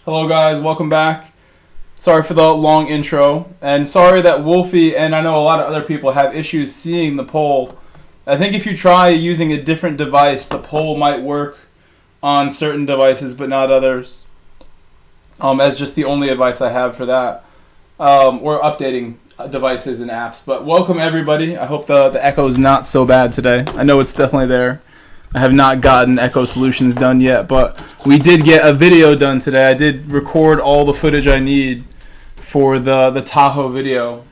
Hello guys, welcome back. Sorry for the long intro, and sorry that Wolfie and I know a lot of other people have issues seeing the poll. I think if you try using a different device, the poll might work on certain devices but not others. As just the only advice I have for that. We're updating devices and apps, but welcome everybody. I hope the echo is not so bad today. I know it's definitely there. I have not gotten Echo Solutions done yet, but we did get a video done today. I did record all the footage I need for the Tahoe video.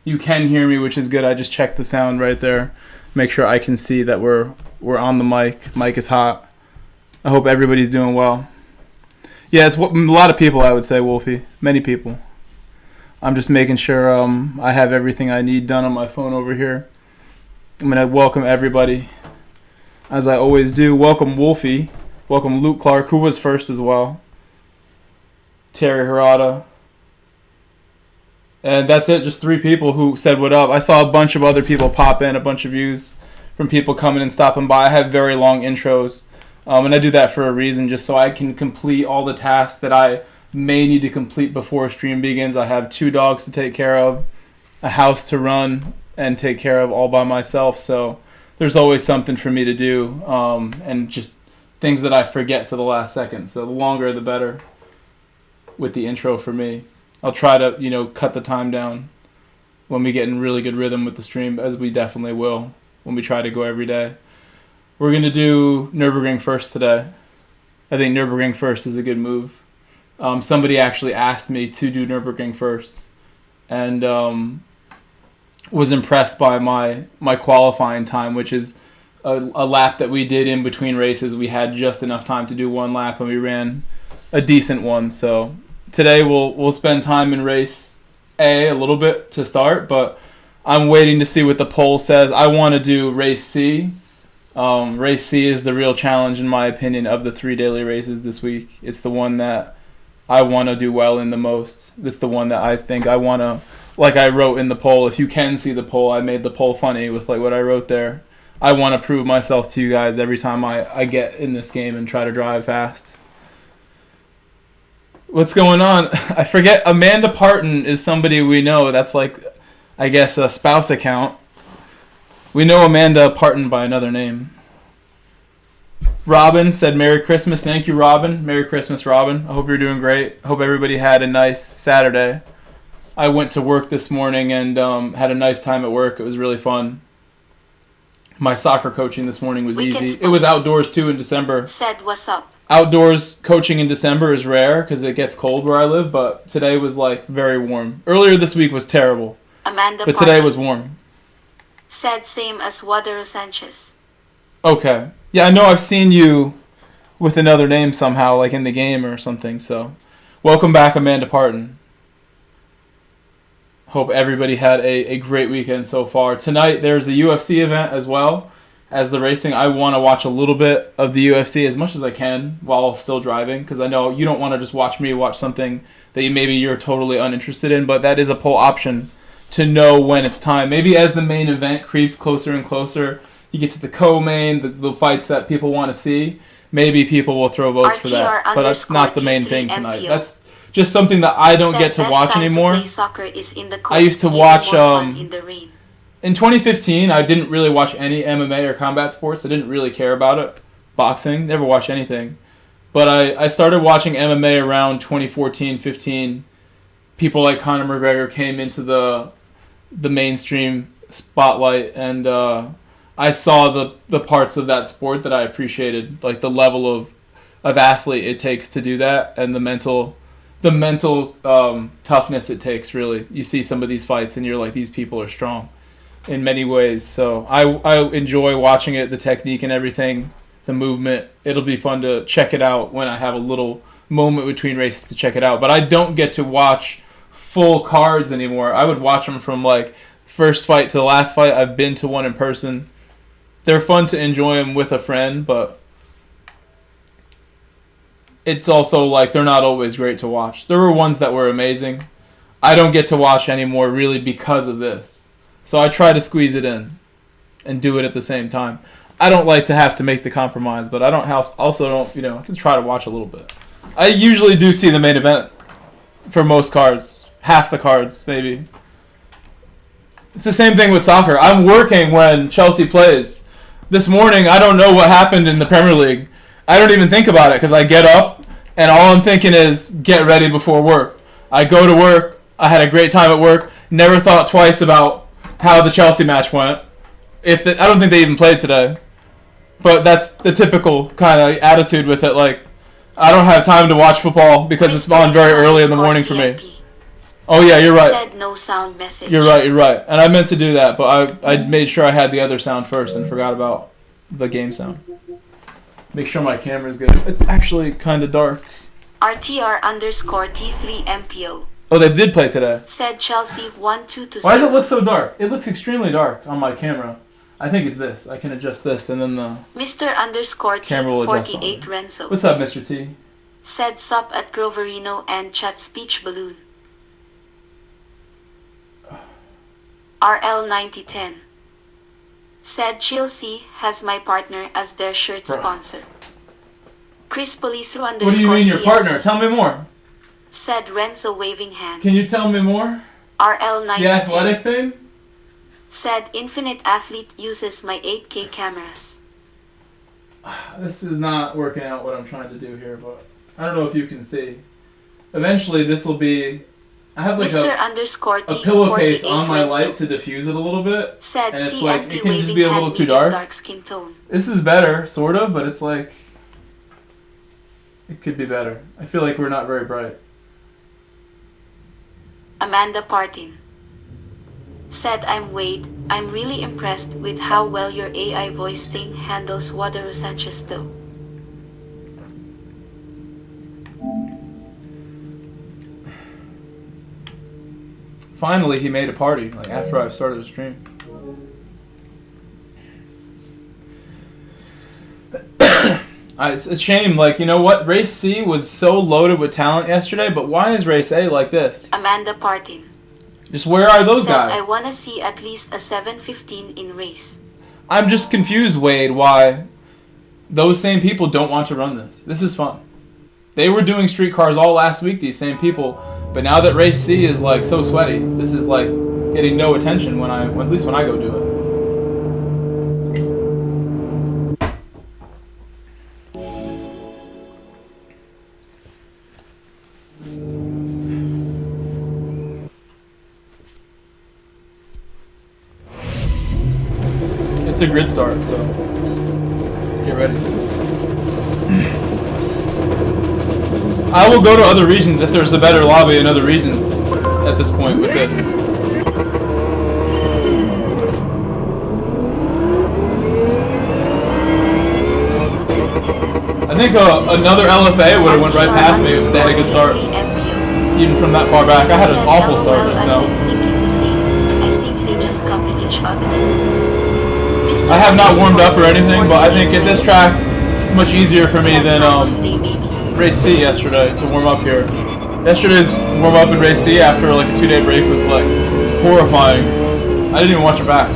You can hear me, which is good. I just checked the sound right there. Make sure I can see that we're on the mic. Mic is hot. I hope everybody's doing well. Yeah, it's a lot of people, I would say, Wolfie. Many people. I'm just making sure I have everything I need done on my phone over here. I'm going to welcome everybody, as I always do. Welcome Wolfie. Welcome Luke Clark, who was first as well. Terry Harada. And that's it, just 3 people who said what up. I saw a bunch of other people pop in, a bunch of views from people coming and stopping by. I have very long intros, and I do that for a reason, just so I can complete all the tasks that I may need to complete before stream begins. I have 2 dogs to take care of, a house to run and take care of all by myself, so there's always something for me to do, and just things that I forget to the last second. So the longer the better with the intro for me. I'll try to cut the time down when we get in really good rhythm with the stream, as we definitely will when we try to go every day. We're going to do Nürburgring first today. I think Nürburgring first is a good move. Somebody actually asked me to do Nürburgring first, and was impressed by my qualifying time, which is a lap that we did in between races. We had just enough time to do 1 lap, and we ran a decent one. So today we'll spend time in race A little bit to start, but I'm waiting to see what the poll says. I want to do race C. Race C is the real challenge, in my opinion, of the 3 daily races this week. It's the one that I want to do well in the most. It's the one that I think I want to, like I wrote in the poll. If you can see the poll, I made the poll funny with like what I wrote there. I want to prove myself to you guys every time I get in this game and try to drive fast. What's going on? I forget. Amanda Parton is somebody we know. That's like, I guess, a spouse account. We know Amanda Parton by another name. Robin said Merry Christmas. Thank you, Robin. Merry Christmas, Robin. I hope you're doing great. Hope everybody had a nice Saturday. I went to work this morning and had a nice time at work. It was really fun. My soccer coaching this morning was easy. It was outdoors too in December. Said what's up. Outdoors coaching in December is rare because it gets cold where I live, but today was like very warm. Earlier this week was terrible, Amanda but today was warm. Said same as Wadero Sanchez. Okay. Yeah, I know I've seen you with another name somehow, like in the game or something, so welcome back, Amanda Parton. Hope everybody had a great weekend so far. Tonight there's a UFC event as well as the racing. I want to watch a little bit of the UFC as much as I can while still driving, because I know you don't want to just watch me watch something that you're totally uninterested in, but that is a poll option to know when it's time. Maybe as the main event creeps closer and closer, you get to the co-main, the fights that people want to see, maybe people will throw votes for that. But that's not the main thing tonight. That's just something that I don't get to watch anymore. I used to watch in 2015. I didn't really watch any MMA or combat sports. I didn't really care about it. Boxing, never watched anything. But I started watching MMA around 2014-15. People like Conor McGregor came into the mainstream spotlight, and I saw the parts of that sport that I appreciated, like the level of athlete it takes to do that, and the mental toughness it takes. Really, you see some of these fights and you're like, these people are strong in many ways. So I enjoy watching it, the technique and everything, the movement. It'll be fun to check it out when I have a little moment between races to check it out. But I don't get to watch full cards anymore. I would watch them from like first fight to the last fight. I've been to one in person. They're fun to enjoy them with a friend, but it's also like they're not always great to watch. There were ones that were amazing. I don't get to watch anymore really because of this. So I try to squeeze it in and do it at the same time. I don't like to have to make the compromise, but I also don't, you know, I can try to watch a little bit. I usually do see the main event for most cards. Half the cards, maybe. It's the same thing with soccer. I'm working when Chelsea plays. This morning, I don't know what happened in the Premier League. I don't even think about it because I get up and all I'm thinking is get ready before work. I go to work. I had a great time at work. Never thought twice about how the Chelsea match went. I don't think they even played today. But that's the typical kind of attitude with it. Like, I don't have time to watch football because it's on very early in the morning for me. Oh yeah, you're right. Said no sound message. You're right. And I meant to do that, but I made sure I had the other sound first and forgot about the game sound. Make sure my camera's good. It's actually kind of dark. RTR_T3MPO. Oh, they did play today. Said Chelsea 1-2 to 0. Why does it look so dark? It looks extremely dark on my camera. I think it's this. I can adjust this and then the camera will adjust. Mr_T48 Renzo. What's up, Mr. T? Said sup at Groverino and chat speech balloon. RL9010. Said Chelsea has my partner as their shirt sponsor. Chris Police_. What do you mean your partner? Tell me more. Said Renzo waving hand. Can you tell me more? RL9010. The athletic thing? Said Infinite Athlete uses my 8K cameras. This is not working out what I'm trying to do here, but I don't know if you can see. Eventually this will be... I have like a pillowcase on my light to diffuse it a little bit. Said and it's CMP like, it can just be a little too dark. Skin tone. This is better, sort of, but it's like... It could be better. I feel like we're not very bright. Amanda Partin. Said I'm Wade. I'm really impressed with how well your AI voice thing handles Wadaru Sanchez though. Finally, he made a party, like after I started a stream. It's a shame, like, you know what? Race C was so loaded with talent yesterday, but why is Race A like this? Amanda Partin. Just where are those Said guys? I wanna see at least a 7:15 in race. I'm just confused, Wade, why those same people don't want to run this. This is fun. They were doing street cars all last week, these same people, but now that Race C is like so sweaty, this is like getting no attention at least when I go do it. It's a grid start, so let's get ready. I will go to other regions if there's a better lobby in other regions at this point with this. I think another LFA would have went right past me if they had a good start. Even from that far back. I had an awful start just now. I think they just copied each other. I have not warmed up or anything, but I think at this track, much easier for me than Race C yesterday to warm up here. Yesterday's warm up in Race C after like a 2-day break was like horrifying. I didn't even watch it back,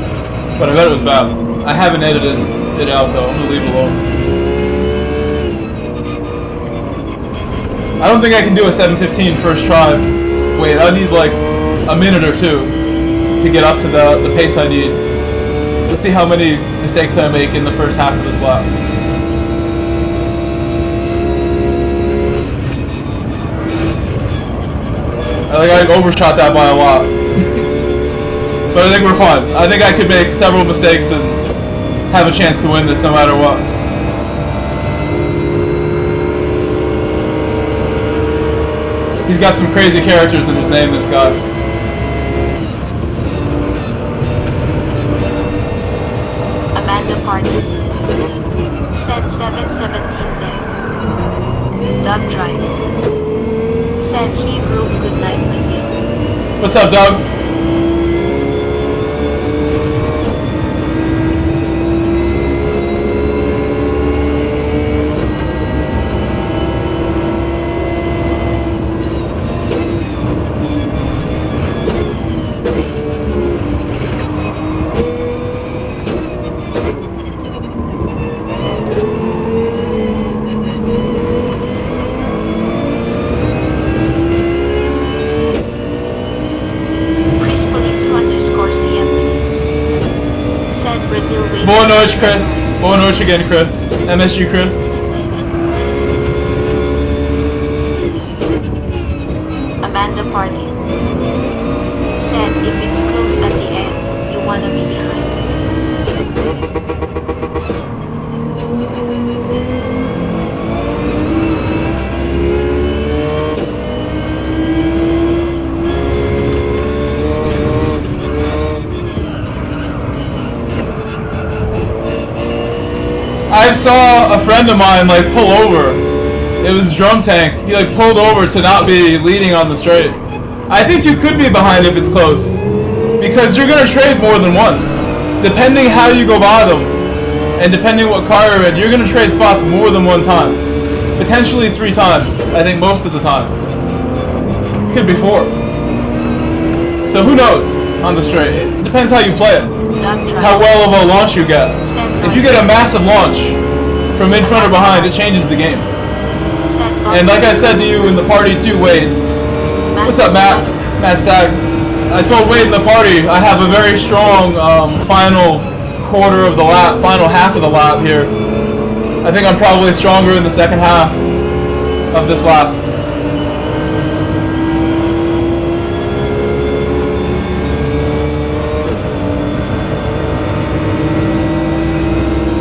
but I bet it was bad. I haven't edited it out though. I'm gonna leave it alone. I don't think I can do a 7:15 first try. Wait, I need like a minute or two to get up to the pace I need. Let's see how many mistakes I make in the first half of this lap. I overshot that by a lot. But I think we're fine. I think I could make several mistakes and have a chance to win this no matter what. He's got some crazy characters in his name, this guy. Amanda Party. Said 7:17 there. Doug Drive. Said he drove good night Brazil. What's up, Doug? will wait. Boa noite, Chris. Boa noite again, Chris. MSG Chris. Amanda Party said if it's close at the end, you wanna be behind. I saw a friend of mine like pull over. It was Drum Tank. He like pulled over to not be leading on the straight. I think you could be behind if it's close, because you're gonna trade more than once. Depending how you go by them, and depending what car you're in, you're gonna trade spots more than one time. Potentially 3 times. I think most of the time. Could be 4. So who knows on the straight? It depends how you play it. How well of a launch you get. If you get a massive launch from in front or behind, it changes the game. And like I said to you in the party too, Wade. What's up, Matt? Matt Stagg. I told Wade in the party I have a very strong final quarter of the lap, final half of the lap here. I think I'm probably stronger in the second half of this lap.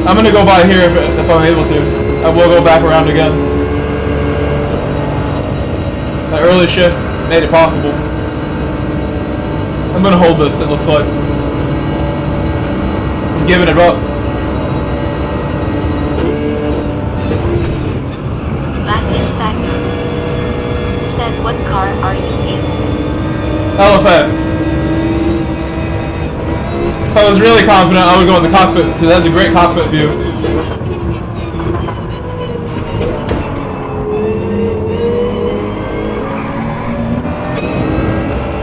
I'm gonna go by here if I'm able to. I will go back around again. The early shift made it possible. I'm gonna hold this, it looks like. He's giving it up. Matthew Stagner said, what car are you in? LFA. If I was really confident, I would go in the cockpit, because it has a great cockpit view.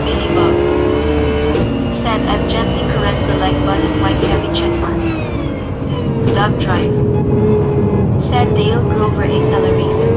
Billy Bob said, I've gently caressed the like button, white heavy checkmark. Doug Drive said, Dale Grover Accelerator.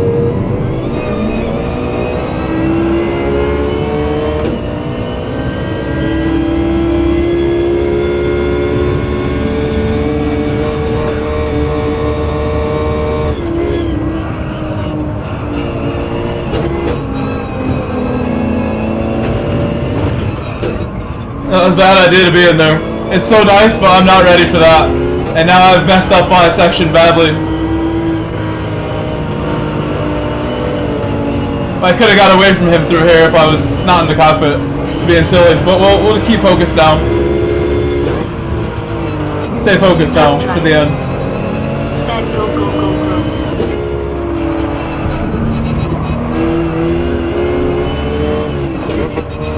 That was a bad idea to be in there. It's so nice, but I'm not ready for that. And now I've messed up my section badly. I could have got away from him through here if I was not in the cockpit. Being silly. But we'll keep focused now. Stay focused now to the end. Said go, go, go, go.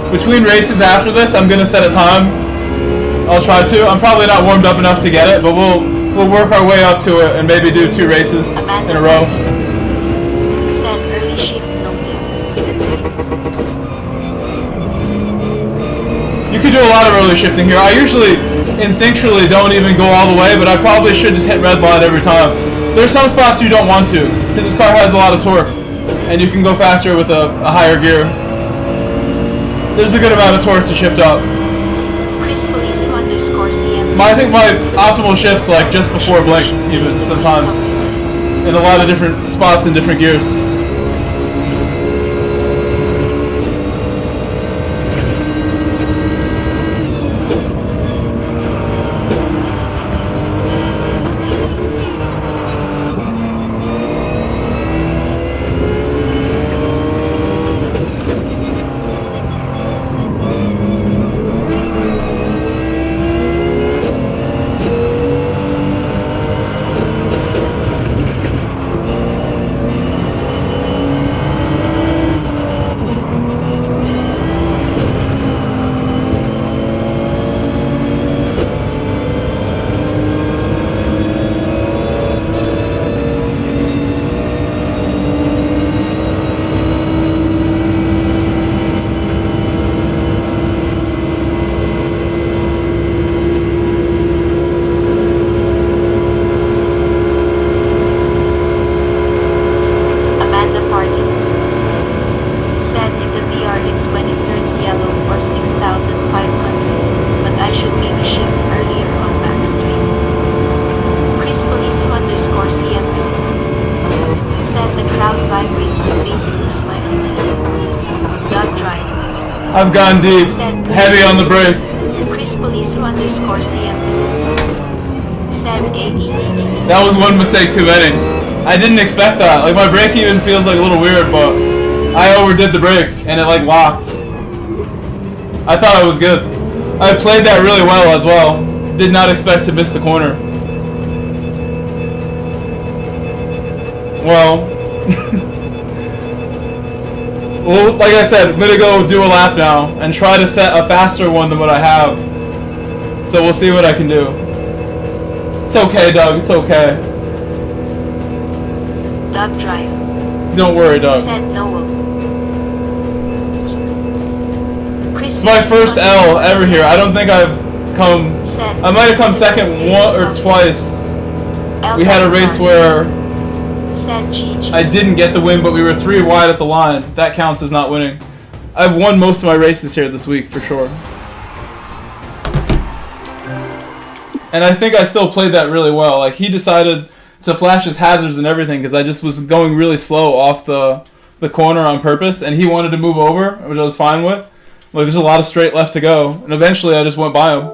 Between races after this, I'm gonna set a time. I'll try to. I'm probably not warmed up enough to get it, but we'll work our way up to it and maybe do 2 races in a row. Said early shift noted. You could do a lot of early shifting here. I usually instinctually don't even go all the way, but I probably should just hit red line every time. There's some spots you don't want to, because this car has a lot of torque, and you can go faster with a higher gear. There's a good amount of torque to shift up. Chris Police _CM. I think my optimal shift's like just before blink, even sometimes, in a lot of different spots and different gears. Cebu smiling. Dog drive. I've gone deep. Said Heavy on the brake. Chris Police underscore CMP. Said AEEE. That was one mistake too many. I didn't expect that. Like, my brake even feels like a little weird, but I overdid the brake and it like locked. I thought I was good. I played that really well as well. Did not expect to miss the corner. Well, well, like I said, I'm gonna go do a lap now and try to set a faster one than what I have. So we'll see what I can do. It's okay, Doug. It's okay. Doug drive. Don't worry, Doug. Said Noel. It's my first L ever here. I don't think I've come. I might have come second one or twice. We had a race where I didn't get the win, but we were 3 wide at the line. That counts as not winning. I've won most of my races here this week for sure. And I think I still played that really well. Like, he decided to flash his hazards and everything because I just was going really slow off the corner on purpose, and he wanted to move over, which I was fine with. Like, there's a lot of straight left to go, and eventually I just went by him.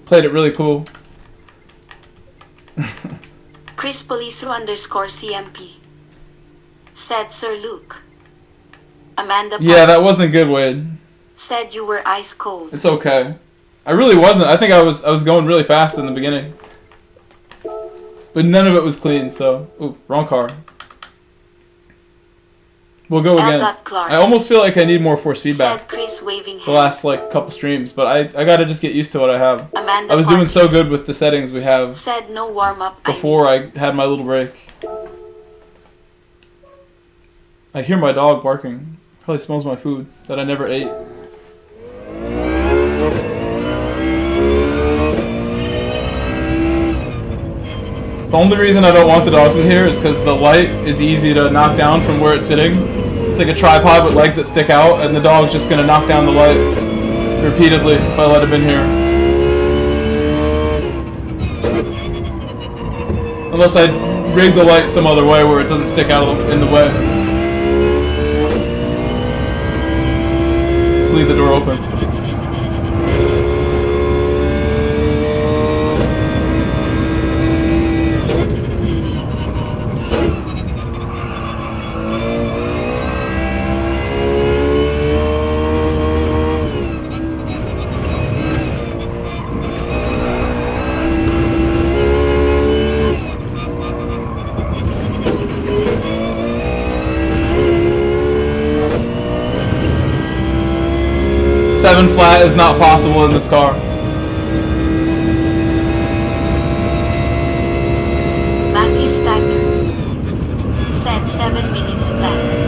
Played it really cool. Chris Police underscore CMP. Said Sir Luke. Amanda Yeah, that wasn't good, Wade. Said you were ice cold. It's okay. I really wasn't. I think I was going really fast in the beginning. But none of it was clean, so... Ooh, wrong car. We'll go again. I almost feel like I need more force feedback. Said Chris waving the last, like, couple streams, but I gotta just get used to what I have. Amanda I was doing so good with the settings we have. Said no warm-up before I had my little break. I hear my dog barking. Probably smells my food that I never ate. The only reason I don't want the dogs in here is because the light is easy to knock down from where it's sitting. It's like a tripod with legs that stick out, and the dog's just going to knock down the light repeatedly if I let him in here. Unless I rig the light some other way where it doesn't stick out in the way. Leave the door open. Seven flat is not possible in this car. Matthew Stagner said 7 minutes flat.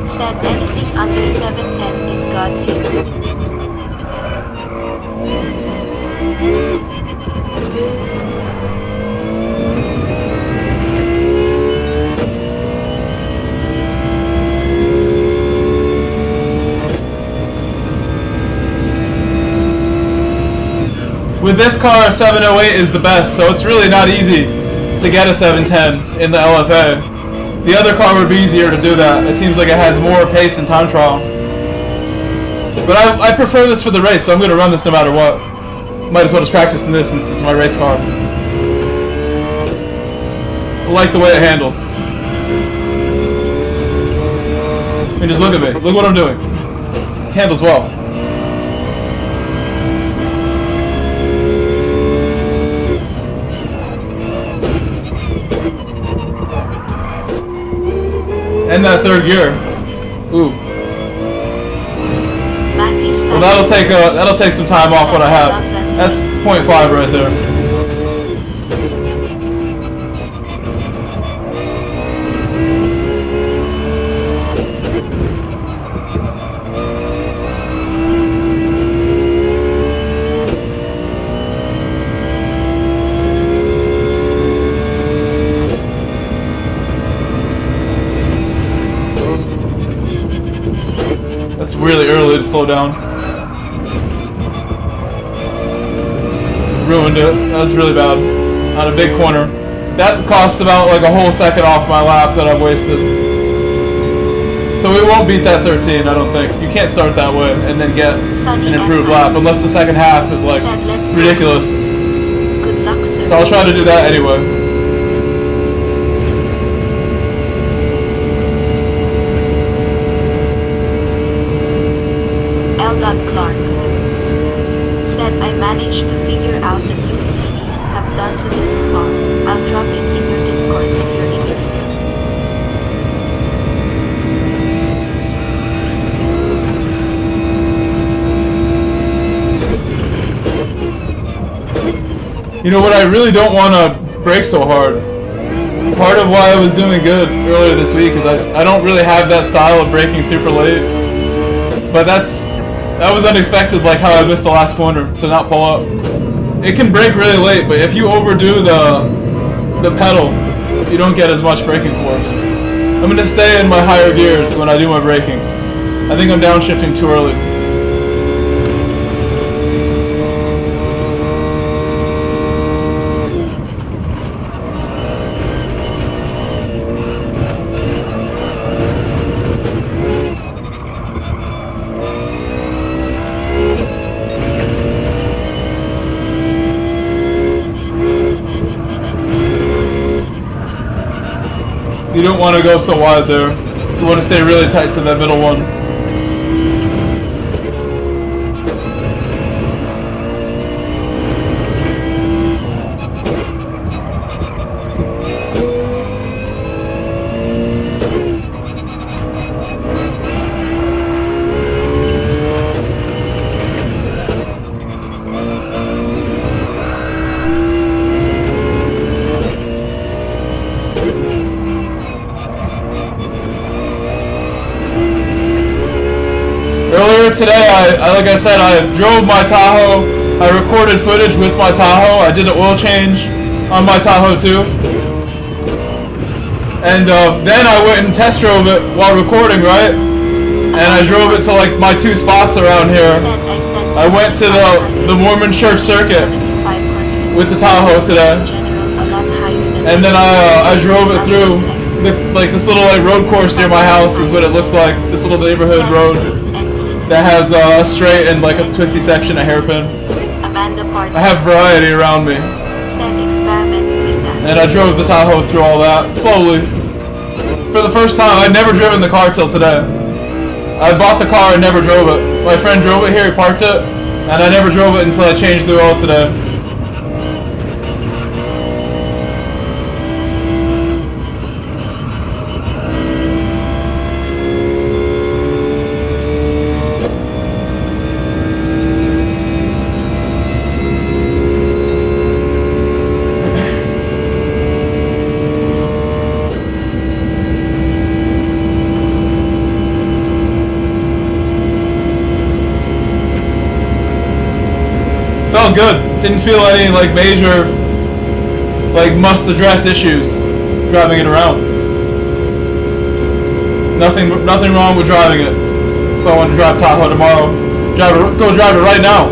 Said anything under 710 is God tier. With this car, a 708 is the best, so it's really not easy to get a 710 in the LFA. The other car would be easier to do that. It seems like it has more pace and time trial. But I prefer this for the race, so I'm going to run this no matter what. Might as well just practice in this since it's my race car. I like the way it handles. I mean, just look at me. Look what I'm doing. It handles well. end that third gear. Ooh. Well, that'll take some time off what I have. That's 0.5 right there. That's really early to slow down. Ruined it. That was really bad. On a big corner. That costs about like a whole second off my lap that I've wasted. So we won't beat that 13, I don't think. You can't start that way and then get an improved lap unless the second half is like ridiculous. Good luck, sir. So I'll try to do that anyway. Clark said, I managed to figure out the 2 PD have done to this so far. I'll drop it in your Discord if you're interested. You know what, I really don't want to brake so hard. Part of why I was doing good earlier this week is I don't really have that style of braking super late. But that was unexpected, like how I missed the last corner to not pull up. It can brake really late, but if you overdo the pedal, you don't get as much braking force. I'm going to stay in my higher gears when I do my braking. I think I'm downshifting too early. You don't want to go so wide there. You want to stay really tight to that middle one. Today, like I said, I drove my Tahoe. I recorded footage with my Tahoe. I did an oil change on my Tahoe too. And then I went and test drove it while recording, right? And I drove it to like my 2 spots around here. I went to the Mormon Church Circuit with the Tahoe today. And then I drove it through this little like road course near my house is what it looks like. This little neighborhood road that has a straight and like a twisty section, a hairpin. I have variety around me. And I drove the Tahoe through all that slowly. For the first time, I'd never driven the car till today. I bought the car and never drove it. My friend drove it here, he parked it, and I never drove it until I changed the oil today. Felt good. Didn't feel any like major like must address issues driving it around. Nothing wrong with driving it. If I want to drive Tahoe tomorrow, go drive it right now.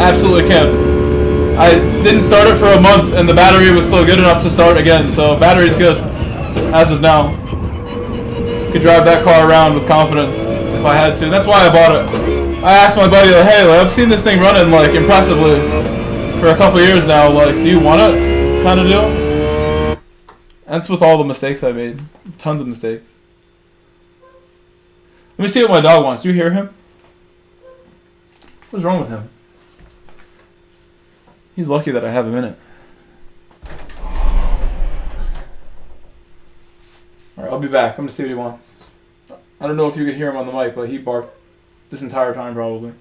Absolutely can. I didn't start it for a month and the battery was still good enough to start again, so battery's good as of now. Could drive that car around with confidence if I had to. That's why I bought it. I asked my buddy, like, hey, I've seen this thing running like impressively for a couple years now. Like, do you want it? Kind of deal. That's with all the mistakes I made. Tons of mistakes. Let me see what my dog wants. Do you hear him? What's wrong with him? He's lucky that I have him in it. Alright, I'll be back. I'm gonna see what he wants. I don't know if you could hear him on the mic, but he barked this entire time probably.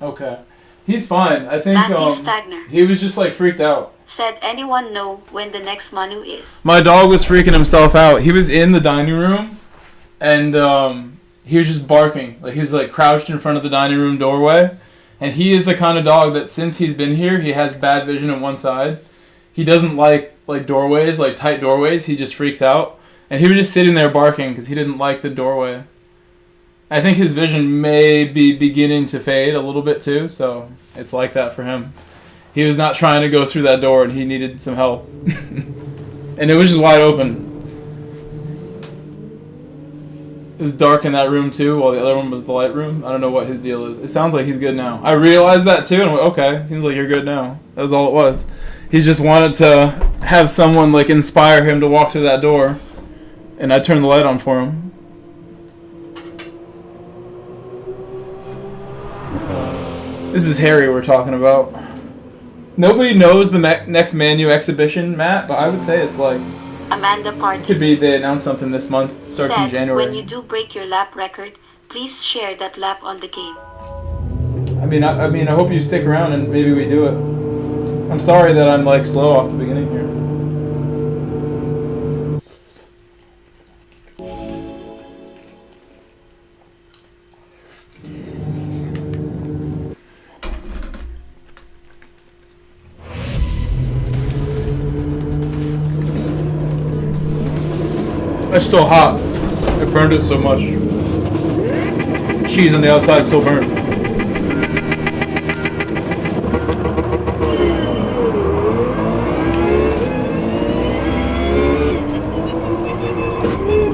Okay. He's fine. I think Matthew Stagner he was just like freaked out. said, anyone know when the next Manu is? My dog was freaking himself out. He was in the dining room and he was just barking. Like he was like crouched in front of the dining room doorway. And he is the kind of dog that since he's been here, he has bad vision on one side. He doesn't like doorways, like tight doorways. He just freaks out. And he was just sitting there barking because he didn't like the doorway. I think his vision may be beginning to fade a little bit too, so it's like that for him. He was not trying to go through that door and he needed some help. And it was just wide open. It was dark in that room too, while the other one was the light room. I don't know what his deal is. It sounds like he's good now. I realized that too, and I went, okay, seems like you're good now. That was all it was. He just wanted to have someone like inspire him to walk through that door, and I turned the light on for him. This is Harry we're talking about. Nobody knows the next Manu exhibition, Matt, but I would say it's like... Amanda Party Could be they announced something this month. Starts in January. When you do break your lap record, please share that lap on the game. I mean, I hope you stick around and maybe we do it. I'm sorry that I'm like slow off the beginning here. It's still hot. I burned it so much. Cheese on the outside still burned.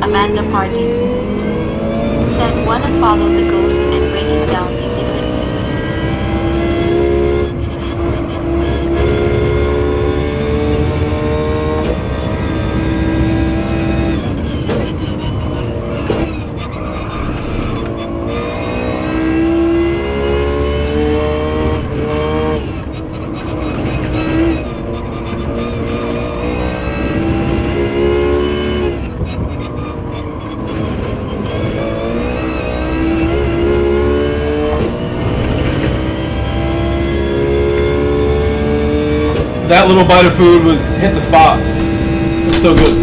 Amanda Party said, wanna follow the ghost and break it down in different views. That little bite of food was hit the spot. It's so good.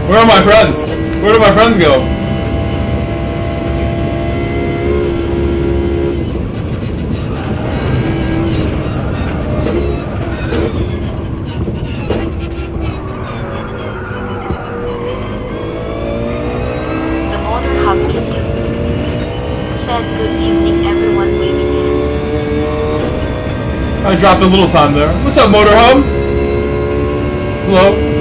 Where are my friends? Where do my friends go? Said, good evening everyone waving in. I dropped a little time there. What's up, Motor Hub? Hello?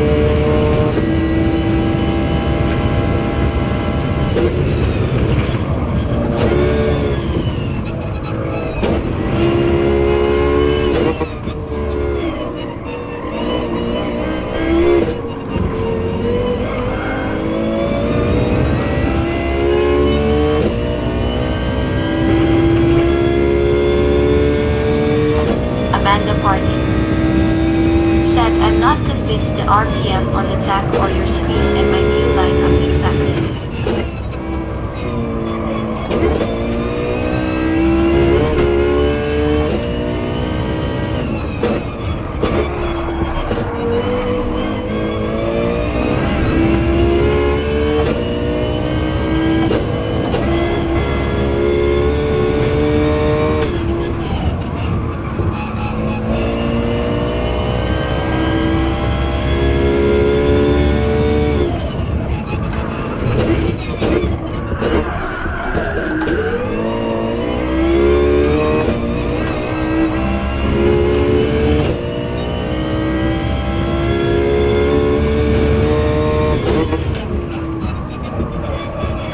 Said, I'm not convinced the RPM on the tach or your screen and my view line up exactly.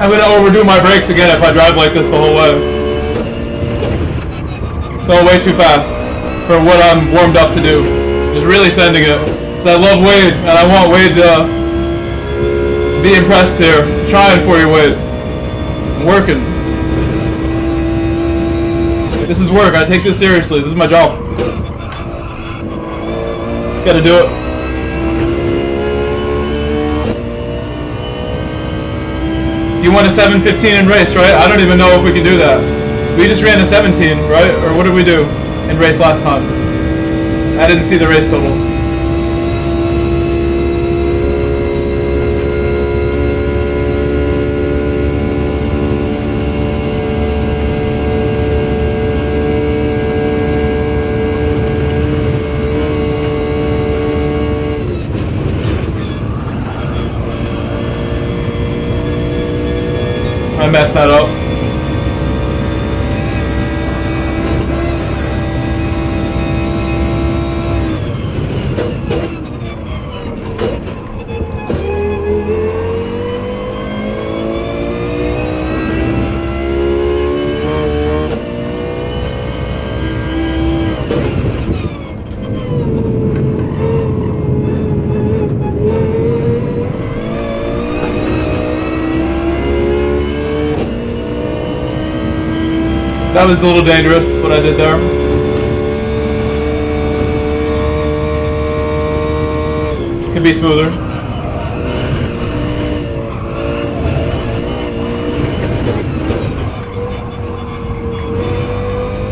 I'm gonna overdo my brakes again if I drive like this the whole way. Going way too fast for what I'm warmed up to do. Just really sending it. Because I love Wade, and I want Wade to be impressed here. I'm trying for you, Wade. I'm working. This is work. I take this seriously. This is my job. Gotta do it. You won a 7:15 in race, right? I don't even know if we can do that. We just ran a 17, right? Or what did we do in race last time? I didn't see the race total. I messed that up. That was a little dangerous, what I did there. Could be smoother.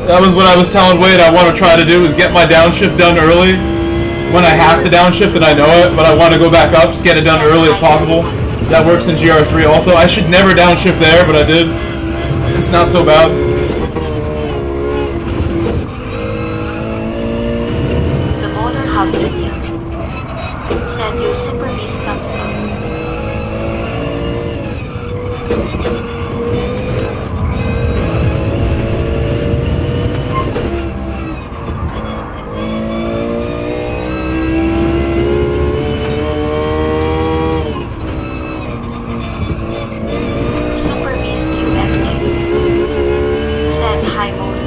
That was what I was telling Wade I want to try to do, is get my downshift done early. When I have to downshift and I know it, but I want to go back up, just get it done early as possible. That works in GR3 also. I should never downshift there, but I did. It's not so bad. Said your super beast comes up. Super Beast USA. Said hi motor.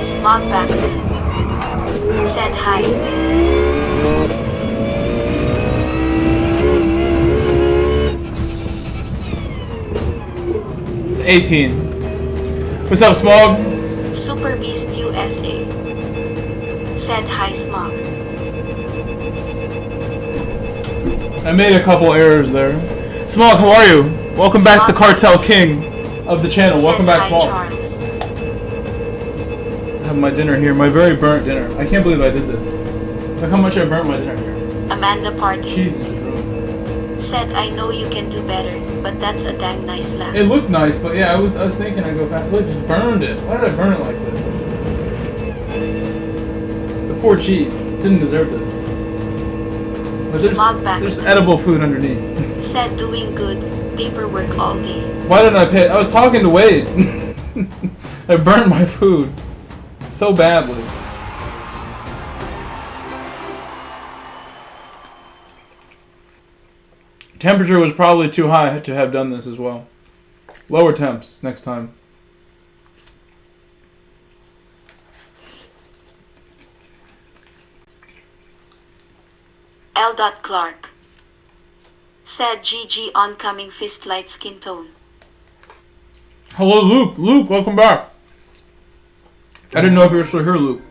Smog Baxter. Said hi. 18. What's up, Smog? Super Beast USA. Said hi, Smog. I made a couple errors there. Smog, how are you? Welcome back to Cartel King of the channel. Welcome back, Smog. Charles. I have my dinner here, my very burnt dinner. I can't believe I did this. Look how much I burnt my dinner here. Amanda Party. Jesus. Said I know you can do better, but that's a dang nice lap. It looked nice, but yeah, I was thinking I'd go back. Look, just burned it. Why did I burn it like this? The poor cheese. Didn't deserve this. But there's edible food underneath. Said doing good. Paperwork all day. Why didn't I pay? I was talking to Wade. I burned my food so badly. Temperature was probably too high to have done this as well. Lower temps next time. L. Clark. Said GG oncoming fist light skin tone. Hello, Luke. Luke, welcome back. I didn't know if you were still here, Luke.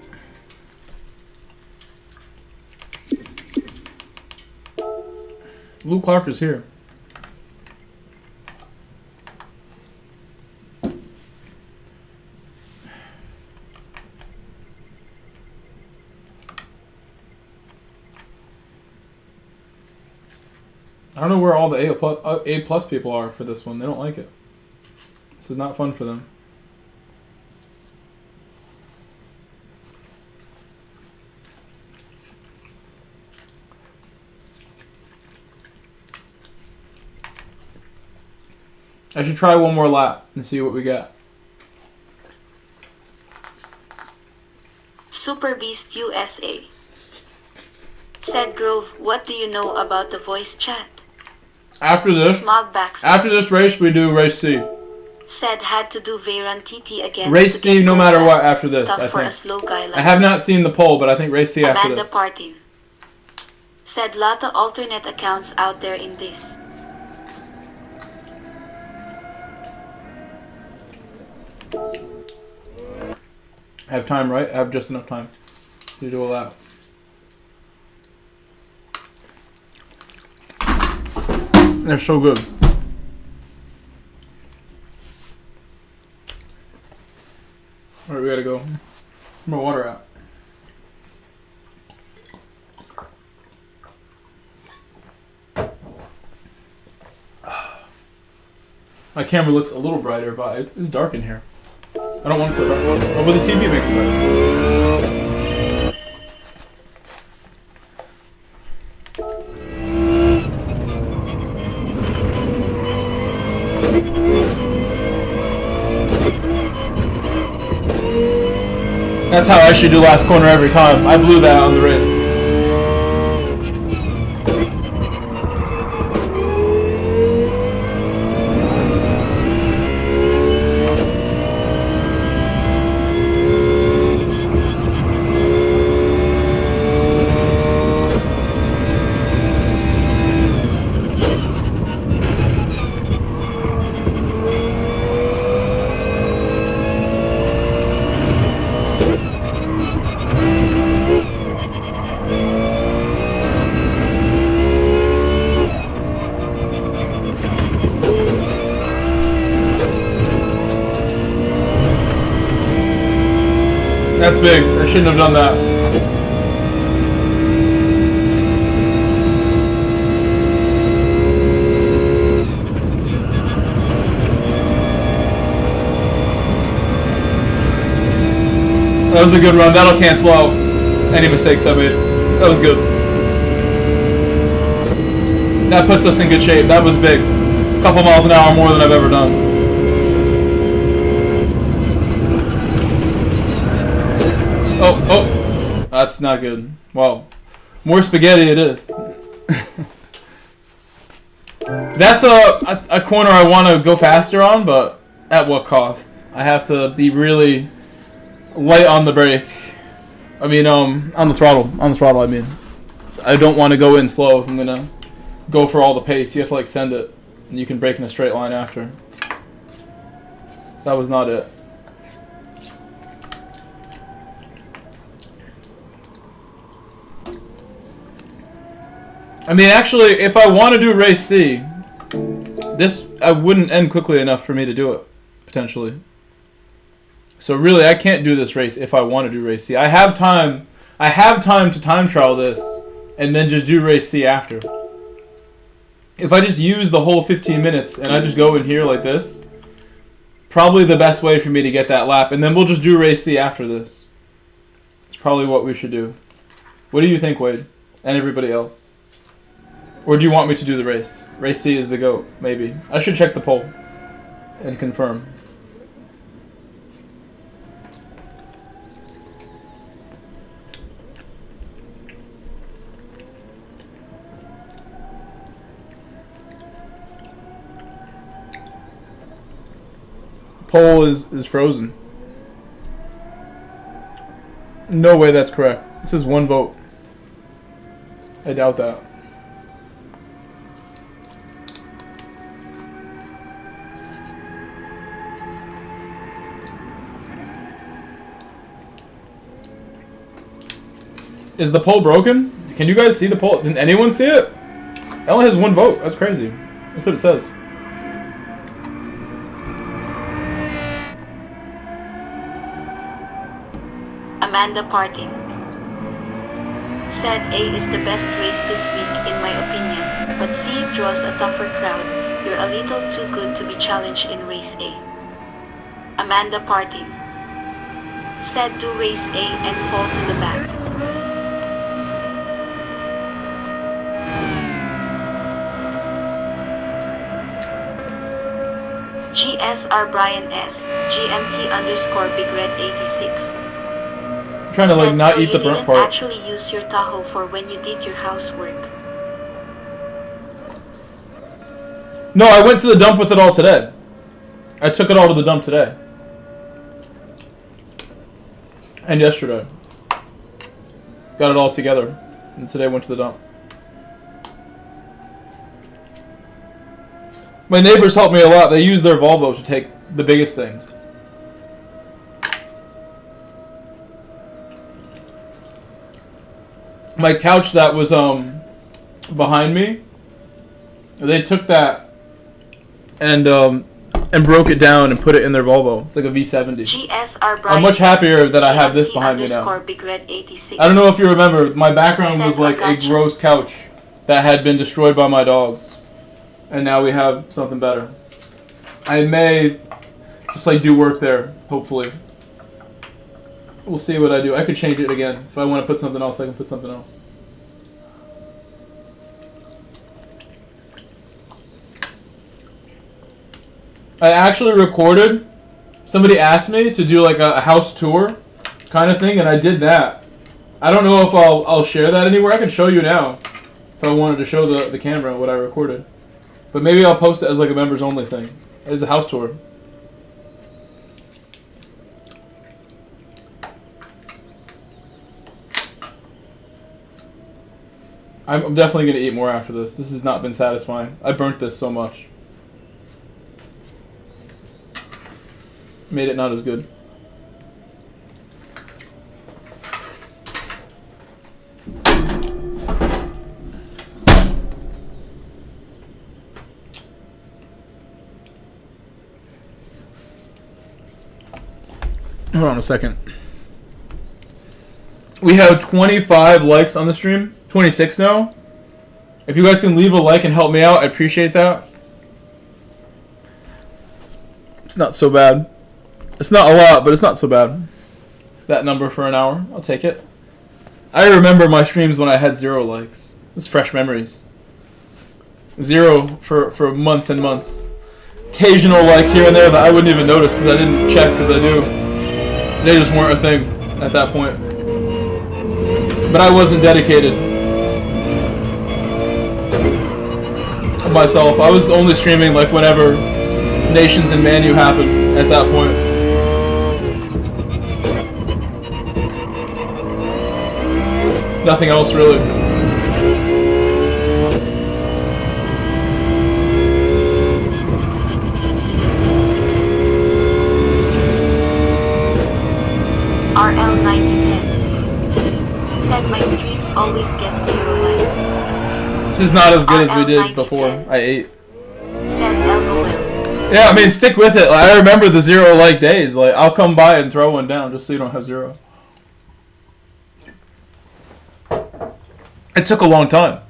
Luke Clark is here. I don't know where all the A plus people are for this one. They don't like it. This is not fun for them. I should try one more lap and see what we got. Super Beast USA. Said Grove, what do you know about the voice chat? After this race, we do race C. Said had to do Veyron TT again. Race C, no matter what. After this, tough I for think. a slow guy like I have not seen the poll, but I think race C after Amanda this. Partin. Said lot of alternate accounts out there in this. I have time, right? I have just enough time to do a lap. They're so good. Alright, we gotta go. Where's my water at? My camera looks a little brighter, but it's dark in here. I don't want it so dark. Oh, but the TV makes it better. That's how I should do last corner every time. I blew that on the race. That's big. I shouldn't have done that. That was a good run. That'll cancel out any mistakes I made. That was good. That puts us in good shape. That was big. A couple miles an hour more than I've ever done. Oh, that's not good. Well, more spaghetti it is. That's a corner I want to go faster on, but at what cost? I have to be really light on the brake. I mean, on the throttle. On the throttle, I mean. I don't want to go in slow. I'm gonna go for all the pace. You have to like send it, and you can brake in a straight line after. That was not it. I mean, actually, if I want to do race C, this I wouldn't end quickly enough for me to do it, potentially. So really, I can't do this race if I want to do race C. I have time to time trial this, and then just do race C after. if I just use the whole 15 minutes and I just go in here like this, probably the best way for me to get that lap. And then we'll just do race C after this. It's probably what we should do. What do you think, Wade? And everybody else? Or do you want me to do the race? Race C is the GOAT, maybe. I should check the poll and confirm. Poll is frozen. No way that's correct. This is one vote. I doubt that. Is the poll broken? Can you guys see the poll? Didn't anyone see it? It only has one vote. That's crazy. That's what it says. Amanda Parting said A is the best race this week in my opinion, but C draws a tougher crowd. You're a little too good to be challenged in race A. Amanda Parting said do race A and fall to the back. GSR Brian S. GMT underscore Big Red 86. I'm trying to like not eat the burnt part. Actually use your Tahoe for when you did your housework. No, I went to the dump with it all today. I took it all to the dump today. And yesterday. Got it all together. And today went to the dump. My neighbors helped me a lot. They use their Volvo to take the biggest things. My couch that was behind me, they took that and broke it down and put it in their Volvo. It's like a V70. GSR I'm much happier that I have this behind me now. Big Red 86. I don't know if you remember, my background was like a gross couch that had been destroyed by my dogs. And now we have something better. I may just like do work there, hopefully. We'll see what I do. I could change it again. If I want to put something else, I can put something else. I actually recorded. Somebody asked me to do like a house tour kind of thing, and I did that. I don't know if I'll share that anywhere. I can show you now if I wanted to show the camera what I recorded. But maybe I'll post it as like a members only thing. As a house tour. I'm definitely going to eat more after this. This has not been satisfying. I burnt this so much. Made it not as good. Hold on a second. We have 25 likes on the stream. 26 now. If you guys can leave a like and help me out, I appreciate that. It's not so bad. It's not a lot, but it's not so bad. That number for an hour. I'll take it. I remember my streams when I had 0 likes. It's fresh memories. 0 for months and months. Occasional like here and there that I wouldn't even notice because I didn't check because I knew they just weren't a thing at that point. But I wasn't dedicated. Myself. I was only streaming like whenever Nations and Manu happened at that point. Nothing else really. RL9010 said my streams always get 0 likes. This is not as good as we did before I ate. Said LOL. Yeah, I mean, stick with it. Like, I remember the 0 like days. Like, I'll come by and throw one down just so you don't have 0. It took a long time.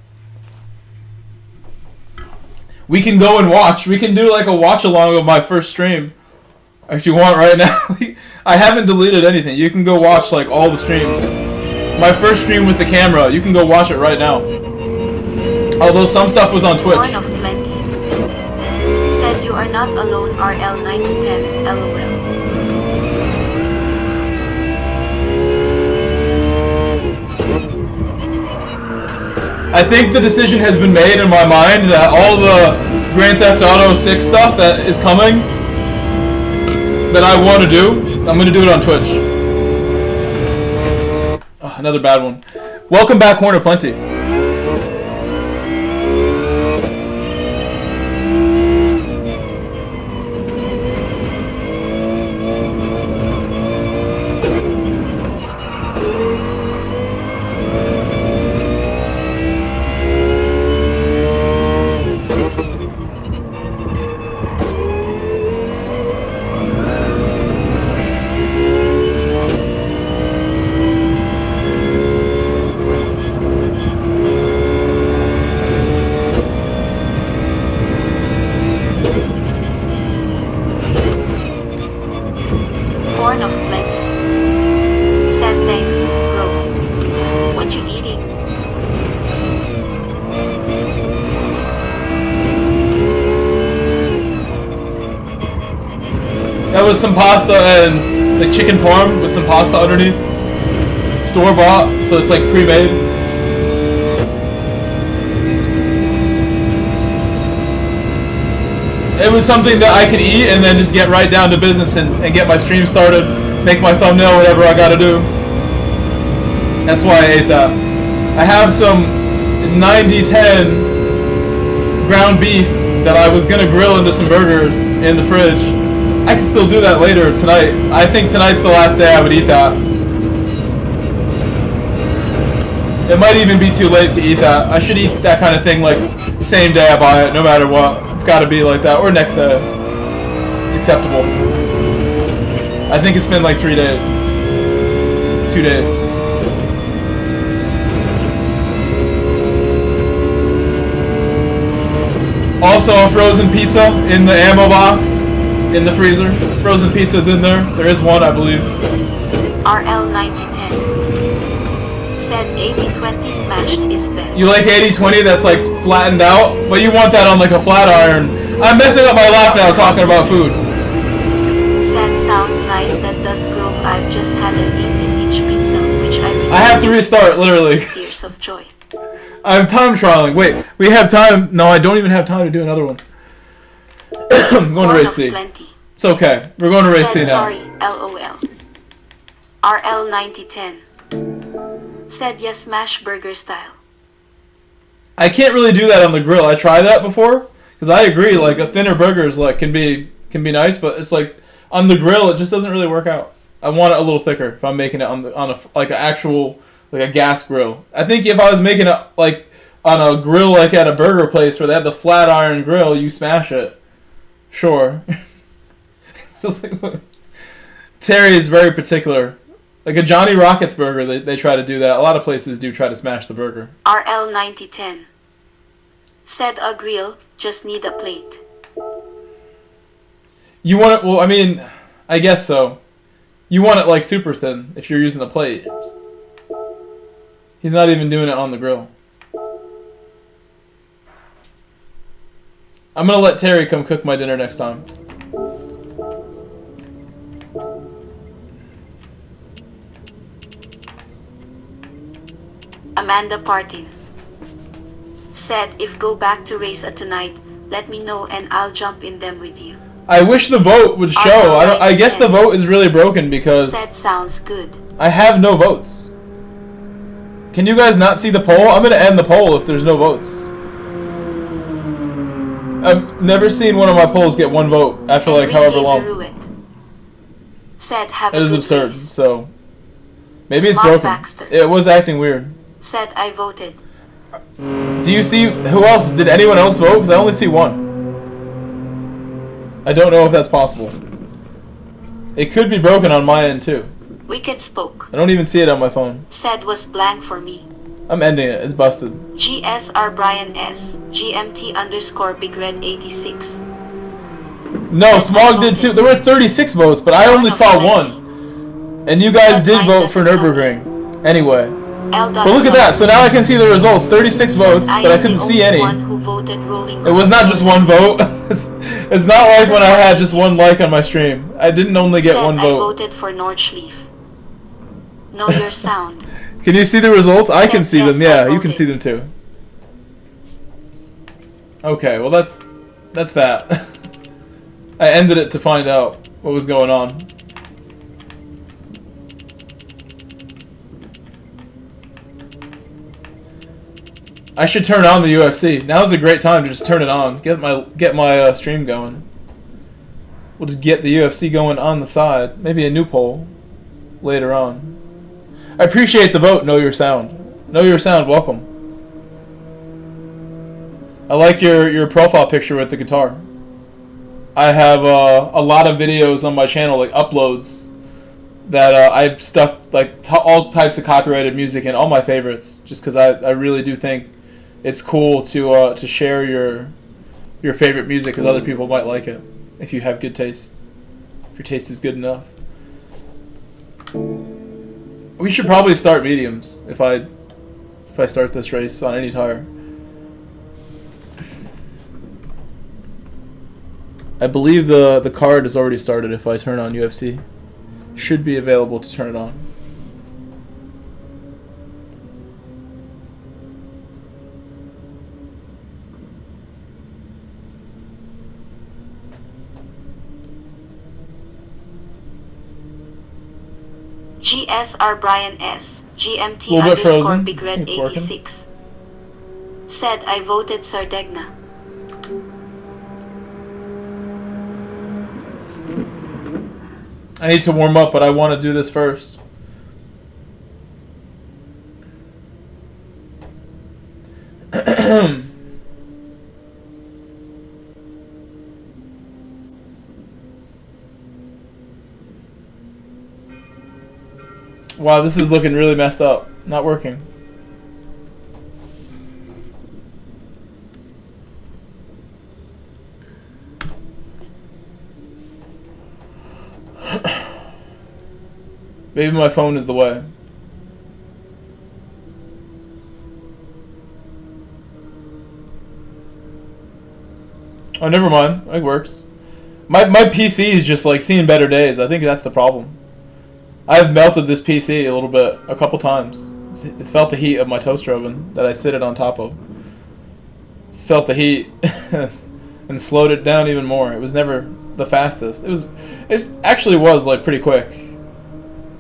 we can go and watch. We can do like a watch along of my first stream. If you want right now. I haven't deleted anything. You can go watch like all the streams. My first stream with the camera, you can go watch it right now. Although some stuff was on Twitch. One of plenty. Said you are not alone, RL9010, LOL. I think the decision has been made in my mind that all the Grand Theft Auto 6 stuff that is coming, that I want to do, I'm going to do it on Twitch. Oh, another bad one. Welcome back, Horn of Plenty. Some pasta and like chicken parm with some pasta underneath. Store bought, so it's like pre-made. It was something that I could eat and then just get right down to business and get my stream started, make my thumbnail, whatever I gotta do. That's why I ate that. I have some 90-10 ground beef that I was gonna grill into some burgers in the fridge. I can still do that later tonight. I think tonight's the last day I would eat that. It might even be too late to eat that. I should eat that kind of thing like the same day I buy it, no matter what. It's got to be like that, or next day. It's acceptable. I think it's been like 3 days. 2 days. Also a frozen pizza in the ammo box. In the freezer. Frozen pizza's in there. There is one, I believe. RL9010 said 80-20 smashed is best. You like 80-20 that's like flattened out? But you want that on like a flat iron. I'm messing up my lap now talking about food. Said sounds nice, that does Grove. I've just had an 18-inch pizza, which I have to restart, literally. Tears of joy. I'm time trialing. Wait, we have time. No, I don't even have time to do another one. I'm going to race C. Plenty. It's okay. We're going to race C now. Sorry, LOL. RL9010 said yes, smash burger style. I can't really do that on the grill. I tried that before because I agree. Like a thinner burgers like can be nice, but it's like on the grill it just doesn't really work out. I want it a little thicker if I'm making it on a like an actual like a gas grill. I think if I was making it like on a grill like at a burger place where they have the flat iron grill, you smash it. Sure. Just like Terry is very particular. Like a Johnny Rockets burger, they try to do that. A lot of places do try to smash the burger. RL9010 said a grill, just need a plate. You want it, well, I mean, I guess so. You want it like super thin if you're using a plate. He's not even doing it on the grill. I'm gonna let Terry come cook my dinner next time. Amanda Partin said if go back to race at tonight, let me know and I'll jump in them with you. I wish the vote would show. I guess the vote is really broken because said sounds good. I have no votes. Can you guys not see the poll? I'm gonna end the poll if there's no votes. I've never seen one of my polls get one vote after like however long. Said have it is absurd. Race. So maybe it's Smart broken. Baxter it was acting weird. Said I voted. Do you see who else? Did anyone else vote? Because I only see one. I don't know if that's possible. It could be broken on my end too. Wicked spoke. I don't even see it on my phone. Said was blank for me. I'm ending it. It's busted. GSR Brian S. GMT underscore Big Red 86. No, Smog did too. There were 36 votes, but I only saw one. And you guys did vote for Nürburgring. Anyway. But look at that. So now I can see the results. 36 votes, but I couldn't see any. It was not just one vote. It's not like when I had just one like on my stream. I didn't only get one vote. I voted for NORDSCHLEIFE. Know your sound. Can you see the results? I can see them. Yeah, you can see them too. Okay, well that's that. I ended it to find out what was going on. I should turn on the UFC. Now's a great time to just turn it on. Get my stream going. We'll just get the UFC going on the side. Maybe a new poll later on. I appreciate the vote. Know your sound. Know your sound. Welcome. I like your profile picture with the guitar. I have a lot of videos on my channel, like uploads, that I've stuck like all types of copyrighted music in, all my favorites, just because I really do think it's cool to share your favorite music, because other people might like it if you have good taste. If your taste is good enough. We should probably start mediums if I start this race on any tire. I believe the card is already started if I turn on UFC. Should be available to turn it on. GSR Brian S. GMT Little bit underscore frozen. Big Red 86. Said I voted SARDEGNA. I need to warm up, but I want to do this first. Wow, this is looking really messed up. Not working. Maybe my phone is the way. Oh, never mind. It works. My PC is just like seeing better days. I think that's the problem. I've melted this PC a little bit, a couple times. It's felt the heat of my toaster oven that I sit it on top of. It's felt the heat and slowed it down even more. It was never the fastest. It actually was like pretty quick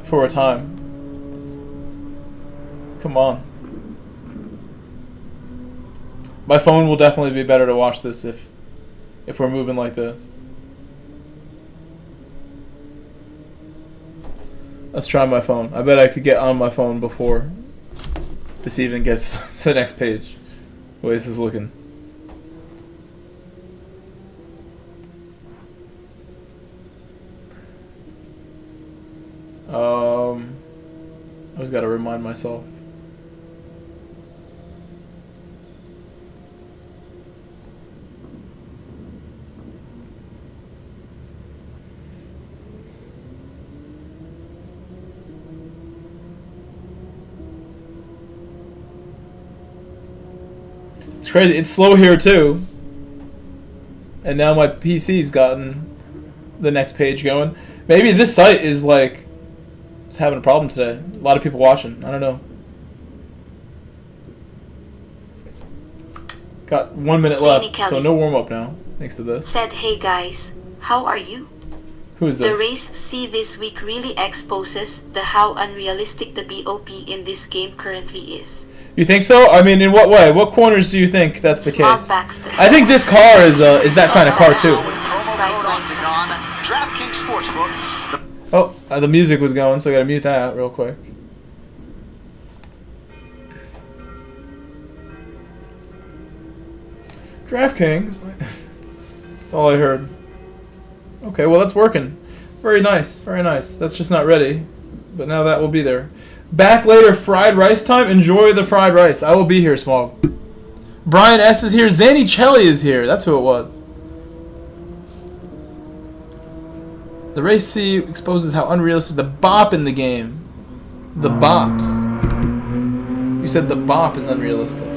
for a time. Come on. My phone will definitely be better to watch this if we're moving like this. Let's try my phone. I bet I could get on my phone before this even gets to the next page. The way this is looking. I just gotta remind myself. It's crazy. It's slow here too. And now my PC's gotten the next page going. Maybe this site is like it's having a problem today. A lot of people watching. I don't know. Got 1 minute left, so no warm up now. Thanks to this. Said, hey guys, how are you? Who is this? The race C this week really exposes how unrealistic the BOP in this game currently is. You think so? I mean, in what way? What corners do you think that's the case? I think this car is that kind of car too. Oh, the music was going, so I gotta mute that real quick. DraftKings. That's all I heard. Okay, well that's working. Very nice, very nice. That's just not ready, but now that will be there. Back later, fried rice time. Enjoy the fried rice. I will be here, Smog. Brian S is here. Zanichelli is here. That's who it was. The race C exposes how unrealistic the bop in the game. The bops. You said the bop is unrealistic.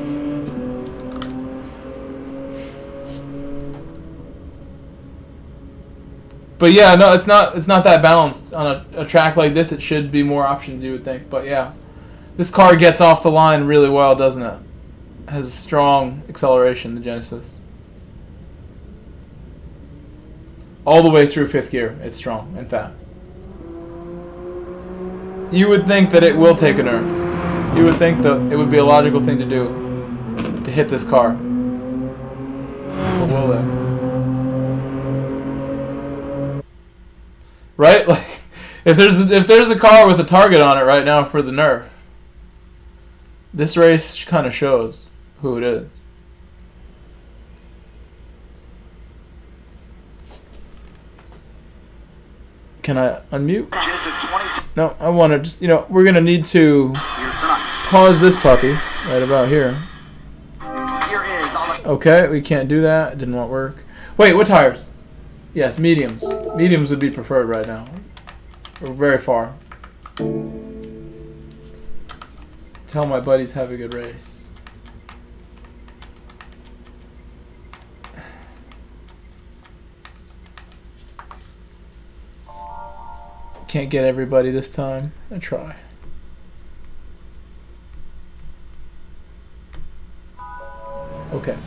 But yeah, no, it's not that balanced. On a track like this, it should be more options, you would think. But yeah, this car gets off the line really well, doesn't it? Has strong acceleration, the Genesis. All the way through 5th gear, it's strong and fast. You would think that it will take a nerf. You would think that it would be a logical thing to do, to hit this car. But will they? Right? Like, if there's a car with a target on it right now for the nerf, this race kind of shows who it is. Can I unmute? No, I want to just, we're going to need to pause this puppy right about here. Okay, we can't do that. It didn't want to work. Wait, what tires? Yes, mediums. Mediums would be preferred right now. We're very far. Tell my buddies have a good race. Can't get everybody this time. I try. Okay.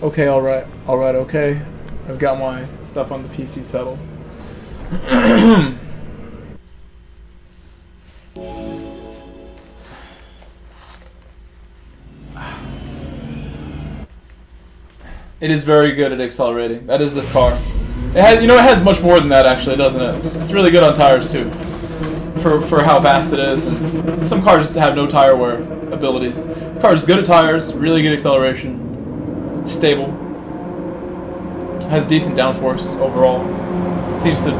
Okay, alright. Alright, okay. I've got my stuff on the PC settled. It is very good at accelerating. That is this car. It has, it has much more than that actually, doesn't it? It's really good on tires too, for how fast it is. And some cars have no tire wear abilities. The car is good at tires, really good acceleration, stable, has decent downforce overall. It seems to.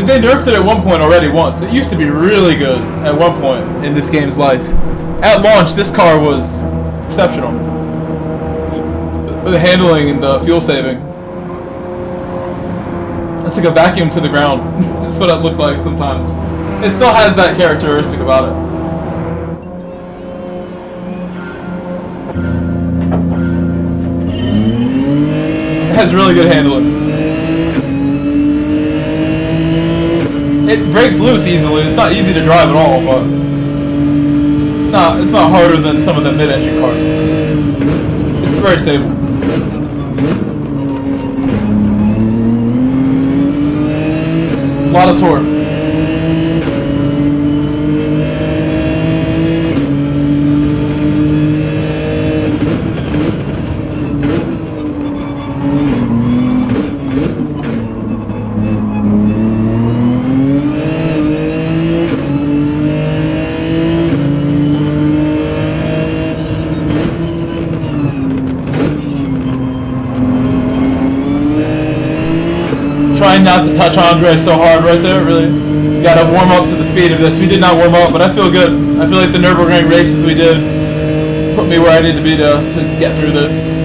They nerfed it at one point already once. It used to be really good at one point in this game's life. At launch, this car was exceptional. The handling and the fuel saving. It's like a vacuum to the ground. That's what it looked like sometimes. It still has that characteristic about it. It has really good handling. It breaks loose easily. It's not easy to drive at all, but it's not harder than some of the mid-engine cars. It's very stable. A lot of torque. Trying not to touch Andre so hard right there, really. Got to warm up to the speed of this. We did not warm up, but I feel good. I feel like the NURBURGRING races we did put me where I need to be to get through this.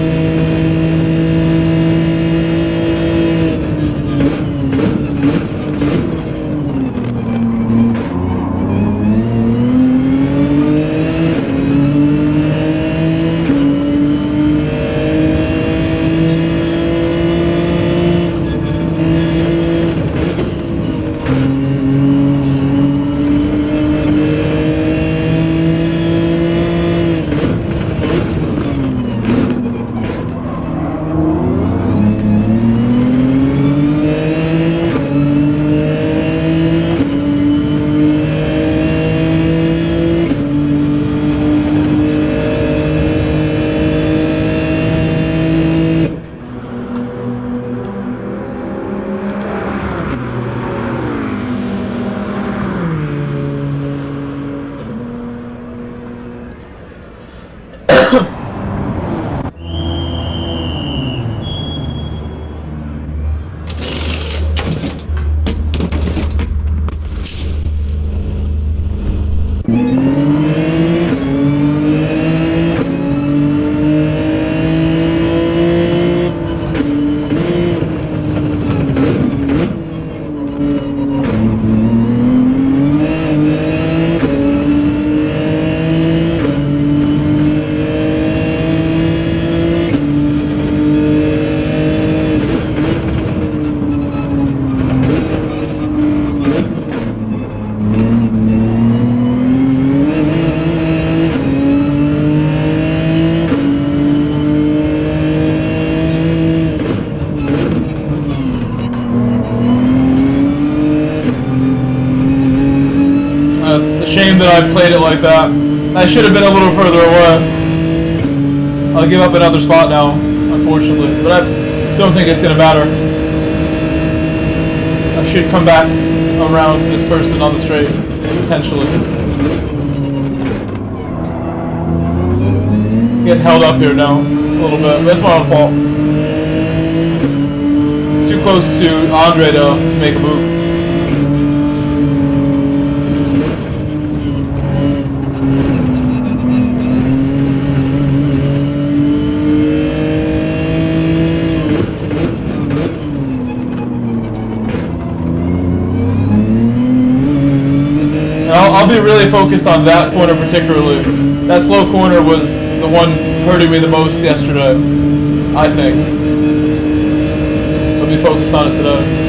shame that I played it like that. I should have been a little further away. I'll give up another spot now, unfortunately. But I don't think it's going to matter. I should come back around this person on the straight, potentially. Getting held up here now, a little bit. That's my own fault. It's too close to Andre to make a move. I'll be really focused on that corner particularly. That slow corner was the one hurting me the most yesterday, I think. So I'll be focused on it today.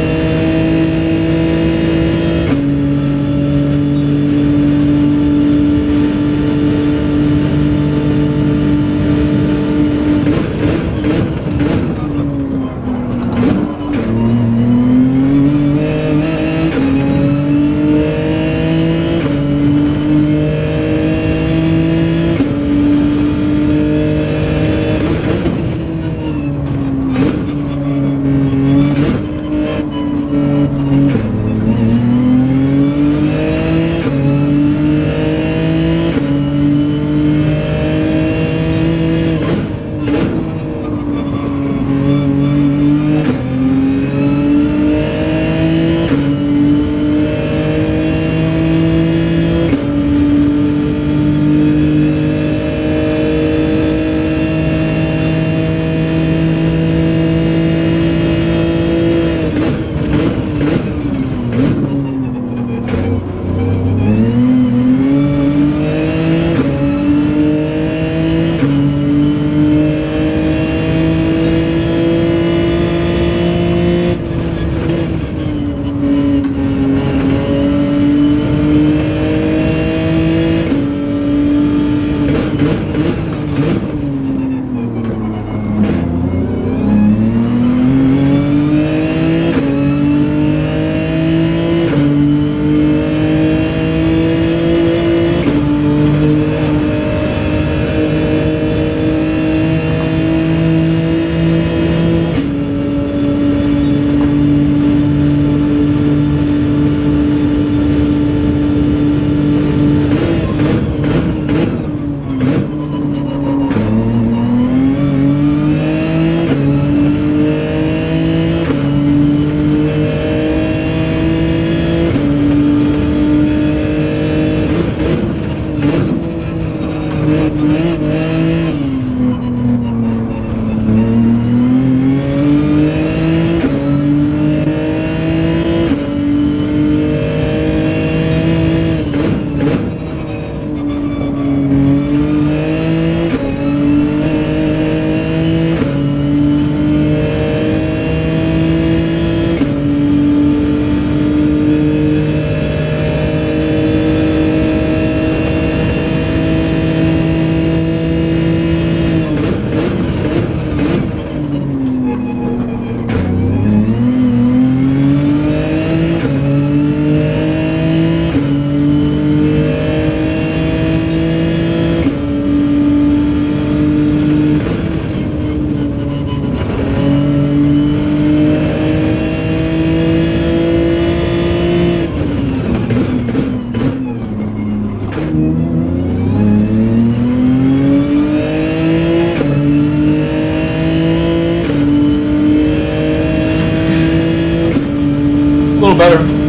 better.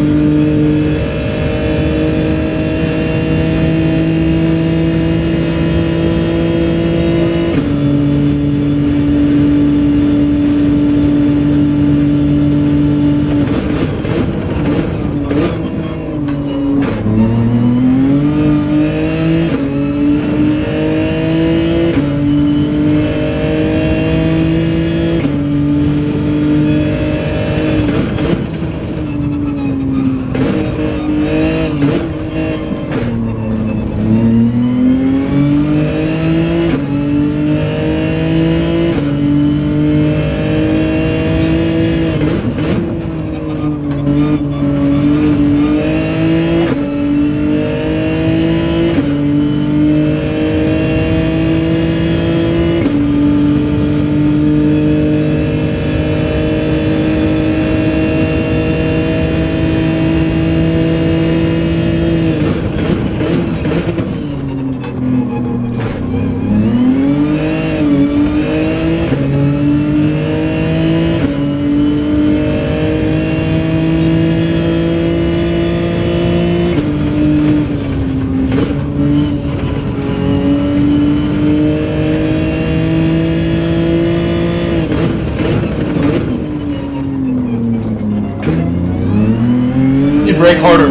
brake harder.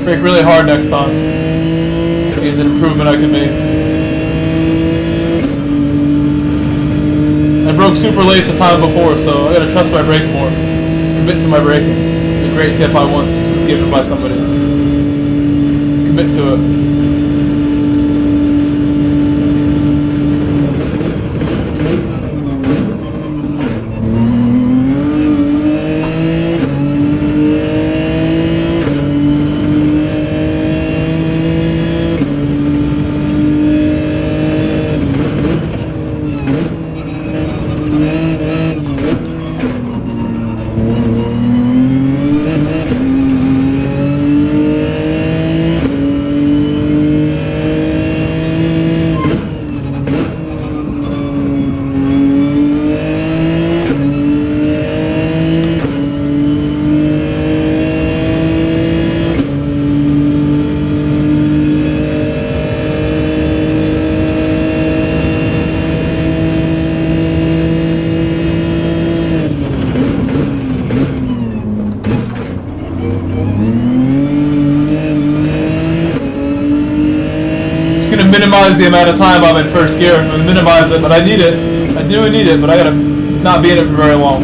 Brake really hard next time. Is an improvement I can make. I broke super late the time before, so I gotta trust my brakes more. Commit to my braking. A great tip I once was given by somebody. Commit to it. Minimize the amount of time I'm in first gear. I'm gonna minimize it, but I need it. I do need it, but I gotta not be in it for very long.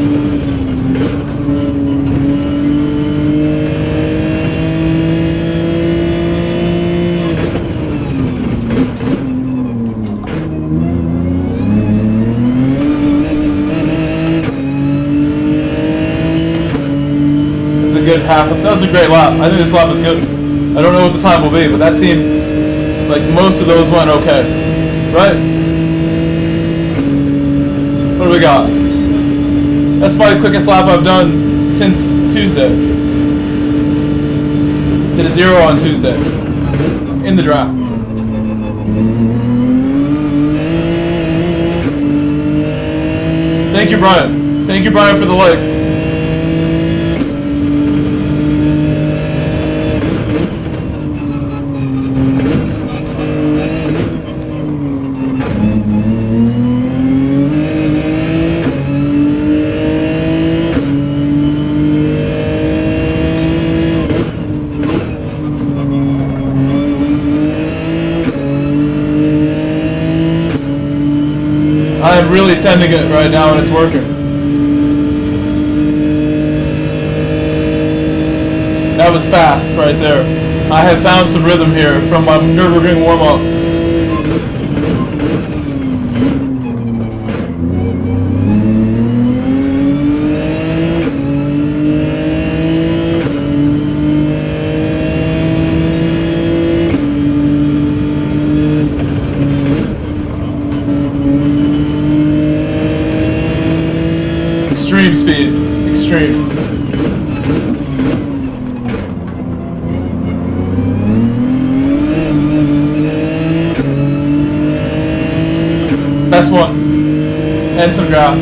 This is a good half. That was a great lap. I think this lap is good. I don't know what the time will be, but that seemed like most of those went okay, right? What do we got? That's my quickest lap I've done since Tuesday. Did a 0 on Tuesday in the draft. Thank you, Brian. Thank you, Brian, for the like. I'm really sending it right now and it's working. That was fast right there. I have found some rhythm here from my Nürburgring warm-up. Extreme speed. Extreme. Best one. And some draft.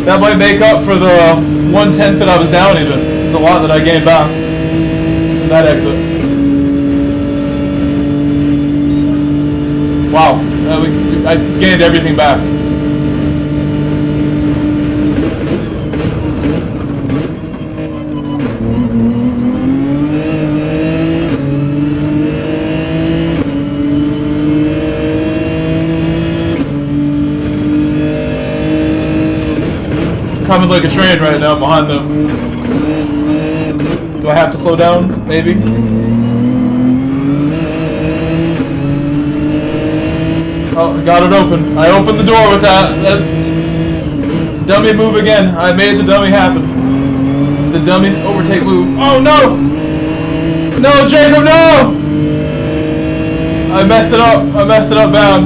That might make up for the 1/10 that I was down even. There's a lot that I gained back from that exit. Wow. I gained everything back. Coming like a train right now behind them. Do I have to slow down? Maybe. Oh, I got it open. I opened the door with that. Dummy move again. I made the dummy happen. The dummy's overtake move. Oh no! No, Jacob, no! I messed it up. I messed it up bad.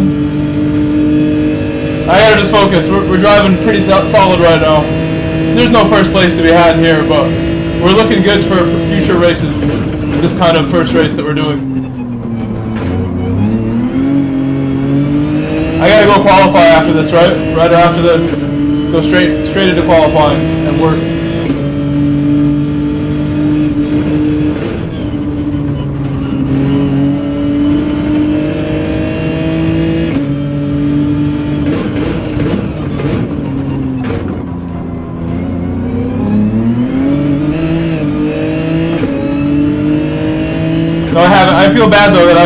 I gotta just focus. We're driving pretty solid right now. There's no first place to be had here, but we're looking good for future races. This kind of first race that we're doing. I gotta go qualify after this, right? Right after this. Go straight into qualifying and work. I feel bad though that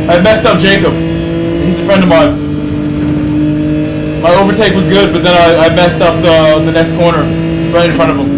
I messed up Jacob. He's a friend of mine. My overtake was good, but then I messed up the next corner right in front of him.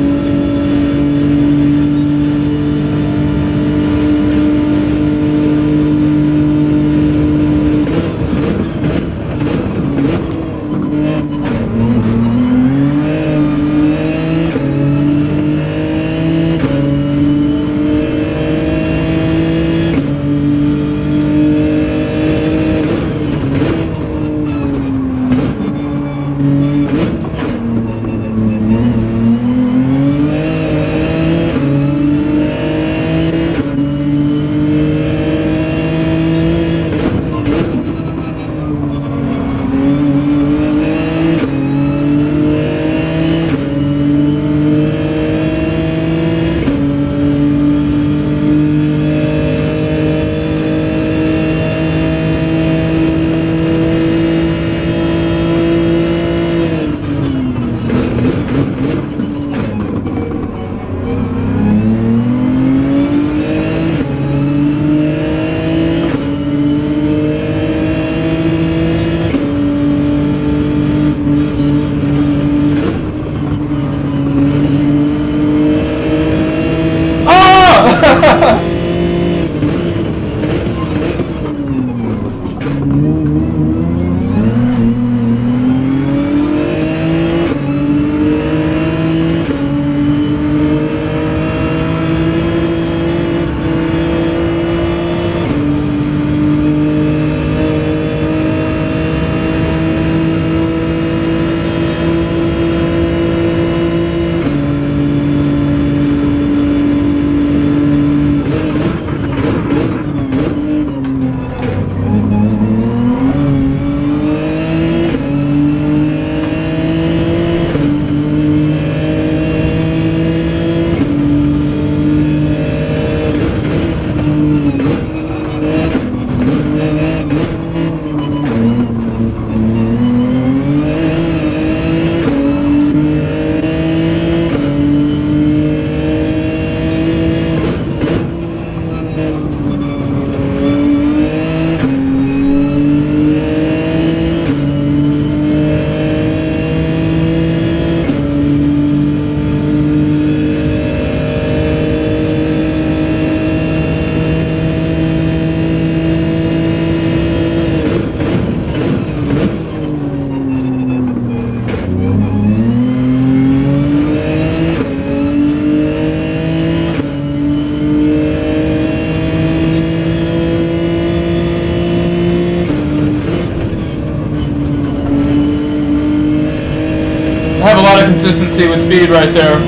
Consistency with speed right there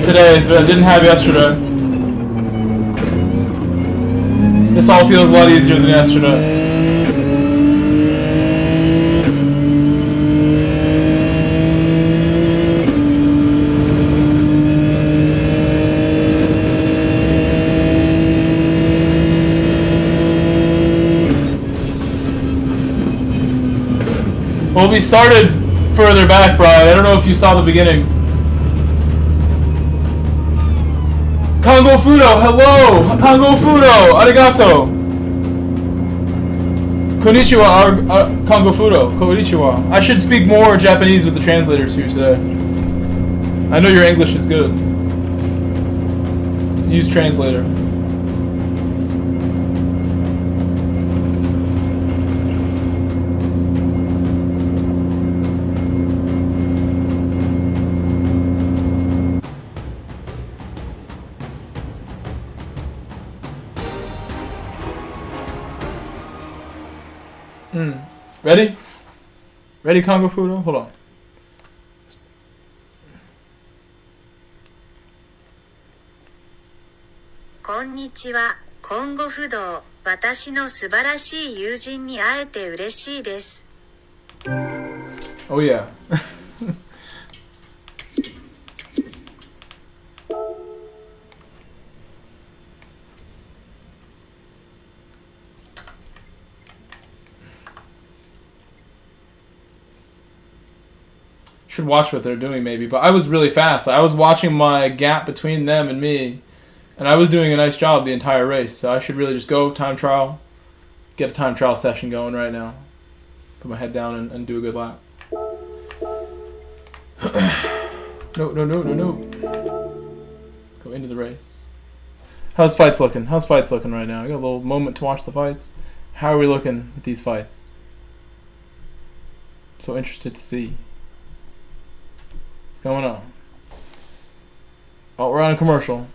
today, but I didn't have yesterday. This all feels a lot easier than yesterday. Well, we started further back, Brian. I don't know if you saw the beginning. Kongo Fudo, hello! Kongo Fudo, arigato! Konnichiwa, Kongo Fudo, konnichiwa. I should speak more Japanese with the translators here today. I know your English is good. Use translator. Ready? Ready, Kongo Fudo? Hold on. Konnichiwa, Kongo Fudo. 私の素晴らしい友人に会えて嬉しいです。Oh yeah. Should watch what they're doing maybe, but I was really fast. I was watching my gap between them and me, And I was doing a nice job the entire race, so I should really just go time trial, get a time trial session going right now. Put my head down and do a good lap. No. Go into the race. How's fights looking? How's fights looking right now? I got a little moment to watch the fights. How are we looking with these fights? So interested to see what's going on. Oh, we're on a commercial.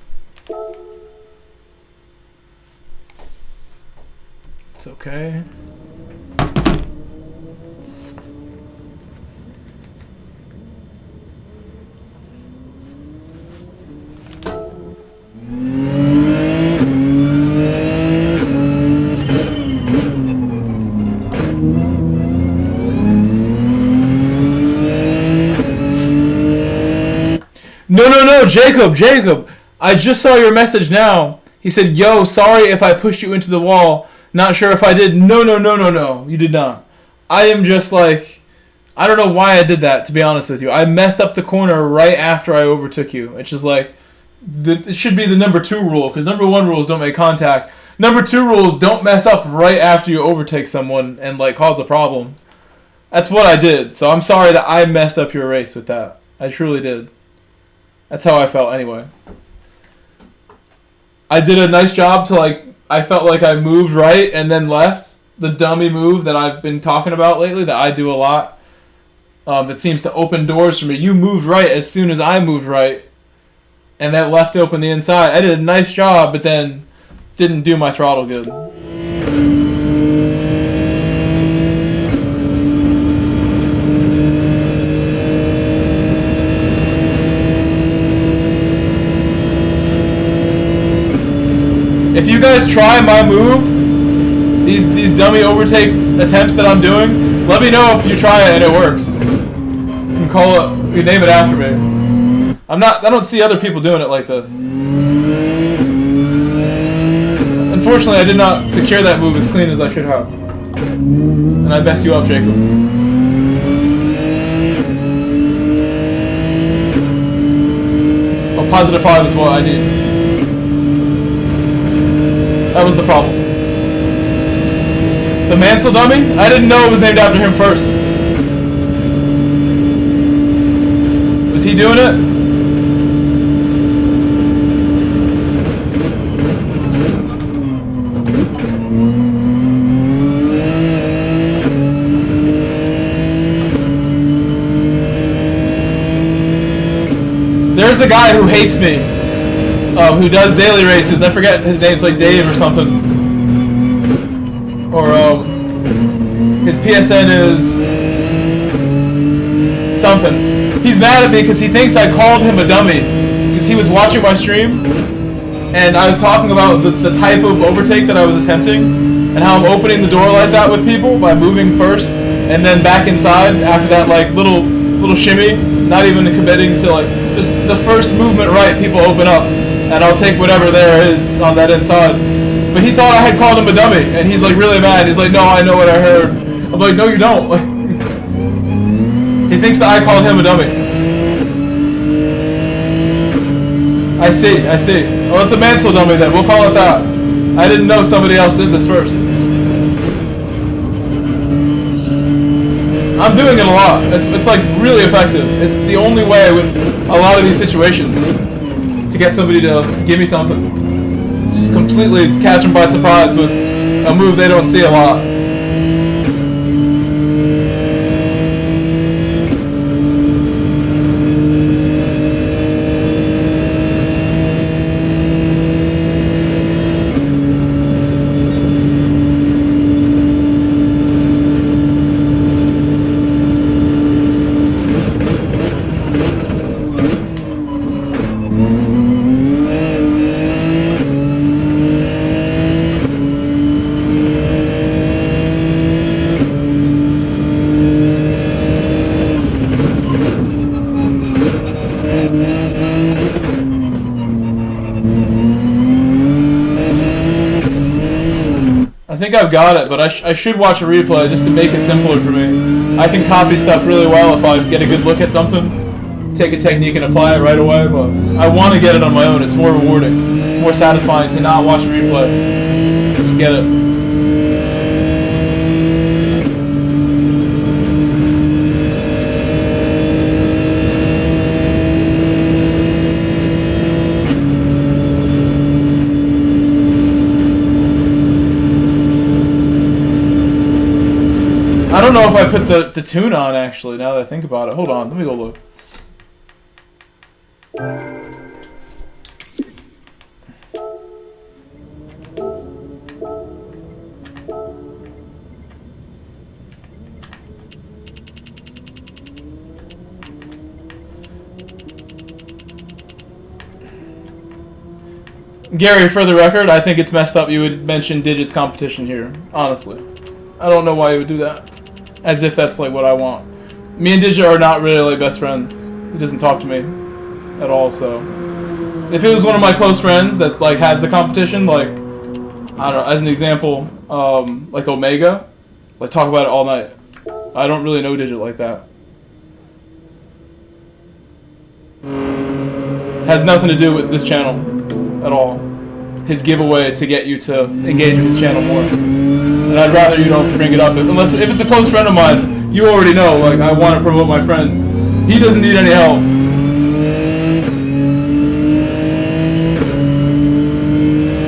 It's okay. No, Jacob, I just saw your message now. He said, yo, sorry if I pushed you into the wall. Not sure if I did. No, you did not. I am just like, I don't know why I did that, to be honest with you. I messed up the corner right after I overtook you. It's just like, it should be the number 2 rule, because number 1 rule is don't make contact. Number 2 rule is don't mess up right after you overtake someone and like cause a problem. That's what I did, so I'm sorry that I messed up your race with that. I truly did. That's how I felt anyway. I did a nice job to like, I felt like I moved right and then left. The dummy move that I've been talking about lately that I do a lot. That seems to open doors for me. You moved right as soon as I moved right. And that left open the inside. I did a nice job, but then didn't do my throttle good. If you guys try my move, these dummy overtake attempts that I'm doing, let me know if you try it and it works. You can call it, you name it after me. I don't see other people doing it like this. Unfortunately, I did not secure that move as clean as I should have. And I messed you up, Jacob. A positive 5 is what I need. That was the problem. The Mansell dummy? I didn't know it was named after him first. Was he doing it? There's a guy who hates me. Who does daily races. I forget his name's like Dave or something. Or his PSN is something. He's mad at me because he thinks I called him a dummy because he was watching my stream and I was talking about the type of overtake that I was attempting and how I'm opening the door like that with people by moving first and then back inside after that like little shimmy, not even committing to like just the first movement right, people open up. And I'll take whatever there is on that inside. But he thought I had called him a dummy, and he's like really mad. He's like, no, I know what I heard. I'm like, no, you don't. He thinks that I called him a dummy. I see. Oh, it's a Mansell dummy then. We'll call it that. I didn't know somebody else did this first. I'm doing it a lot. It's like really effective. It's the only way with a lot of these situations. To get somebody to give me something. Just completely catch them by surprise with a move they don't see a lot. I think I've got it, but I should watch a replay just to make it simpler for me. I can copy stuff really well if I get a good look at something, take a technique and apply it right away, but I want to get it on my own. It's more rewarding. more satisfying to not watch a replay. Just get it. I don't know if I put the tune on, actually, now that I think about it. Hold on, let me go look. Gary, for the record, I think it's messed up you would mention Digit's competition here, honestly. I don't know why you would do that. As if that's like what I want. Me and Digit are not really like best friends. He doesn't talk to me at all, so if it was one of my close friends that like has the competition, like I don't know, as an example, like Omega, like talk about it all night. I don't really know Digit like that. Has nothing to do with this channel at all. His giveaway to get you to engage with his channel more. And I'd rather you don't bring it up. Unless if it's a close friend of mine, you already know, like, I want to promote my friends. He doesn't need any help.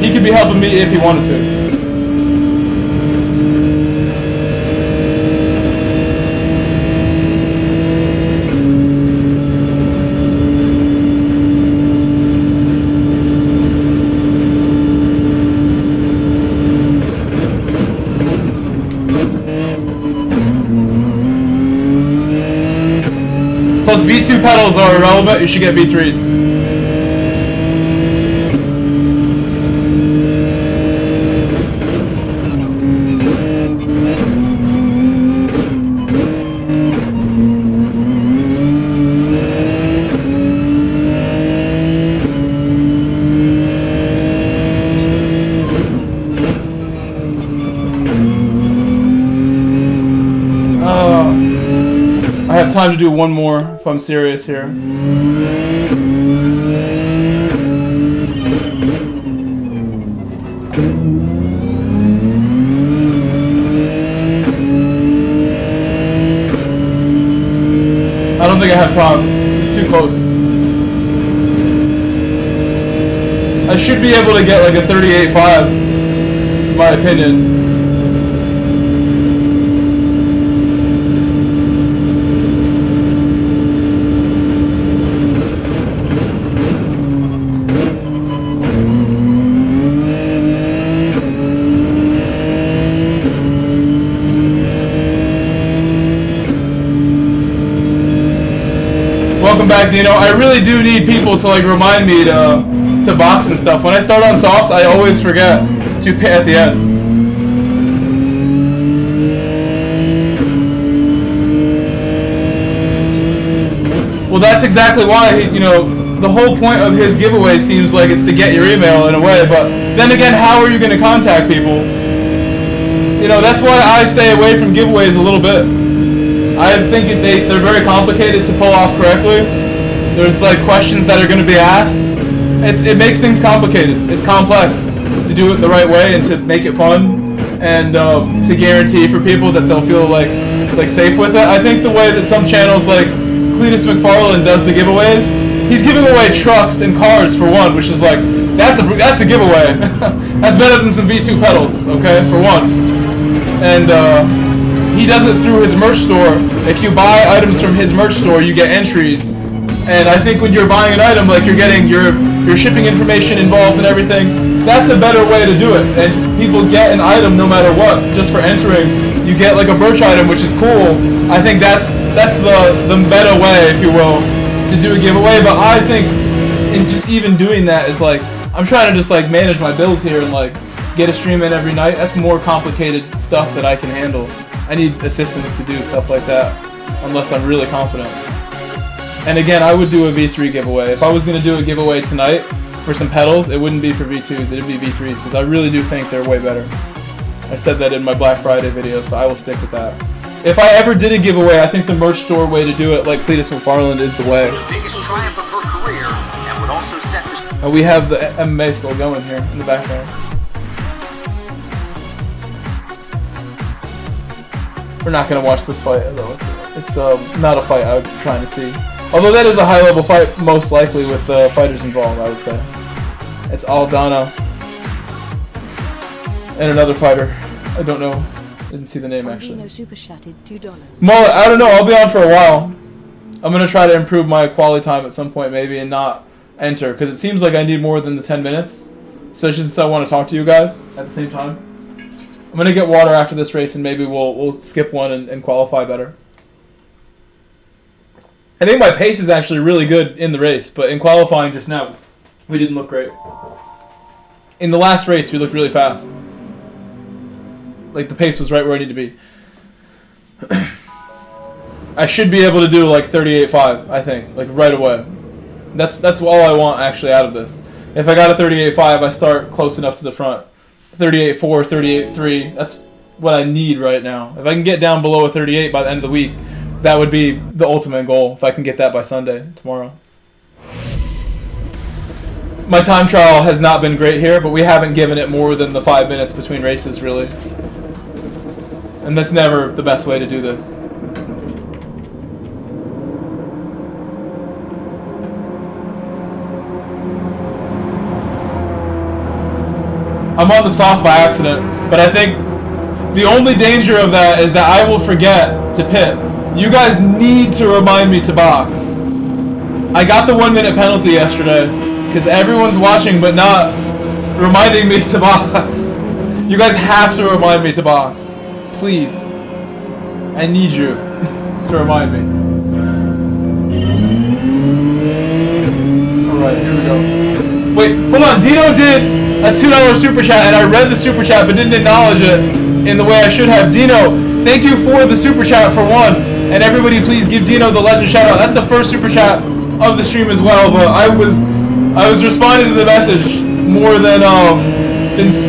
He could be helping me if he wanted to. Plus V2 pedals are irrelevant, you should get V3s. I have time to do one more if I'm serious here. I don't think I have time. It's too close. I should be able to get like a 38.5, in my opinion. Welcome back, Dino. I really do need people to like remind me to box and stuff. When I start on softs, I always forget to pit at the end. Well, that's exactly why he, you know, the whole point of his giveaway seems like it's to get your email in a way. But then again, how are you going to contact people? You know, that's why I stay away from giveaways a little bit. I think they're very complicated to pull off correctly. There's like questions that are going to be asked. It makes things complicated. It's complex to do it the right way and to make it fun and to guarantee for people that they'll feel like safe with it. I think the way that some channels like Cletus McFarlane does the giveaways, he's giving away trucks and cars for one, which is like that's a giveaway. That's better than some V2 pedals, okay, for one. And he does it through his merch store. If you buy items from his merch store, you get entries. And I think when you're buying an item, like you're getting your shipping information involved and everything, that's a better way to do it. And people get an item no matter what, just for entering. You get like a merch item, which is cool. I think that's the meta way, if you will, to do a giveaway. But I think in just even doing that is like, I'm trying to just like manage my bills here and like get a stream in every night. That's more complicated stuff that I can handle. I need assistance to do stuff like that, unless I'm really confident. And again, I would do a V3 giveaway. If I was going to do a giveaway tonight for some pedals, it wouldn't be for V2s, it'd be V3s, because I really do think they're way better. I said that in my Black Friday video, so I will stick with that. If I ever did a giveaway, I think the merch store way to do it, like Cletus McFarlane, is the way. Biggest triumph of her career, and would also set the And we have the MMA still going here in the background. We're not gonna watch this fight though. It's not a fight I'm trying to see. Although that is a high level fight, most likely with the fighters involved, I would say. It's Aldana and another fighter. I don't know. Didn't see the name actually. Super chatted $2. Mullet, I don't know. I'll be on for a while. I'm gonna try to improve my quality time at some point maybe and not enter, because it seems like I need more than the 10 minutes, especially since I want to talk to you guys at the same time. I'm gonna get water after this race and maybe we'll skip one and qualify better. I think my pace is actually really good in the race, but in qualifying just now, we didn't look great. In the last race, we looked really fast. Like, the pace was right where I need to be. I should be able to do, like, 38.5, I think. Like, right away. That's all I want, actually, out of this. If I got a 38.5, I start close enough to the front. 38.4, 38.3, that's what I need right now. If I can get down below a 38 by the end of the week, that would be the ultimate goal, if I can get that by Sunday, tomorrow. My time trial has not been great here, but we haven't given it more than the 5 minutes between races, really. And that's never the best way to do this. I'm on the soft by accident, but I think the only danger of that is that I will forget to pit. You guys need to remind me to box. I got the 1 minute penalty yesterday because everyone's watching but not reminding me to box. You guys have to remind me to box. Please. I need you to remind me. Alright, here we go. Wait, hold on. Dino did a $2 super chat and I read the super chat but didn't acknowledge it in the way I should have. Dino, thank you for the super chat for one. And everybody please give Dino the legend shout out. That's the first super chat of the stream as well, but I was responding to the message more than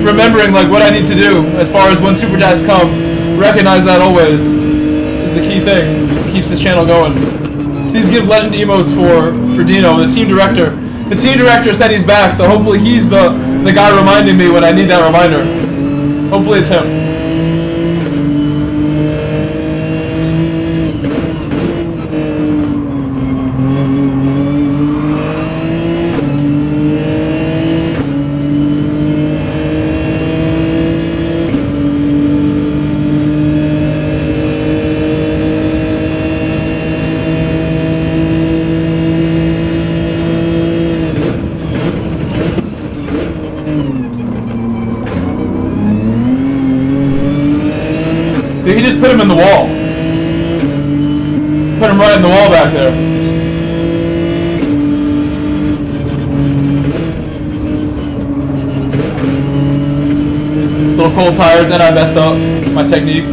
remembering like what I need to do as far as when super chats come. Recognize that always is the key thing. It keeps this channel going. Please give legend emotes for Dino, the team director. The team director said he's back, so hopefully he's the guy reminding me when I need that reminder. Hopefully it's him. He just put him in the wall. Put him right in the wall back there. Little cold tires, and I messed up my technique.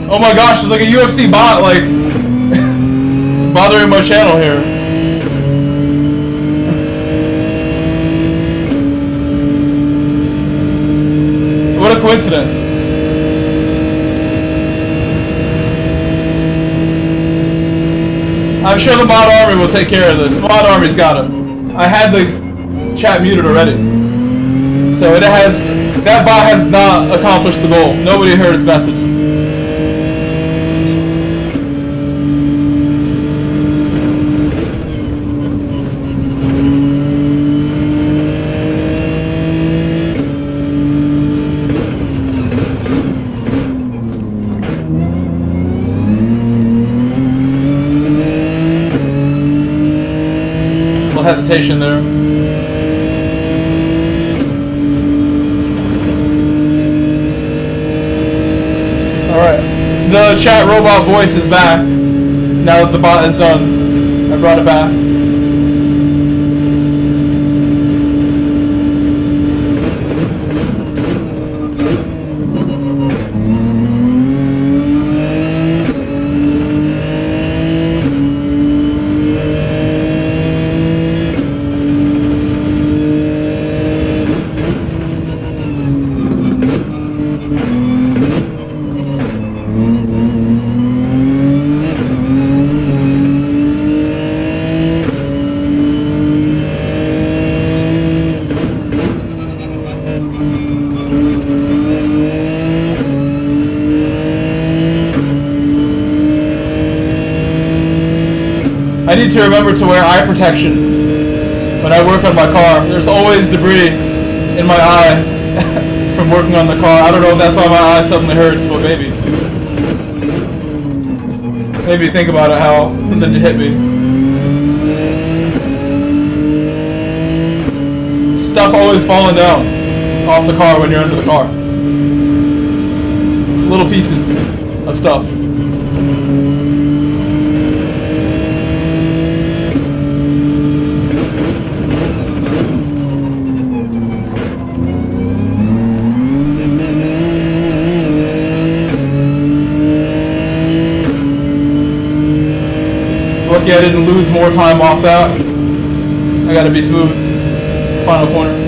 Oh my gosh, there's like a UFC bot like bothering my channel here. What a coincidence. I'm sure the mod army will take care of this. The mod army's got him. I had the chat muted already. So that bot has not accomplished the goal. Nobody heard its message. hesitation there. Alright. The chat robot voice is back. Now that the bot is done. I brought it back. I need to remember to wear eye protection when I work on my car. There's always debris in my eye from working on the car. I don't know if that's why my eye suddenly hurts, but maybe. Maybe think about it, how something did hit me. Stuff always falling down off the car when you're under the car. Little pieces of stuff. Lucky I didn't lose more time off that. I gotta be smooth. Final corner.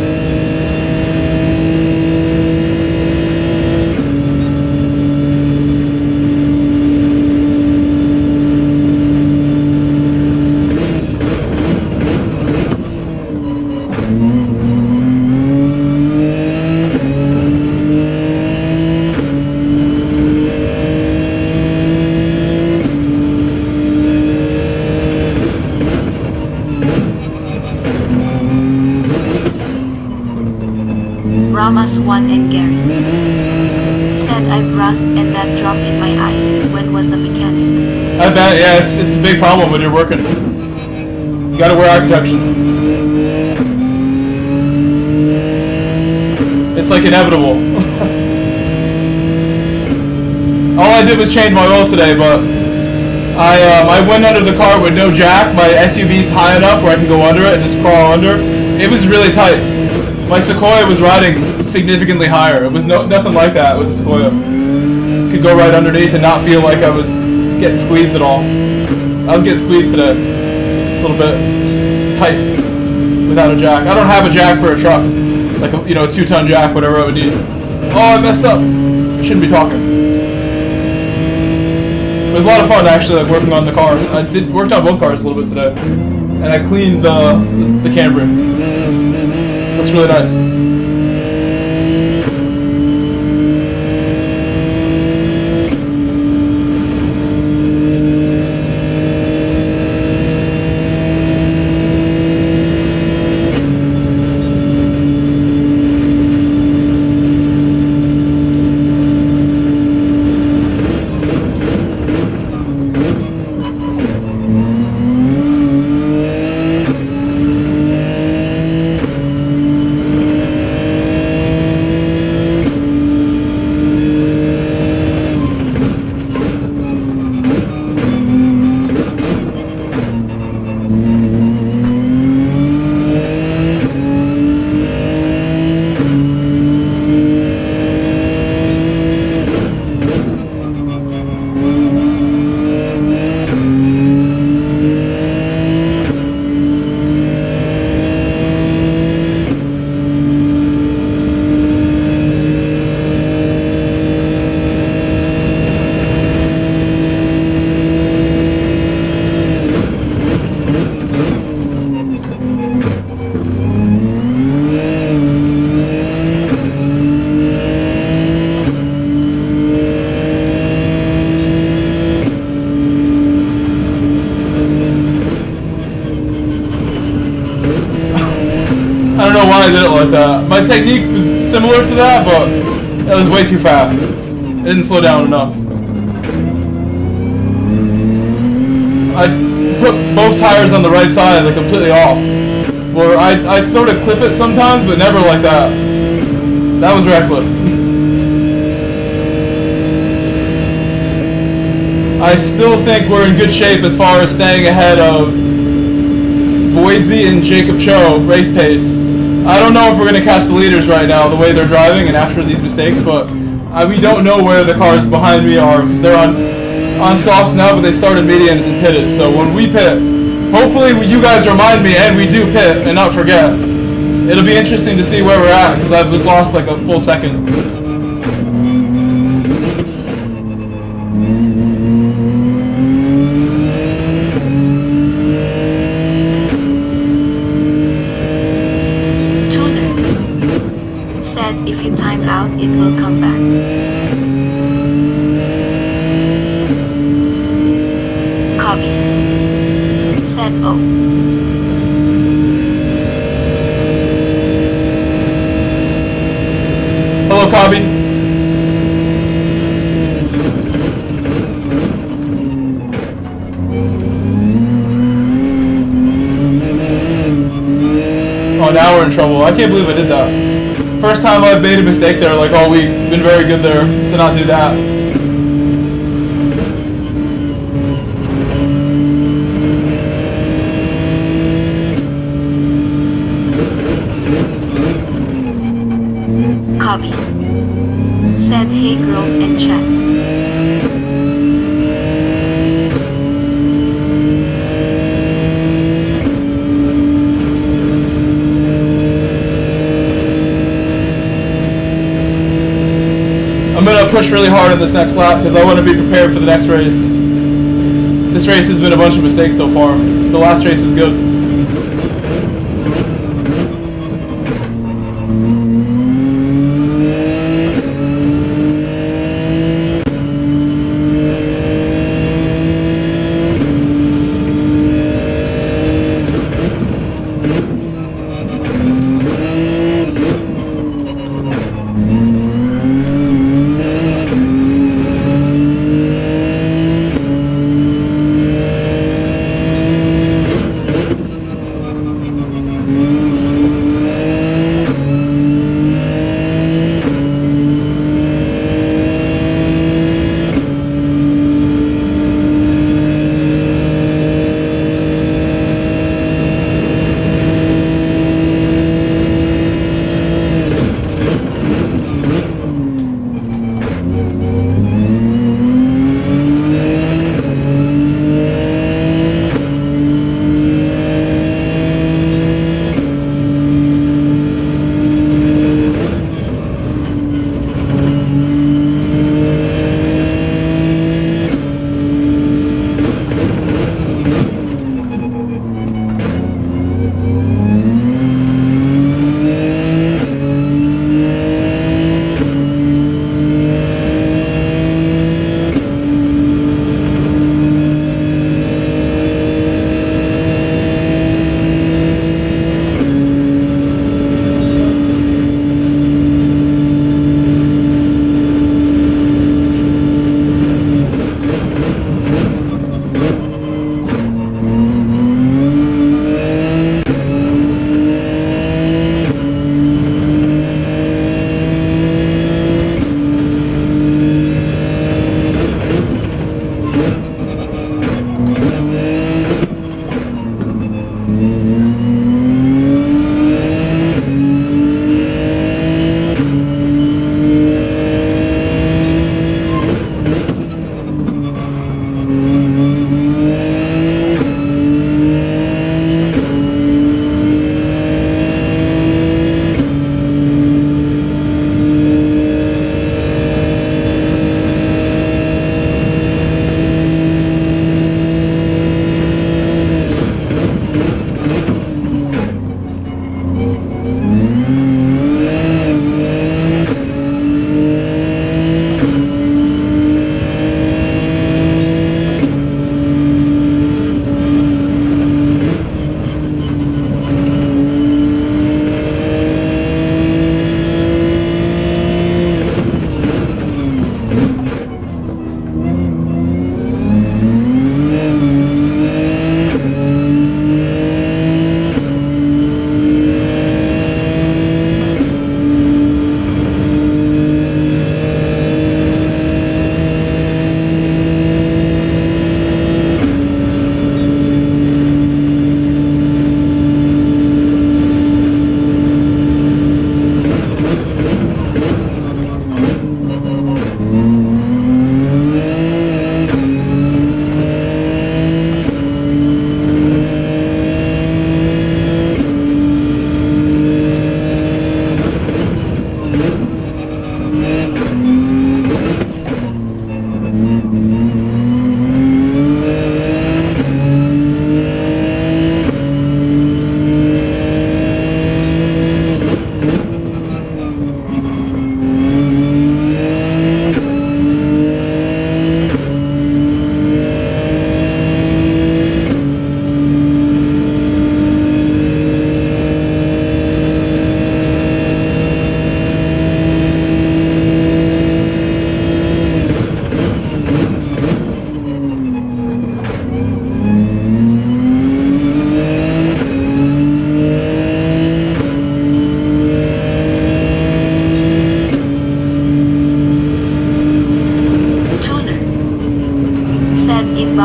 Ramas 1 and Gary said I've rust and that drop in my eyes when was a mechanic. I bet, yeah, it's a big problem when you're working. You gotta wear eye protection. It's like inevitable. All I did was change my oil today, but I went under the car with no jack. My SUV's high enough where I can go under it and just crawl under. It was really tight. My Sequoia was riding significantly higher. It was nothing like that with the Sequoia. Could go right underneath and not feel like I was getting squeezed at all. I was getting squeezed today. A little bit. It's tight without a jack. I don't have a jack for a truck. Like a 2-ton jack, whatever I would need. Oh, I messed up. I shouldn't be talking. It was a lot of fun actually, like working on the car. I worked on both cars a little bit today. And I cleaned the Camry. Looks really nice. I did it like that. My technique was similar to that, but it was way too fast. It didn't slow down enough. I put both tires on the right side, like completely off. where I sort of clip it sometimes, but never like that. That was reckless. I still think we're in good shape as far as staying ahead of Voidsy and Jacob Cho race pace. I don't know if we're going to catch the leaders right now, the way they're driving and after these mistakes, but we don't know where the cars behind me are, because they're on softs now, but they started mediums and pitted. So when we pit, hopefully you guys remind me and we do pit and not forget. It'll be interesting to see where we're at, because I've just lost like a full second. Tuner said if you time out, it will come back. Copy said oh. Hello, Cobby. Oh, now we're in trouble. I can't believe I did that. First time I've made a mistake there, like all week. Been very good there to not do that. Copy said hey Grove and chat. I'm gonna push really hard in this next lap because I want to be prepared for the next race. This race has been a bunch of mistakes so far. The last race was good.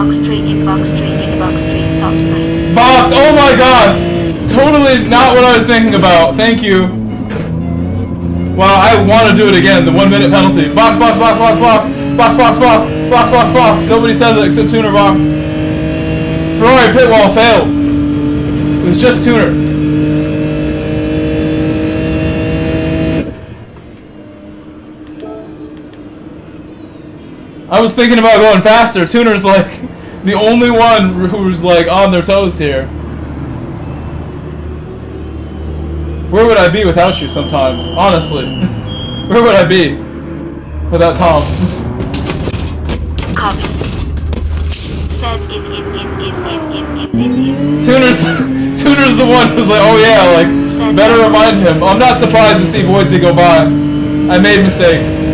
box train stop sign. Box! Oh my god! Totally not what I was thinking about. Thank you. Wow, I want to do it again. The 1 minute penalty. Box, box, box, box, box. Box, box, box. Box, box, box. Nobody says it except Tuner Box. Ferrari pit wall failed. It was just Tuner. I was thinking about going faster. Tuner's like the only one who's like on their toes here. Where would I be without you sometimes? Honestly. Where would I be without Tom? Copy. Said in. Tuner's the one who's like, oh yeah, like, better remind him. I'm not surprised to see Voidsy go by. I made mistakes.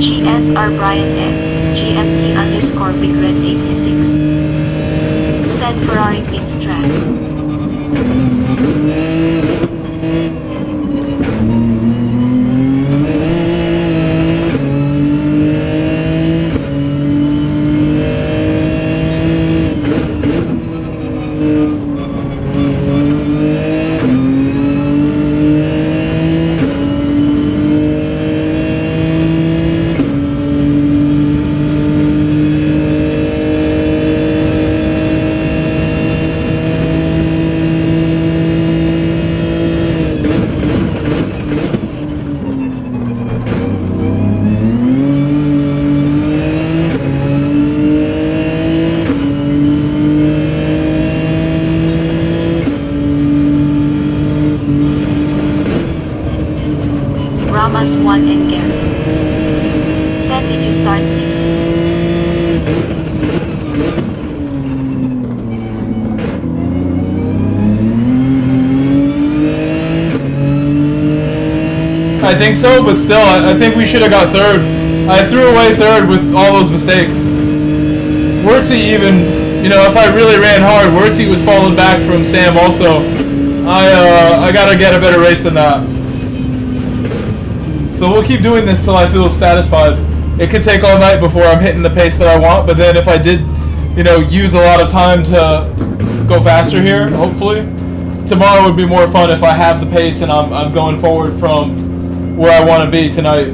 GSR Brian S. GMT underscore Big Red 86. Said Ferrari pits track. Ramas 1 and Gary. Said did you start 6? I think so, but still, I think we should have got third. I threw away third with all those mistakes. Wurtzy even, you know, if I really ran hard, Wurtzy was falling back from Sam also. I gotta get a better race than that. So we'll keep doing this till I feel satisfied. It could take all night before I'm hitting the pace that I want, but then if I did, you know, use a lot of time to go faster here, hopefully, tomorrow would be more fun if I have the pace and I'm going forward from where I want to be tonight.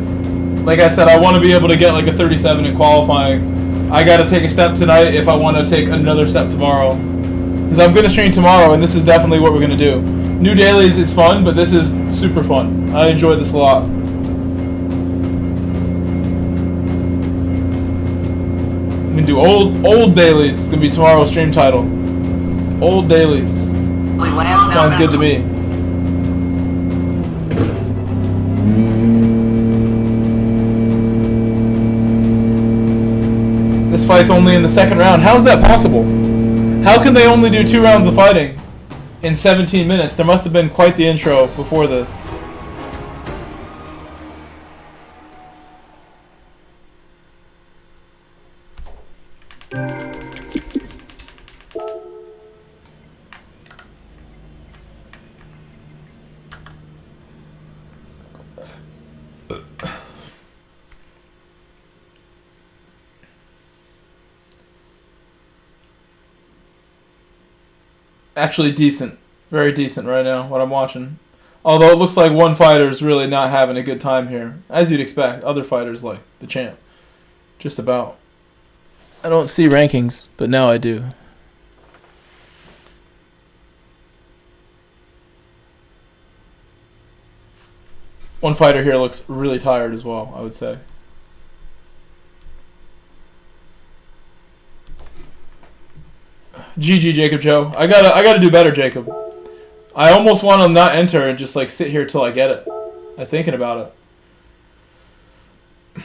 Like I said, I want to be able to get like a 37 in qualifying. I got to take a step tonight if I want to take another step tomorrow. Because I'm going to stream tomorrow, and this is definitely what we're going to do. New dailies is fun, but this is super fun. I enjoy this a lot. I'm going to do old dailies. It's going to be tomorrow's stream title. Old dailies. Sounds good to me. This fight's only in the second round. How is that possible? How can they only do 2 rounds of fighting in 17 minutes? There must have been quite the intro before this. Actually decent. Very decent right now, what I'm watching. Although it looks like one fighter's really not having a good time here. As you'd expect. Other fighters like the champ. Just about. I don't see rankings, but now I do. One fighter here looks really tired as well, I would say. GG, Jacob Joe. I gotta do better, Jacob. I almost want to not enter and just like sit here till I get it. I'm thinking about it.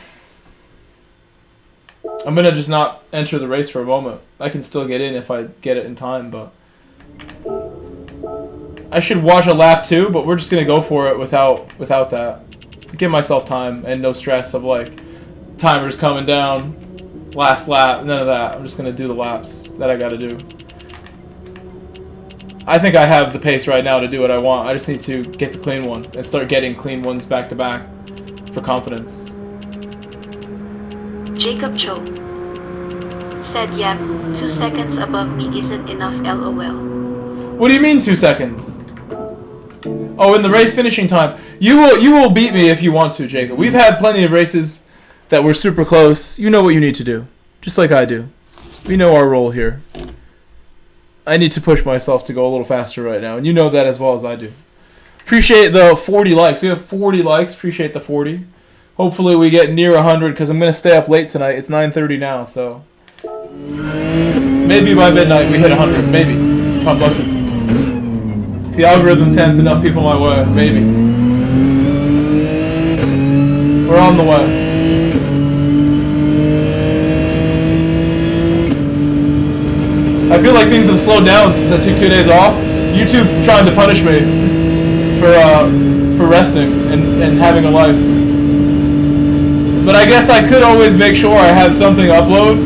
I'm gonna just not enter the race for a moment. I can still get in if I get it in time, but I should watch a lap too. But we're just gonna go for it without that. Give myself time and no stress of like timers coming down. Last lap, none of that. I'm just gonna do the laps that I gotta do. I think I have the pace right now to do what I want. I just need to get the clean one and start getting clean ones back to back for confidence. Jacob Cho said, yep, 2 seconds above me isn't enough, lol. What do you mean 2 seconds? Oh, in the race finishing time. You will beat me if you want to, Jacob. We've had plenty of races that were super close. You know what you need to do. Just like I do. We know our role here. I need to push myself to go a little faster right now, and you know that as well as I do. Appreciate the 40 likes. We have 40 likes. Appreciate the 40. Hopefully we get near 100 because I'm going to stay up late tonight. It's 9:30 now, so maybe by midnight we hit 100. Maybe, if I'm lucky. If the algorithm sends enough people my way, maybe. We're on the way. I feel like things have slowed down since I took 2 days off. YouTube trying to punish me for resting and having a life. But I guess I could always make sure I have something upload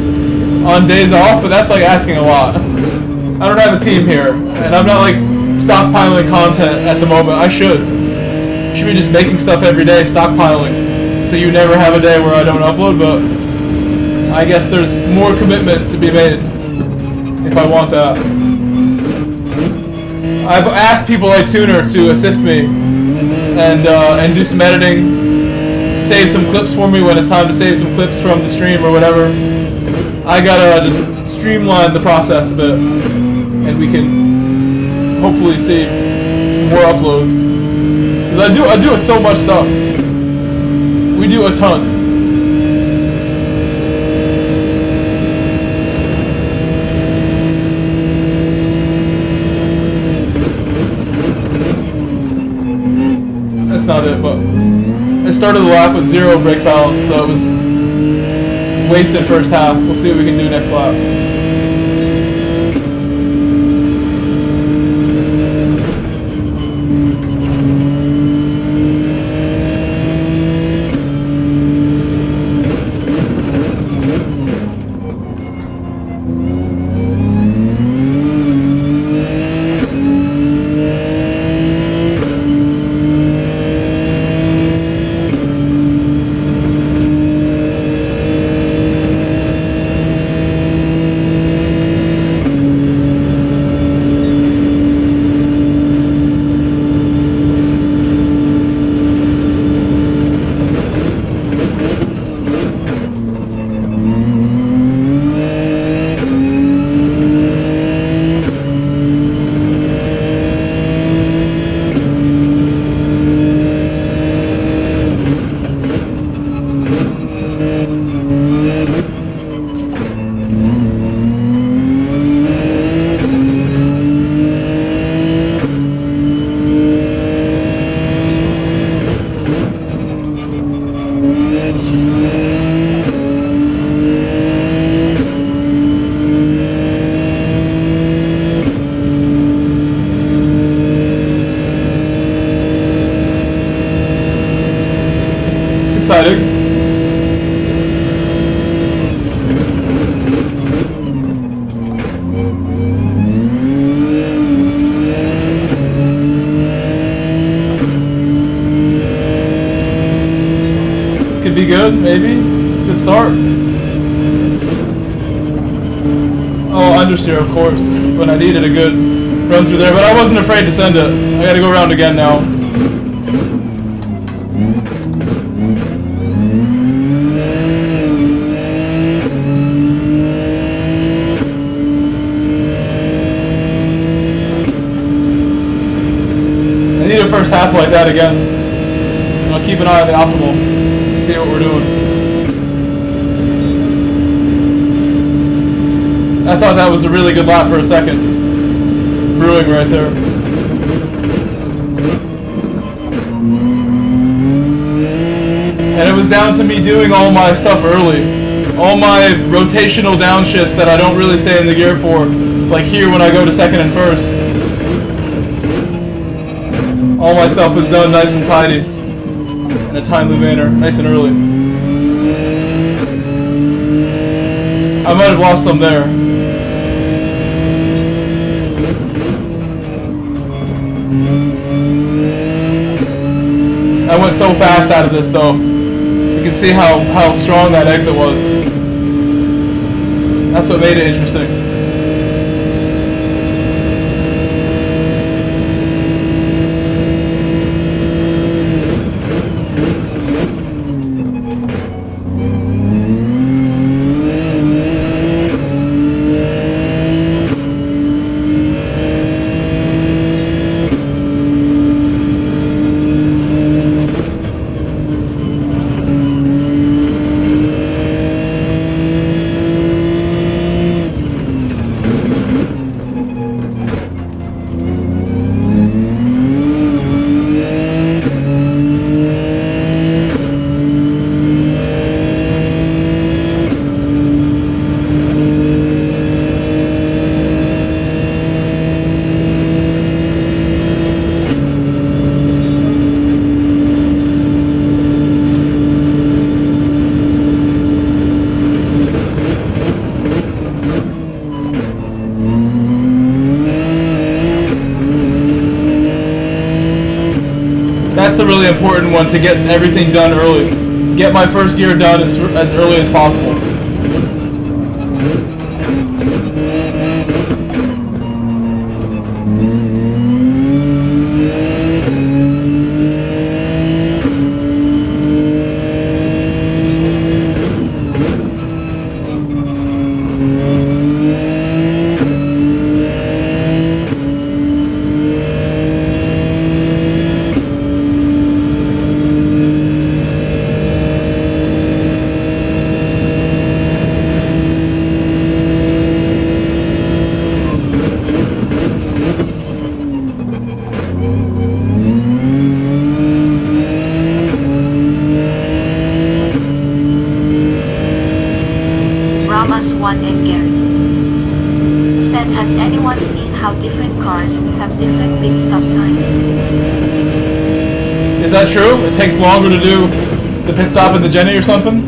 on days off, but that's like asking a lot. I don't have a team here, and I'm not like stockpiling content at the moment. I should be just making stuff every day, stockpiling, so you never have a day where I don't upload, but I guess there's more commitment to be made if I want that. I've asked people like Tuner to assist me and do some editing, save some clips for me when it's time to save some clips from the stream or whatever. I gotta just streamline the process a bit, and we can hopefully see more uploads. Because I do so much stuff. We do a ton. That's not it, but I started the lap with 0 brake balance, so it was wasted first half. We'll see what we can do next lap. Exciting. Could be good, maybe. Good start. Oh, understeer, of course. When I needed a good run through there, but I wasn't afraid to send it. I gotta go around again now. First half like that again. And I'll keep an eye on the optimal, see what we're doing. I thought that was a really good lap for a second. Brewing right there. And it was down to me doing all my stuff early. All my rotational downshifts that I don't really stay in the gear for. Like here when I go to second and first. All my stuff was done nice and tidy, in a timely manner, nice and early. I might have lost some there. I went so fast out of this though. You can see how strong that exit was. That's what made it interesting. That's the really important one, to get everything done early. Get my first gear done as early as possible. One and Gary said, has anyone seen how different cars have different pit stop times? Is that true? It takes longer to do the pit stop in the Jenny or something?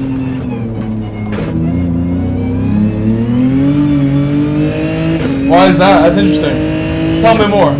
Why is that? That's interesting. Tell me more.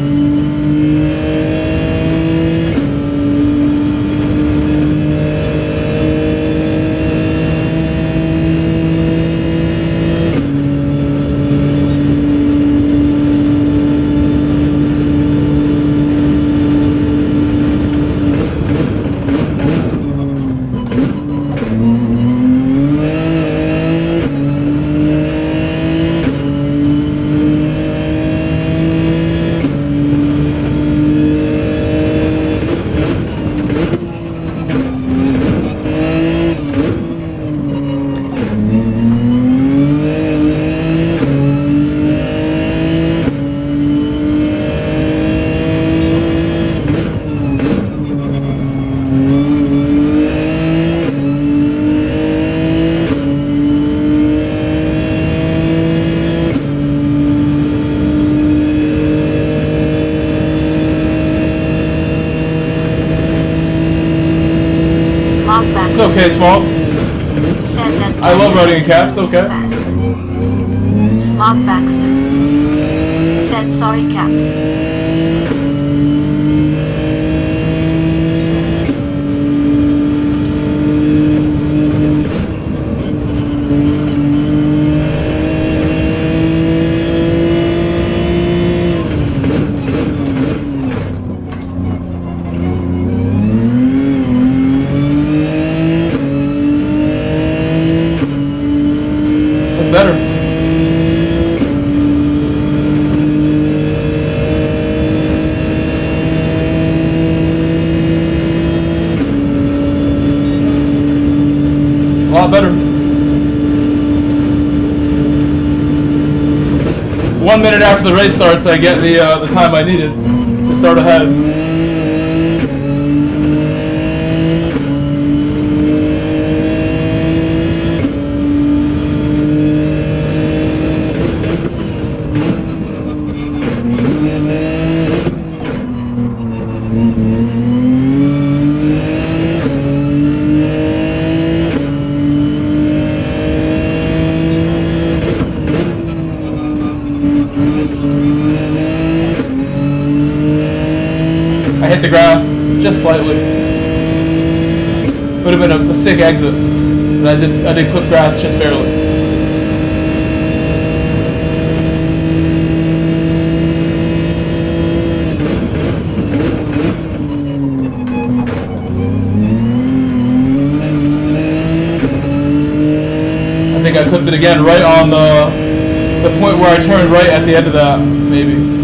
It's okay, Smog. I love riding in caps, okay. Smog Baxter said, sorry, Caps. Better. A lot better. 1 minute after the race starts, I get the time I needed to start ahead. I hit the grass just slightly. Would have been a sick exit. But I did clip grass just barely. I think I clipped it again right on the point where I turned right at the end of that, maybe.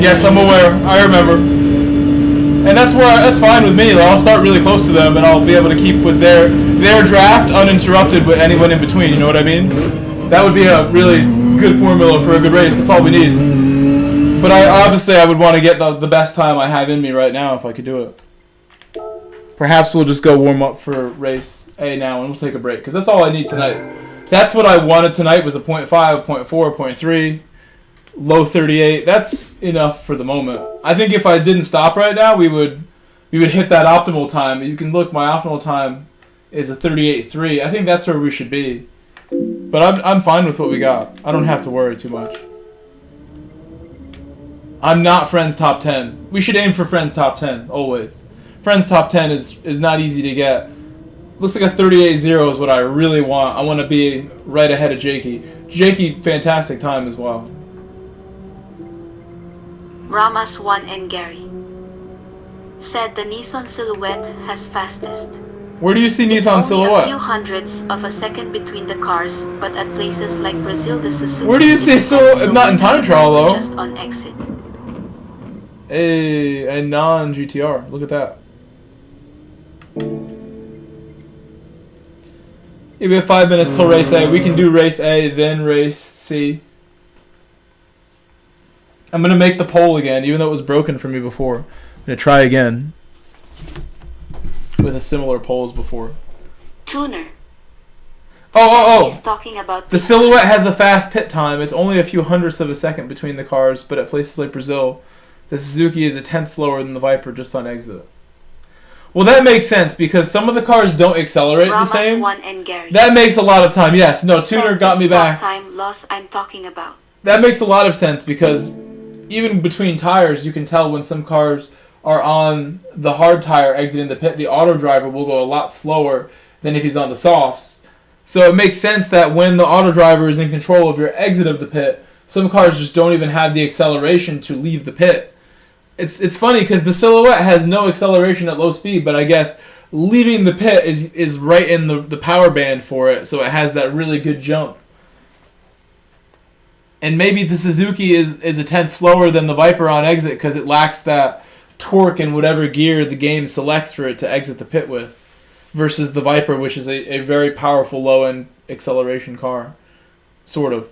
Yes, I'm aware. I remember. And that's fine with me. I'll start really close to them, and I'll be able to keep with their draft uninterrupted with anyone in between. You know what I mean? That would be a really good formula for a good race. That's all we need. But I would want to get the best time I have in me right now if I could do it. Perhaps we'll just go warm up for race A now, and we'll take a break because that's all I need tonight. That's what I wanted tonight was a 0.5, a 0.4, 0.3. Low 38. That's enough for the moment. I think if I didn't stop right now, we would hit that optimal time. You can look. My optimal time is a 38.3. I think that's where we should be. But I'm fine with what we got. I don't have to worry too much. I'm not Friends top 10. We should aim for Friends top 10 always. Friends top 10 is not easy to get. Looks like a 38.0 is what I really want. I want to be right ahead of Jakey. Jakey, fantastic time as well. Ramas 1 and Gary said the Nissan Silhouette has fastest. Where do you see Nissan Silhouette? A few hundredths of a second between the cars, but at places like Brazil, the Suzuki. Where do you see Silhouette? Not in time trial though. Just on exit. A non-GTR. Look at that. We have 5 minutes till race A. We can do race A, then race C. I'm going to make the poll again, even though it was broken for me before. I'm going to try again with a similar poll as before. Tuner. Oh. He's talking about the Silhouette has a fast pit time. It's only a few hundredths of a second between the cars, but at places like Brazil, the Suzuki is a tenth slower than the Viper just on exit. Well, that makes sense because some of the cars don't accelerate the same. 1 and Gary. That makes a lot of time. Yes, no, Tuner got me back. Time loss I'm talking about. That makes a lot of sense because even between tires, you can tell when some cars are on the hard tire exiting the pit, the auto driver will go a lot slower than if he's on the softs. So it makes sense that when the auto driver is in control of your exit of the pit, some cars just don't even have the acceleration to leave the pit. It's funny because the Silhouette has no acceleration at low speed, but I guess leaving the pit is right in the power band for it, so it has that really good jump. And maybe the Suzuki is a tenth slower than the Viper on exit because it lacks that torque in whatever gear the game selects for it to exit the pit with, versus the Viper, which is a very powerful low-end acceleration car, sort of.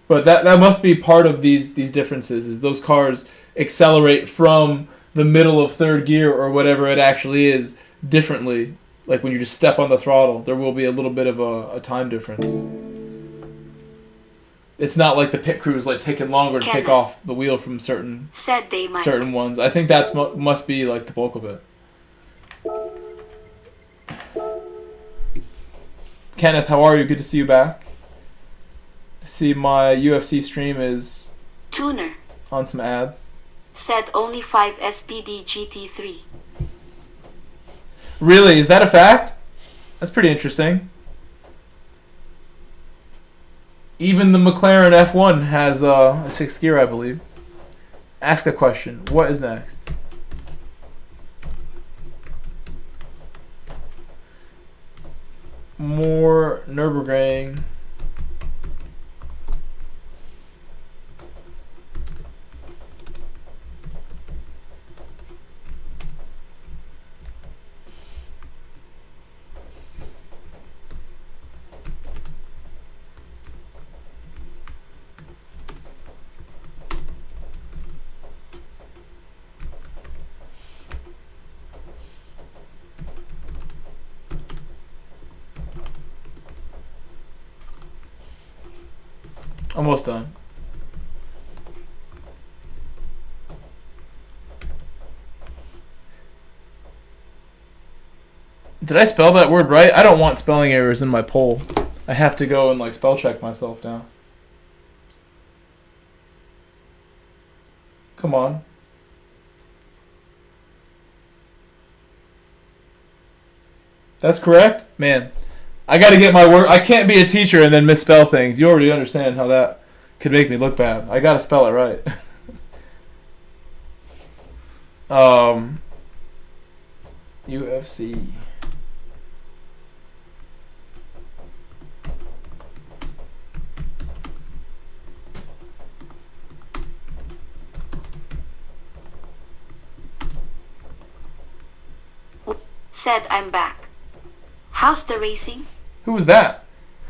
But that must be part of these differences, is those cars accelerate from the middle of third gear or whatever it actually is differently. Like when you just step on the throttle, there will be a little bit of a time difference. It's not like the pit crew is like taking longer to take off the wheel from certain ones. I think that's must be like the bulk of it. Kenneth, how are you? Good to see you back. I see my UFC stream is Tuner on some ads. Said only 5 SPD GT3. Really? Is that a fact? That's pretty interesting. Even the McLaren F1 has a 6th gear, I believe. Ask a question. What is next? More Nürburgring. Almost done. Did I spell that word right? I don't want spelling errors in my poll. I have to go and like spell check myself now. Come on. That's correct? Man, I gotta get my word. I can't be a teacher and then misspell things. You already understand how that could make me look bad. I gotta spell it right. UFC. Said I'm back. How's the racing? Who was that?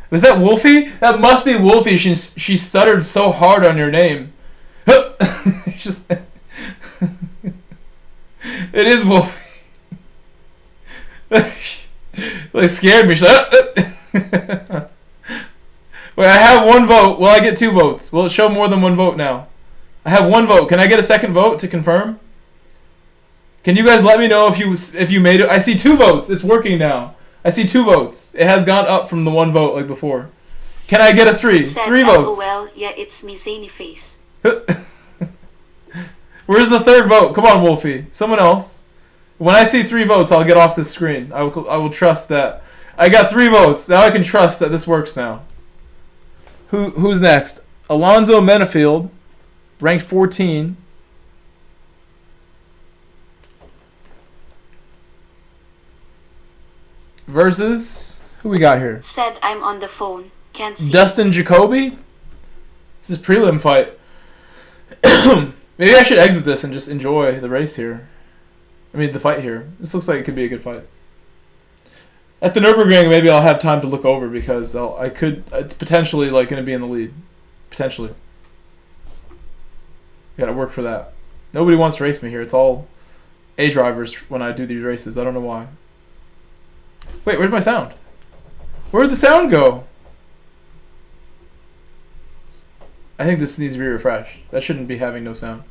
Was that Wolfie? That must be Wolfie. She stuttered so hard on your name. Just, it is Wolfie. Like scared me. Wait, I have one vote. Will I get 2 votes? Will it show more than 1 vote now? I have 1 vote. Can I get a second vote to confirm? Can you guys let me know if you made it? I see 2 votes. It's working now. I see 2 votes. It has gone up from the 1 vote like before. Can I get a 3? Said 3 votes. Well, yeah, it's me, zany face. Where's the 3rd vote? Come on, Wolfie. Someone else. When I see 3 votes, I'll get off this screen. I will trust that. I got 3 votes. Now I can trust that this works now. Who's next? Alonzo Menafield, ranked 14. Versus who we got here? Said I'm on the phone. Can't see. Dustin Jacoby. This is prelim fight. Maybe I should exit this and just enjoy the race here. I mean the fight here. This looks like it could be a good fight. At the Nürburgring, maybe I'll have time to look over because it's potentially like going to be in the lead. Potentially. Got to work for that. Nobody wants to race me here. It's all A drivers when I do these races. I don't know why. Wait, where's my sound? Where'd the sound go? I think this needs to be refreshed. That shouldn't be having no sound.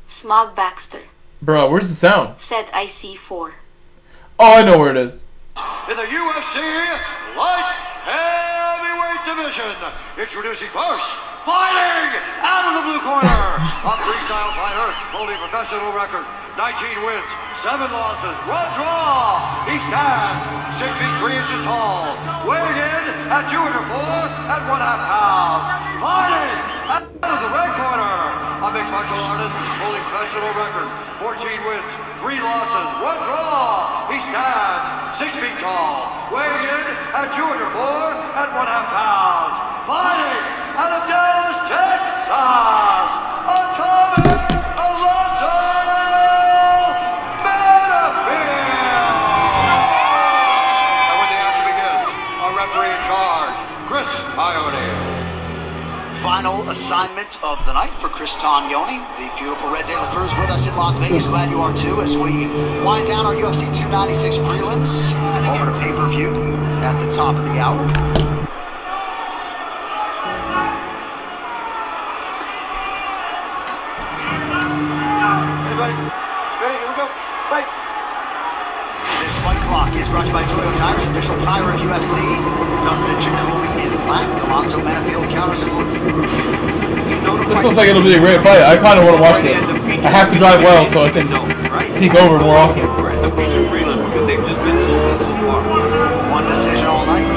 Smog Baxter. Bro, where's the sound? Said I see 4. Oh, I know where it is. In the UFC light heavyweight division, introducing first, fighting out of the blue corner, a freestyle fighter holding professional record, 19 wins, 7 losses, 1 draw. He stands 6 feet 3 inches tall, weighing in at 204 and 1/2 pounds. Fighting out of the red corner, a mixed martial artist holding professional record, 14 wins, 3 losses, 1 draw. He stands 6 feet tall, weighing in at 204 and 1/2 pounds. Fighting out of Dallas, Texas, Atomic Alonzo Menafield. And when the action begins, our referee in charge, Chris Ione. Final assignment of the night for Chris Tognoni, the beautiful Red LedgeCrew is with us in Las Vegas. Glad you are too, as we wind down our UFC 296 prelims over to pay-per-view at the top of the hour. Everybody, ready? Here we go. Fight. This fight clock is brought to you by Toyo Tires, official tire of UFC. Dustin Jacoby in black, Alonzo Menafield counters in blue. This looks like it'll be a great fight. I kind of want to watch this. I have to drive well so I can peek over more often. One decision all night.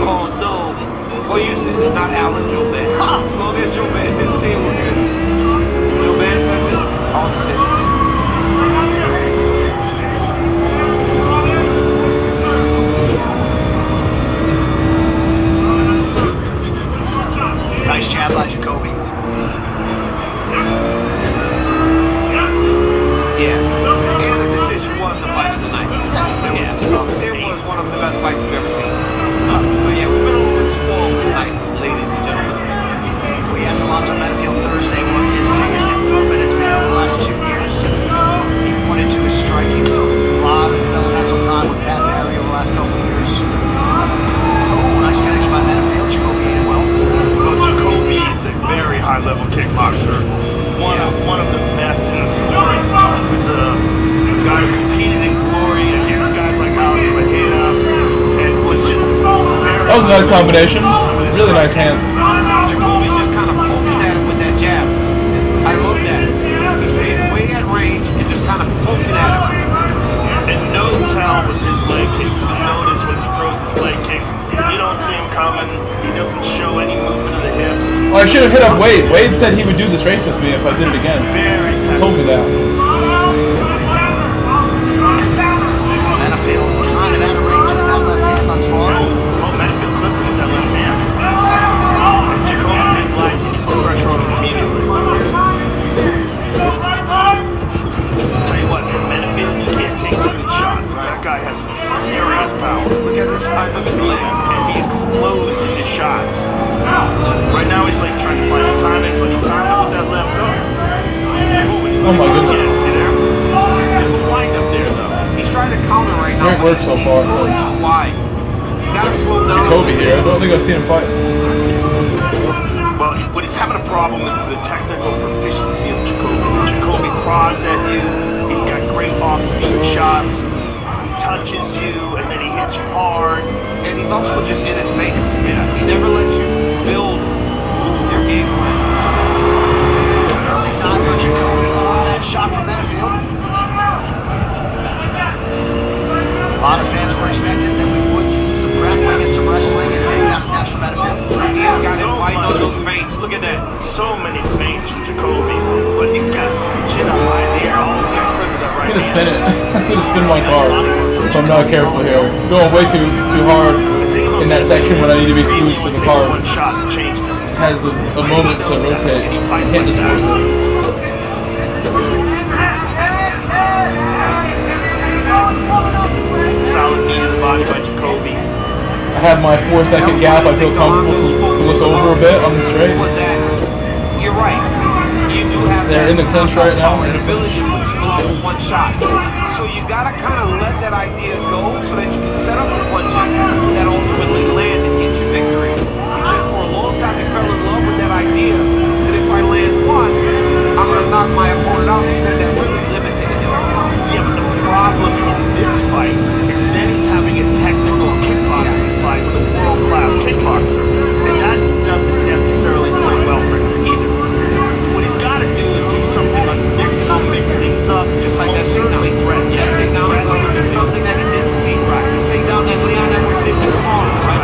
Oh no. Oh, you said it, not Alan Joe Band. No, there's Joe Band. Didn't say it was good. Joe Band says it. All decisions. Nice jab by Jacoby. Yeah. And the decision was the fight of the night. Yeah. It was one of the best fights we've ever seen. So yeah, we've been a little bit spoiled tonight, ladies and gentlemen. We asked Alonzo Menafield Thursday what his biggest improvement has been over the last 2 years. He pointed to his striking. A lot of developmental time with Pat Barry over the last couple of years. nice combination. Really nice hands. Jacoby's just kind of poking at him with that jab. I love that. He's staying way at range and just kind of poking at him. And no tell with his leg kicks. You notice when he throws his leg kicks, you don't see him coming. He doesn't show any movement of the hips. Oh, I should have hit up Wade. Wade said he would do this race with me if I did it again. Very He technical. told me that. Benefield kind of out of range with that left hand thus far. Oh, Benefield clipped him with that left hand. And Jacoby didn't like it. He put pressure on him immediately. I'll tell you what, from Benefield, you can't take too many shots. That guy has some serious power. Look at the size of his leg. And he explodes in his shots. Right now he's like trying to find his timing, but he found it with that left hook. Oh my goodness. Yeah, see there? Bit of a wind up there though. He's trying to counter right now. Great work so far. He's really too wide. He's got to slow down. Jacoby here. I don't think I've seen him fight. Well, what he's having a problem with is the technical proficiency of Jacoby. Jacoby prods at you. He's got great off-speed shots. He touches you, and then he hits you hard. And he's also just in his face. Yes. He never lets you build your game plan. An early sign for Jacoby throwing that shot from Benefield. A lot of fans were expecting that we would see some grappling and some wrestling and takedown attacks from Benefield. He has got him fighting on those feints. Look at that. So many feints from Jacoby, but he's got some chin up high in the air. Almost got clipped with that right I'm gonna hand. spin it. I'm gonna spin my car if I'm not careful here. Going way too hard in that section when I need to be smooth so the car One shot and change things. has a moment to rotate. I can't just force it. Solid knee to the body by Jacoby. I have my 4-second gap. I feel comfortable to look over a bit on the straight. Was that? You're right. You do have They're that in the clinch right now. an ability to put people off with one shot. So you gotta kind of let that idea go so that you can set up the punches that ultimately land and get you victory. He said for a long time he fell in love with that idea that if I land one, I'm gonna knock my opponent out. He said that really limited him. Yeah, but the problem in this fight is then he's having a technical kickboxing fight with a world-class kickboxer. And that doesn't necessarily play well for him either. What he's got to do is do something unpredictable, mix things up, Just like that certainly takedown. threaten. That takedown is something that he didn't see. Right. The takedown that Leon Edwards did to Kamara, right?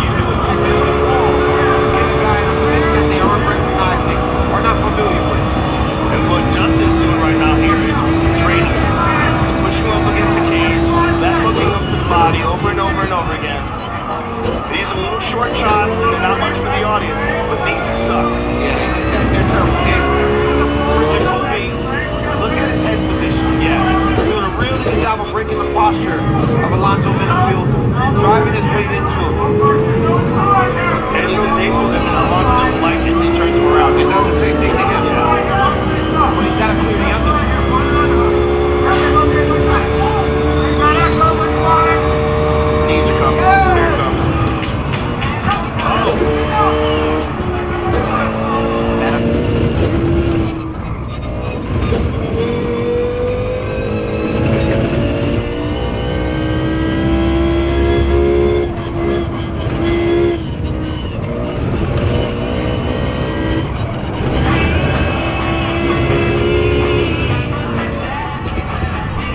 You do it technically wrong to get a guy in a position that they aren't recognizing or not familiar with. And what Justin's doing right now here is training. He's pushing him up against the cage, left hooking him to the body over and over and over again. These are little short shots, and they're not much for the audience, but these suck. Yeah, they're terrible. And for Jacoby, look at his head position. Yes. He's doing a really good job of breaking the posture of Alonzo Benefield, driving his weight into him. And he was able to, and Alonzo doesn't like it, he turns him around. It does the same thing to him. But he's got to clear the under. Knees are coming. Here it comes.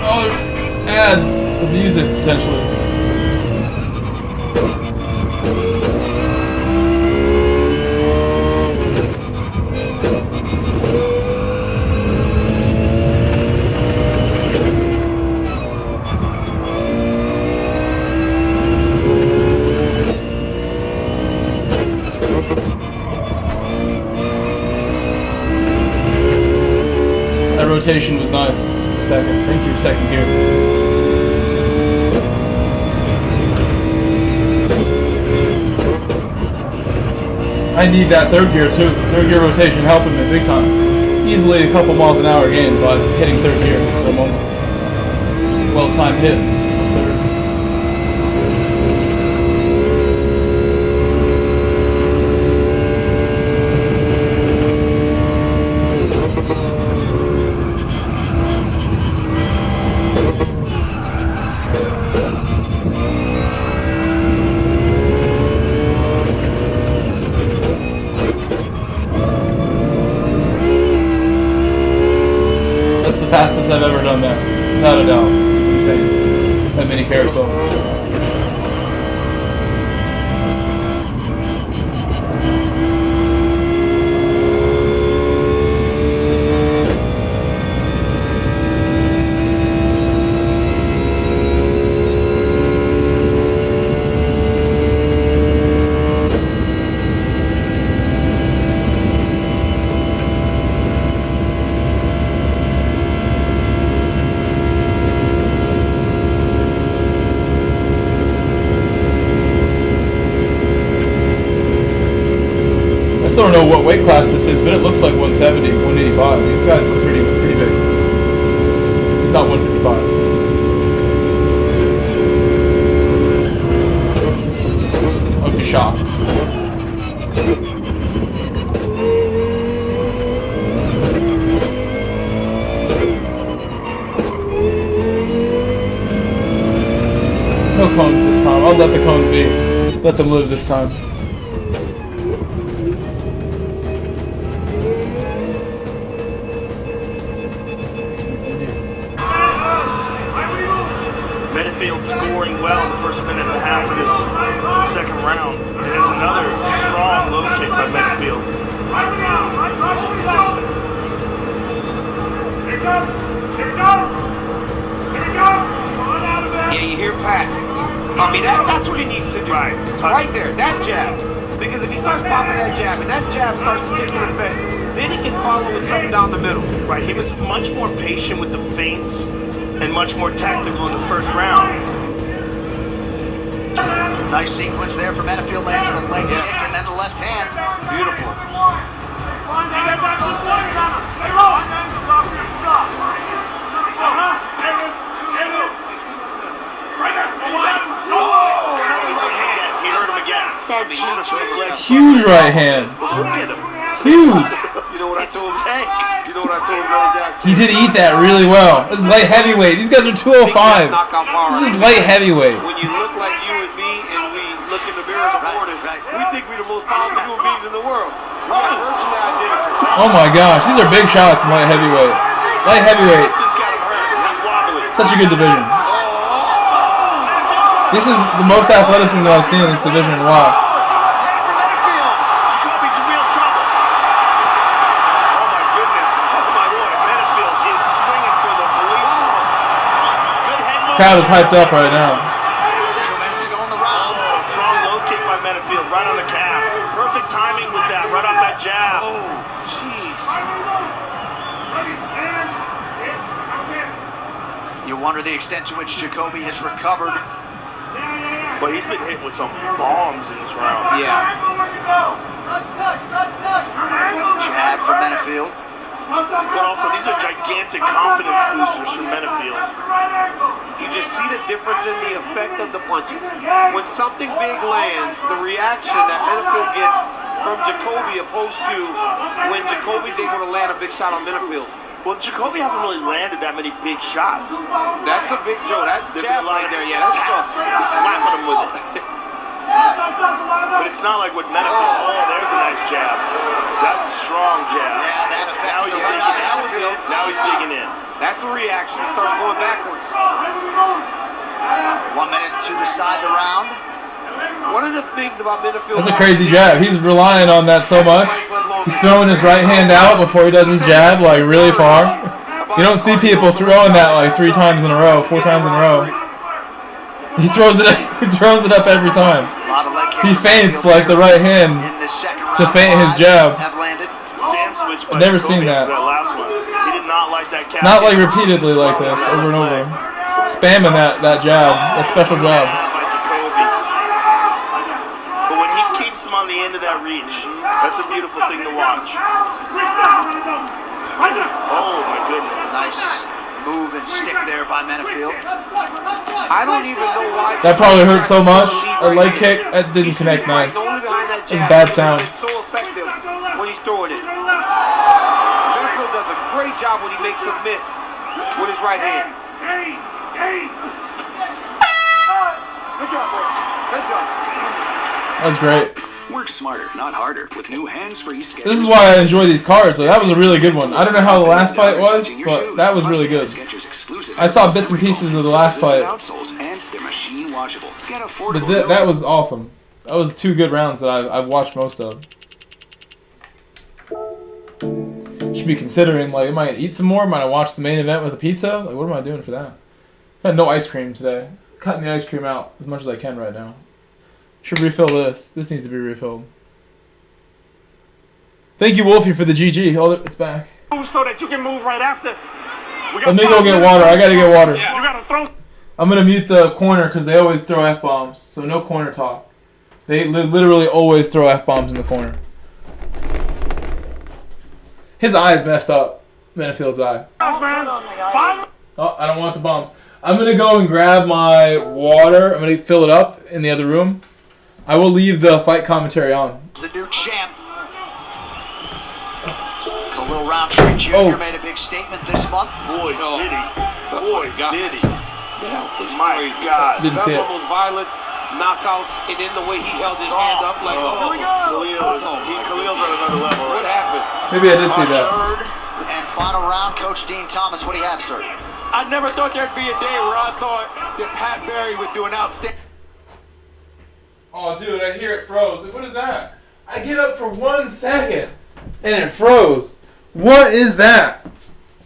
Oh, ads with music potentially. That rotation was nice. Second. Thank you, second gear. I need that third gear too. Third gear rotation helping me big time. Easily a couple miles an hour gain by hitting third gear for the moment. Well timed hit. Third. still don't know what weight class this is, but it looks like 170, 185. These guys look pretty big. It's not 155. I'd be shocked. No cones this time. I'll let the cones be. Let them live this time. Midfield scoring well in the first minute and a half of this second round. And there's another strong low kick by Midfield. Yeah, you hear Pat. I mean, that's what he needs to do. Right there, that jab. Because if he starts popping that jab, and that jab starts to take an effect, then he can follow with something down the middle. Right, he was much more patient with the feints and much more tactical in the first round. Nice sequence there for Menifield, lands the leg kick and then the left hand. Beautiful. He hurt him again. Said GG. Huge right hand. Look at him. Huge. You know what I told him? Tank. You know what I told him the other day? He did eat that really well. This is light heavyweight. These guys are 205. This is light heavyweight. When you look like you and me, and we look in the mirror in the morning, we think we're the most powerful human beings in the world. We got virtually identical. Oh my gosh, these are big shots in light heavyweight. Light heavyweight. Such a good division. This is the most athleticism I've seen in this division in a while. Jacoby's in real trouble. Oh my goodness. Oh my Lord. Menifield is swinging for the bleachers. Good head movement. Crowd is hyped up right now. 2 minutes to go in the round. Oh, strong low kick by Menifield right on the calf. Perfect timing with that, right off that jab. Oh, jeez. You wonder the extent to which Jacoby has recovered. But he's been hit with some bombs in this round. Yeah. Jab for Menifield. But also, these are gigantic confidence boosters for Menifield. You just see the difference in the effect of the punches. When something big lands, the reaction that Menifield gets from Jacoby opposed to when Jacoby's able to land a big shot on Menifield. Well, Jacoby hasn't really landed that many big shots. That's a big Joe. That jab right there, yeah, that's tough. He's slapping him with it. But it's not like with Menifield. Oh, there's a nice jab. That's a strong jab. Yeah, that Now affected he's the right eye. Menifield. Now he's digging in. That's a reaction. He starts going backwards. 1 minute to decide the round. One of the things about Menifield... That's a crazy jab. He's relying on that so much. He's throwing his right hand out before he does his jab, like really far. You don't see people throwing that like 3 times in a row, 4 times in a row. He throws it up every time. He feints like the right hand to feint his jab. Stand switch by I've never seen Jacoby that. for last one. He did not like that calf. Not like repeatedly like this, over and over. Spamming that jab, that special jab. But when he keeps him on the end of that reach, that's a beautiful thing to watch. Oh my goodness. Nice move and stick there by Menifield. I don't even know why... That probably hurt so much. A leg kick, that didn't connect nice. It's bad sound. It's so effective when he's throwing it. Menifield does a great job when he makes a miss with his right hand. Good job, boys. Good job. That was great. Work smarter, not harder, with new hands-free sketches. This is why I enjoy these cards. So that was a really good one. I don't know how the last fight was, but that was really good. I saw bits and pieces of the last fight. But that was awesome. That was 2 good rounds that I've watched most of. Should be considering, like, am I gonna eat some more? Might I watch the main event with a pizza? Like, what am I doing for that? I had no ice cream today. Cutting the ice cream out as much as I can right now. Should refill this. This needs to be refilled. Thank you, Wolfie, for the GG. Hold it, it's back. So that you can move right after. Let me go get water. I gotta get water. You gotta throw. I'm gonna mute the corner because they always throw F-bombs. So no corner talk. They literally always throw F-bombs in the corner. His eye is messed up. Manafield's eye. Oh, I don't want the bombs. I'm going to go and grab my water. I'm going to fill it up in the other room. I will leave the fight commentary on. The new champ. Khalil Roundtree Jr. made a big statement this month. Boy, did he. Boy, did he. That was My crazy. God. Didn't see That it. one was violent. Knockouts, and then the way he held his hand up like, Khalil's on another level. what happened? Maybe I did see that. Third and final round, Coach Dean Thomas. What do you have, sir? I never thought there'd be a day where I thought that Pat Barry would do an outstanding. Oh, dude, I hear it froze. What is that? I get up for 1 second and it froze. What is that?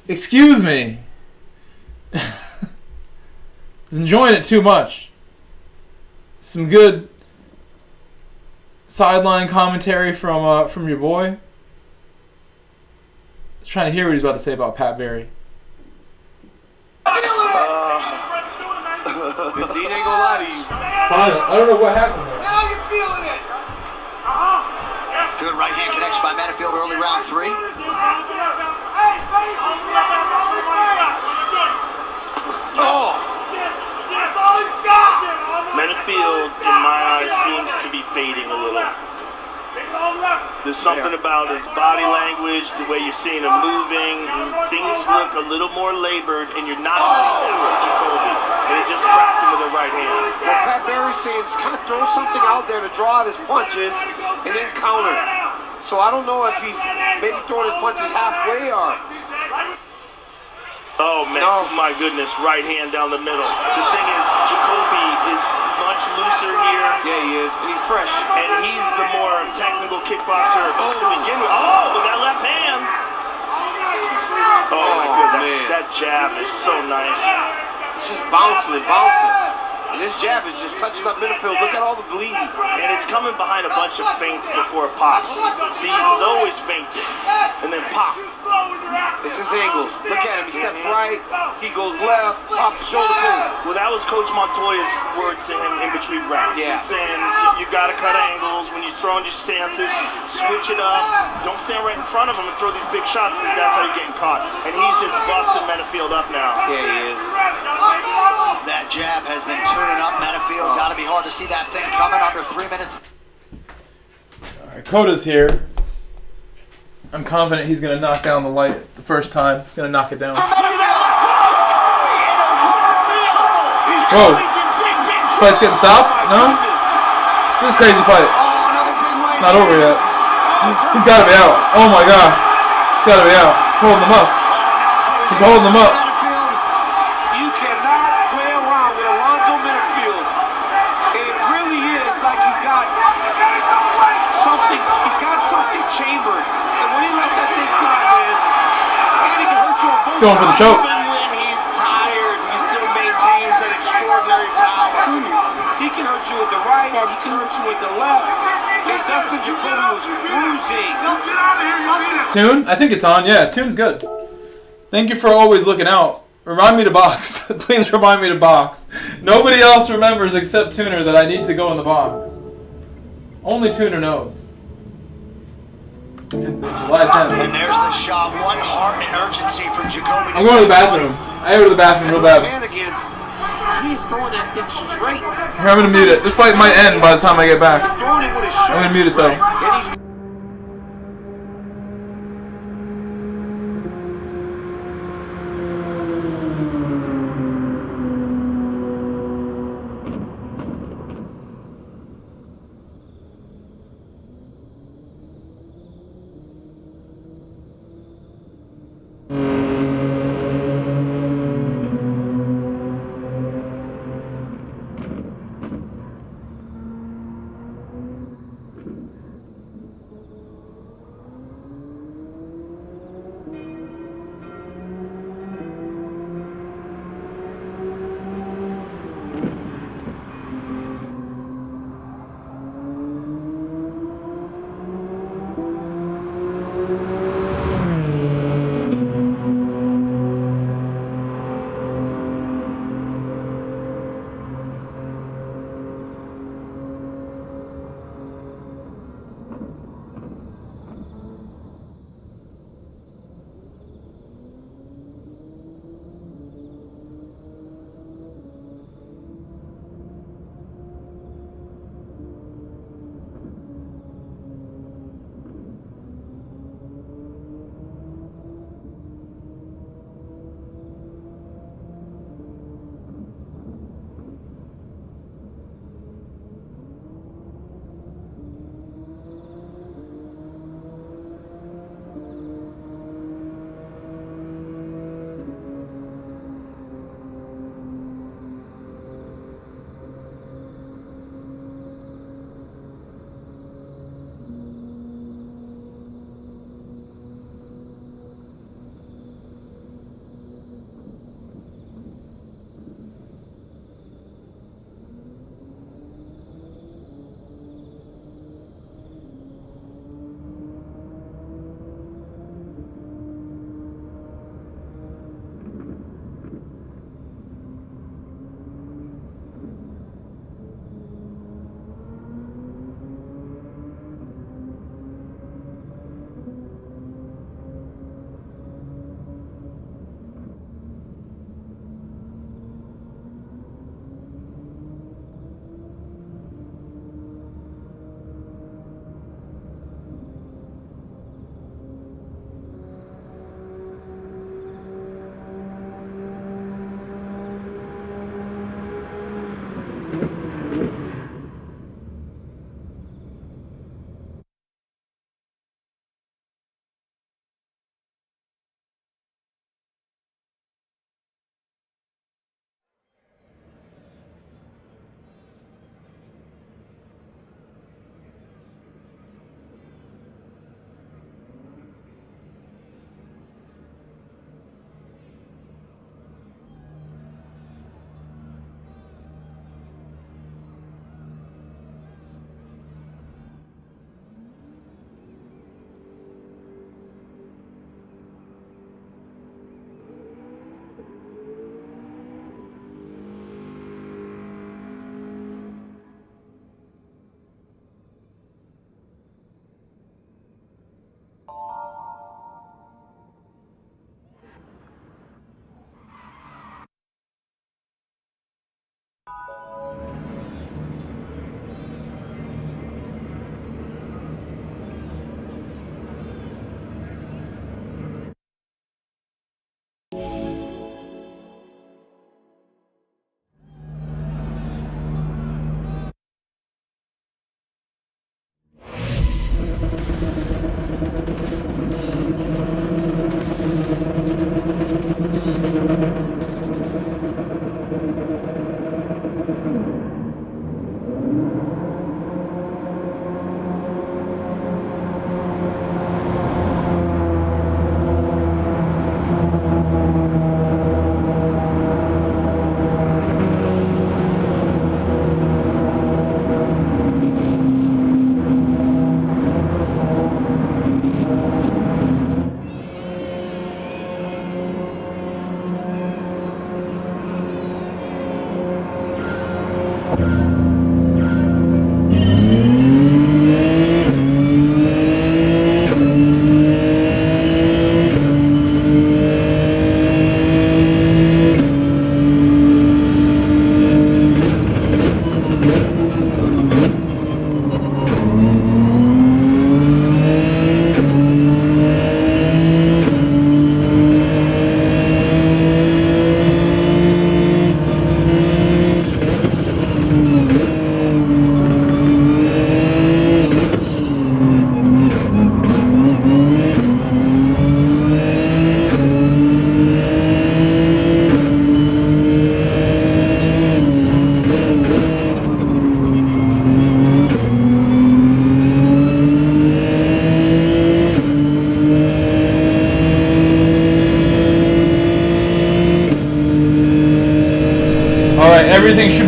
Excuse me. I was enjoying it too much. Some good sideline commentary from your boy. I was trying to hear what he's about to say about Pat Barry. Dean ain't gonna lie to you. I don't know what happened there. Now you're feeling it. Good right hand connection by Manafield early round 3. Manafield, in my eyes, seems to be fading a little. There's something about his body language, the way you're seeing him moving. Things look a little more labored, and you're not seeing that from Jacoby. And it just cracked him with the right hand. Well, Pat Barry's saying kind of throw something out there to draw out his punches and then counter. So I don't know if he's maybe throwing his punches halfway or... Oh, man, my goodness, right hand down the middle. The thing is, Jacoby is much looser here. Yeah, he is, and he's fresh. And he's the more technical kickboxer to begin with. Oh, with that left hand. Oh, my goodness, that jab is so nice. It's just bouncing and bouncing. And this jab is just touching up midfield. Look at all the bleeding. And it's coming behind a bunch of feints before it pops. See, he's always feinting. And then pop. It's his angles. Look at him. He steps right. He goes left. Pops the shoulder boom. Well, that was Coach Montoya's words to him in between rounds. Yeah. He's saying you got to cut angles when you're throwing your stances. Switch it up. Don't stand right in front of him and throw these big shots because that's how you're getting caught. And he's just busting Manafield up now. Yeah, he is. That jab has been tuning up Manafield. Got to be hard to see that thing coming under 3 minutes. All right, Coda's here. I'm confident he's going to knock down the light the first time. He's going to knock it down. Whoa. This fight's getting stopped? No? This is a crazy fight. Not over yet. He's got to be out. Oh my god. He's got to be out. He's holding him up. He's holding him up. You cannot play around with Alonzo Manafield. It really is like he's got something. He's got something chambered. And when he lets that thing fly, man, and he can hurt you on both Going for the choke. Even when he's tired, he still maintains that extraordinary power. He can hurt you with the right, he can hurt you with the left. And Dustin Jacoby was cruising. Tune? I think it's on. Yeah, Tune's good. Thank you for always looking out. Remind me to box. Please remind me to box. Nobody else remembers except Tuner that I need to go in the box. Only Tuner knows. July 10th. And there's the shot. One heart and urgency from Jacoby. I'm going to the bathroom. I go to the bathroom real bad. Man again, he's throwing that thing straight. Here, I'm going to mute it. This fight might end by the time I get back. Throwing it with his I'm going to mute it though. And he's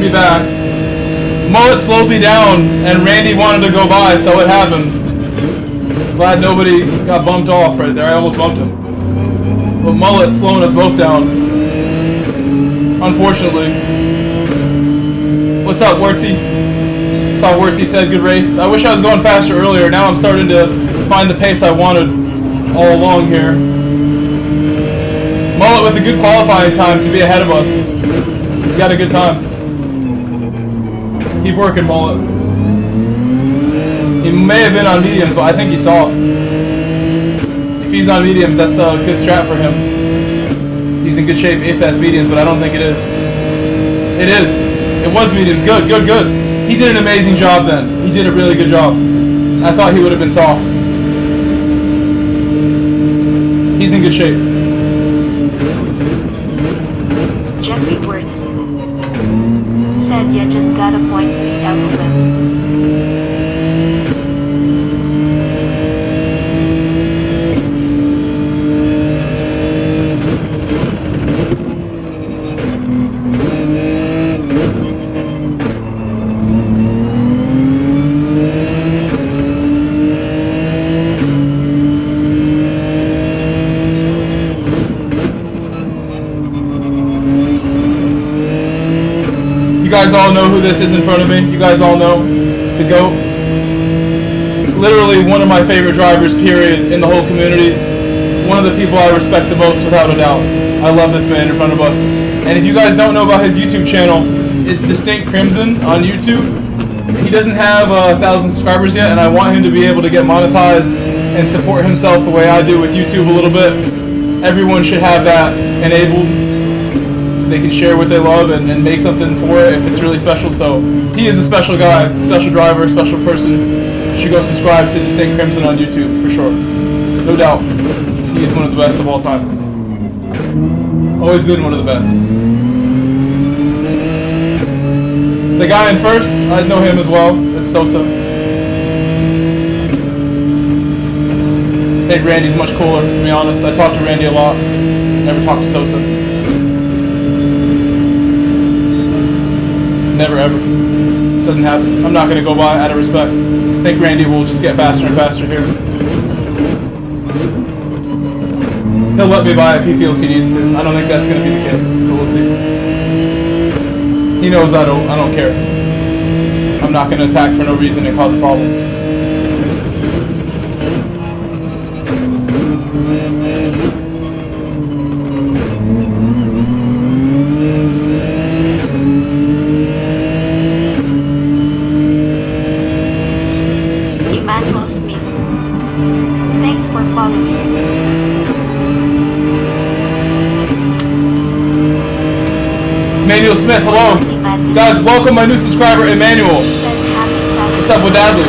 be back. Mullet slowed me down, and Randy wanted to go by, so it happened. Glad nobody got bumped off right there. I almost bumped him. But Mullet slowing us both down. Unfortunately. What's up, Wertzy? Saw Wertzy said good race. I wish I was going faster earlier. Now I'm starting to find the pace I wanted all along here. Mullet with a good qualifying time to be ahead of us. He's got a good time. Keep working, Mullet. He may have been on mediums, but I think he softs. If he's on mediums, that's a good strat for him. He's in good shape if that's mediums, but I don't think it is. It is. It was mediums. Good, good, good. He did an amazing job then. He did a really good job. I thought he would have been softs. He's in good shape. Jeffrey Words said, "Yeah, just got a point 3 out of them." You guys all know who this is in front of me. You guys all know the GOAT. Literally one of my favorite drivers, period, in the whole community. One of the people I respect the most, without a doubt. I love this man in front of us. And if you guys don't know about his YouTube channel, it's Distinct Crimson on YouTube. He doesn't have 1,000 subscribers yet, and I want him to be able to get monetized and support himself the way I do with YouTube a little bit. Everyone should have that enabled, so they can share what they love and make something for it if it's really special. So he is a special guy, special driver, special person. You should go subscribe to Distinct Crimson on YouTube for sure. No doubt. He is one of the best of all time. Always been one of the best. The guy in first, I know him as well. It's Sosa. I think Randy's much cooler, to be honest. I talk to Randy a lot. Never talk to Sosa. Never ever. Doesn't happen. I'm not going to go by out of respect. I think Randy will just get faster and faster here. He'll let me by if he feels he needs to. I don't think that's going to be the case, but we'll see. He knows I don't care. I'm not going to attack for no reason and cause a problem. Emmanuel Smith, thanks for following. Emmanuel Smith, hello. Guys, welcome my new subscriber, Emmanuel. What's up with Dazzly?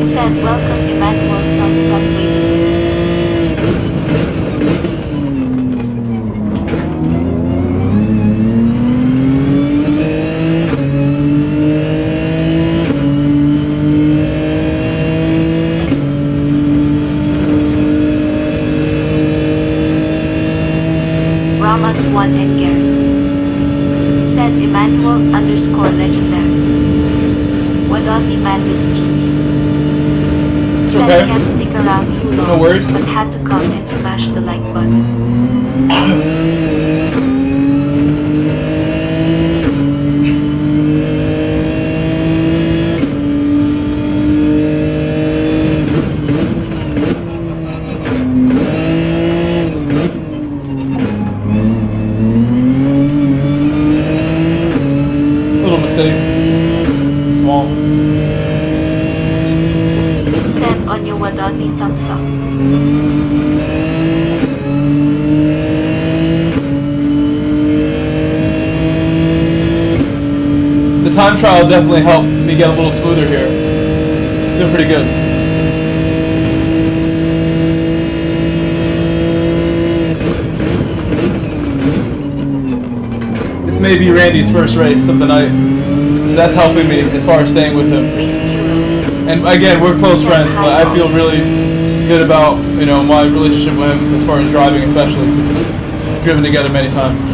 Said, welcome Emmanuel, thumbs up baby. Ramos 1 Edgar said Emmanuel _ legendary. Wadotli Madness GT. Said Okay. can't stick around too long, No worries. but had to come and smash the like button. Little mistake. Small. Said on your Wadodli thumbs up. The time trial definitely helped me get a little smoother here. Doing pretty good. may be Randy's first race of the night. So that's helping me as far as staying with him. Race Hero. And again, we're close friends. Like, I feel really good about, you know, my relationship with him as far as driving, especially because we've driven together many times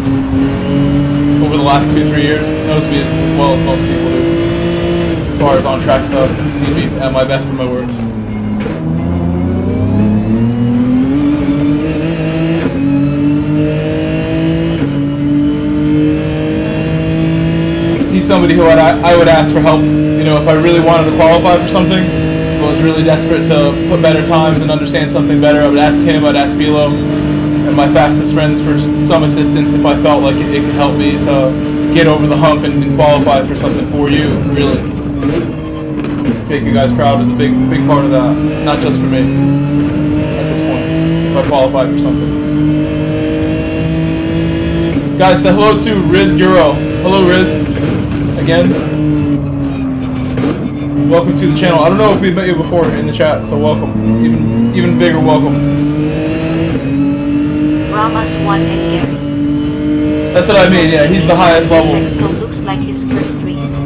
over the last 2-3 years. He knows me as well as most people do. As far as on track stuff, he's seen me at my best and my worst. He's somebody who I would ask for help. You know, if I really wanted to qualify for something, if I was really desperate to put better times and understand something better, I would ask him, I'd ask Philo, and my fastest friends for just some assistance if I felt like it could help me to get over the hump and qualify for something for you, really. Make you guys proud is a big part of that, not just for me, at this point, if I qualify for something. Guys, say hello to Riz Euro. Hello, Riz. Again. Welcome to the channel. I don't know if we've met you before in the chat, so welcome. Even bigger welcome. Ramos 1 and Gary. That's what I mean, yeah, he's the highest level. So looks like his first race.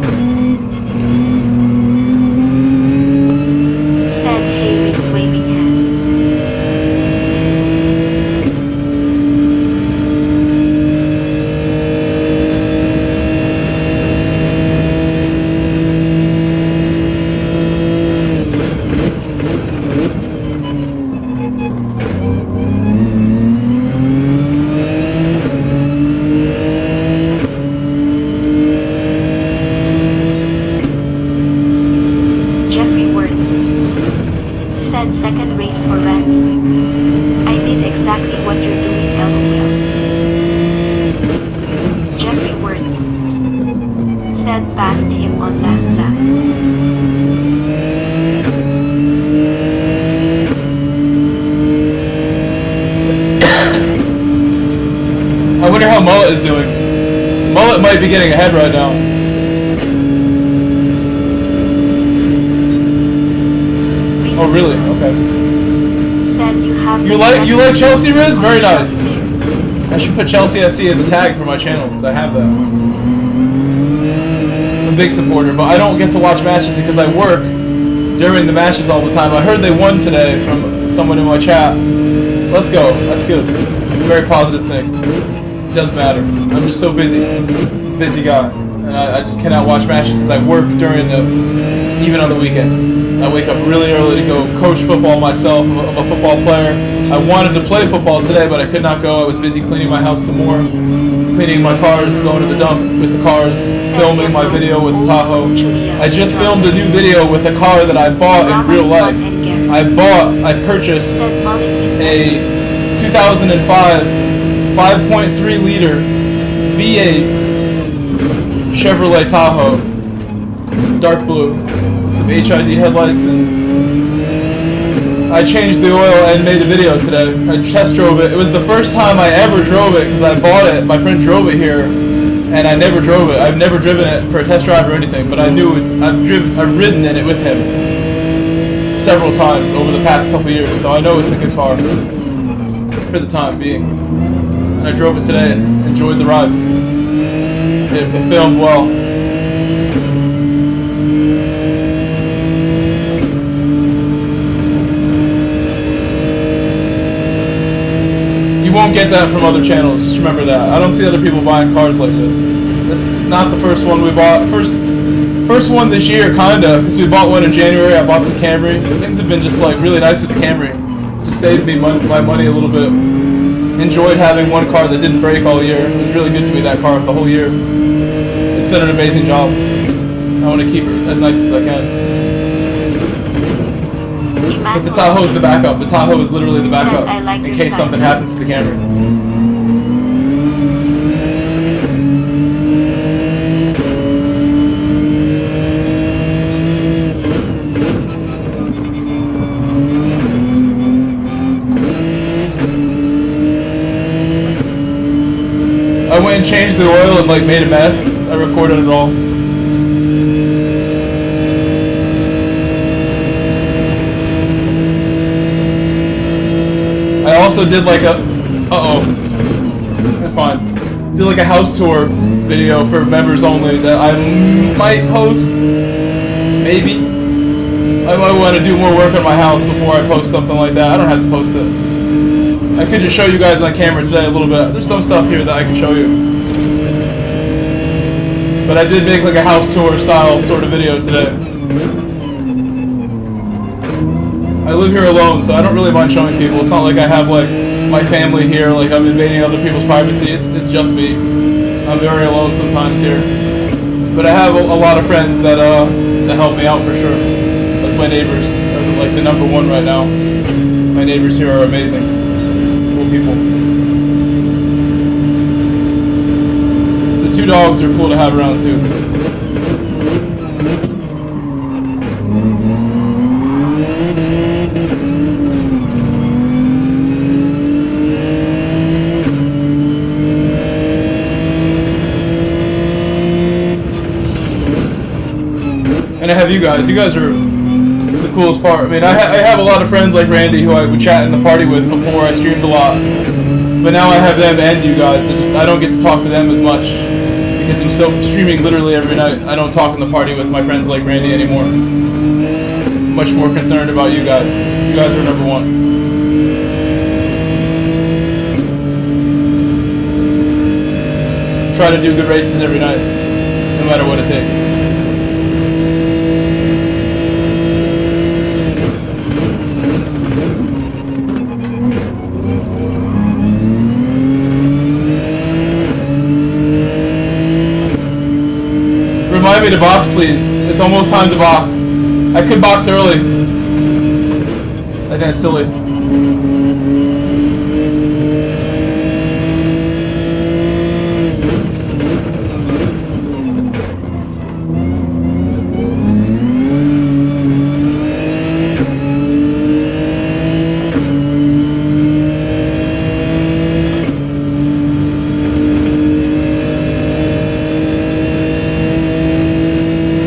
Said hey race waving hand. Second race for Randy. I did exactly what you're doing, LOL. Jeffrey Words said passed him on last lap. I wonder how Mullet is doing. Mullet might be getting ahead right now. Oh really? Okay. Said you have. You like Chelsea, Riz? Very nice. I should put Chelsea FC as a tag for my channel since I have that. I'm a big supporter, but I don't get to watch matches because I work during the matches all the time. I heard they won today from someone in my chat. Let's go. That's good. It's a very positive thing. It does matter. I'm just so busy guy, and I just cannot watch matches because I work during even on the weekends. I wake up really early to go coach football myself. I'm a football player. I wanted to play football today, but I could not go. I was busy cleaning my house some more, cleaning my cars, going to the dump with the cars, filming my video with the Tahoe. I just filmed a new video with a car that I bought in real life. I purchased a 2005 5.3 liter V8 Chevrolet Tahoe, dark blue, with some HID headlights, and I changed the oil and made a video today. I test drove it. It was the first time I ever drove it because I bought it. My friend drove it here, and I never drove it. I've never driven it for a test drive or anything, but I knew I've ridden in it with him several times over the past couple years, so I know it's a good car for the time being. And I drove it today and enjoyed the ride. It filmed well. You won't get that from other channels, just remember that. I don't see other people buying cars like this. That's not the first one we bought. First one this year, kinda, because we bought one in January. I bought the Camry. Things have been just like really nice with the Camry. Just saved me my money a little bit. Enjoyed having one car that didn't break all year. It was really good to me, that car, the whole year. It's done an amazing job. I want to keep it as nice as I can. But the Tahoe is the backup. The Tahoe is literally the backup in case something happens to the Camry. I went and changed the oil and like made a mess. I recorded it all. I also did like a... Uh-oh. Fine. do like a house tour video for members only that I might post. Maybe. I might want to do more work on my house before I post something like that. I don't have to post it. I could just show you guys on camera today a little bit. There's some stuff here that I can show you. But I did make like a house tour style sort of video today. I live here alone, so I don't really mind showing people. It's not like I have like my family here, like I'm invading other people's privacy. It's just me. I'm very alone sometimes here. But I have a lot of friends that help me out for sure. Like my neighbors are like the number one right now. My neighbors here are amazing. Cool people. The 2 dogs are cool to have around too. And I have you guys. You guys are the coolest part. I mean, I have a lot of friends like Randy who I would chat in the party with before I streamed a lot. But now I have them and you guys. I don't get to talk to them as much because I'm still streaming literally every night. I don't talk in the party with my friends like Randy anymore. I'm much more concerned about you guys. You guys are number one. Try to do good races every night, no matter what it takes. Remind me to box, please. It's almost time to box. I could box early. I think it's silly.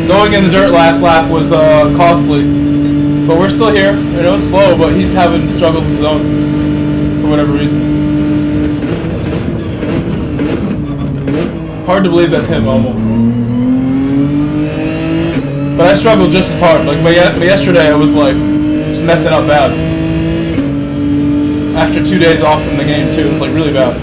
Going in the dirt last lap was costly, but we're still here. I know it's slow, but he's having struggles of his own for whatever reason. Hard to believe that's him almost. But I struggled just as hard. Like yesterday, I was like just messing up bad. After 2 days off from the game too, it was like really bad.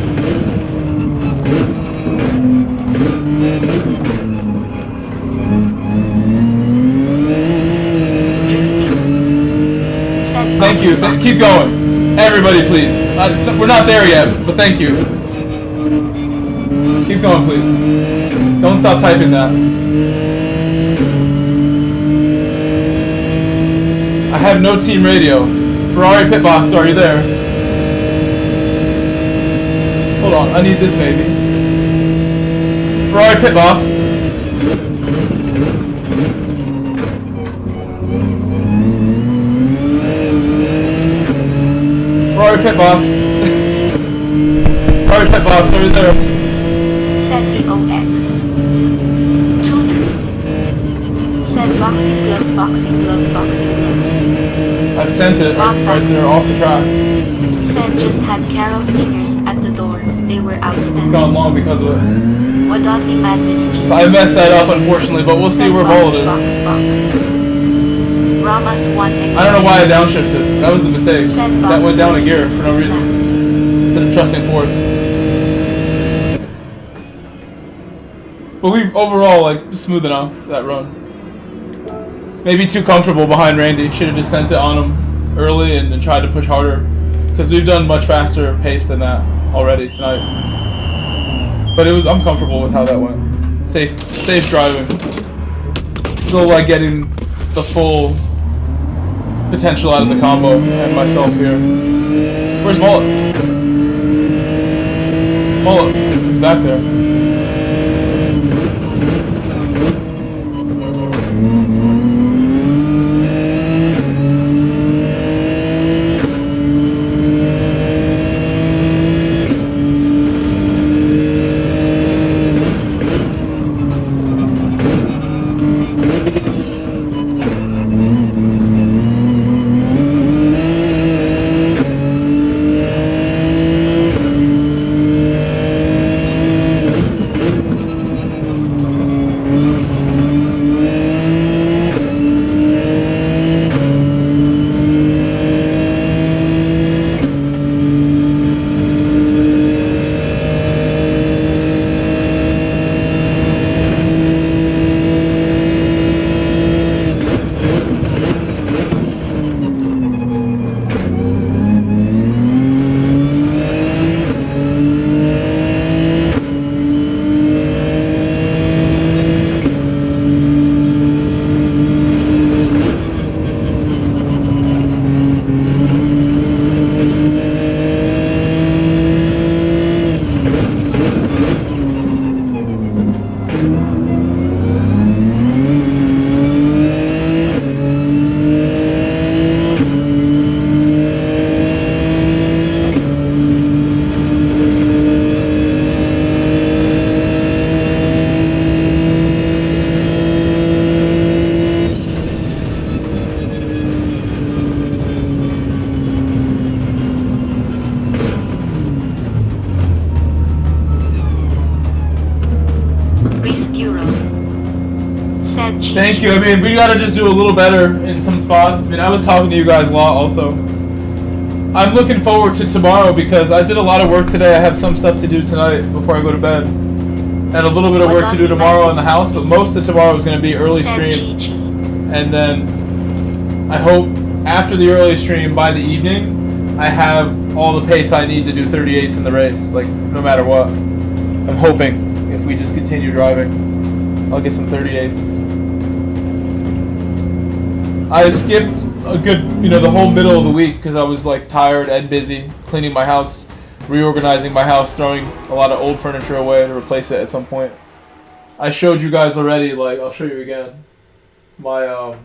Thank you. Keep going. Everybody, please. We're not there yet, but thank you. Keep going, please. Don't stop typing that. I have no team radio. Ferrari Pitbox, are you there? Hold on, I need this maybe. Ferrari Pitbox. Ferrari Pitbox. Ferrari Pitbox, are you there? Set EOX. Tuner. Set boxing glove, boxing glove, boxing glove. I've sent it right there off the track. Set just had carol singers at the door. They were outstanding. It's gone long because of it. Wadadli Madness G. So I messed that up unfortunately, but we'll see where Bold is. Box. Rama's 1 and I don't know why I downshifted. That was the mistake. That went down a gear for no reason. Instead of trusting fourth. But we overall like smooth enough that run. Maybe too comfortable behind Randy. Should have just sent it on him early and tried to push harder. Because we've done much faster pace than that already tonight. But I'm comfortable with how that went. Safe driving. Still like getting the full potential out of the combo and myself here. Where's Mullet? Mullet, it's back there. Thank you. I mean, we gotta just do a little better in some spots. I mean, I was talking to you guys a lot also. I'm looking forward to tomorrow because I did a lot of work today. I have some stuff to do tonight before I go to bed. And a little bit of work to do tomorrow in the house, but most of tomorrow is going to be early stream. And then I hope after the early stream, by the evening, I have all the pace I need to do 38s in the race, like no matter what. I'm hoping if we just continue driving, I'll get some 38s. I skipped a good, the whole middle of the week because I was like tired and busy cleaning my house, reorganizing my house, throwing a lot of old furniture away to replace it at some point. I showed you guys already, like I'll show you again. My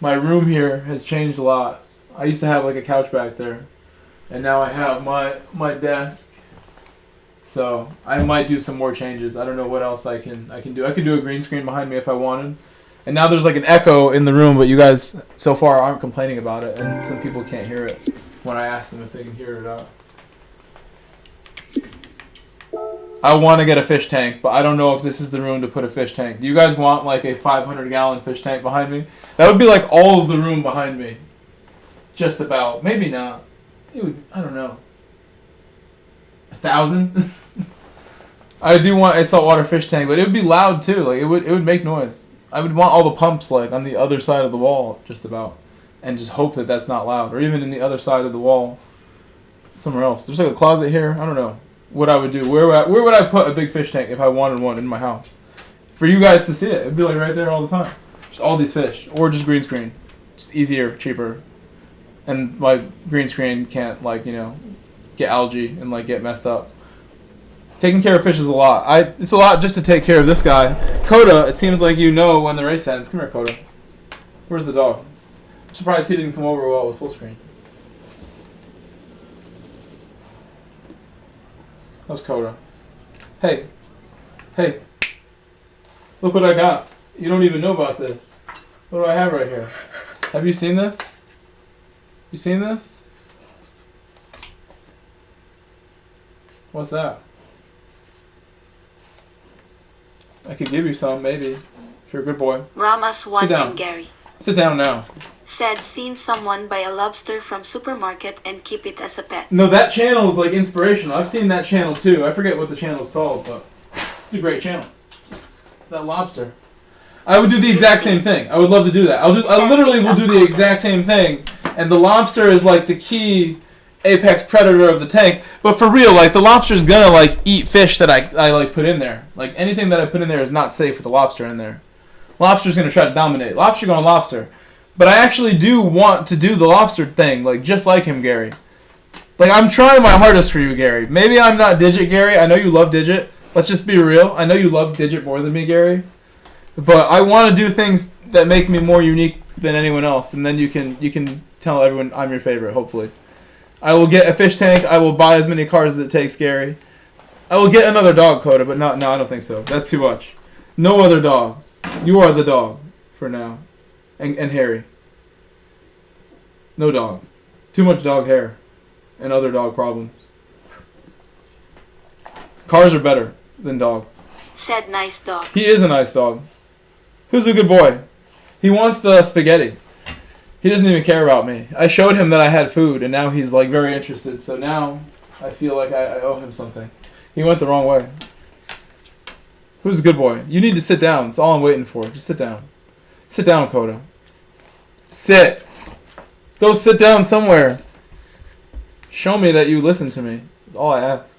my room here has changed a lot. I used to have like a couch back there, and now I have my desk. So I might do some more changes. I don't know what else I can do. I could do a green screen behind me if I wanted. And now there's like an echo in the room, but you guys so far aren't complaining about it, and some people can't hear it when I ask them if they can hear it or not. I want to get a fish tank, but I don't know if this is the room to put a fish tank. Do you guys want like a 500-gallon fish tank behind me? That would be like all of the room behind me. Just about. Maybe not. It would, I don't know. 1,000? I do want a saltwater fish tank, but it would be loud too. Like it would make noise. I would want all the pumps like on the other side of the wall, just about, and just hope that that's not loud, or even in the other side of the wall, somewhere else. There's like a closet here. I don't know what I would do. Where would I put a big fish tank if I wanted one in my house? For you guys to see it, it'd be like right there all the time. Just all these fish, or just green screen, just easier, cheaper, and my green screen can't like get algae and like get messed up. Taking care of fish is a lot. It's a lot just to take care of this guy. Coda, it seems like you know when the race ends. Come here, Coda. Where's the dog? I'm surprised he didn't come over while it was full screen. How's Coda? Hey. Hey. Look what I got. You don't even know about this. What do I have right here? Have you seen this? You seen this? What's that? I could give you some, maybe. If you're a good boy. Ramas Sit down. and Gary Sit down now. said seen someone buy a lobster from supermarket and keep it as a pet. No, that channel is like inspirational. I've seen that channel too. I forget what the channel is called, but it's a great channel. That lobster. I would do the exact same thing. I would love to do that. I literally will do the exact same thing. And the lobster is like the key apex predator of the tank. But for real, like the lobster's gonna like eat fish that I like put in there. Like anything that I put in there is not safe with the lobster in there. Lobster's gonna try to dominate. Lobster going lobster. But I actually do want to do the lobster thing, like just like him, Gary. Like I'm trying my hardest for you, Gary. Maybe I'm not Digit, Gary. I know you love Digit. Let's just be real. I know you love Digit more than me, Gary. But I want to do things that make me more unique than anyone else, and then you can tell everyone I'm your favorite. Hopefully, I will get a fish tank. I will buy as many cars as it takes, Gary. I will get another dog, Coda, but no, I don't think so. That's too much. No other dogs. You are the dog for now, and Harry. No dogs. Too much dog hair, and other dog problems. Cars are better than dogs. Said nice dog. He is a nice dog. Who's a good boy? He wants the spaghetti. He doesn't even care about me. I showed him that I had food, and now he's like very interested. So now I feel like I owe him something. He went the wrong way. Who's a good boy? You need to sit down. That's all I'm waiting for. Just sit down. Sit down, Coda. Sit. Go sit down somewhere. Show me that you listen to me. That's all I ask.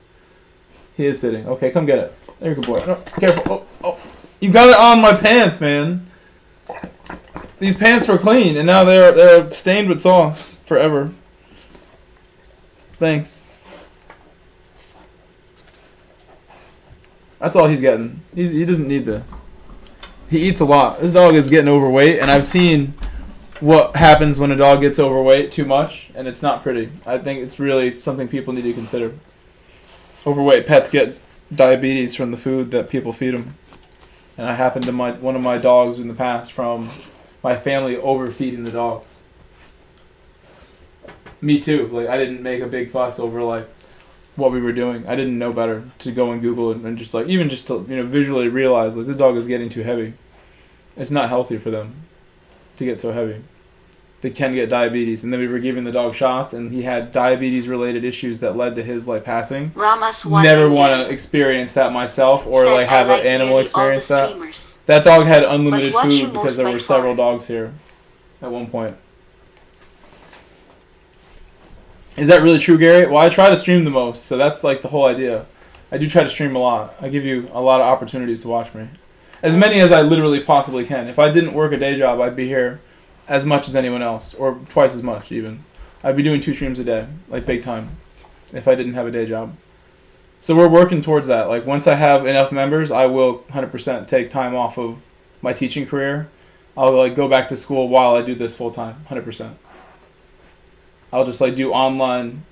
He is sitting. Okay, come get it. There you go, boy. No, careful. Oh. You got it on my pants, man. These pants were clean, and now they're stained with sauce forever. Thanks. That's all he's getting. He doesn't need this. He eats a lot. This dog is getting overweight, and I've seen what happens when a dog gets overweight too much, and it's not pretty. I think it's really something people need to consider. Overweight pets get diabetes from the food that people feed them. And I happened to one of my dogs in the past from my family overfeeding the dogs. Me too. Like, I didn't make a big fuss over like what we were doing. I didn't know better to go and Google it and just like even just to visually realize like the dog is getting too heavy. It's not healthy for them to get so heavy. They can get diabetes, and then we were giving the dog shots, and he had diabetes-related issues that led to his like passing. Rama's Never want to experience that myself, or like have an animal experience that. That dog had unlimited food because there were several dogs here at one point. Is that really true, Gary? Well, I try to stream the most, so that's like the whole idea. I do try to stream a lot. I give you a lot of opportunities to watch me. As many as I literally possibly can. If I didn't work a day job, I'd be here as much as anyone else, or twice as much even. I'd be doing 2 streams a day, like big time, if I didn't have a day job. So we're working towards that. Like once I have enough members, I will 100% take time off of my teaching career. I'll like go back to school while I do this full time, 100%. I'll just like do online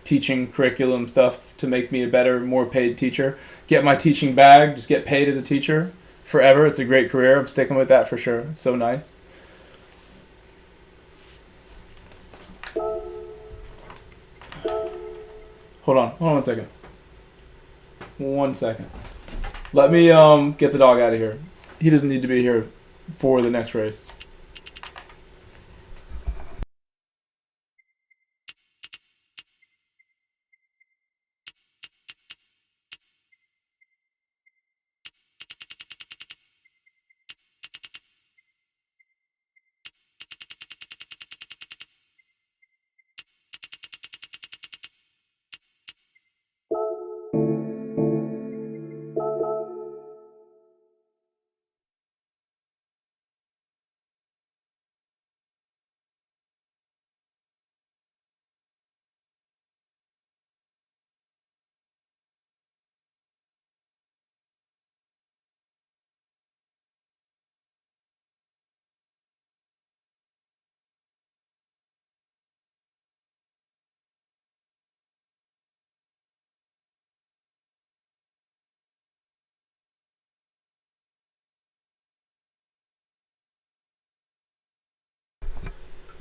teaching curriculum stuff to make me a better, more paid teacher. Get my teaching bag, just get paid as a teacher forever. It's a great career. I'm sticking with that for sure. It's so nice. Hold on 1 second. 1 second. Let me get the dog out of here. He doesn't need to be here for the next race.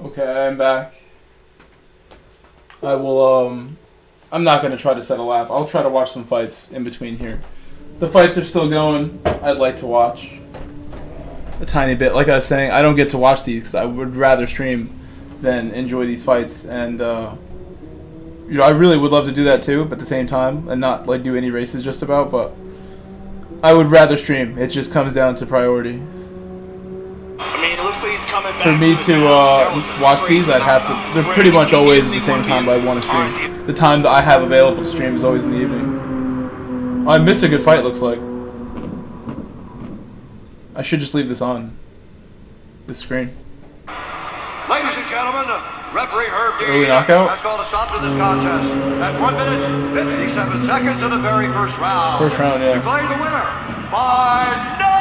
Okay, I'm back. I will, I'm not going to try to set a lap. I'll try to watch some fights in between here. The fights are still going. I'd like to watch a tiny bit. Like I was saying, I don't get to watch these because I would rather stream than enjoy these fights. And, I really would love to do that too, but at the same time, and not like do any races just about, but I would rather stream. It just comes down to priority. I mean, it looks like he's coming back. For me to watch these, I'd have to. They're pretty much always at the same time, but I want to stream. The time that I have available to stream is always in the evening. Oh, I missed a good fight, looks like. I should just leave this on. This screen. Ladies and gentlemen, referee Herb Early knockout? has called a stop to this contest at 1 minute, 57 seconds of the very first round. First round, yeah. Declaring the winner by knockout,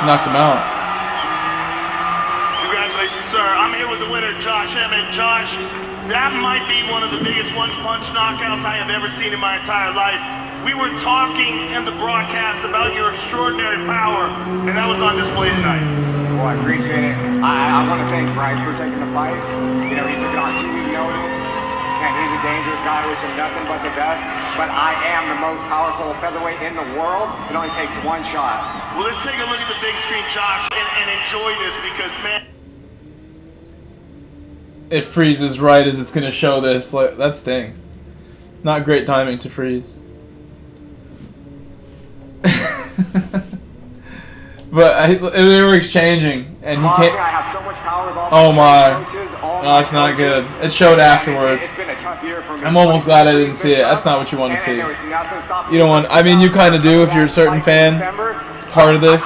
Knocked him out. Congratulations, sir. I'm here with the winner, Josh Emmett. Josh, that might be one of the biggest one-punch knockouts I have ever seen in my entire life. We were talking in the broadcast about your extraordinary power, and that was on display tonight. Well, I appreciate it. I want to thank Bryce for taking the fight. You know, he took it on 2 week notice. And he's a dangerous guy. I wish him nothing but the best. But I am the most powerful featherweight in the world. It only takes 1 shot. Well, let's take a look at the big screen, Josh, and enjoy this because, man. It freezes right as it's going to show this. Like, that stings. Not great timing to freeze. But they were exchanging, and he can't. I have so much power with all Oh my! coaches, No, it's not good. It showed afterwards. It's been a tough year for me. I'm almost glad I didn't see it. That's not what you want to see. You don't want. I mean, you kind of do if you're a certain fan. It's part of this.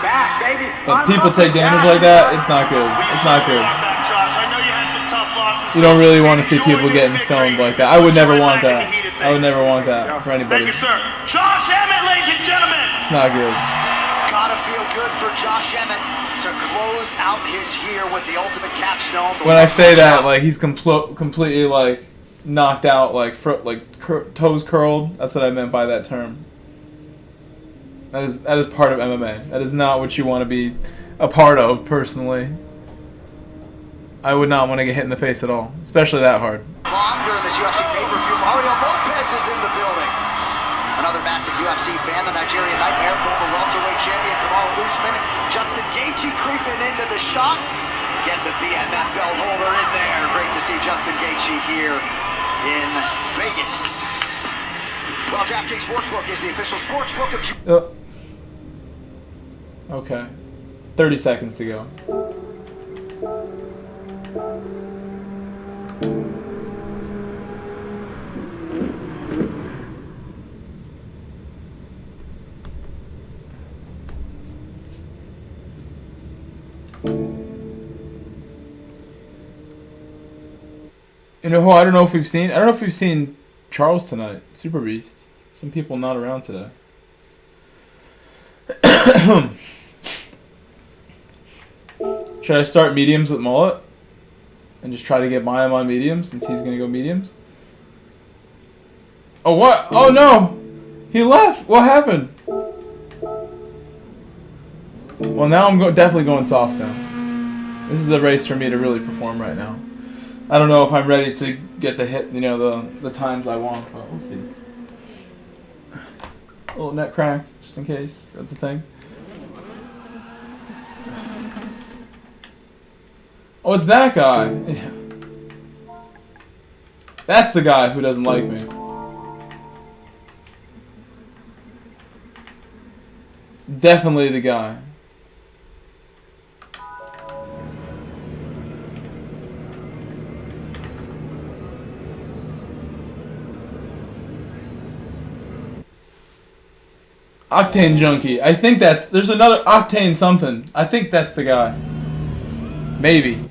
But people take damage like that. It's not good. It's not good. Josh, I know you had some tough losses You don't really want to see people getting stoned like that. I would never want that. I would never want that for anybody. Thank you, sir. Josh Emmett, ladies and gentlemen. It's not good. Gotta feel good for Josh Emmett to close out his year with the ultimate capstone. When I say that, like he's completely like knocked out, like toes curled. That's what I meant by that term. That is part of MMA. That is not what you want to be a part of, personally. I would not want to get hit in the face at all, especially that hard. Bomb during this UFC pay-per-view. Mario Lopez is in the building. Another massive UFC fan, the Nigerian Nightmare, former welterweight champion Kamal Usman. Justin Gaethje creeping into the shot. Get the BMF belt holder in there. Great to see Justin Gaethje here in Vegas. Well, DraftKings Sportsbook is the official sportsbook of... Okay. 30 seconds to go. You know who I don't know if we've seen? I don't know if we've seen Charles tonight. Super Beast. Some people not around today. Should I start mediums with Mullet? And just try to get by him on mediums since he's going to go mediums? Oh, what? Oh, no! He left! What happened? Well, now I'm definitely going softs now. This is a race for me to really perform right now. I don't know if I'm ready to get the hit, you know, the times I want, but we'll see. A little net crack, just in case. That's the thing. Oh, it's that guy. Yeah. That's the guy who doesn't like me. Definitely the guy. Octane Junkie. I think there's another Octane something. I think that's the guy. Maybe.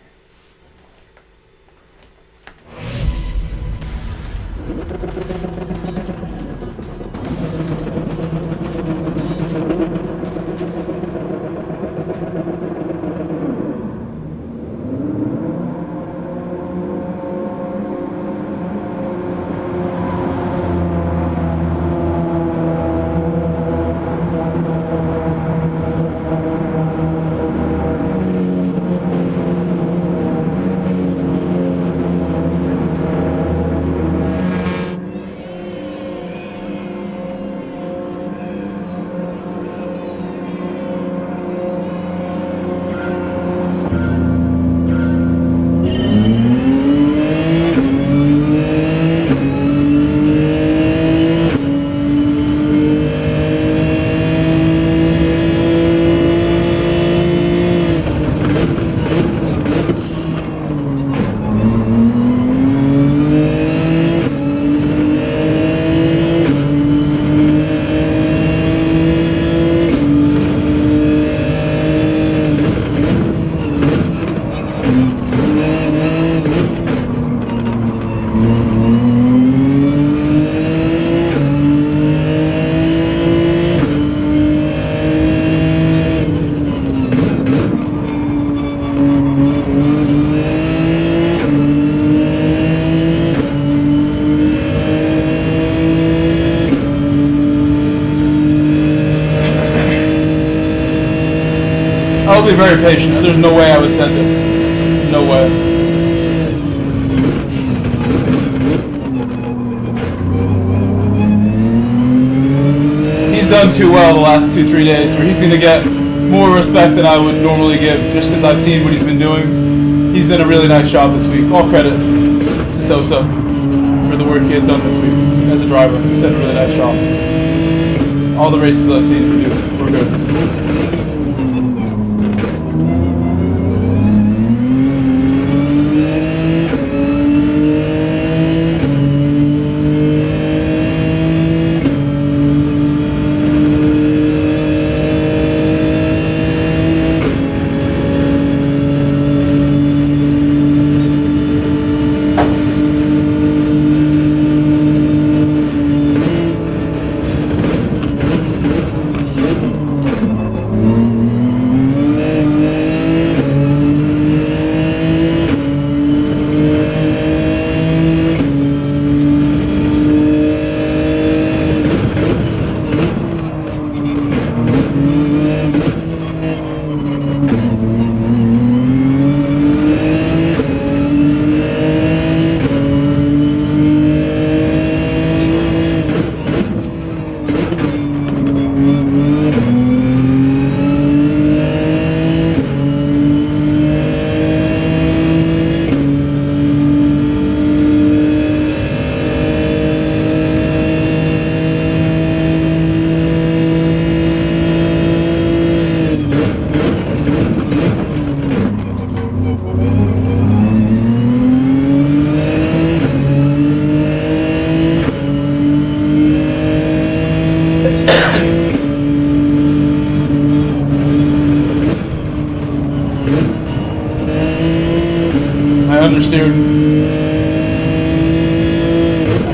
I'll be very patient. There's no way I would send it. No way. He's done too well the last 2-3 days where he's going to get more respect than I would normally give just because I've seen what he's been doing. He's done a really nice job this week. All credit to Sosa for the work he has done this week as a driver. He's done a really nice job. All the races I've seen were good.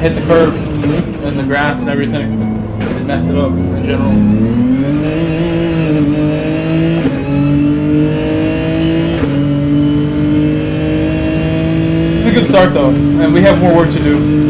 hit the curb and the grass and everything. It messed it up in general. It's a good start though, and we have more work to do.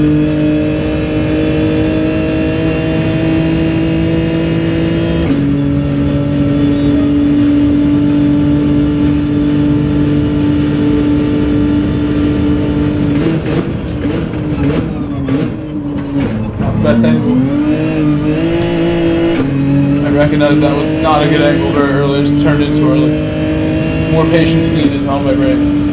Best angle. I recognize that was not a good angle very early, just turned in too early. More patience needed on my brakes.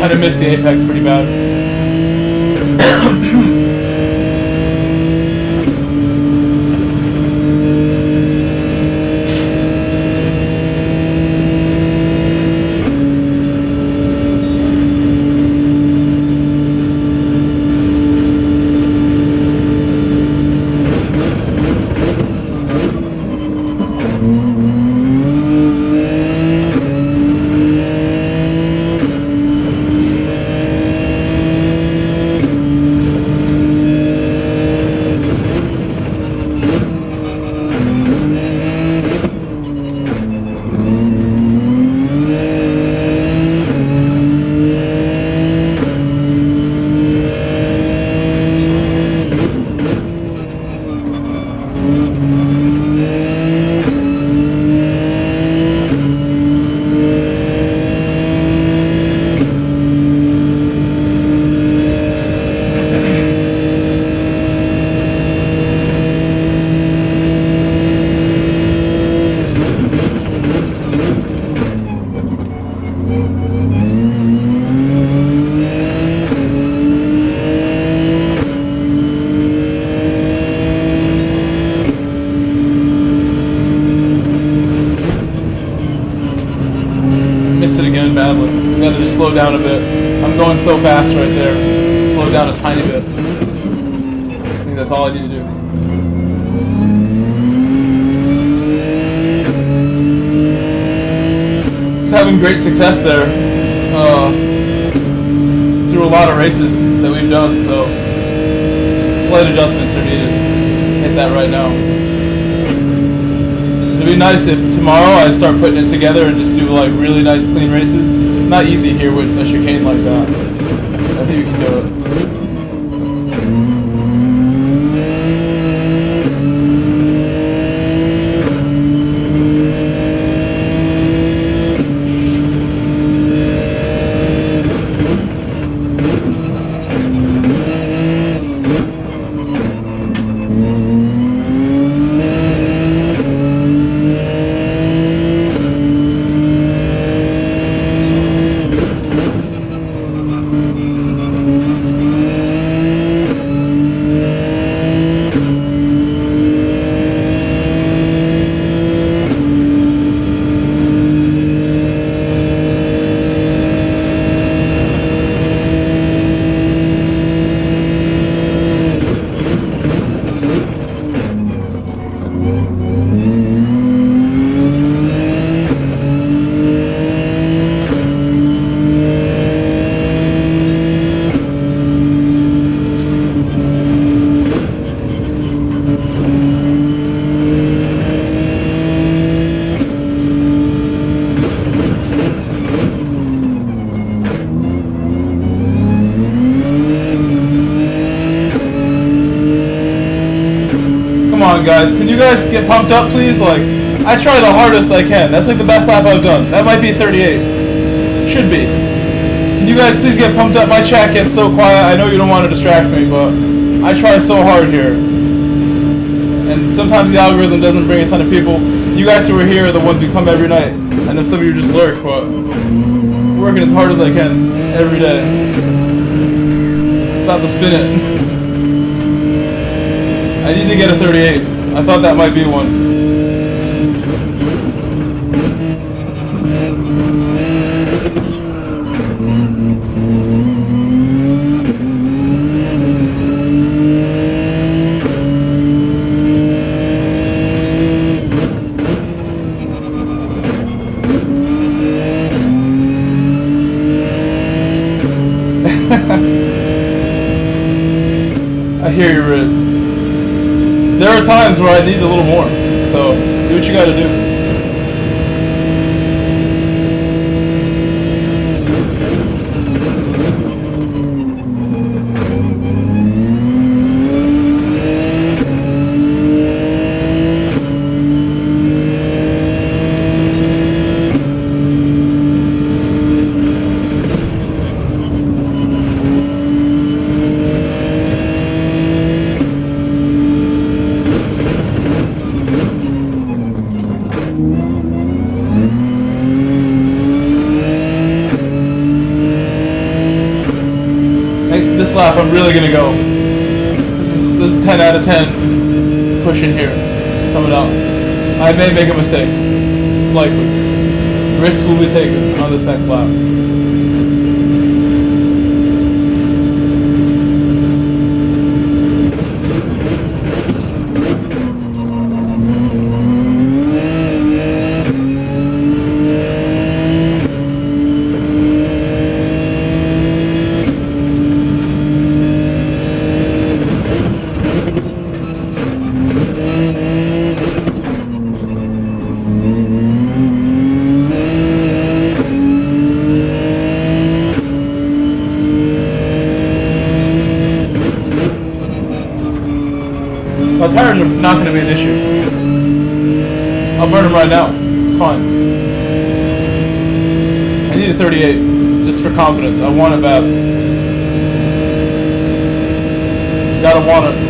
I missed the apex pretty bad. Missed it again badly. Gotta just slow down a bit. I'm going so fast right there. Slow down a tiny bit. I think that's all I need to do. Just having great success there. Through a lot of races that we've done, so slight adjustments are needed. Hit that right now. It'd be nice if tomorrow I start putting it together and just do like really nice clean races. Not easy here with a chicane like that. I think we can do it. guys. Can you guys get pumped up, please? Like, I try the hardest I can. That's like the best lap I've done. That might be 38. Should be. Can you guys please get pumped up? My chat gets so quiet. I know you don't want to distract me, but I try so hard here. And sometimes the algorithm doesn't bring a ton of people. You guys who are here are the ones who come every night. I know some of you just lurk, but I'm working as hard as I can every day. About to spin it. I need to get a 38. I thought that might be one. I hear you, Riz. There are times where I need a little more, so do what you gotta do. This lap, I'm really gonna go. This is 10 out of 10 pushing here, coming out. I may make a mistake. It's likely. Risks will be taken on this next lap. My tires are not going to be an issue. I'll burn them right now. It's fine. I need a 38, just for confidence. I want it bad. Gotta want it.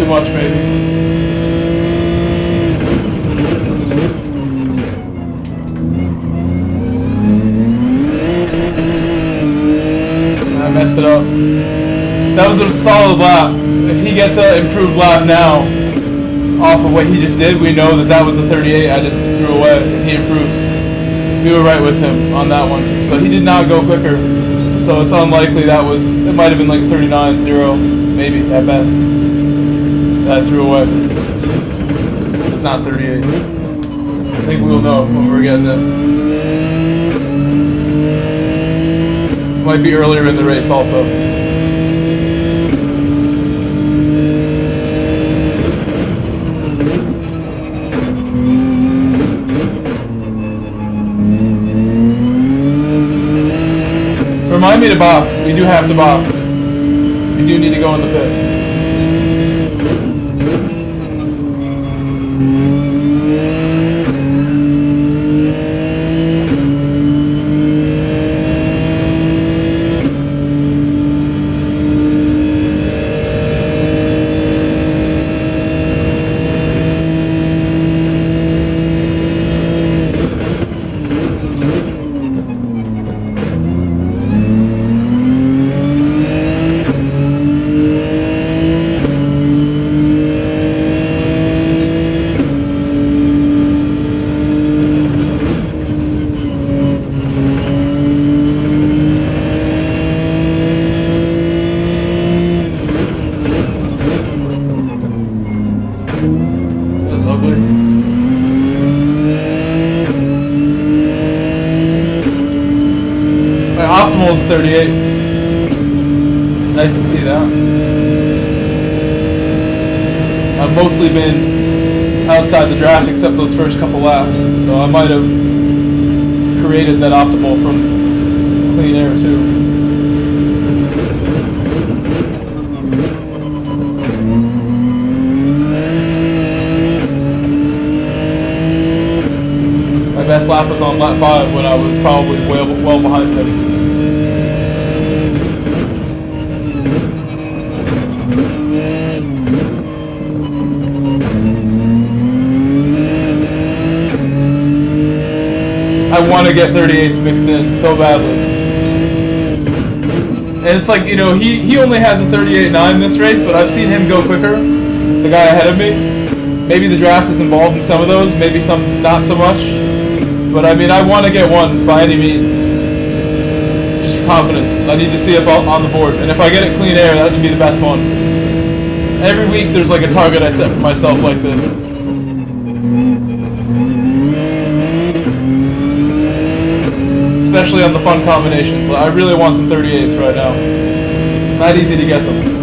Much maybe. I messed it up. That was a solid lap. If he gets an improved lap now off of what he just did, we know that that was the 38 I just threw away. He improves. We were right with him on that one. So he did not go quicker. So it's unlikely that was, it might have been like a 39-0, maybe at best. That I threw away. It's not 38. I think we'll know when we're getting there. Might be earlier in the race also. Remind me to box. We do have to box. We do need to go in the pit. 38. Nice to see that. I've mostly been outside the draft except those first couple laps, so I might have created that optimal from clean air too. My best lap was on lap 5 when I was probably well behind him. I want to get 38s mixed in so badly. And it's like, you know, he only has a 38.9 this race, but I've seen him go quicker, the guy ahead of me. Maybe the draft is involved in some of those, maybe some not so much. But I mean, I want to get one by any means. Just for confidence. I need to see it on the board. And if I get it clean air, that would be the best one. Every week there's like a target I set for myself like this. Especially on the fun combinations. I really want some 38s right now. Not easy to get them.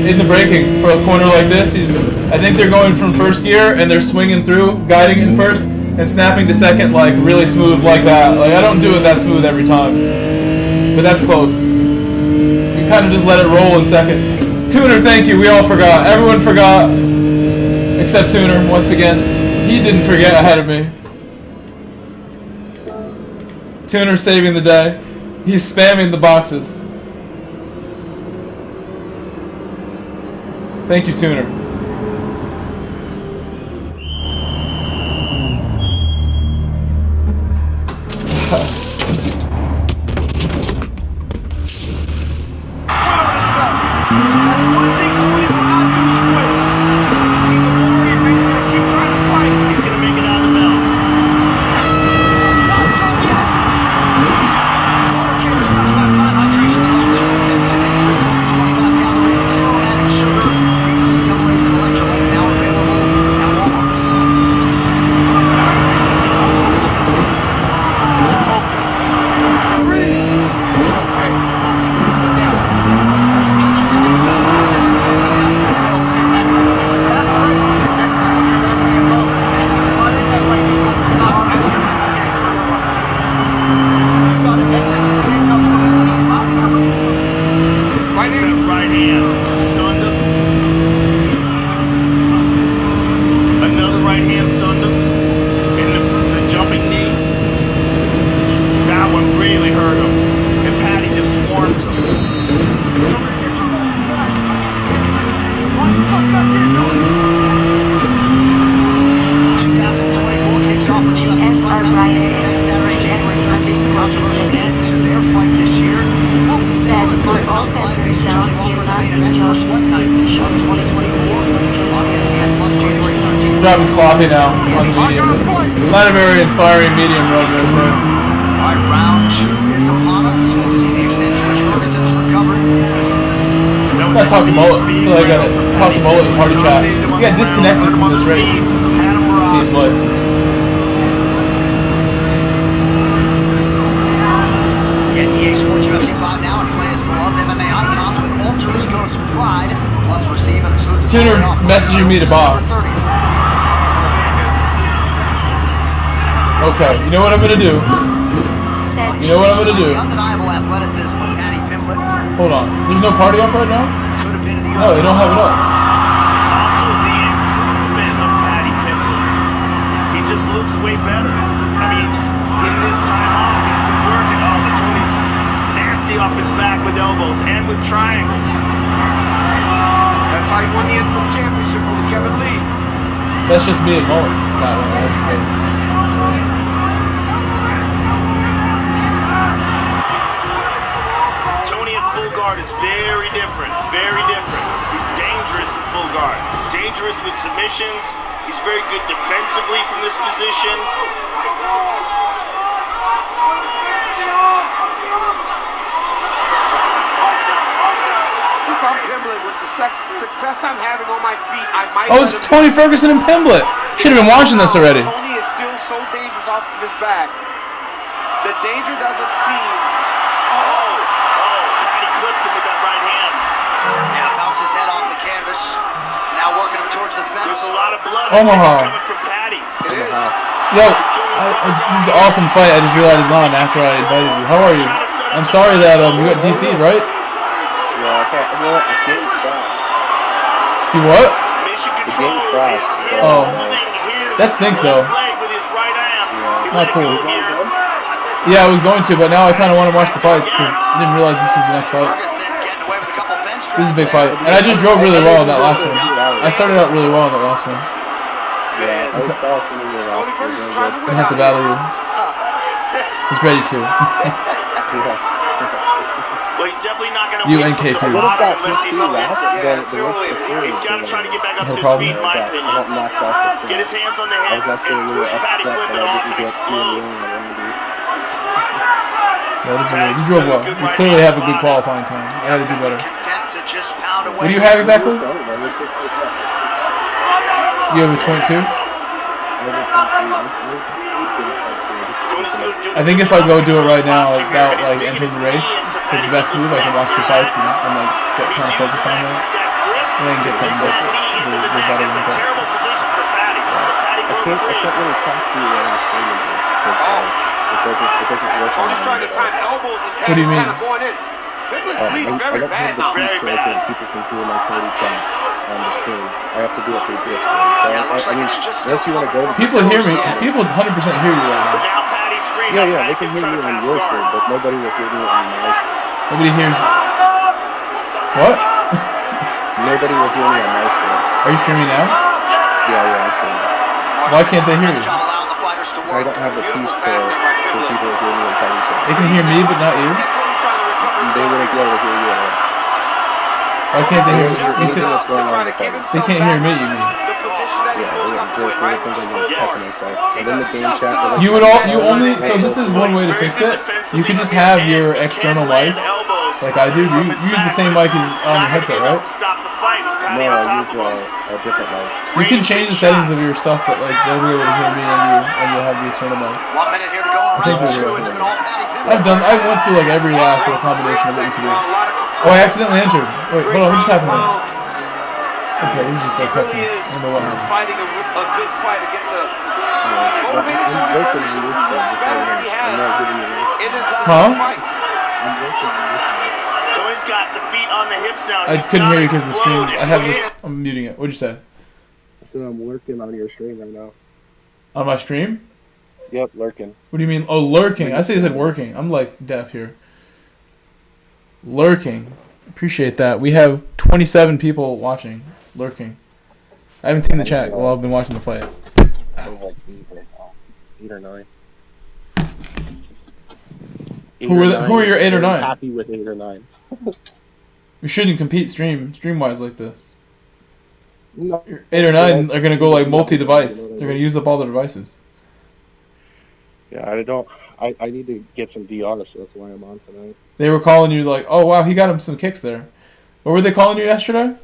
In the braking for a corner like this, I think they're going from first gear and they're swinging through, guiding in first and snapping to second like really smooth like that. Like I don't do it that smooth every time, but that's close. You kind of just let it roll in second. Tuner, thank you. We all forgot. Everyone forgot. Except Tuner, once again. He didn't forget ahead of me. Tuner saving the day. He's spamming the boxes. Thank you, Tuner. Driving sloppy now on the medium. Not a very inspiring medium road right there. Alright, round 2 is upon us. We'll see the extent to which Ferguson is recovered. I gotta talk to Mullet. I feel like I gotta talk to Mullet in party chat. He got disconnected from this race. Let's see him play. Get EA Sports UFC 5 now and play as beloved MMA icons with alter egos pride, plus receive an exclusive Tuner messaging me to box. Okay, you know what I'm gonna do? You know what I'm gonna do? Hold on. There's no party up right now? No, they don't have it up. Also, the improvement of Paddy Pimblett. He just looks way better. I mean, in this time off, he's been working. Oh, the Tony's nasty off his back with elbows and with triangles. That's how he won the interim championship over Kevin Lee. That's just me and Mullet. That's me. Is very different, very different. He's dangerous in full guard, dangerous with submissions. He's very good defensively from this position. Pimblett, with the success I'm having on my feet, I might. Oh, it's Tony Ferguson and Pimblett. Should have been watching this already. Tony is still so dangerous off of his back. The danger doesn't seem. Patty clipped him with that right hand. Yeah, bounces his head off the canvas. Now working him towards the fence. There's a lot of blood Omaha. coming from Patty. It is. Yo, this is an awesome fight. I just realized it's on after I invited you. How are you? I'm sorry that you got DC'd, right? Yeah, okay. Well, it didn't crash. You what? It didn't crash. So, Oh, that stinks though. Not cool. Yeah, I was going to, but now I kind of want to watch the fights because I didn't realize this was the next fight. This is a big fight, and I just drove really well in that last one. I started out really well in that last one. Yeah, I saw some of your laps. I had to battle you. I was ready to. Well, he's definitely not going to You win and from KP. the What if bottom that unless he's last He's got to try to get back up to his problem? feet, in my I opinion. got knocked off the Get his hands on the I was hips actually a and little push Patty upset Clippett that I off didn't and get to explode. That is weird. You drove well. You clearly have a good qualifying time. I had to do better. What do you have exactly? You have a 22? I think if I go do it right now without like entering the race, it's like the best move. I can watch the fights and like get kind of focused on that. And then get something that will better than that. I can't really talk to you on the stream because it doesn't work on Tony's trying to time elbows and What do you mean? kind of going in. Pimblett's I bleeding don't very have bad the now. piece so that people can hear my Cody chat on the stream. I have to do it through Discord. So I mean, unless you want to go to People hear me. People 100% hear you right now. yeah, they can hear you on your stream, but nobody will hear me on my stream. Nobody hears. What? Nobody will hear me on my stream. Are you streaming now? Yeah, I'm streaming. Why can't they hear you? I don't have the piece so people will hear me on Cody chat. They can hear me, but not you. They wouldn't be able to hear you at all. Why can't they hear you? You Anything said that's going on with them. they can't hear me. You mean? Yeah, they think I'm going to peck myself. And then the game chat. You would all. You only. So this is one way to fix it. You could just have your external mic, like I do. You use the same mic as on your headset, right? No, I use a different mic. You can change the settings of your stuff, but like they'll be able to hear me and you, and you'll have the external mic. 1 minute here to go in round two. It's been all Patty Pimblett. I went through like every last little combination of what you could do. Oh, I accidentally entered. Wait, hold on, what just happened there? Okay, it was just a cutscene. I don't know what happened. Fighting a good fight against a motivated I'm Tony working Ferguson, on who looks this. better than he I'm not has giving you this. in his last Huh? fights. I'm working on this. Tony's got the feet on the hips now. I just couldn't hear you because of the stream. I have this. I'm muting it. What'd you say? I said I'm working on your stream right now. On my stream? Yep, lurking. What do you mean? Oh, lurking. I said working. I'm like deaf here. Lurking. Appreciate that. We have 27 people watching. Lurking. I haven't seen the chat while I've been watching the fight. I'm like 8 or 9. Who are your 8 or 9? Happy with 8 or 9. We shouldn't compete stream-wise like this. No. Your 8 or 9 are gonna go like multi-device. They're gonna use up all the devices. Yeah, I don't. I need to get some DR, so that's why I'm on tonight. They were calling you like, oh wow, he got him some kicks there. What were they calling you yesterday?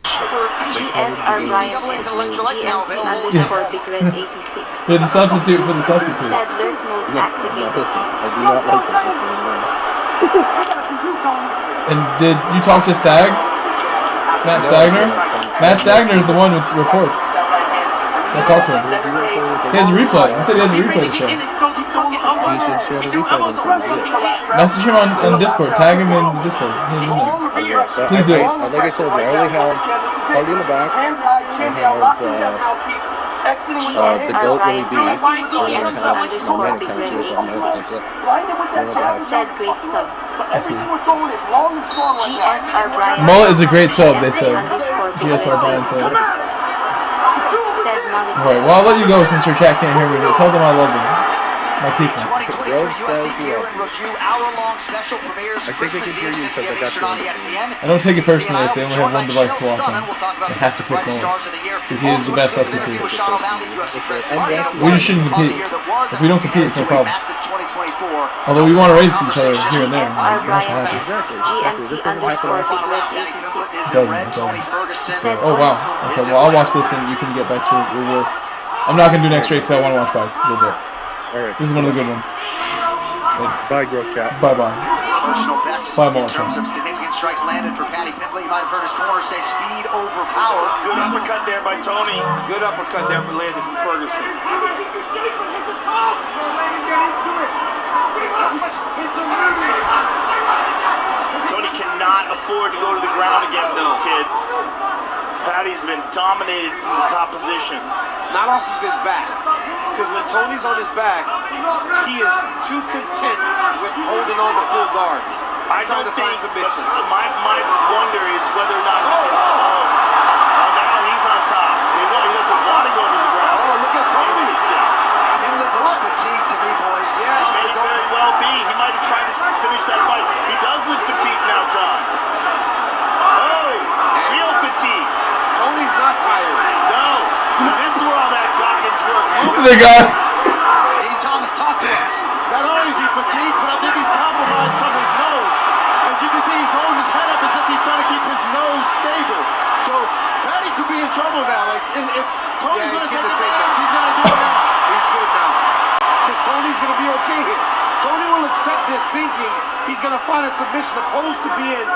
GSR Ryan is GMT_BigRed86. For the substitute. For the substitute. Said alert mode No, activated. listen, I do not like that. And did you talk to Stag? Matt Stagner? Matt Stagner is the one with reports. I talked to him. He has a replay. He said he has a replay to show. You should share the replay then so we see it. Message him on Discord. Tag him in Discord. He's in there. Please do it. Like I told you, I only have Party in the back. I have the GOAT Willie B. And I have my main account, GSR Mullet. That's it. Said great sub. GSR Brian. Mullet is a great sub, they said. GSR Brian said. Said Mullet. Alright, well I'll let you go since your chat can't hear me, but tell them I love them. My people. Rogue says he loves you. I think they can hear you because I got you on the phone. I don't take it personally if they only have one device to watch on. They have to pick one. Because he is the best substitute. We just shouldn't compete. If we don't compete, it's no problem. Although we want to race each other here and there. It has to happen. Exactly. This doesn't happen often. It doesn't. Oh, wow. Okay, well, I'll watch this and you can get back to your work. I'm not going to do next straight because I want to watch fights a little bit. Alright. This is one of the good ones. Bye, Growth Chat. Bye-bye. Personal best 5 more. in terms of significant strikes landed for Paddy Pimblett. You might have heard his corner say speed over power. Good uppercut there by Tony. Good uppercut there for Landon from Ferguson. Tony cannot afford to go to the ground again with this kid. Paddy's been dominated from the top position. Not off of his back. Because when Tony's on his back, he is too content with holding on to full guard. I don't think, but my wonder is whether or not he can, now he's on top. He doesn't want to go to the ground. Oh, look at Tony. Pimblett looks fatigued to me, boys. Yeah, he may very well be. He might have tried to finish that fight. He does look fatigued now, John. Oh, real fatigued. Tony's not tired. No. Now this is where all that Goggins work. They got. Dean Thomas, talk to us. Not only is he fatigued, but I think he's compromised from his nose. As you can see, he's holding his head up as if he's trying to keep his nose stable. So Paddy could be in trouble now. Like if Tony's going to take advantage, he's going to do it now. He's good now. Because Tony's going to be okay here. Tony will accept this thinking he's going to find a submission opposed to being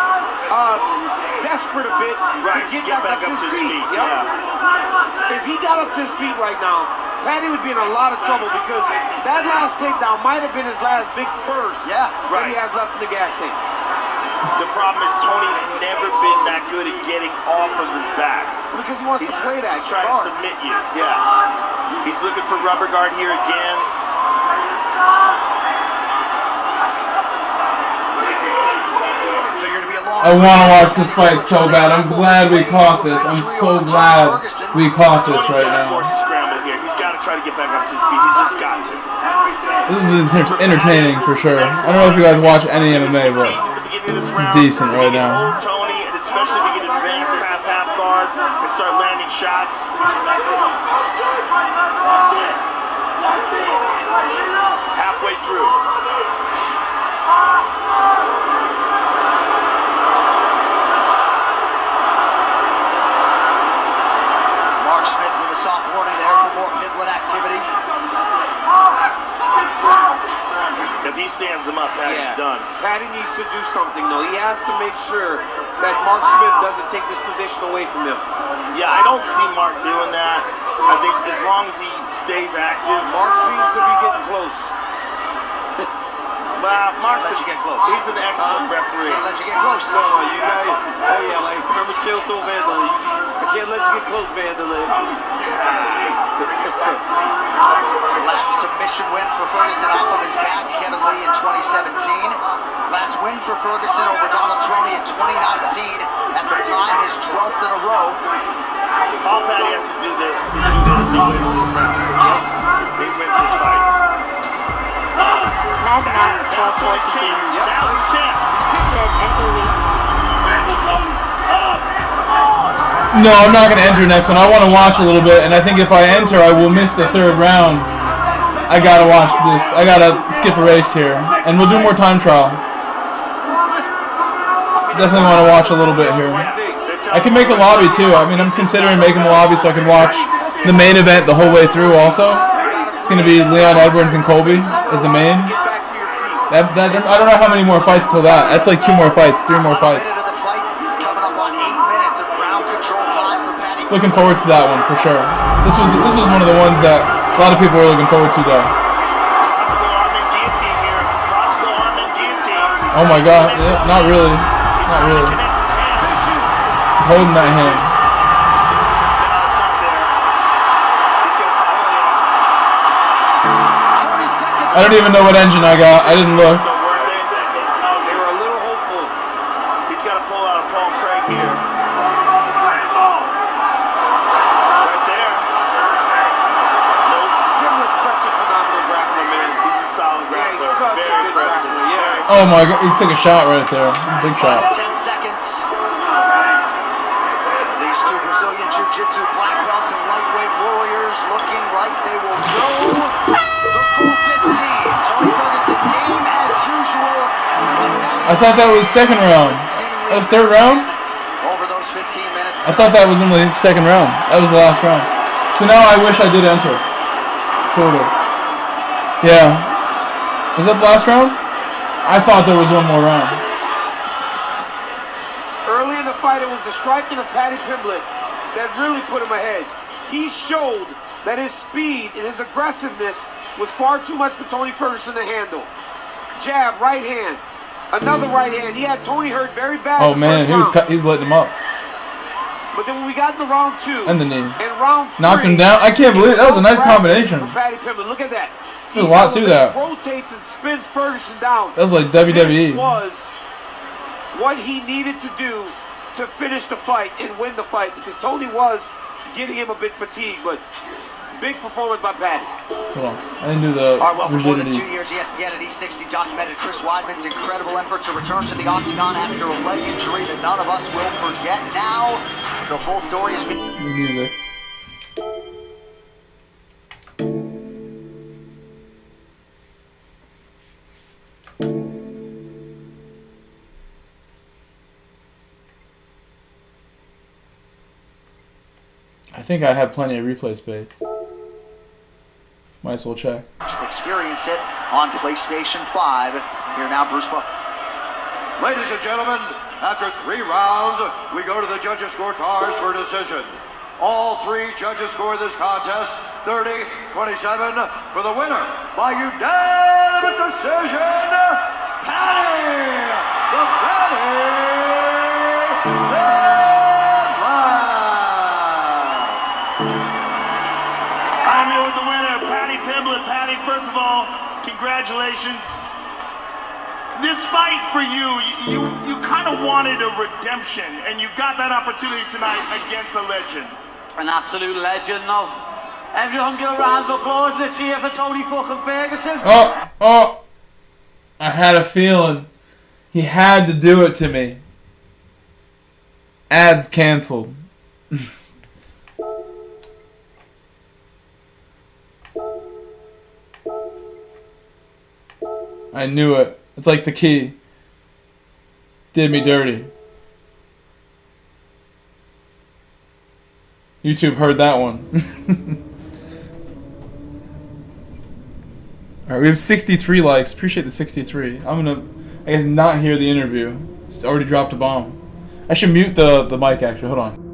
desperate a bit to get back up to his feet. Yep. Yeah. If he got up to his feet right now, Paddy would be in a lot of trouble because that last takedown might have been his last big burst that he has left in the gas tank. The problem is Tony's never been that good at getting off of his back. Because he wants to play that. He's trying to submit you. Yeah. He's looking for rubber guard here again. I want to watch this fight so bad. I'm glad we caught this. I'm so glad we caught this right now. He's got to try to get back up to his feet. He's just got to. This is entertaining for sure. I don't know if you guys watch any MMA, but this is decent right now. Tony, and especially if you get advanced past half guard and start landing shots. Halfway through. Soft warning there for more Pimblett activity. If he stands him up, Paddy's done. Paddy needs to do something, though. He has to make sure that Mark Smith doesn't take this position away from him. Yeah, I don't see Mark doing that. I think as long as he stays active. Mark seems to be getting close. Well, Mark's let you get close. He's an excellent referee. Can't let you get close. No, you guys. Oh yeah, like remember Chilton Vandalay. I can't let you get close, Vandalay. Last submission win for Ferguson off of his back, Kevin Lee in 2017. Last win for Ferguson over Donald Cerrone in 2019. At the time, his 12th in a row. All Paddy has to do this is do this. He wins this round. He wins this fight. Mad Max 1240 games. Now's his chance. Said enter race. No, I'm not going to enter next one. I want to watch a little bit, and I think if I enter, I will miss the third round. I got to watch this. I got to skip a race here, and we'll do more time trial. Definitely want to watch a little bit here. I can make a lobby too. I mean, I'm considering making a lobby so I can watch the main event the whole way through also. It's going to be Leon Edwards and Colby as the main. I don't know how many more fights till that. That's like 2 more fights, 3 more fights. Looking forward to that one for sure. This was one of the ones that a lot of people were looking forward to though. Oh my god, yeah, not really. Not really. He's holding that hand. I don't even know what engine I got. I didn't look. They were a little hopeful. He's got to pull out a Paul Craig here. Right there. Nope. Pimlett's such a phenomenal grappler, man. He's a Oh my god, he took a shot right there. Big shot. 10 seconds. These two Brazilian Jiu-Jitsu black belts and lightweight warriors looking like they will go the full 15. Tony Ferguson game as usual. I thought that was second round. That was third round? Over those 15 minutes. I thought that was in the second round. That was the last round. So now I wish I did enter. Sort of. Yeah. Was that the last round? I thought there was one more round. Early in the fight, it was the striking of Paddy Pimblett that really put him ahead. He showed that his speed and his aggressiveness was far too much for Tony Ferguson to handle. Jab, right hand, another right hand. He had Tony hurt very bad. Oh man, he's letting him up. But then when we got in the round 2 and the knee, and round 3, knocked him down. I can't believe that was a nice combination. Paddy Pimblett, look at that. There's a lot to that. Rotates and spins Ferguson down. That's like WWE. This was what he needed to do to finish the fight and win the fight, because Tony was getting him a bit fatigued, but big performance by Paddy. Hold on, I didn't do the well, for more than 2 rigidities. years, ESPN at E60 documented Chris Weidman's incredible effort to return to the octagon after a leg injury that none of us will forget. Now, the full story is being... The music. I think I have plenty of replay space. Might as well check. Experience it on PlayStation 5. Here now, Bruce Buff. Ladies and gentlemen, after 3 rounds, we go to the judges' scorecards for decision. All 3 judges score this contest 30-27 for the winner by unanimous decision, Paddy the Paddy. I'm here with the winner, Paddy Pimblett. Paddy, first of all, congratulations. This fight for you kind of wanted a redemption, and you got that opportunity tonight against a legend. An absolute legend, though. Everyone give a round of applause this year for Tony fucking Ferguson. Oh! I had a feeling. He had to do it to me. Ads canceled. I knew it. It's like the key. Did me dirty. YouTube heard that one. Alright, we have 63 likes. Appreciate the 63. I'm gonna, I guess, not hear the interview. It's already dropped a bomb. I should mute the mic, actually. Hold on.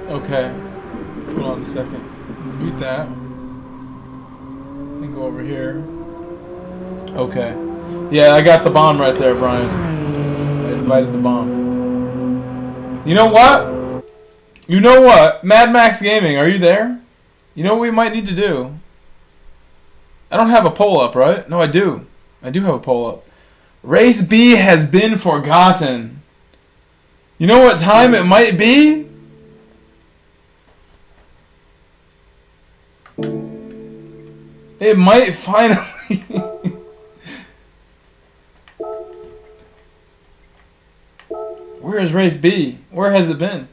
Okay, hold on a second. Mute that. And go over here. Okay. Yeah, I got the bomb right there, Brian. I invited the bomb. You know what? You know what? Mad Max Gaming, are you there? You know what we might need to do? I don't have a poll up, right? No, I do. I do have a poll up. Race B has been forgotten. You know what time it might be? It might finally... Where is Race B? Where has it been?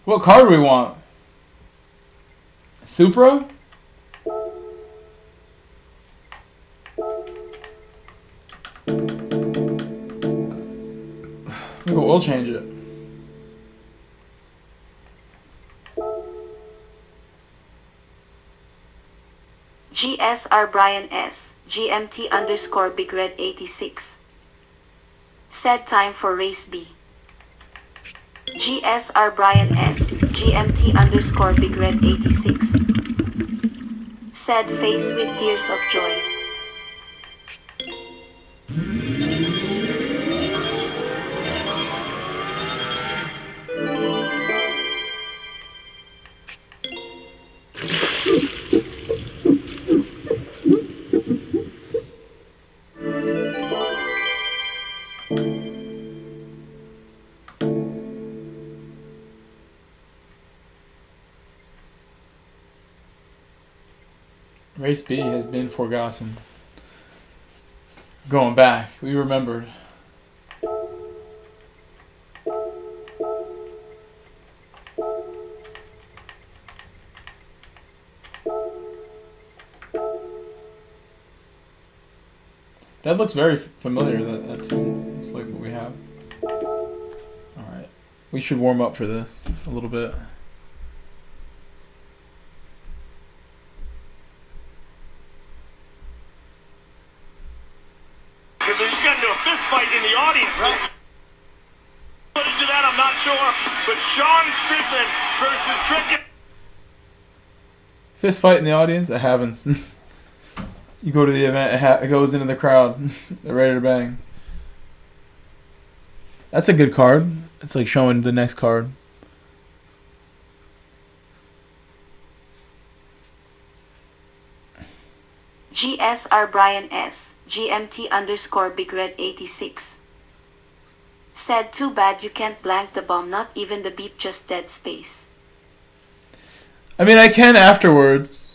What card do we want? Supra? We'll change it. GSR Brian S. GMT _ Big Red 86. Said time for race B. GSR Brian S. GMT _ Big Red 86. Said face with tears of joy. Race B has been forgotten. Going back, we remembered. That looks very familiar, that tune. Looks like what we have. Alright. We should warm up for this a little bit. Because they're just going to do a fist fight in the audience. Right. Footage of that, I'm not sure. But Sean Strickland versus Trick. Fist fight in the audience? That happens. You go to the event, it goes into the crowd. They're ready to bang. That's a good card. It's like showing the next card. GSR Brian S. GMT _ Big Red 86. Said too bad you can't blank the bomb, not even the beep, just dead space. I mean, I can afterwards.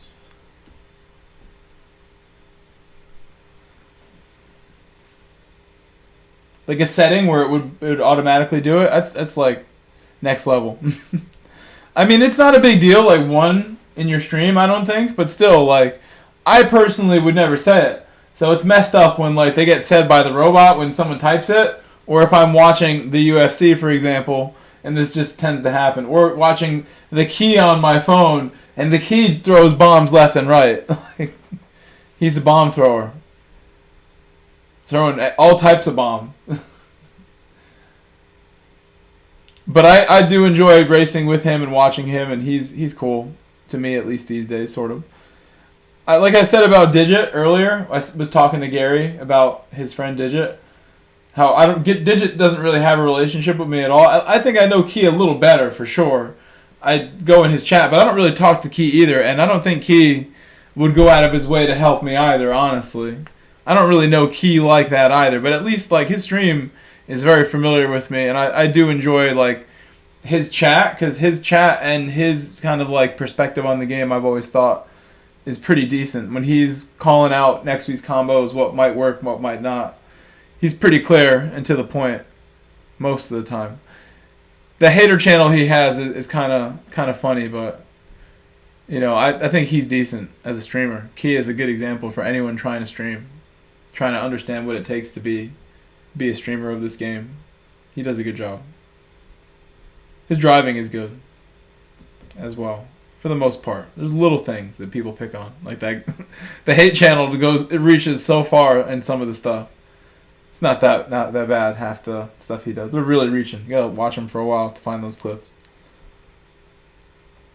Like a setting where it would automatically do it. That's like next level. I mean, it's not a big deal, like one in your stream, I don't think, but still, like, I personally would never say it. So it's messed up when like they get said by the robot when someone types it, or if I'm watching the UFC, for example, and this just tends to happen, or watching the key on my phone and the key throws bombs left and right. He's a bomb thrower. Throwing all types of bombs. But I do enjoy racing with him and watching him, and he's cool to me, at least these days, sort of. Like I said about Digit earlier, I was talking to Gary about his friend Digit. How Digit doesn't really have a relationship with me at all. I think I know Key a little better for sure. I go in his chat, but I don't really talk to Key either, and I don't think Key would go out of his way to help me either, honestly. I don't really know Key like that either, but at least like his stream is very familiar with me, and I do enjoy like his chat, because his chat and his kind of like perspective on the game, I've always thought, is pretty decent. When he's calling out next week's combos, what might work, what might not, he's pretty clear and to the point most of the time. The hater channel he has is kind of funny, but you know, I think he's decent as a streamer. Key is a good example for anyone trying to stream, trying to understand what it takes to be a streamer of this game. He does a good job. His driving is good as well, for the most part. There's little things that people pick on, like that. The hate channel it reaches so far in some of the stuff. It's not that bad, half the stuff he does. They're really reaching. You gotta watch him for a while to find those clips.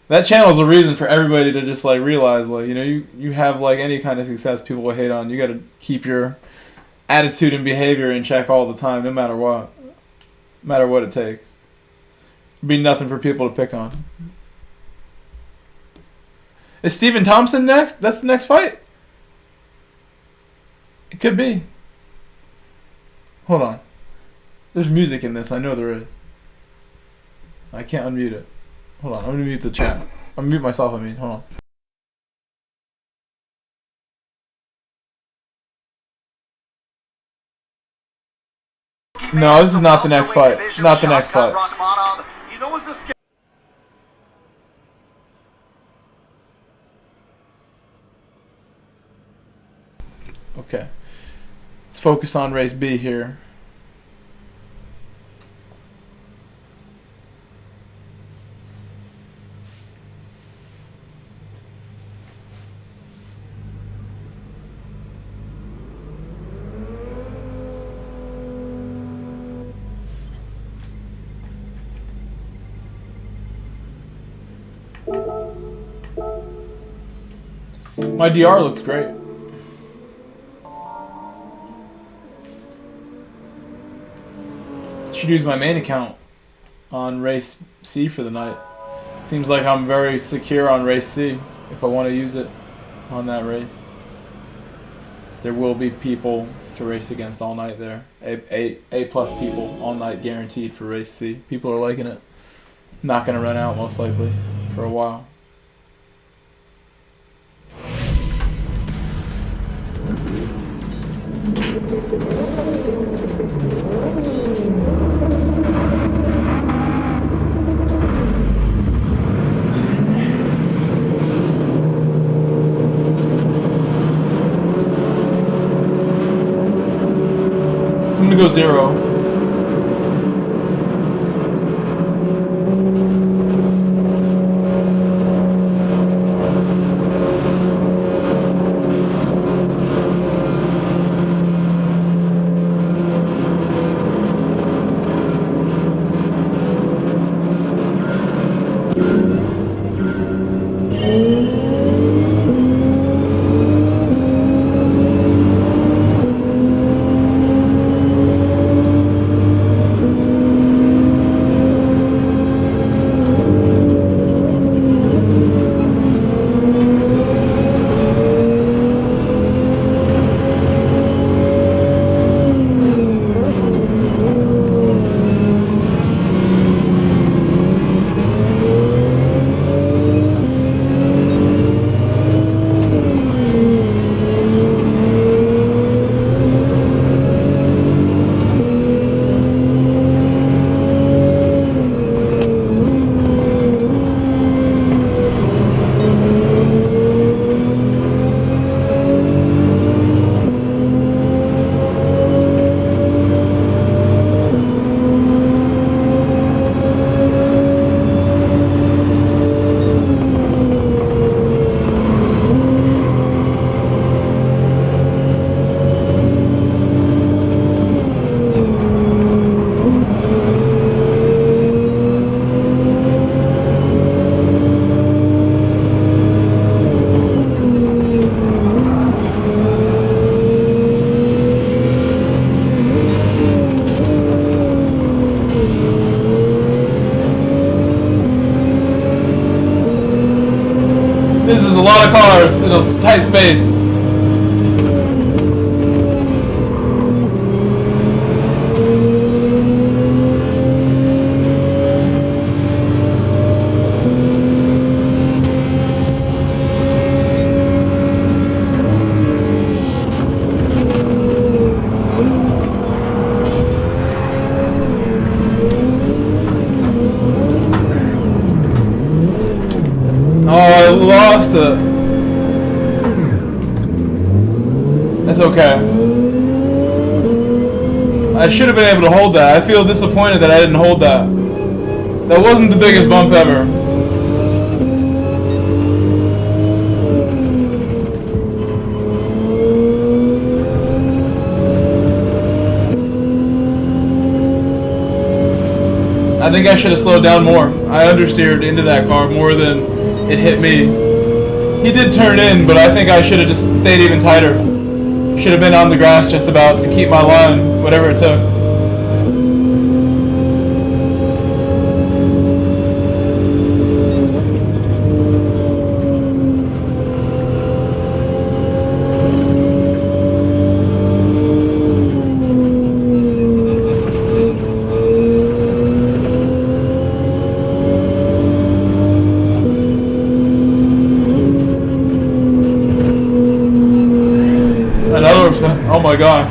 That channel's a reason for everybody to just like realize, like, you know, you have like any kind of success, people will hate on. You gotta keep your attitude and behavior in check all the time, no matter what. No matter what it takes. It'd be nothing for people to pick on. Is Stephen Thompson next? That's the next fight? It could be. Hold on. There's music in this. I know there is. I can't unmute it. Hold on. I'm gonna mute the chat. I'm gonna mute myself. I mean, hold on. No, this is not the next fight. Not the next fight. You know what's the scary? Okay. Let's focus on race B here. My DR looks great. Should use my main account on race C for the night. Seems like I'm very secure on race C if I want to use it on that race. There will be people to race against all night there. A plus people all night guaranteed for race C. People are liking it. Not going to run out most likely for a while. I'm gonna go 0. This is a lot of cars in a tight space. Oh, I lost it. That's okay. I should have been able to hold that. I feel disappointed that I didn't hold that. That wasn't the biggest bump ever. I think I should have slowed down more. I understeered into that car more than it hit me. He did turn in, but I think I should have just stayed even tighter. Should have been on the grass just about to keep my line, whatever it took. my gosh.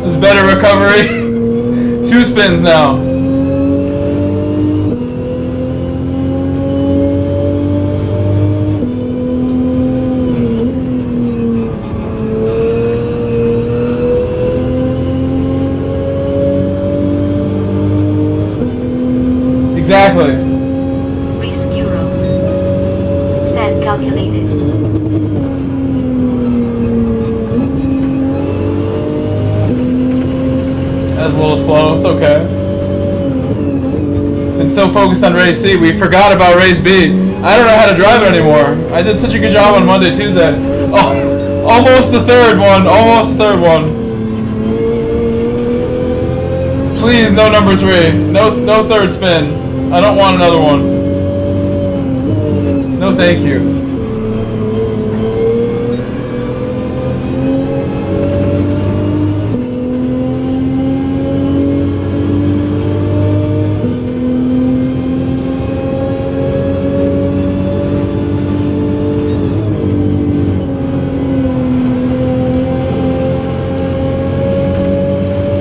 This is better recovery. 2 spins now. Exactly. Risk Euro. Said calculated. That's a little slow, it's okay. Been so focused on race C, we forgot about race B. I don't know how to drive it anymore. I did such a good job on Monday, Tuesday. Oh, almost the third one, almost the third one. Please, no number 3. No third spin. I don't want another one. No thank you.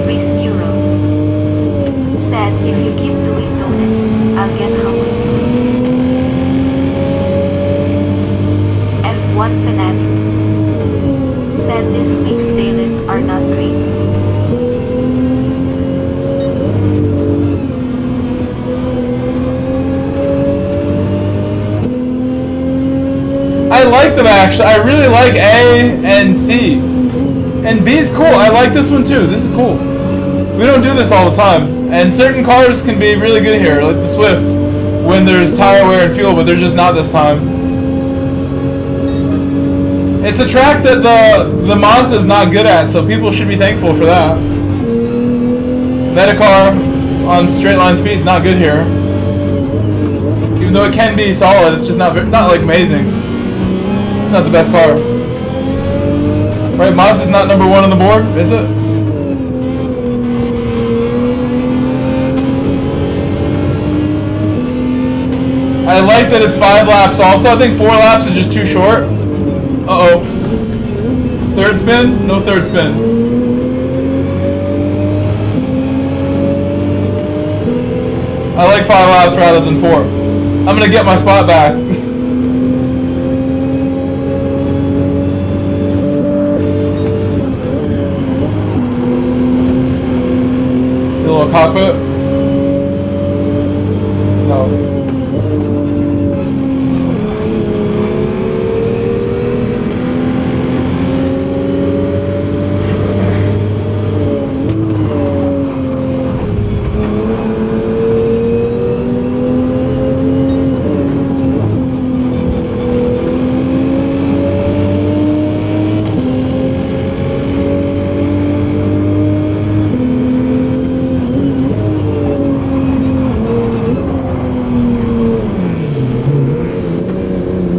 Risk Euro. Said if you keep doing donuts, I'll get hungry. F1 Fanatic. Said this week's dailies are not great. I like them actually. I really like A and C. And B's cool. I like this one too. This is cool. We don't do this all the time. And certain cars can be really good here, like the Swift, when there's tire wear and fuel, but there's just not this time. It's a track that the Mazda is not good at, so people should be thankful for that. Metacar on straight line speed is not good here. Even though it can be solid, it's just not like amazing. It's not the best car. Right, Mazda's not number 1 on the board, is it? I like that it's 5 laps also. I think 4 laps is just too short. Uh-oh. Third spin? No third spin. I like 5 laps rather than 4. I'm gonna get my spot back. The little cockpit? No.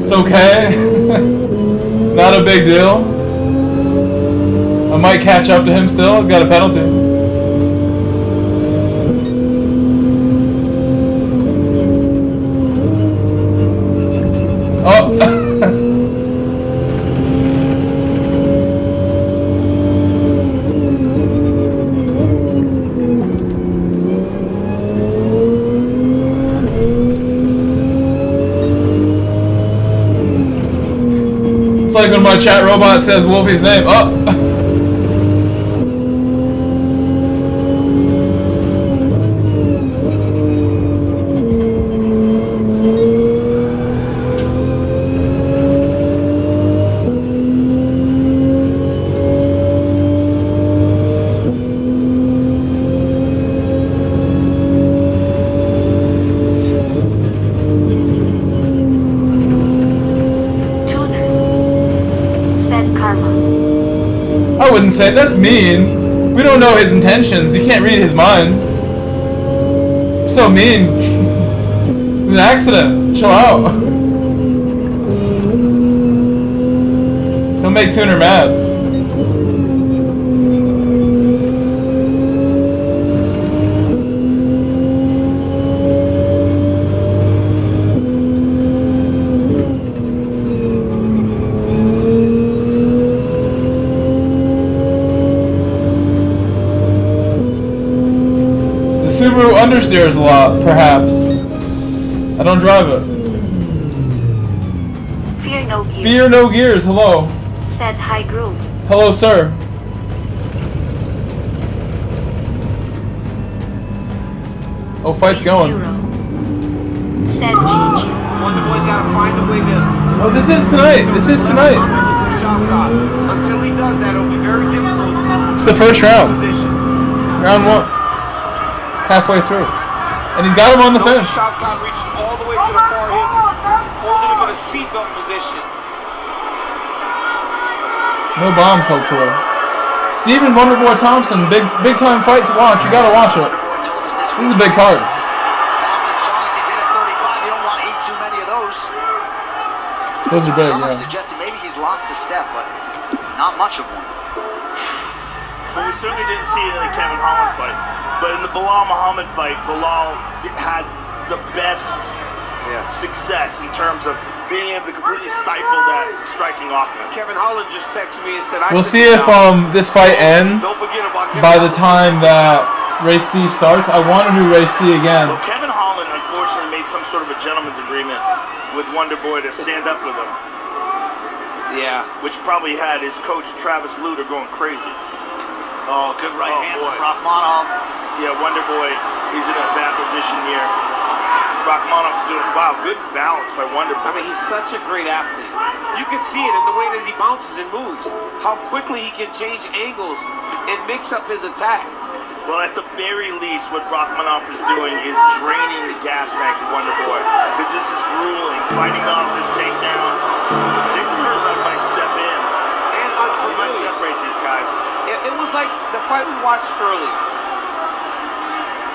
Okay. Not a big deal. I might catch up to him still. He's got a penalty. Oh. It's like when my chat robot says Wolfie's name. Oh! I wouldn't say that's mean. We don't know his intentions. You can't read his mind. You're so mean. It's an accident. Chill out. Don't make Tuner mad. Subaru understeers a lot, perhaps. I don't drive it. Fear no gears. Fear no gears. Hello. Said High Grove. Hello, sir. Oh, fight's going. Said Gigi. Wonder Boy's gotta find a way to. Oh, this is tonight. This is tonight. Until he does that, it'll be very difficult. It's the first round. Round 1. Halfway through. And he's got him on the fence. Shotgun reaching all the way to the far hip, holding him in a seatbelt position. No bombs, hopefully. It's even Wonderboy Thompson. Big time fight to watch. You gotta watch it. This is a big card. Fast and strong as he did at 35. You don't want to eat too many of those. Those are big, Some have yeah. suggested maybe he's lost a step, but not much of one. Well, we certainly didn't see it in the Kevin Holland fight. But in the Bilal Muhammad fight, Bilal had the best success in terms of being able to completely stifle that striking offense. Kevin Holland just texted me and said, We'll see if this fight ends by the time that race C starts. I want to do race C again. Well, Kevin Holland unfortunately made some sort of a gentleman's agreement with Wonder Boy to stand up with him. Yeah. Which probably had his coach Travis Luter going crazy. Oh, good right hand from Rachmanov. Yeah, Wonder Boy, he's in a bad position here. Rachmanov's doing, wow, good balance by Wonder Boy. I mean, he's such a great athlete. You can see it in the way that he bounces and moves. How quickly he can change angles and mix up his attack. Well, at the very least, what Rachmanov is doing is draining the gas tank of Wonder Boy. Because this is grueling, fighting off this takedown. Jason Herzog might step in. And he might separate these guys. It was like the fight we watched earlier.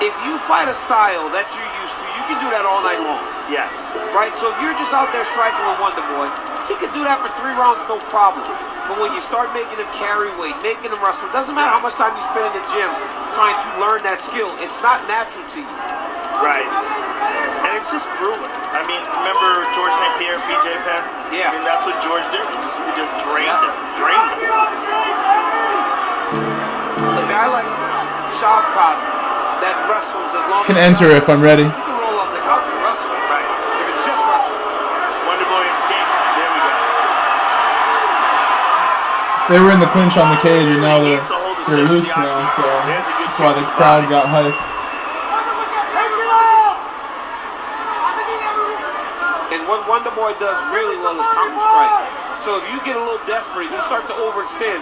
If you fight a style that you're used to, you can do that all night long. Yes. Right? So if you're just out there striking with Wonder Boy, he can do that for 3 rounds, no problem. But when you start making him carry weight, making him wrestle, it doesn't matter how much time you spend in the gym trying to learn that skill. It's not natural to you. Right. And it's just grueling. I mean, remember George St. Pierre, BJ Penn? Yeah. I mean, that's what George did. He just drained him. Drained him. A guy like Shavkat that wrestles as long I can as enter if I'm ready. you can roll up the couch and wrestle. Right. If it's just wrestling. Wonder Boy escaped. There we go. They were in the clinch on the cage, and now they're loose now, so that's why the crowd got hyped. And what Wonder Boy does really well is counter strike. So if you get a little desperate, you start to overextend,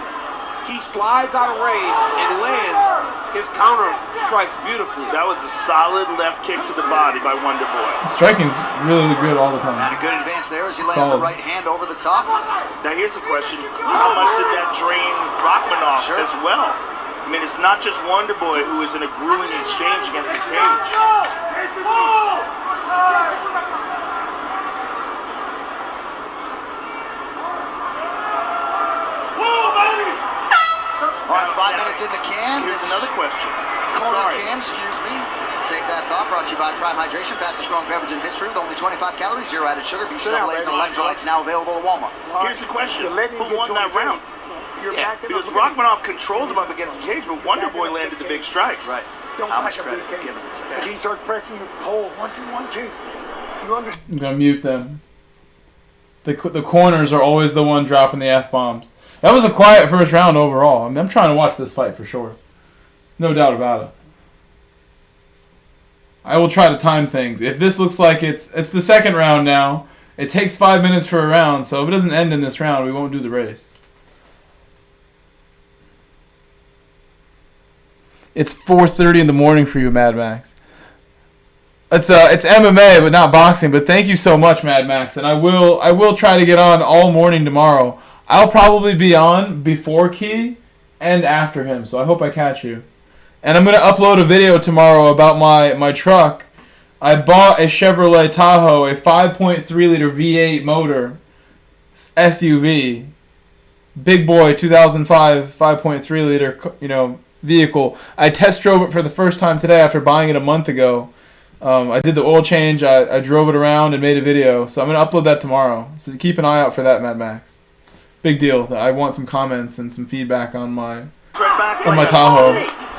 he slides out of range and lands his counter strikes beautifully. That was a solid left kick to the body by Wonder Boy. Striking's really good all the time. And a good advance there as he lands the right hand over the top. Now here's the question. How much did that drain Rachmanov as well? I mean, it's not just Wonder Boy who is in a grueling exchange against the cage. All right, 5 minutes in the can. Here's another question. Corner cam, excuse me. Save that thought. Brought to you by Prime Hydration, fastest growing beverage in history with only 25 calories, 0 added sugar, B-Lays, and electrolytes, now available at Walmart. Here's the question. Who won that round? Because Rachmanov controlled him up against the cage, but Wonder Boy landed the big strikes. Right. How much credit given to him? If he starts pressing your pole, 1, 2, 1, 2, you understand? I'm gonna mute them. The corners are always the one dropping the F-bombs. That was a quiet first round overall. I mean, I'm trying to watch this fight for sure. No doubt about it. I will try to time things. If this looks like it's the second round now, it takes 5 minutes for a round, so if it doesn't end in this round, we won't do the race. It's 4:30 in the morning for you, Mad Max. It's MMA, but not boxing. But thank you so much, Mad Max, and I will try to get on all morning tomorrow. I'll probably be on before Key and after him, so I hope I catch you. And I'm going to upload a video tomorrow about my truck. I bought a Chevrolet Tahoe, a 5.3-liter V8 motor SUV. Big boy, 2005, 5.3-liter, vehicle. I test drove it for the first time today after buying it a month ago. I did the oil change, I drove it around and made a video. So I'm going to upload that tomorrow. So keep an eye out for that, Mad Max. Big deal. I want some comments and some feedback on my Tahoe.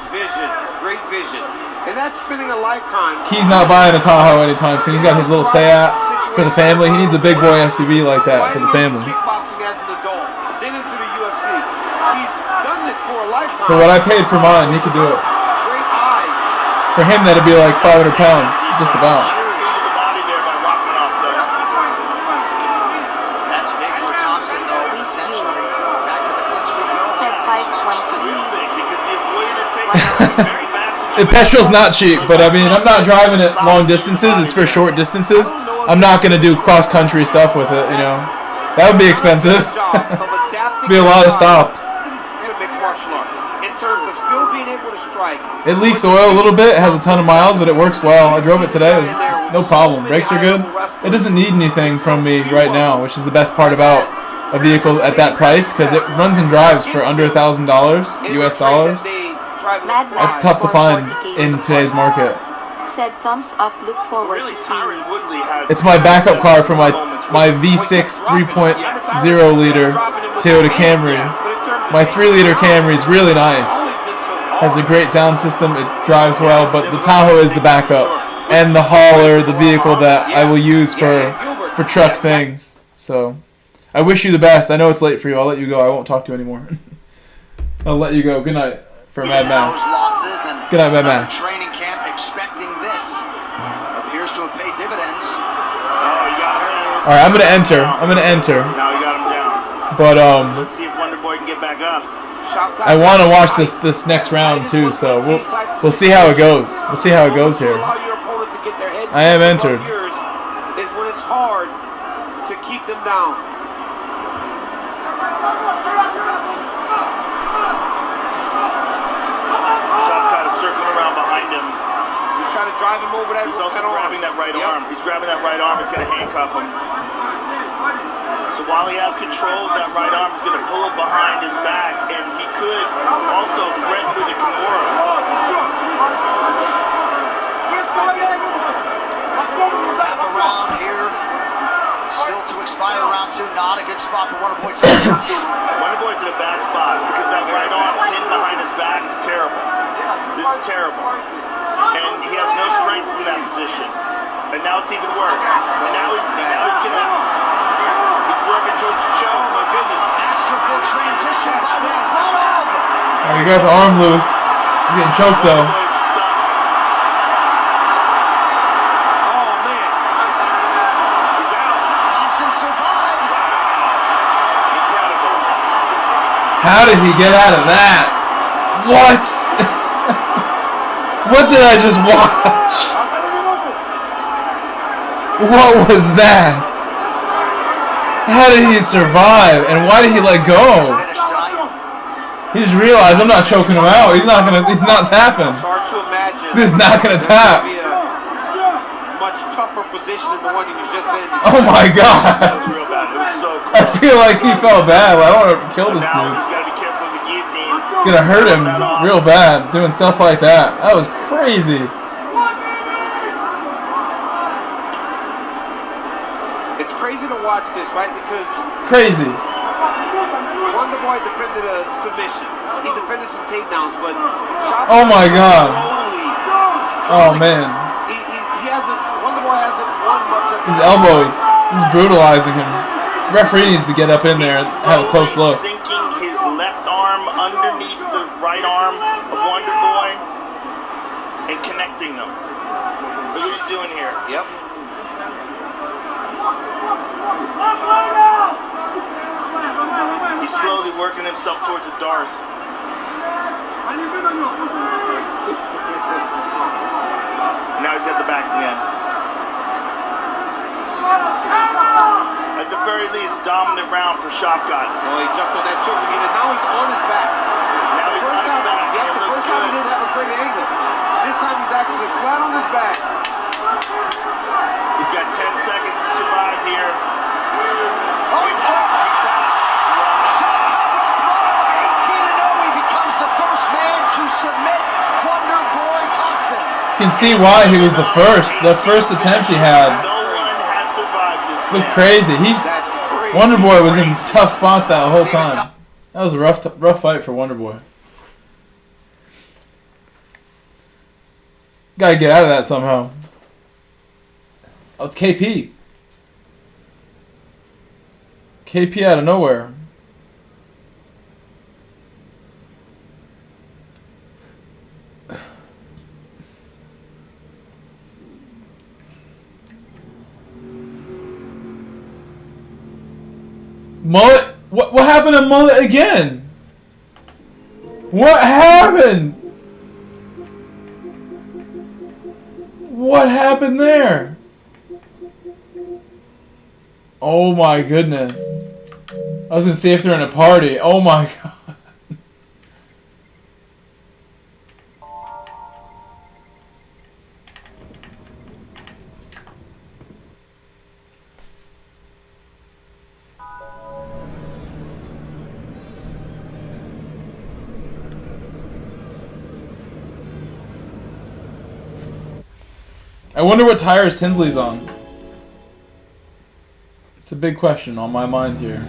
Vision, great vision. And that's spending a lifetime. He's not buying a Tahoe anytime soon. He's got his little Seat for the family. He needs a big boy SUV like that for the family. Kickboxing as an adult, then into the UFC. He's done this for a lifetime. For what I paid for mine, he could do it. Great eyes. For him, that'd be like 500 pounds, just about. That's big for Thompson, though. Essentially, back to the clinch we go. Said 5.2. The petrol's not cheap, but I mean, I'm not driving it long distances. It's for short distances. I'm not going to do cross-country stuff with it, you know. That would be expensive. Be a lot of stops. In terms of still being able to strike. It leaks oil a little bit. It has a ton of miles, but it works well. I drove it today. It was no problem. Brakes are good. It doesn't need anything from me right now, which is the best part about a vehicle at that price, because it runs and drives for under $1,000 US dollars. That's tough to find in today's market. Said thumbs up, look forward to seeing you. It's my backup car for my V6 3.0 liter Toyota Camry. My 3-liter Camry is really nice. Has a great sound system. It drives well, but the Tahoe is the backup and the hauler, the vehicle that I will use for truck things. So I wish you the best. I know it's late for you. I'll let you go. I won't talk to you anymore. I'll let you go. Good night for Mad Max. Good night, Mad Max. Training camp expecting this. Appears to have paid dividends. All right, I'm gonna enter. Now you got him down. But Let's see if Wonder Boy can get back up. I want to watch this next round too. So we'll see how it goes. We'll see how it goes here. I am entered. Is when it's hard to keep them down. Circling around behind him. You try to drive him over that. He's also grabbing that right arm. He's grabbing that right arm. He's going to handcuff him. So while he has control of that right arm, he's going to pull it behind his back, and he could also threaten with a Kimura. Half a round here. Still to expire round 2. Not a good spot for Wonder Boy. Wonder Boy's in a bad spot because that right arm pinned behind his back is terrible. This is terrible. And he has no strength from that position. And now it's even worse. And now he's gonna he's working towards the choke. Oh my goodness. Masterful transition by Wonder. Oh, you got the arm loose. You're getting choked though. How did he get out of that? What? What did I just watch? What was that? How did he survive? And why did he let go? He just realized I'm not choking him out. He's not tapping. He's not gonna tap. Much tougher position than the one he was just in. Oh my god. That was real bad. It was so cool. I feel like he felt bad. I don't want to kill this Now dude. he's got to be careful of the guillotine. Gonna hurt him real bad doing stuff like that. That was crazy. It's crazy to watch this, right? Because Crazy. Wonder Boy defended a submission. He defended some takedowns, but Oh my god. Oh man. He hasn't. Wonder Boy hasn't won much of His elbows. He's brutalizing him. The referee needs to get up in there and have a close look. Sinking his left arm underneath the right arm of Wonder Boy and connecting them. Look what he's doing here. Yep. He's slowly working himself towards the Dars. Now he's got the back again. At the very least, dominant round for Shotgun. Oh, he jumped on that choke again, and now he's on his back. Now he's on his back. Yeah, the first time he didn't have a great angle. This time he's actually flat on his back. He's got 10 seconds to survive here. Oh, he taps. Shotgun rock bottom. 18-0. He becomes the first man to submit Wonder Boy Thompson. You can see why he was the first. The first attempt he had. Looked crazy. Wonder Boy was in tough spots that whole time. That was a rough fight for Wonder Boy. Gotta get out of that somehow. Oh, it's KP. KP out of nowhere. Mullet? What happened to Mullet again? What happened? What happened there? Oh my goodness. I was gonna see if they're in a party. Oh my god. I wonder what tires Tinsley's on. It's a big question on my mind here.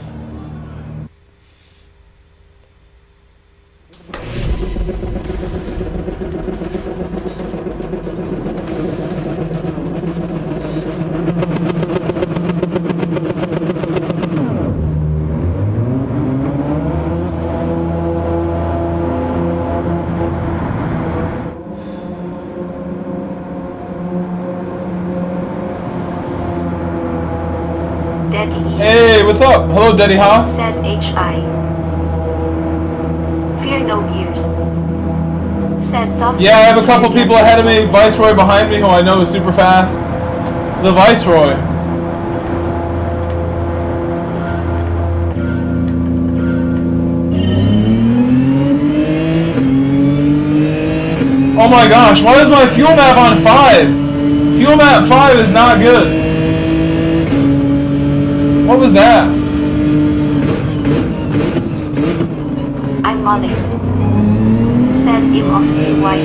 Hey, what's up? Hello, Daddy Hawk. Said H.I. Fear no gears. Said Tough. Yeah, I have a couple people ahead of me. Viceroy behind me, who I know is super fast. The Viceroy. Oh my gosh, why is my fuel map on 5? Fuel map 5 is not good. What was that? I'm Mullet. Said him of CY.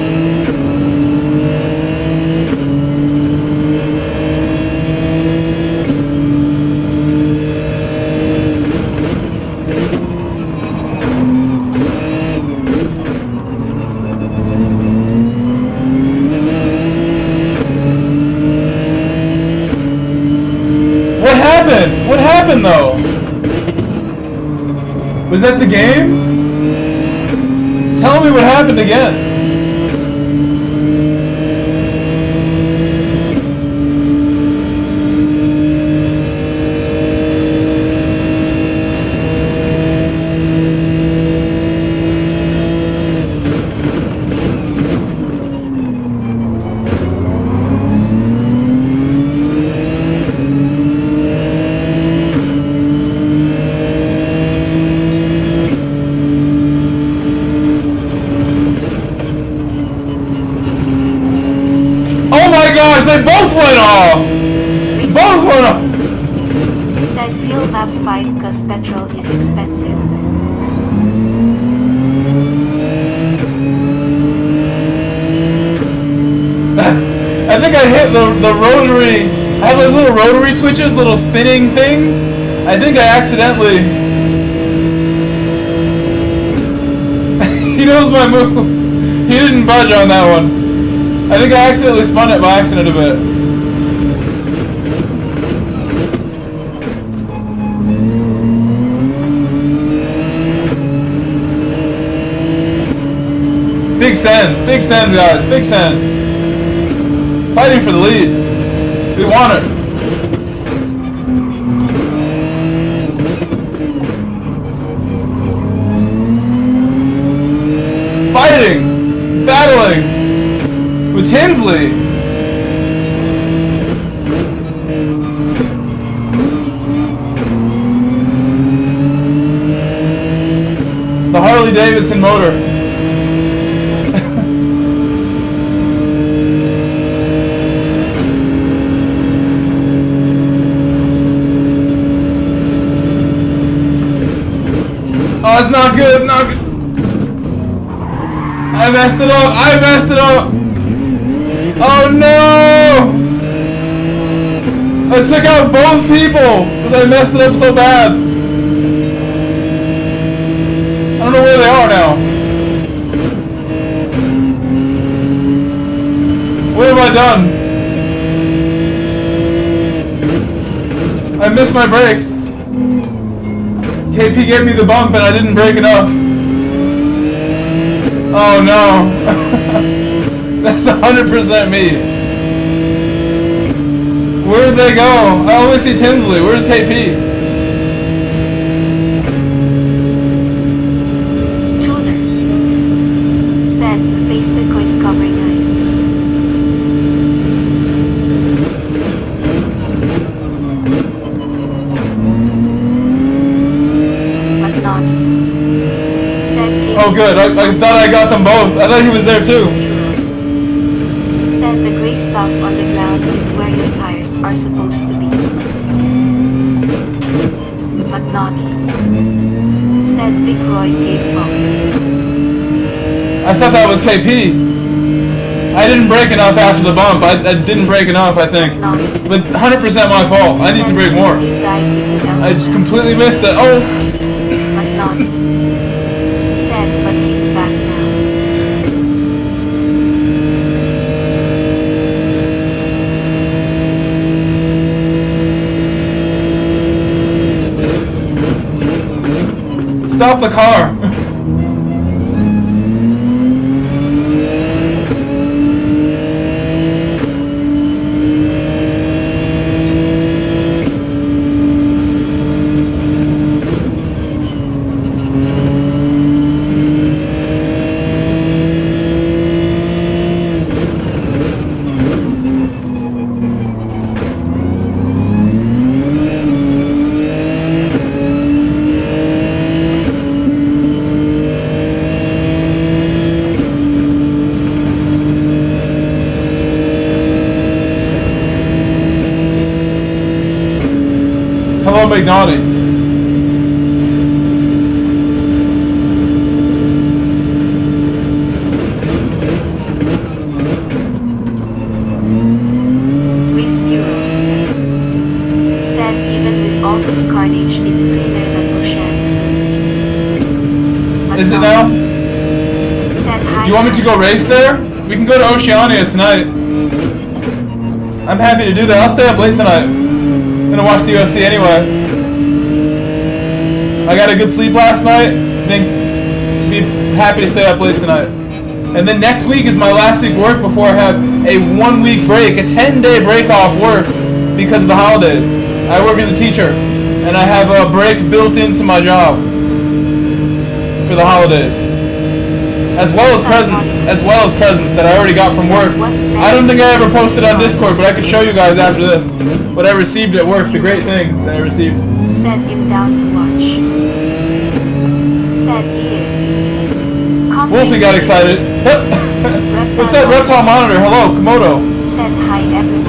What happened though? Was that the game? Tell me what happened again. They both went off! Both went off! Said fuel map 5 cause petrol is expensive. I think I hit the rotary. I have like little rotary switches, little spinning things. I think I accidentally. He knows my move. He didn't budge on that one. I think I accidentally spun it by accident a bit. Big send guys, big send. Fighting for the lead. We want it. Fighting, battling. With Tinsley. The Harley Davidson motor. Oh, it's not good, not good. I messed it up. Oh no! I took out both people because I messed it up so bad. I don't know where they are now. I done? I missed my brakes. KP gave me the bump and I didn't brake enough. Oh no. That's 100% me. Where'd they go? I only see Tinsley. Where's KP? Tuner. Said, face turquoise covering eyes. But not. Said KP. Oh good, I thought I got them both. I thought he was there too. Said the gray stuff on the ground is where your tires are supposed to be. But naughty. Said Vic Roy gave bump. I thought that was KP. I didn't brake enough after the bump. I didn't brake enough, I think. But 100% my fault. I need to brake more. I just completely missed it. Oh! But naughty. Said, but he's back now. Stop the car! Hello, McNaughty. Said even with all this carnage, it's cleaner than oceanic swimmers. Is it now? Said hi. Do you want me to go race there? We can go to Oceania tonight. I'm happy to do that. I'll stay up late tonight. I'm gonna watch the UFC anyway. I got a good sleep last night. Think be happy to stay up late tonight. And then next week is my last week work before I have a 1 week break, a 10-day break off work because of the holidays. I work as a teacher, and I have a break built into my job for the holidays, as well as presents that I already got from work. I don't think I ever posted on Discord, but I could show you guys after this what I received at work, the great things that I received. Sent him down to watch. Said he is. Wolfie got excited. What's that reptile monitor? Hello, Komodo. Said hi everyone.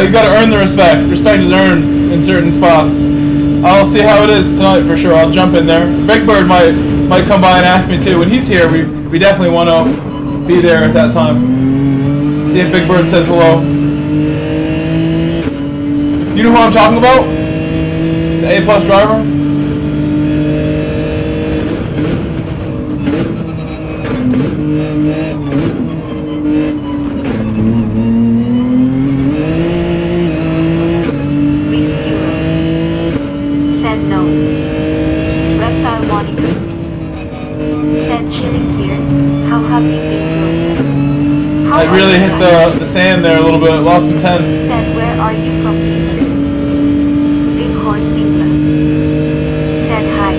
You gotta earn the respect. Respect is earned in certain spots. I'll see how it is tonight for sure. I'll jump in there. Big Bird might come by and ask me too. When he's here, we definitely want to be there at that time. See if Big Bird says hello. Do you know who I'm talking about? It's an A+ driver. Said no. Reptile monitor. Said chilling here. How have you been doing? I really hit the sand there a little bit. Lost some tenths. Said where are you from, please? Vic Horsingla. Said hi.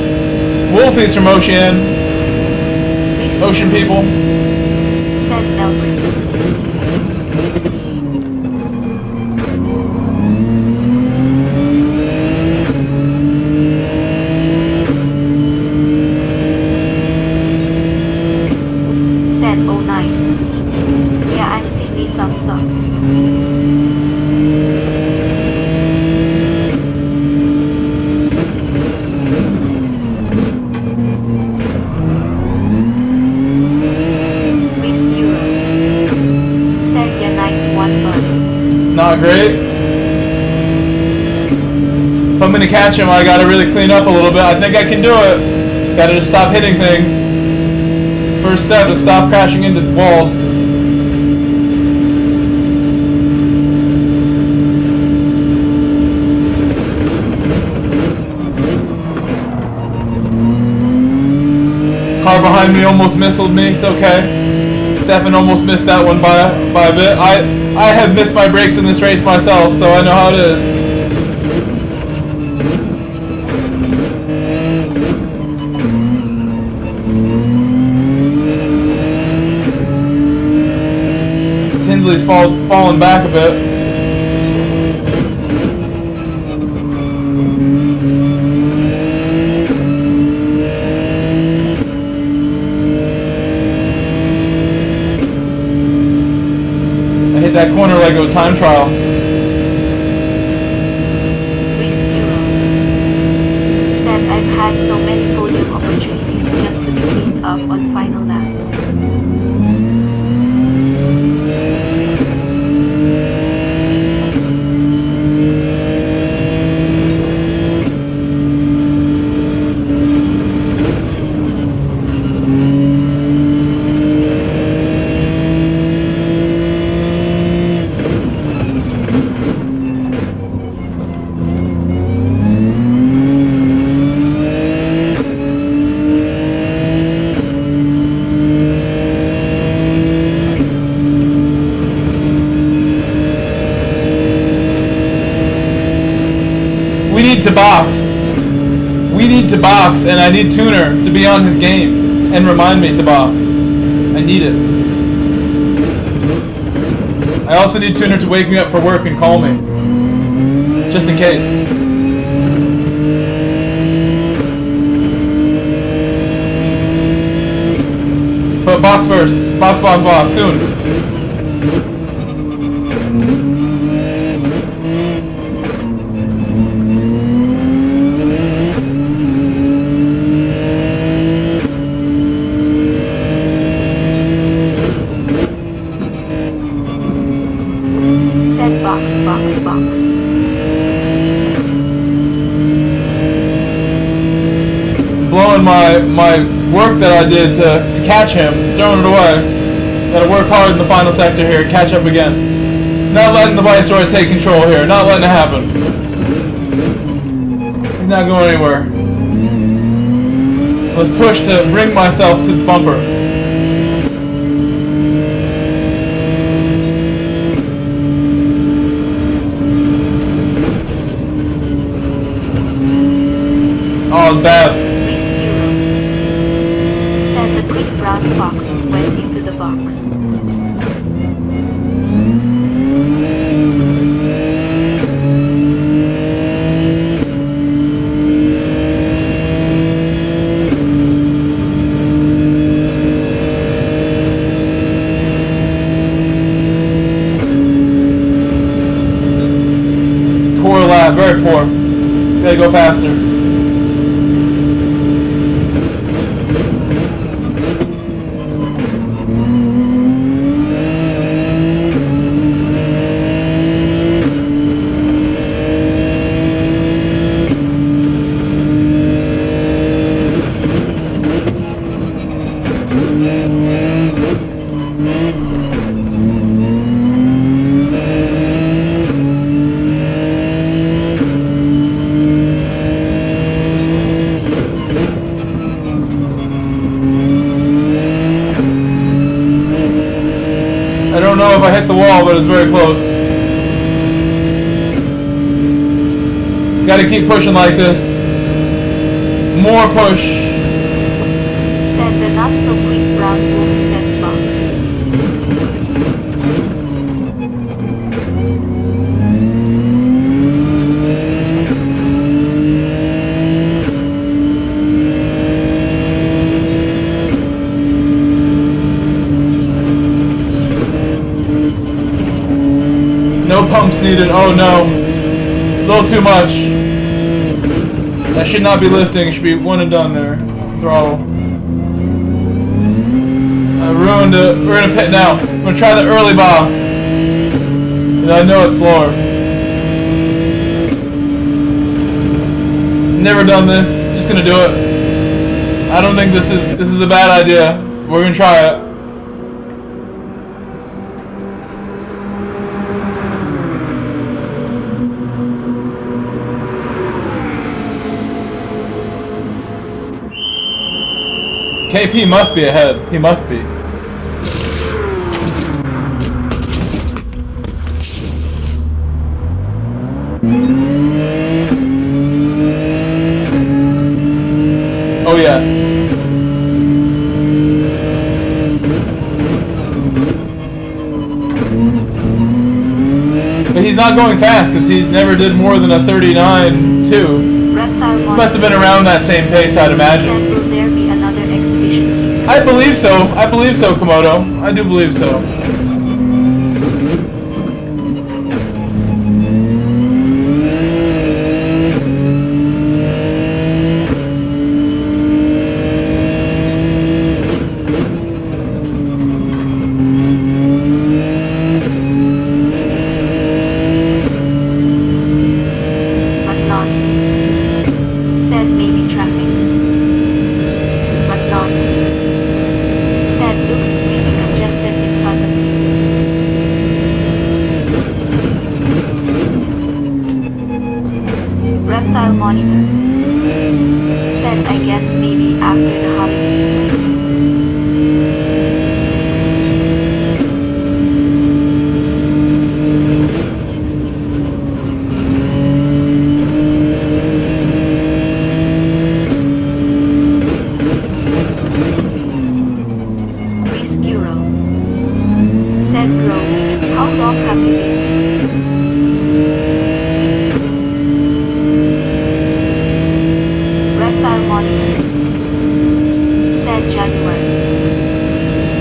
Wolfie's from Ocean. Ocean people. Said Melbourne. Said, oh nice. Yeah, I'm seeing thumbs up. minus 1 bar. Not great. If I'm gonna catch him, I gotta really clean up a little bit. I think I can do it. Gotta just stop hitting things. First step is stop crashing into walls. Car behind me almost missiled me. It's okay. Stefan almost missed that one by a bit. I have missed my brakes in this race myself, so I know how it is. Tinsley's fallen back a bit. That corner like it was time trial. Rescue. Said I've had so many podium opportunities just to be cleaned up on final lap. To box. We need to box, and I need Tuner to be on his game and remind me to box. I need it. I also need Tuner to wake me up for work and call me. Just in case. But box first. Box, soon. Box. Blowing my work that I did to catch him, throwing it away. Gotta work hard in the final sector here, catch up again. Not letting the Viceroy take control here, not letting it happen. He's not going anywhere. I was pushed to bring myself to the bumper. Oh, it's bad. Rescue. Said the quick brown fox went into the box. It's a poor lap, very poor. Gotta go faster. I don't know if I hit the wall, but it's very close. Gotta keep pushing like this. More push. Said the not so quick brown wolf says box. No pumps needed. Oh no. A little too much. That should not be lifting. It should be one and done there. Throttle. I ruined it. We're gonna pit now. I'm gonna try the early box. I know it's slower. Never done this. Just gonna do it. I don't think this is a bad idea. We're gonna try it. KP must be ahead. He must be. Oh yes. But he's not going fast because he never did more than a 39.2. Must have been around that same pace, I'd imagine. Will there be another exhibition season? I believe so. I believe so, Komodo. I do believe so.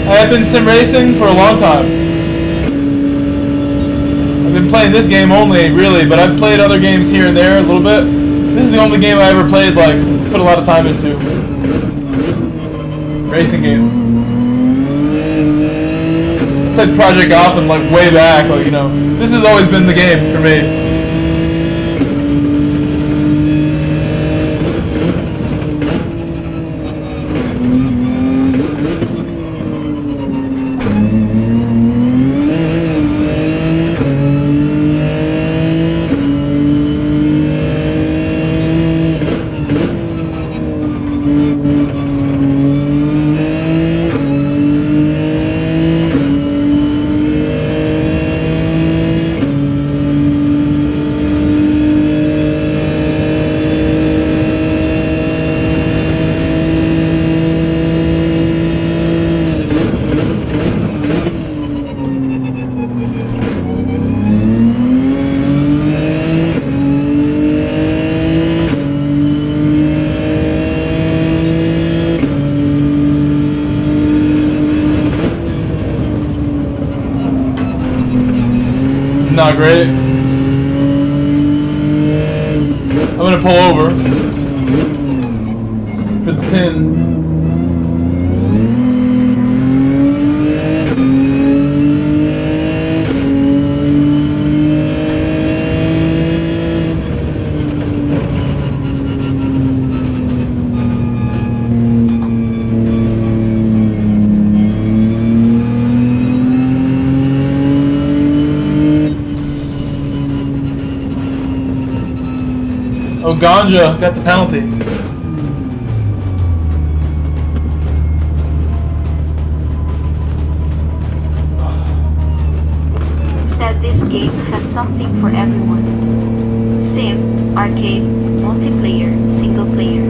I've been sim racing for a long time. I've been playing this game only, really, but I've played other games here and there a little bit. This is the only game I ever played, like, put a lot of time into. Racing game. I played Project Gotham, like, way back, like, you know. This has always been the game for me. Not great. I'm gonna pull over for the 10. Oh, Ganja got the penalty. Said this game has something for everyone. Sim, arcade, multiplayer, single player.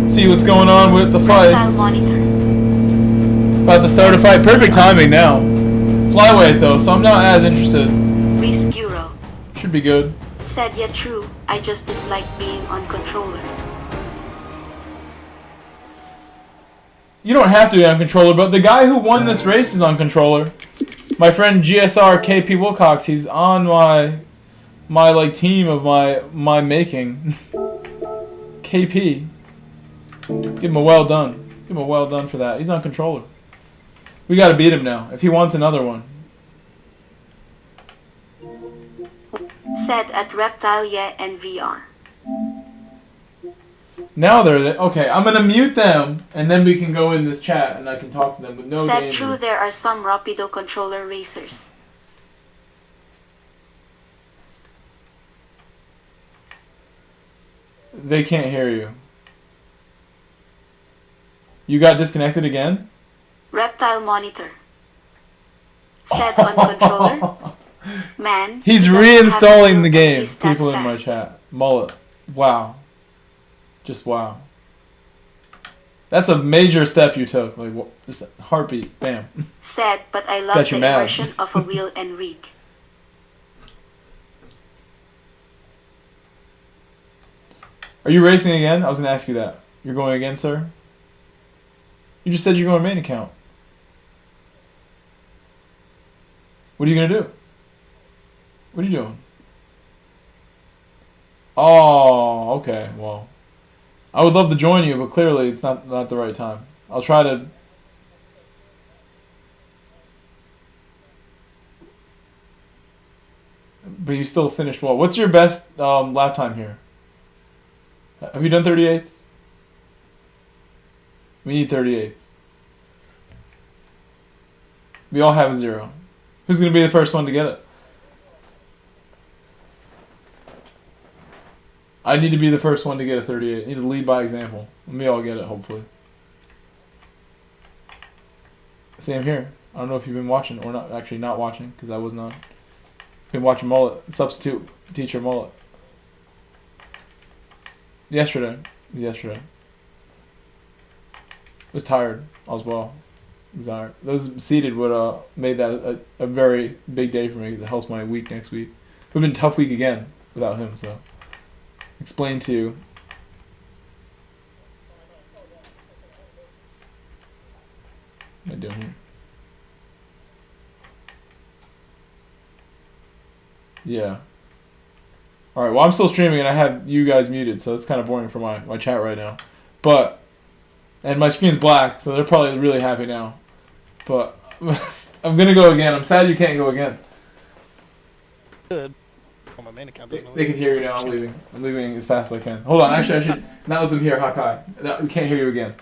See what's going on with the fights. About to start a fight. Perfect timing now. Flyweight though, so I'm not as interested. Risk Euro. Should be good. Said yet true, I just dislike being on controller. You don't have to be on controller, but the guy who won this race is on controller. My friend GSR KP Wilcox, he's on my like team of my making. KP. Give him a well done. Give him a well done for that. He's on controller. We gotta beat him now, if he wants another one. Said at Reptile Yeah and VR. Now they're okay. I'm gonna mute them, and then we can go in this chat, and I can talk to them with no Said danger. true, there are some Rapido controller racers. They can't hear you. You got disconnected again? Reptile Monitor. Said on controller. Man. He's reinstalling the game. People in my chat. Mullet. Wow. Just wow. That's a major step you took. Like, just a heartbeat. Bam. Said, but I love the immersion of a wheel and rig. Are you racing again? I was going to ask you that. You're going again, sir? You just said you're going main account. What are you going to do? What are you doing? Oh, okay. Well, I would love to join you, but clearly it's not the right time. I'll try to... But you still finished well. What's your best lap time here? Have you done 38s? We need 38s. We all have a 0. Who's going to be the first one to get it? I need to be the first one to get a 38. I need to lead by example. Let me all get it, hopefully. Same here. I don't know if you've been watching or not. Actually, not watching, because I was not. Been watching Mullet. Substitute teacher Mullet. Yesterday. It was yesterday. I was tired as well. Tired. Those seated would made that a very big day for me because it helps my week next week. It would have been a tough week again without him, so. Explain to you. What am I doing here? Yeah. Alright, well I'm still streaming and I have you guys muted, so it's kind of boring for my chat right now. But, and my screen's black, so they're probably really happy now. But, I'm gonna go again. I'm sad you can't go again. Good. On my main account, They can hear you now. I'm leaving. I'm leaving as fast as I can. Hold on. Actually, I should not let them hear Hakai. We can't hear you again.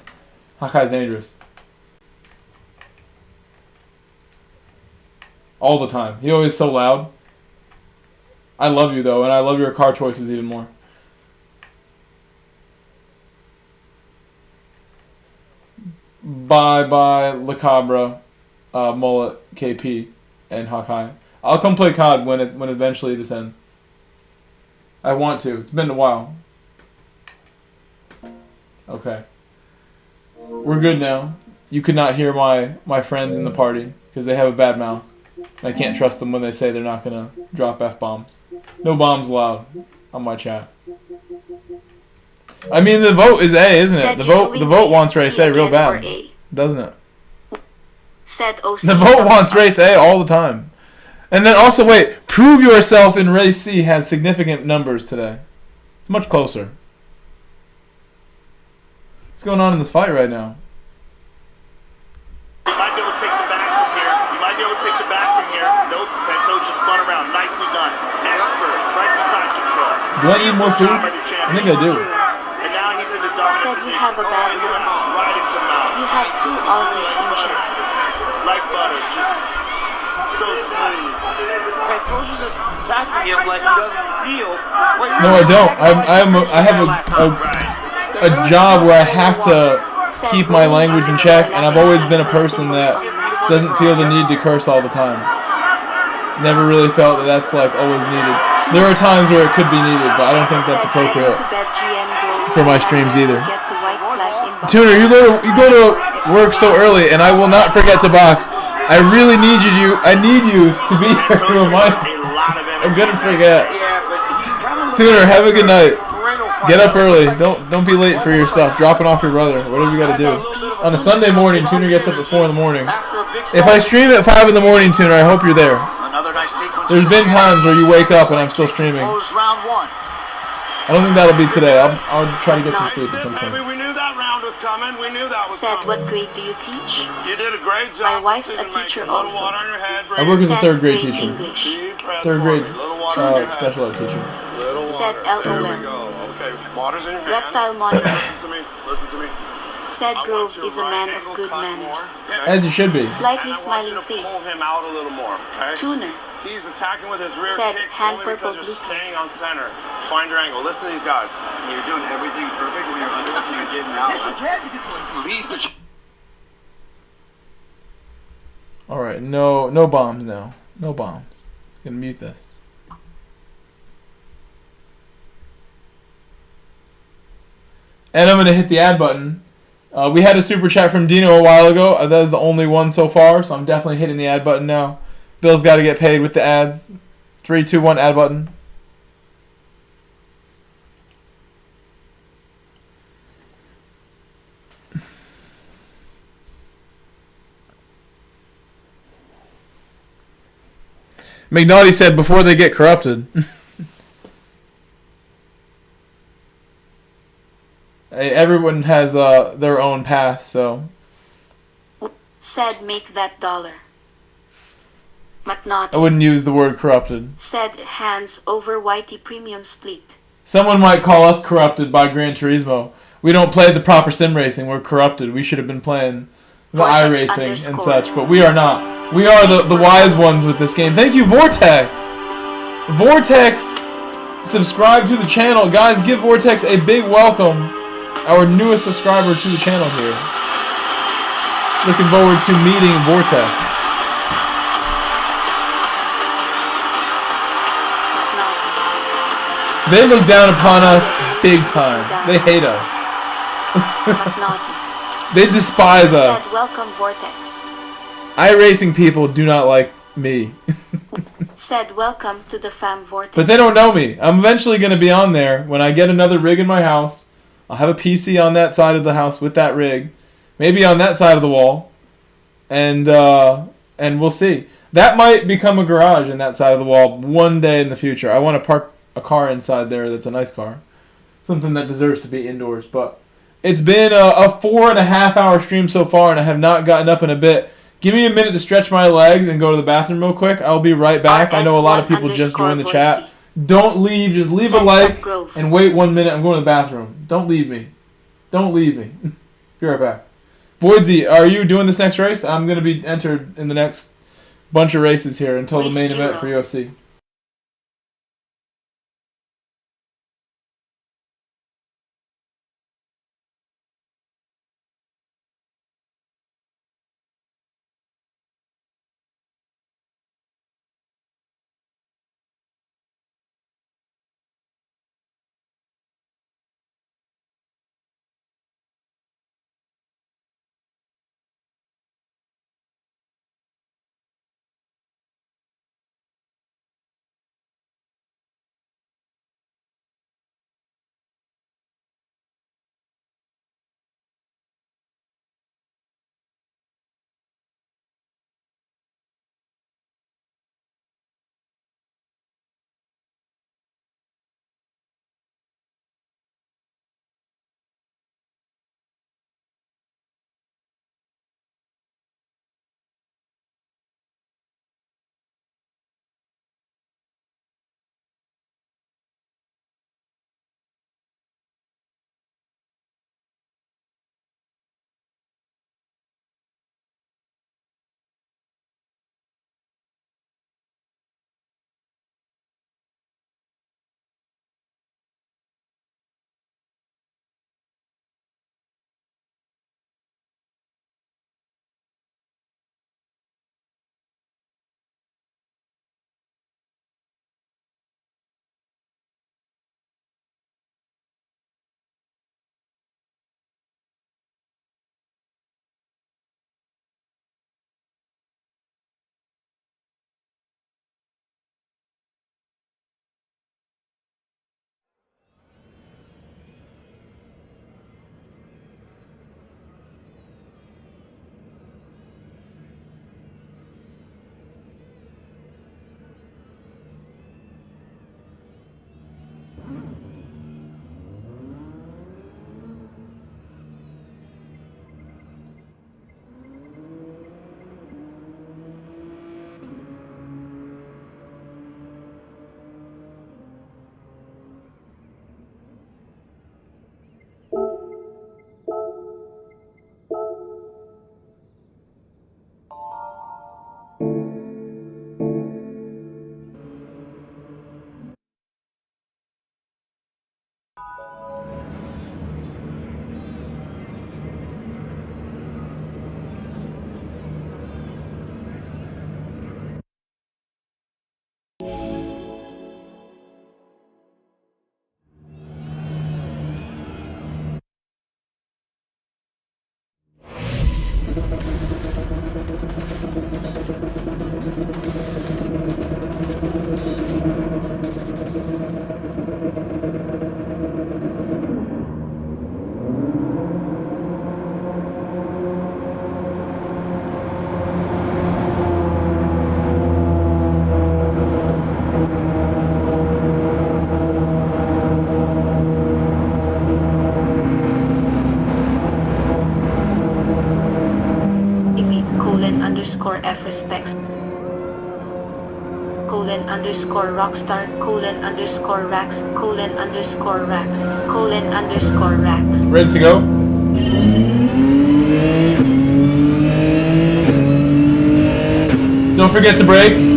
Hakai's dangerous. All the time. He always so loud. I love you, though, and I love your car choices even more. Bye, Le Cabra, Mullet, KP, and Hakai. I'll come play COD when eventually this ends. I want to. It's been a while. Okay. We're good now. You could not hear my friends in the party because they have a bad mouth. And I can't trust them when they say they're not going to drop F-bombs. No bombs allowed on my chat. I mean, the vote is A, isn't it? The vote wants race A real bad, doesn't it? The vote wants race A all the time. And then also, wait, prove yourself in race C has significant numbers today. It's much closer. What's going on in this fight right now? You might be able to take the back from here. You might be able to take the back from here. Nope, Pento just spun around. Nicely done. Expert. Right to side control. Do I need more food? I think I do. And now he's in the dominant Said you have a bad mouth. Right into mouth. You have 2 Aussies in chat. Like butter. Just so smooth. Pento's just attacking him like he doesn't feel. No, I don't. I have a job where I have to keep my language in check, and I've always been a person that doesn't feel the need to curse all the time. Never really felt that that's like always needed. There are times where it could be needed, but I don't think that's appropriate for my streams either. Tuner, you go to work so early, and I will not forget to box. I really need you. I need you to be here to remind me. I'm gonna forget. Tuner, have a good night. Get up early. Don't be late for your stuff. Dropping off your brother. Whatever you gotta do. On a Sunday morning, Tuner gets up at 4 in the morning. If I stream at 5 in the morning, Tuner, I hope you're there. Another nice sequence. There's been times where you wake up and I'm still streaming. Round one. I don't think that'll be today. I'll try to get some sleep at some point. We knew that round was coming. We knew that was Said, coming. what grade do you teach? You did a great job. My wife's a teacher also. Water on your head, I work as a 3rd grade teacher. English. 3rd grade special ed teacher. Said, There we LOL. go. Okay, water's in your hand. Reptile monitor. Listen to me. Listen to me. Said Grove is a man of good manners. As you should be. Slightly And I want you smiling to pull face. him out a little more, okay? Tuner. He's attacking with his rear Said, kick hand only purple because you're blue staying face. on center. Find your angle. Listen to these guys. You're doing everything perfect when you're under it and you're getting out. Alright, no bombs now. No bombs. I'm gonna mute this. And I'm gonna hit the add button. We had a super chat from Dino a while ago. That was the only one so far, so I'm definitely hitting the add button now. Bill's got to get paid with the ads. 3, 2, 1, add button. McNaughty said before they get corrupted. Hey, everyone has their own path, so. Said, make that dollar. I McNaughty. wouldn't use the word corrupted. Said, hands over Whitey premium split. Someone might call us corrupted by Gran Turismo. We don't play the proper sim racing. We're corrupted. We should have been playing the iRacing and such, but we are not. We are the wise ones with this game. Thank you, Vortex. Vortex, subscribe to the channel. Guys, give Vortex a big welcome. Our newest subscriber to the channel here. Looking forward to meeting Vortex. They look down upon us big time. They hate us. They despise us. Said, welcome Vortex. iRacing people do not like me. Said, welcome to the fam Vortex. But they don't know me. I'm eventually going to be on there. When I get another rig in my house, I'll have a PC on that side of the house with that rig. Maybe on that side of the wall. And we'll see. That might become a garage in that side of the wall one day in the future. I want to park a car inside there that's a nice car. Something that deserves to be indoors. But it's been a 4.5 hour stream so far, and I have not gotten up in a bit. Give me a minute to stretch my legs and go to the bathroom real quick. I'll be right back. I know a lot of people just joined the chat. Don't leave. Just leave a like and wait 1 minute. I'm going to the bathroom. Don't leave me. Don't leave me. Be right back. Voidsy, are you doing this next race? I'm going to be entered in the next bunch of races here until the main event for UFC. underscore F respects colon underscore rockstar colon underscore racks colon underscore racks colon underscore racks. Ready to go? Don't forget to brake.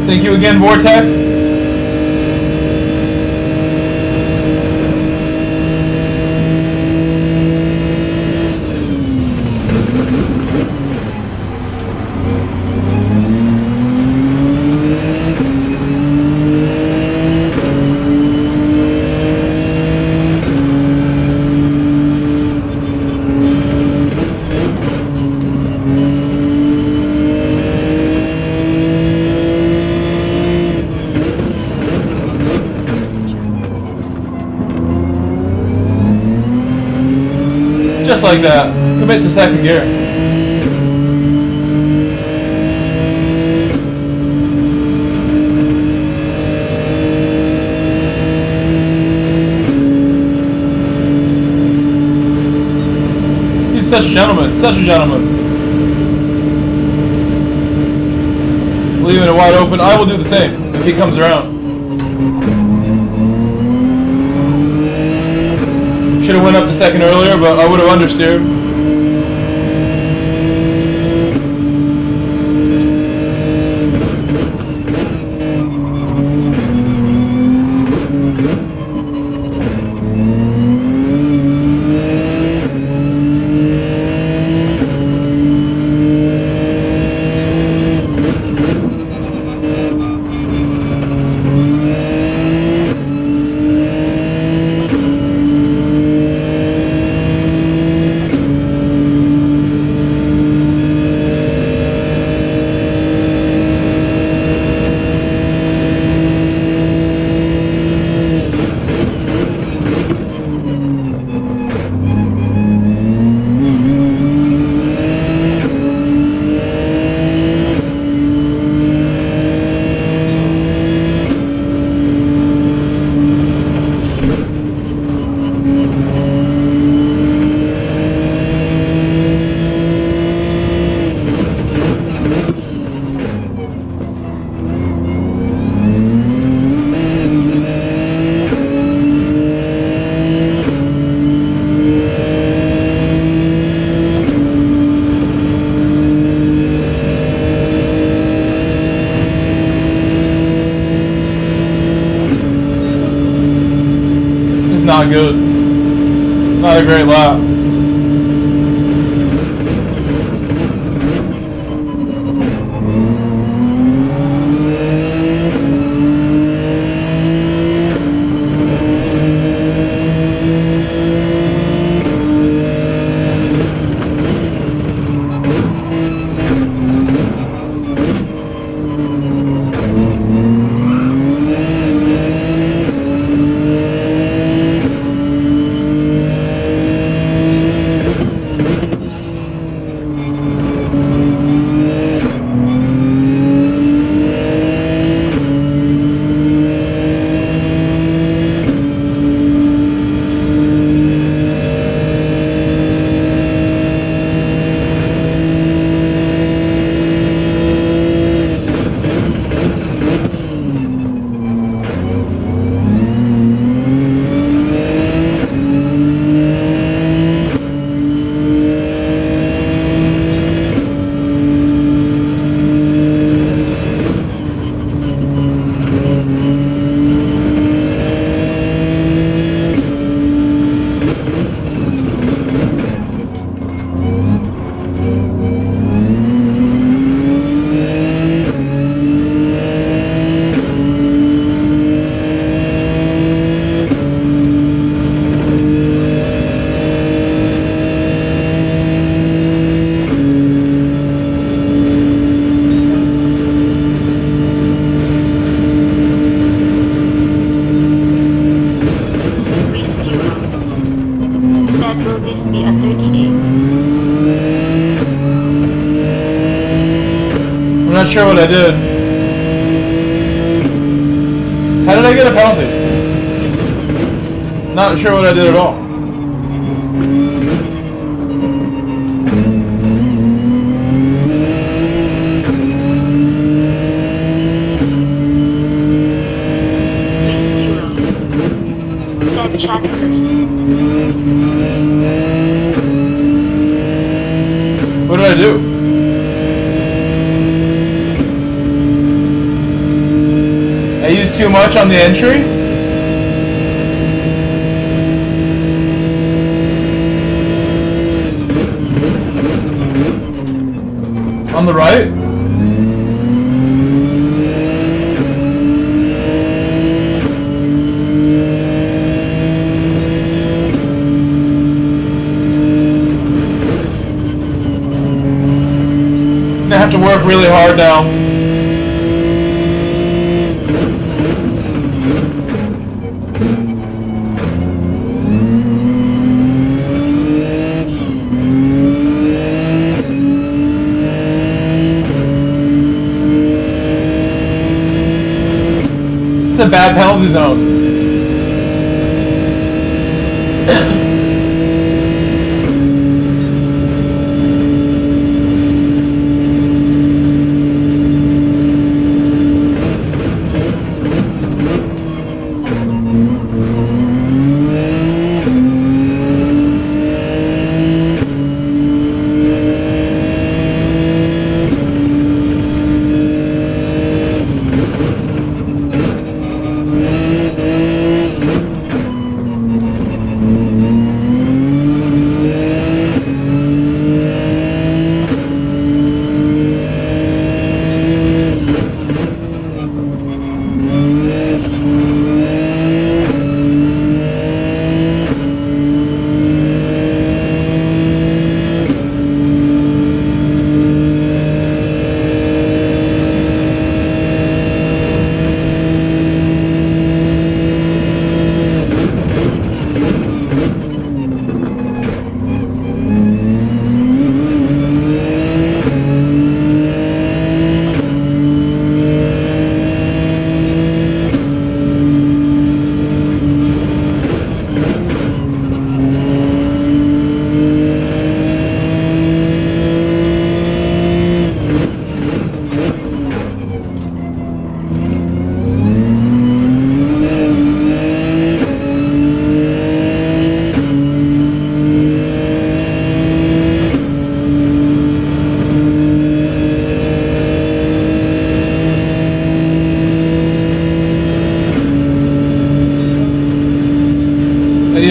Thank you again, Vortex. Just like that. Commit to second gear. He's such a gentleman. Such a gentleman. Leaving it wide open. I will do the same if he comes around. Should have went up to second earlier, but I would have understeered. Not good. Not a great lap. not sure what I did. How did I get a penalty? Not sure what I did at all. Said Chatterers. What did I do? I used too much on the entry? On the right? I have to work really hard now. It's a bad penalty zone.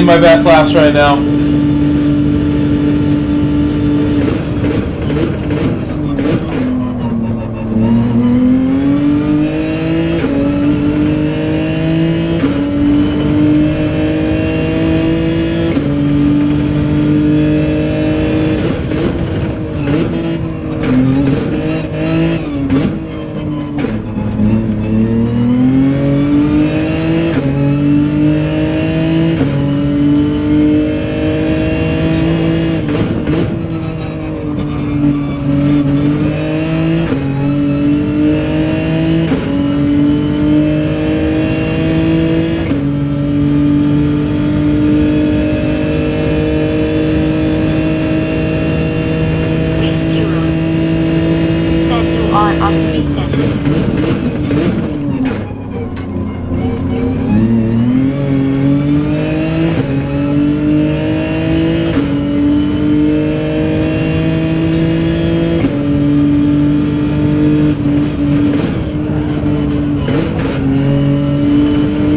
My best laps right now.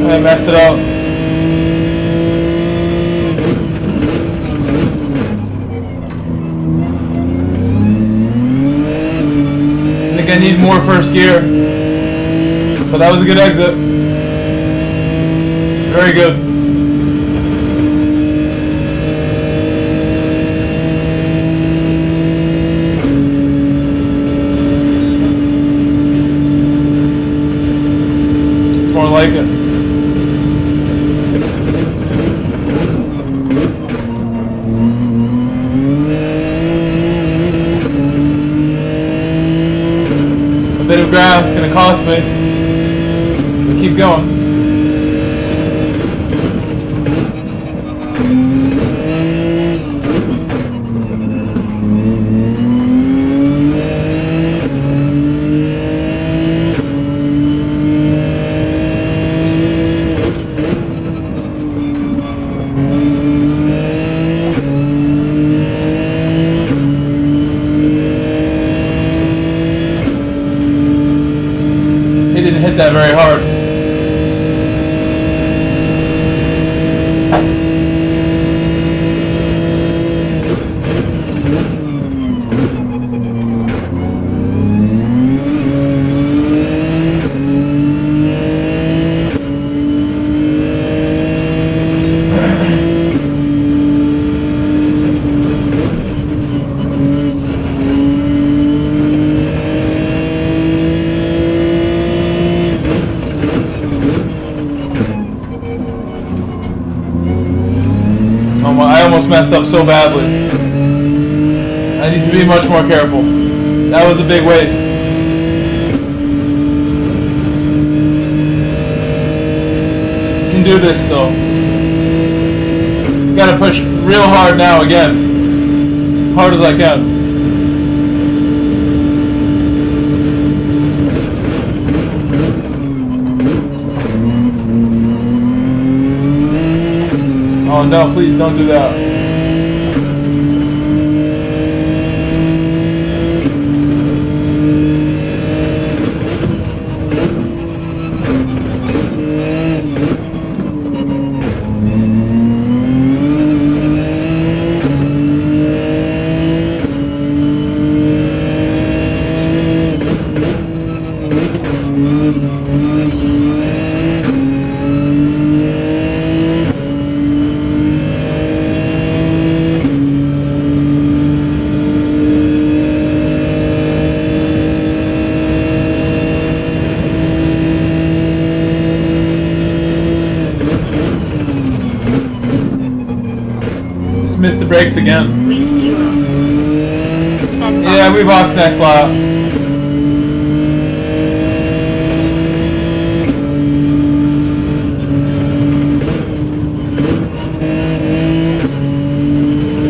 I messed it up. I think I need more first gear. But that was a good exit. Very good. It's more like it. bit of grass, gonna cost me. But keep going. Hit that very hard. I almost messed up so badly. I need to be much more careful. That was a big waste. Can do this though. Gotta push real hard now again. Hard as I can. Oh no, please don't do that. Missed the brakes again. Yeah, we box next lap.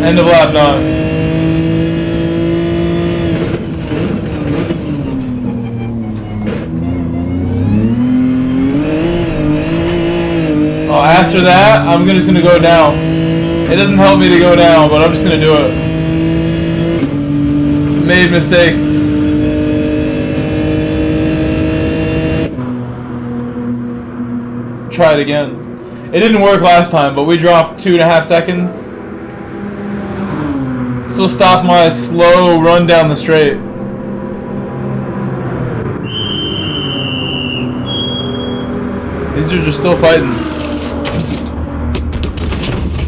End of lap 9. Oh, after that, I'm just gonna go down. It doesn't help me to go down, but I'm just gonna do it. Made mistakes. Try it again. It didn't work last time, but we dropped 2.5 seconds. This will stop my slow run down the straight. These dudes are still fighting.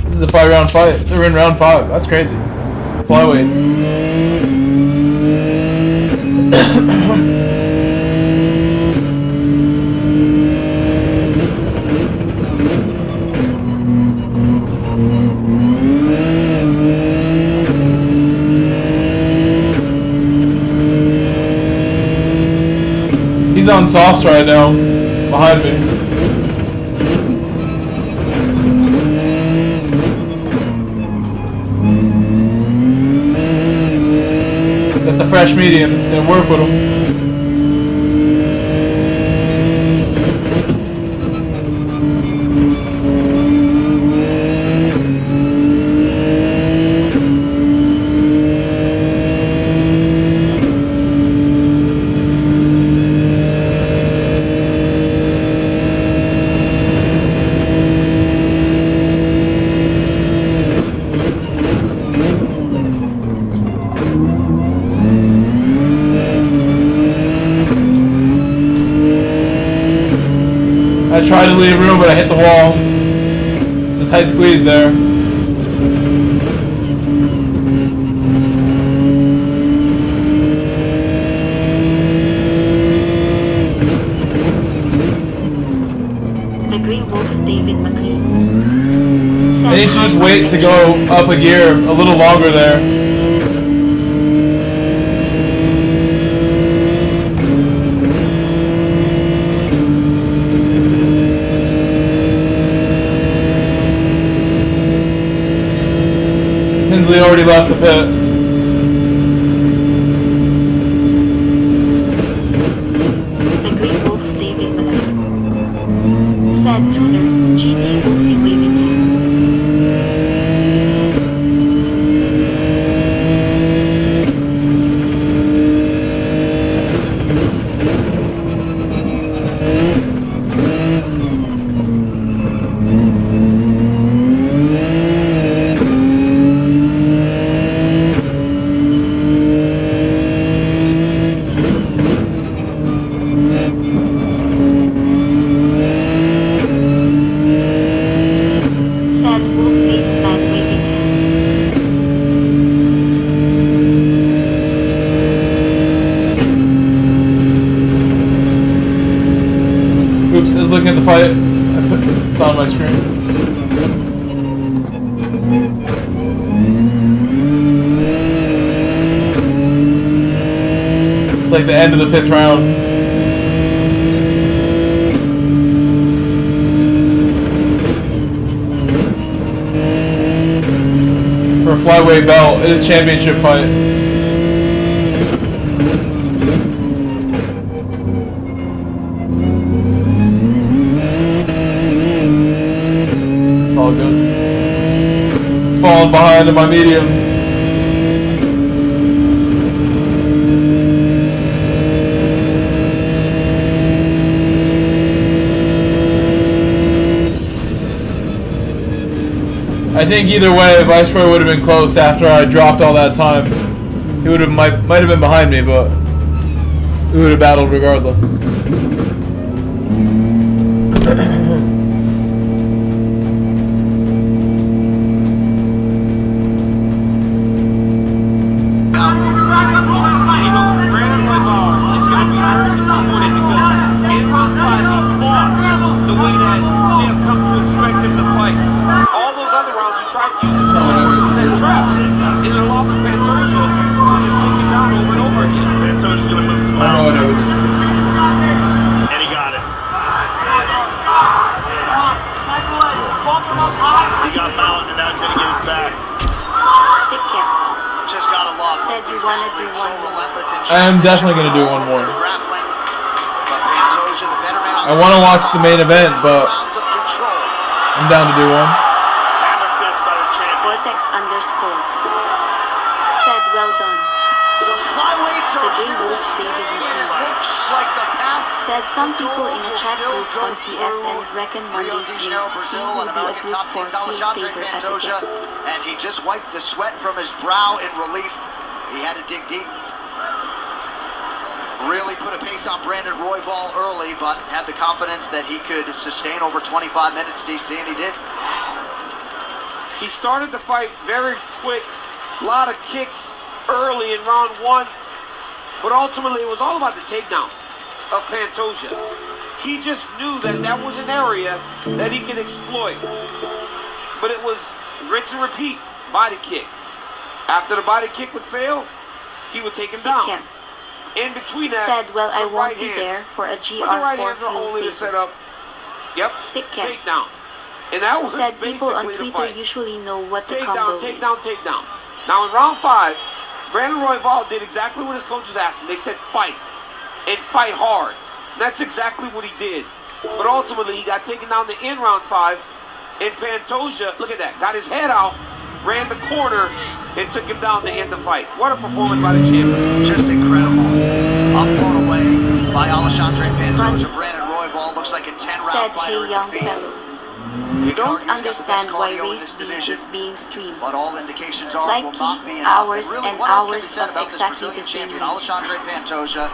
This is a 5-round fight. They're in round 5. That's crazy. Flyweights. He's on softs right now, behind me. Got the fresh mediums, gonna work with them. I tried to leave room, but I hit the wall. It's a tight squeeze there. The Grey Wolf, David McLean. I need to just wait to go up a gear a little longer there. they already left the pit. The Grey Wolf David Malay. Said tuner, GT Wolfie waving hand. Said wolf face man waving hand. Oops, I was looking at the fight. It's on my screen. It's like the end of the 5th round. For a flyweight belt, it is championship fight. It's all good. It's falling behind in my mediums. I think either way, Viceroy would have been close after I dropped all that time. He would have might have been behind me, but we would have battled regardless. I am definitely going to do one more. I want to watch the main event, but I'm down to do one. Vortex underscore. Said well done. The flyweights are Grey Wolf David looks like the path. Said some people in a chat group on PSN reckon Monday's race C will be a group for Phil Saber at the guess. And he just wiped the sweat from his brow in relief. He had to dig deep. Really put a pace on Brandon Royval early, but had the confidence that he could sustain over 25 minutes, DC, and he did. He started the fight very quick, a lot of kicks early in round 1, but ultimately it was all about the takedown of Pantoja. He just knew that that was an area that he could exploit, but it was rinse and repeat, body kick. After the body kick would fail, he would take him down. In between that, said, well, I won't be there for a GR4 but the right hands are only to set up. Yep. Takedown. And that was said people on basically the Twitter fight. usually know what the Takedown, combo is. takedown. Now in round 5, Brandon Royval did exactly what his coaches asked him. They said fight, and fight hard. And that's exactly what he did. But ultimately, he got taken down in round 5, and Pantoja, look at that, got his head out, ran the corner, and took him down to end the fight. What a performance by the champion. Just incredible. I'm blown away by Alexandre Pantoja. Brandon Royval looks like a 10-round fighter in defeat. Don't understand why race B is being streamed. But all indications are like will not be hours really, and what else can be hours said of about exactly this the same champion, Alexandre Pantoja.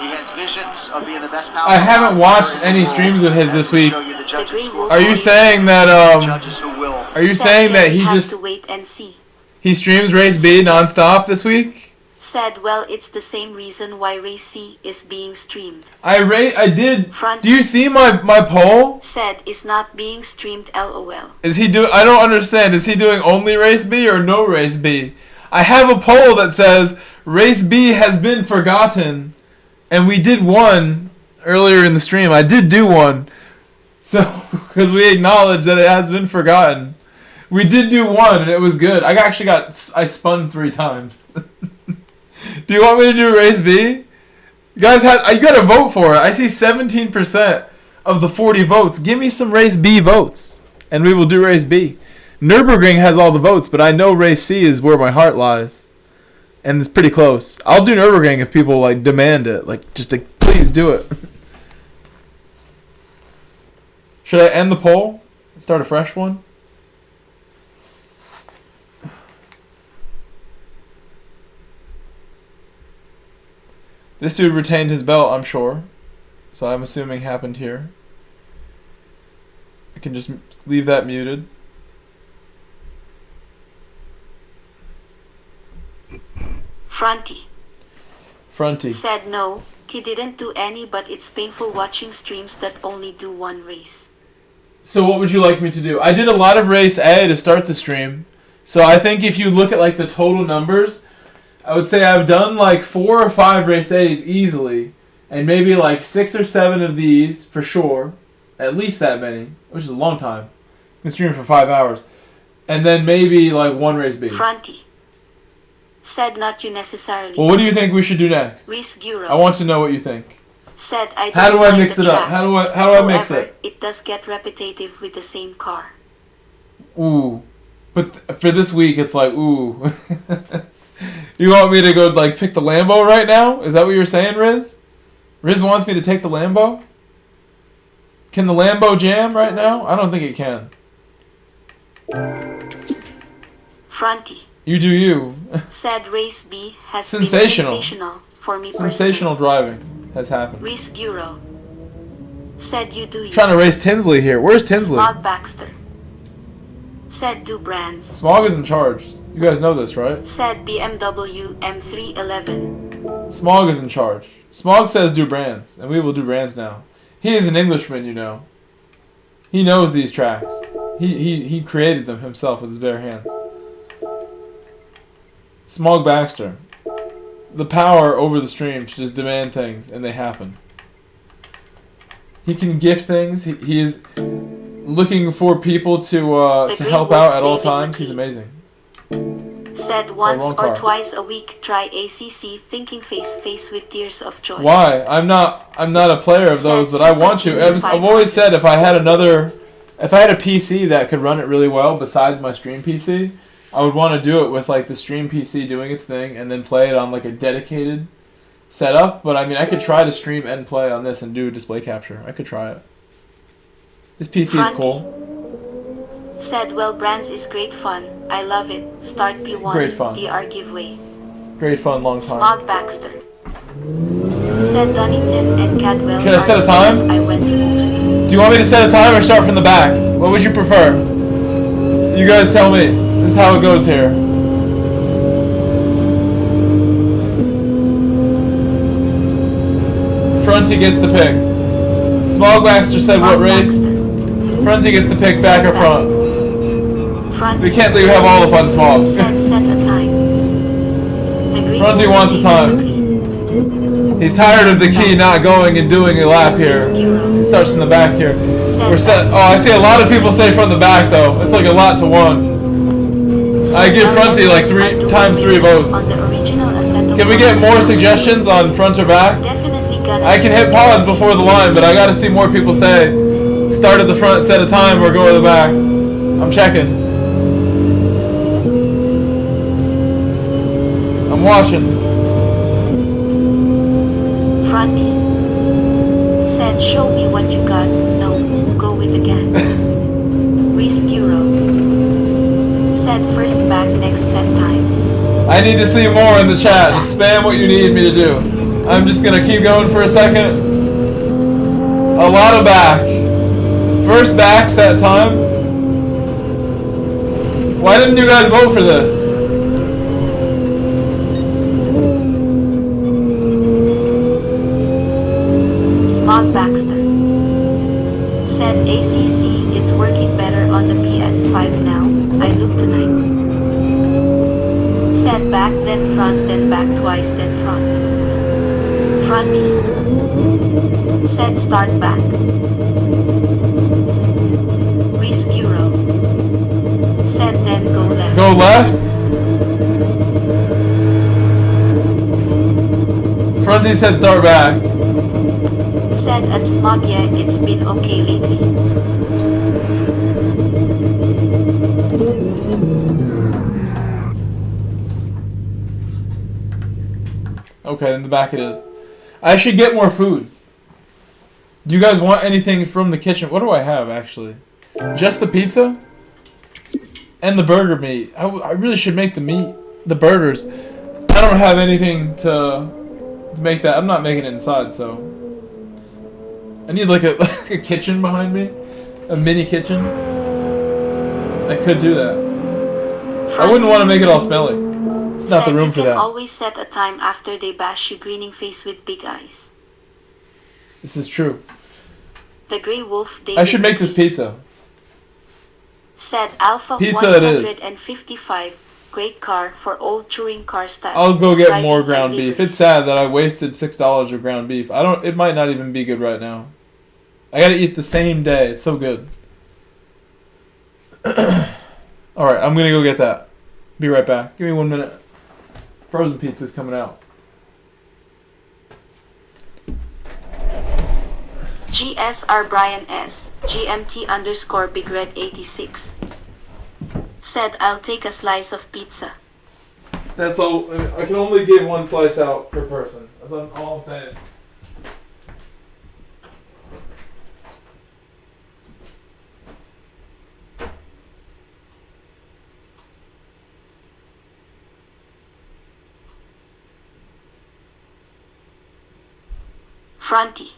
He has visions of being the best power. I haven't watched any streams of his this week. Are you saying that Are you saying that he just to wait and see. He streams race B nonstop this week? Said, well, it's the same reason why race C is being streamed. I did. Do you see my poll? Said is not being streamed. LOL. Is he I don't understand. Is he doing only race B or no race B? I have a poll that says race B has been forgotten, and we did one earlier in the stream. I did do one, so because we acknowledge that it has been forgotten. We did do one, and it was good. I spun 3 times. Do you want me to do race B? You guys you gotta vote for it. I see 17% of the 40 votes. Give me some race B votes, and we will do race B. Nürburgring has all the votes, but I know race C is where my heart lies, and it's pretty close. I'll do Nürburgring if people like demand it. Like, just to, please do it. Should I end the poll? Start a fresh one? This dude retained his belt, I'm sure. So I'm assuming happened here. I can just leave that muted. Fronty said no, he didn't do any, but it's painful watching streams that only do one race. So what would you like me to do? I did a lot of race A to start the stream. So I think if you look at like the total numbers, I would say I've done like 4 or 5 race A's easily, and maybe like 6 or 7 of these for sure, at least that many, which is a long time. I've been streaming for 5 hours, and then maybe like 1 race B. Fronty said not you necessarily. Well, what do you think we should do next? I want to know what you think. Said I How do don't I mind mix the it up? track. How do I mix However, it? It does get repetitive with the same car. Ooh, but for this week it's like ooh. You want me to go like pick the Lambo right now? Is that what you're saying, Riz? Riz wants me to take the Lambo? Can the Lambo jam right now? I don't think it can. Fronty You do you. said race B has Sensational. been sensational for me Sensational personally. driving has happened. Reese Guro said you do you. Trying to race Tinsley here. Where's Tinsley? Smog Baxter said do brands. Smog is in charge. You guys know this, right? Said BMW M311. Smog is in charge. Smog says do brands, and we will do brands now. He is an Englishman, you know. He knows these tracks. He created them himself with his bare hands. Smog Baxter. The power over the stream to just demand things, and they happen. He can gift things. He is looking for people to help out at all times. He's amazing. Said once wrong or car. twice a week try ACC thinking face with tears of joy. Why? I'm not a player of those, but I want to. I've always said if I had a PC that could run it really well besides my stream PC, I would want to do it with like the stream PC doing its thing and then play it on like a dedicated setup. But I mean, I could try to stream and play on this and do display capture. I could try it. This PC is cool. Said well brands is great fun. I love it. Start P1 Great fun. DR giveaway. Great fun, long time. Smog Baxter said Dunnington and Cadwell. Should I set a time? I went to boost. Do you want me to set a time or start from the back? What would you prefer? You guys tell me. This is how it goes here. Fronty gets the pick. Smog Baxter said what race? Fronty gets the pick, back or front. We can't leave have all the fun, Smog. Set a time. Fronty wants a time. He's tired of the key not going and doing a lap here. He starts from the back here. We're set. Oh, I see a lot of people say from the back though. It's like a lot to 1. I give Fronty like 3 times 3 votes. Can we get more suggestions on front or back? I can hit pause before the line, but I gotta see more people say start at the front, set a time, or go to the back. I'm checking. I'm watching. Fronty said show me what you got. No, go with the gang. Reese Guro said first back next set time. I need to see more in the chat. Just spam what you need me to do. I'm just gonna keep going for a second. A lot of back. First back set time. Why didn't you guys vote for this? Smog Baxter said ACC is working better on the PS5 now. I look tonight. Said back then front then back twice then front. Fronty said start back. Reese Guro said Go left. Fronty said start back. Said at Smogya it's been okay lately. Okay, in the back it is. I should get more food. Do you guys want anything from the kitchen? What do I have, actually? Just the pizza? And the burger meat. I really should make the burgers. I don't have anything to make that. I'm not making it inside, so... I need like a kitchen behind me. A mini kitchen. I could do that. I wouldn't want to make it all smelly. It's not the room for you that. can always set a time after they bash you grinning face with big eyes. This is true. The Grey Wolf David I should make this pizza. Said Alpha Pizza it is. 155. Great car for old touring car style. I'll go get more Driving ground by beef. livery. It's sad that I wasted $6 of ground beef. It might not even be good right now. I gotta eat the same day. It's so good. Alright, I'm gonna go get that. Be right back. Give me 1 minute. Frozen pizza's coming out. GSR Brian S. GMT _ Big Red 86. Said I'll take a slice of pizza. That's all. I can only give one slice out per person. That's all I'm saying. Fronty.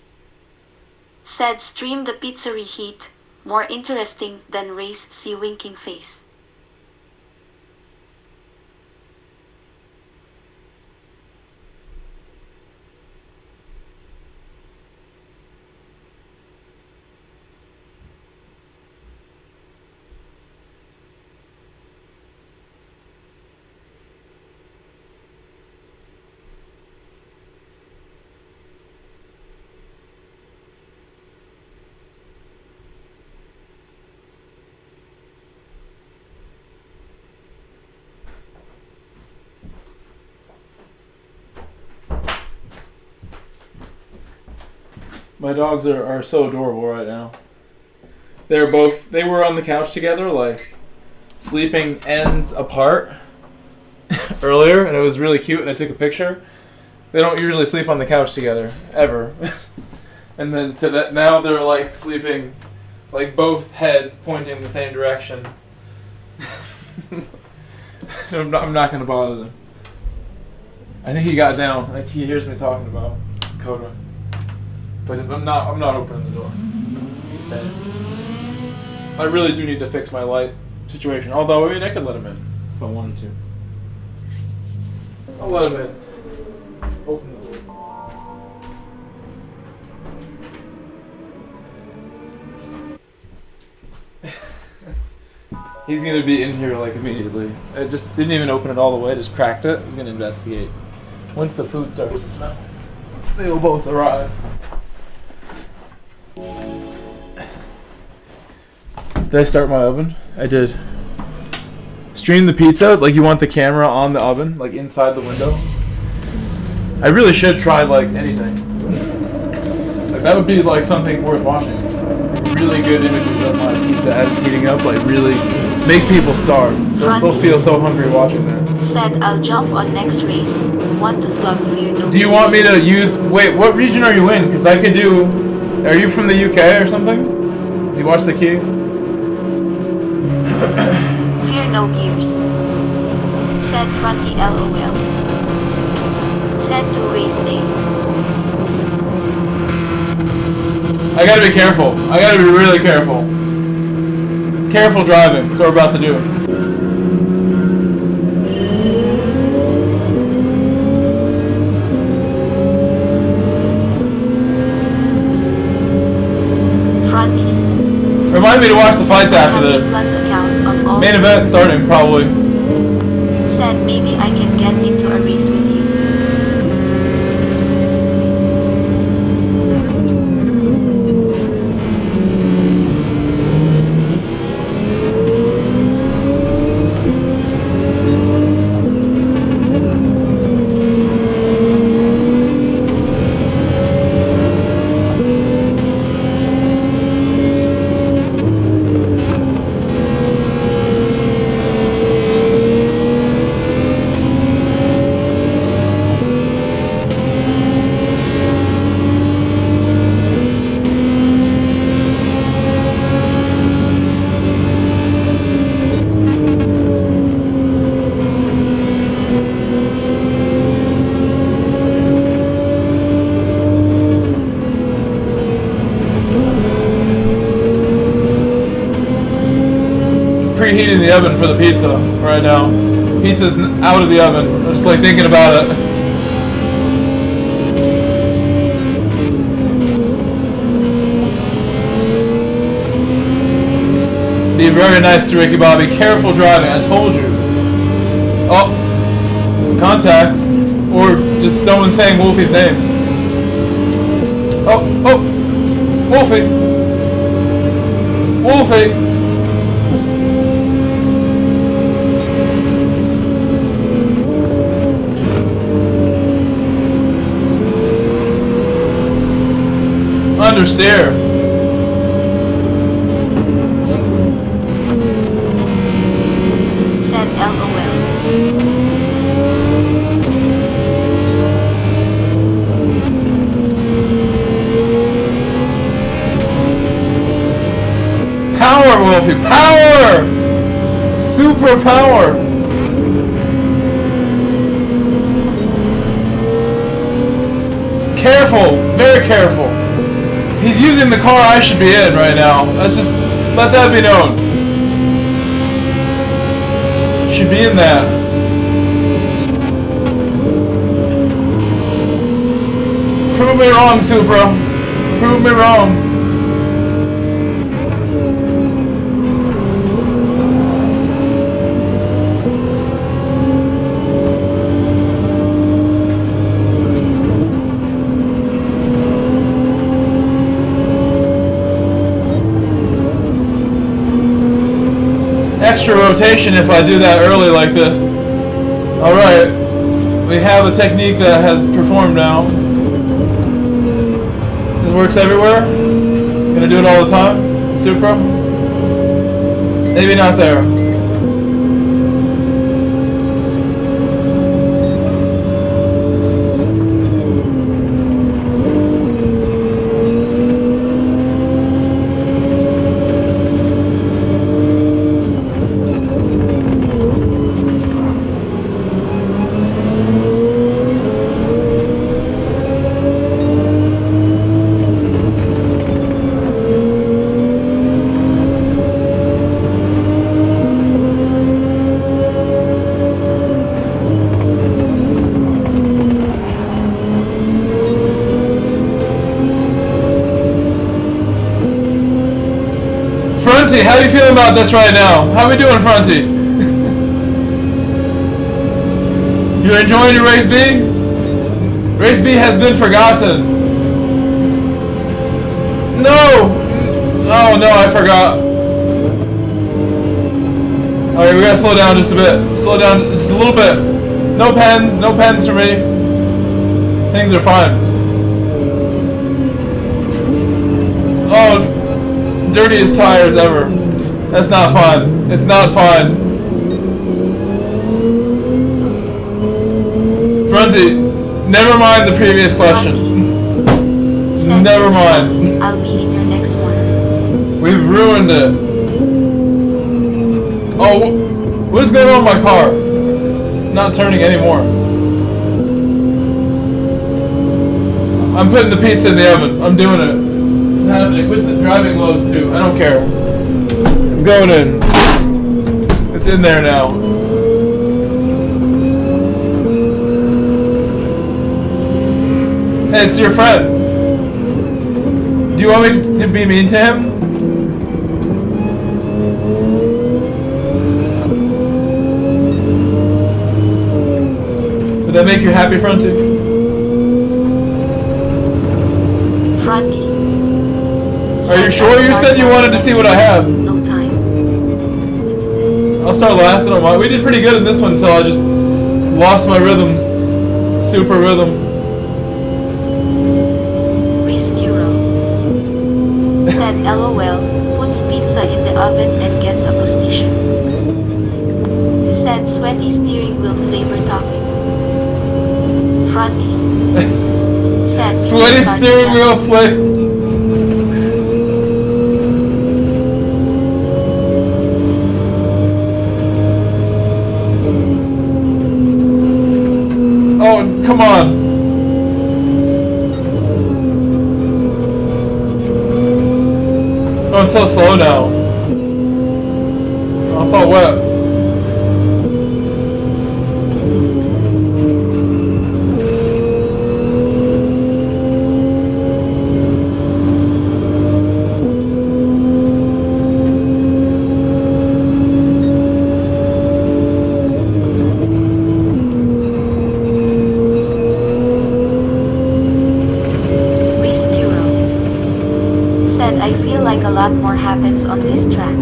Said stream the pizza reheat. More interesting than Ray's sea winking face. My dogs are so adorable right now. They were on the couch together, like, sleeping ends apart earlier, and it was really cute, and I took a picture. They don't usually sleep on the couch together, ever. And then now they're, like, sleeping, like, both heads pointing the same direction. So I'm not going to bother them. I think he got down. Like, he hears me talking about Coda. But I'm not opening the door. He's staying. I really do need to fix my light situation. Although, I mean, I could let him in if I wanted to. I'll let him in. Open the door. He's gonna be in here like immediately. I just didn't even open it all the way, just cracked it. He's gonna investigate. Once the food starts to smell, they will both arrive. Did I start my oven? I did. Stream the pizza, like you want the camera on the oven, like inside the window. I really should try like anything. Like that would be like something worth watching. Really good images of my pizza as it's heating up, like really make people starve. They'll feel so hungry watching that. Said I'll jump on next race. Want to flog fear no. Do you want me to use? Wait, what region are you in? Because I could do. Are you from the UK or something? Does he watch the key? Fear no gears. Said Fronty LOL. Said to race day. I gotta be careful. I gotta be really careful. Careful driving. That's what we're about to do. Fronty. Remind me to watch the fights after this. Main event starting, probably. Said maybe I can get into a race with you. preheating the oven for the pizza right now. Pizza's out of the oven. I'm just like thinking about it. Be very nice to Ricky Bobby. Careful driving, I told you. Oh, contact. Or just someone saying Wolfie's name. Oh, Wolfie. Wolfie. Understeer. Said LOL. Power, Wolfie! Power! Super power! Careful! Very careful! He's using the car I should be in right now. Let's just let that be known. Should be in that. Prove me wrong, Supra. Prove me wrong. Extra rotation if I do that early like this. Alright, we have a technique that has performed now. This works everywhere. Gonna do it all the time. Supra. Maybe not there. Fronty, how are you feeling about this right now? How are we doing, Fronty? You enjoying your race B? Race B has been forgotten. No! Oh no, I forgot. Alright, we gotta slow down just a bit. Slow down just a little bit. No pens for me. Things are fine. Oh, dirtiest tires ever. That's not fun. It's not fun. Fronty, never mind the previous question. Never mind. I'll be in your next one. We've ruined it. Oh, what is going on with my car? Not turning anymore. I'm putting the pizza in the oven. I'm doing it. It's happening with the driving gloves too. I don't care. It's going in. It's in there now. Hey, it's your friend. Do you want me to be mean to him? Would that make you happy, Fronty? Fronty. Are you sure? You said you wanted to see what I have. No time. I'll start last. I don't mind. We did pretty good in this one until I just lost my rhythms. Super rhythm. Said LOL, puts pizza in the oven and gets a position. Said sweaty steering wheel flavor topping. Fronty. Said sweaty steering wheel flavor. Oh, come on. Oh, it's so slow now. Oh, It's all wet. Said I feel like a lot more happens on this track.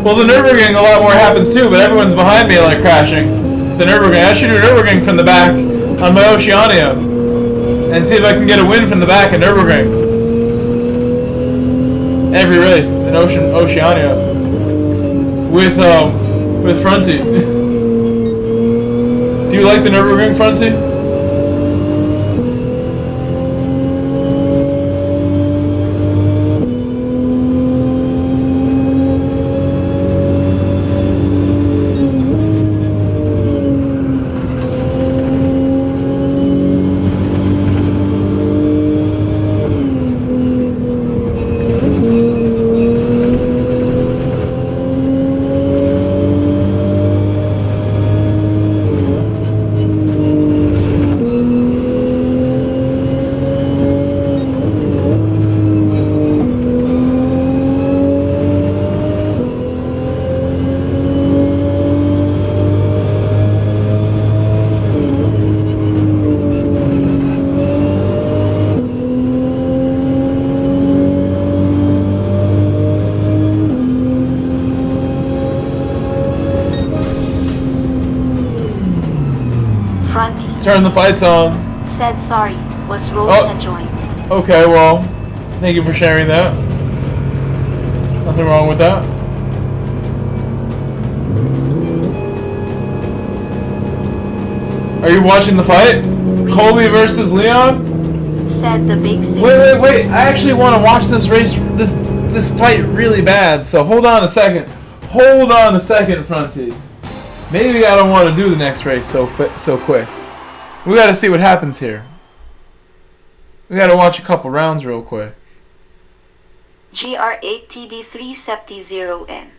Well, the Nürburgring, a lot more happens too, but everyone's behind me like crashing. The Nürburgring, I should do Nürburgring from the back on my Oceania and see if I can get a win from the back at Nürburgring. Every race in Oceania with Fronty. Do you like the Nürburgring, Fronty? Turn the fights on. Said sorry, was rolling a joint. Okay, well, thank you for sharing that. Nothing wrong with that. Are you watching the fight? Colby versus Leon? Said the big six. Wait. I actually want to watch this race, this fight really bad. So hold on a second. Hold on a second, Fronty. Maybe I don't want to do the next race so quick. We gotta see what happens here. We gotta watch a couple rounds real quick. GR8TD370N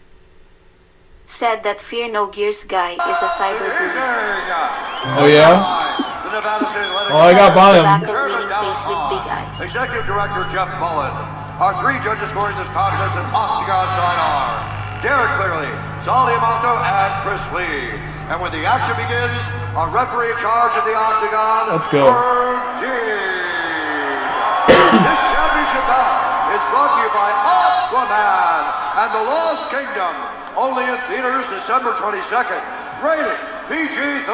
said that Fear No Gears guy is a cyberbully. Oh yeah? Oh, I got Podium. Winning face with big eyes. Executive Director Jeff Mullen. Our three judges scoring this contest in Octagon side are Derek Clearly, Sally Amato, and Chris Lee. And when the action begins, our referee in charge of the Octagon, let's go. This championship bout is brought to you by Aquaman and the Lost Kingdom. Only in theaters December 22nd. Rated PG-13.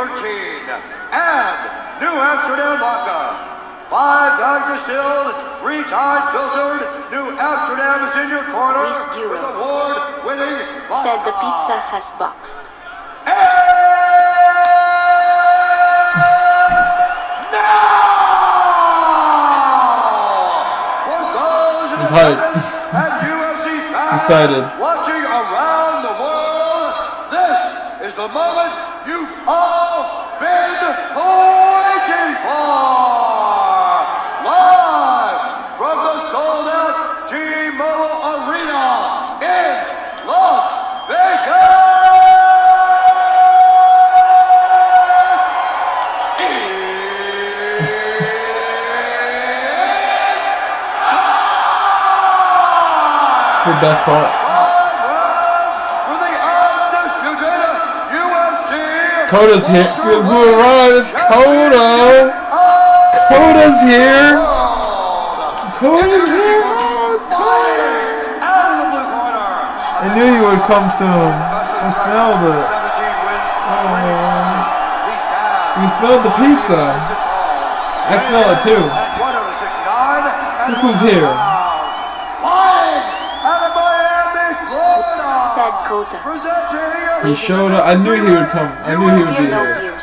And New Amsterdam Vodka. 5 times distilled, 3 times filtered. New Amsterdam is in your corner with award-winning vodka. Said the pizza has boxed. He's hyped. Excited. Watching around the world, this is the moment you've all been waiting for. Live from the sold-out T-Mobile Arena in Las Vegas. The best part. Coda's here. It's Coda. Coda's here. Coda's here. Oh, it's Coda. I knew you would come soon. I smelled it. Oh. You smelled the pizza. I smell it too. Look who's here. Said Kota. He showed up. I knew he would come. I knew he would be here.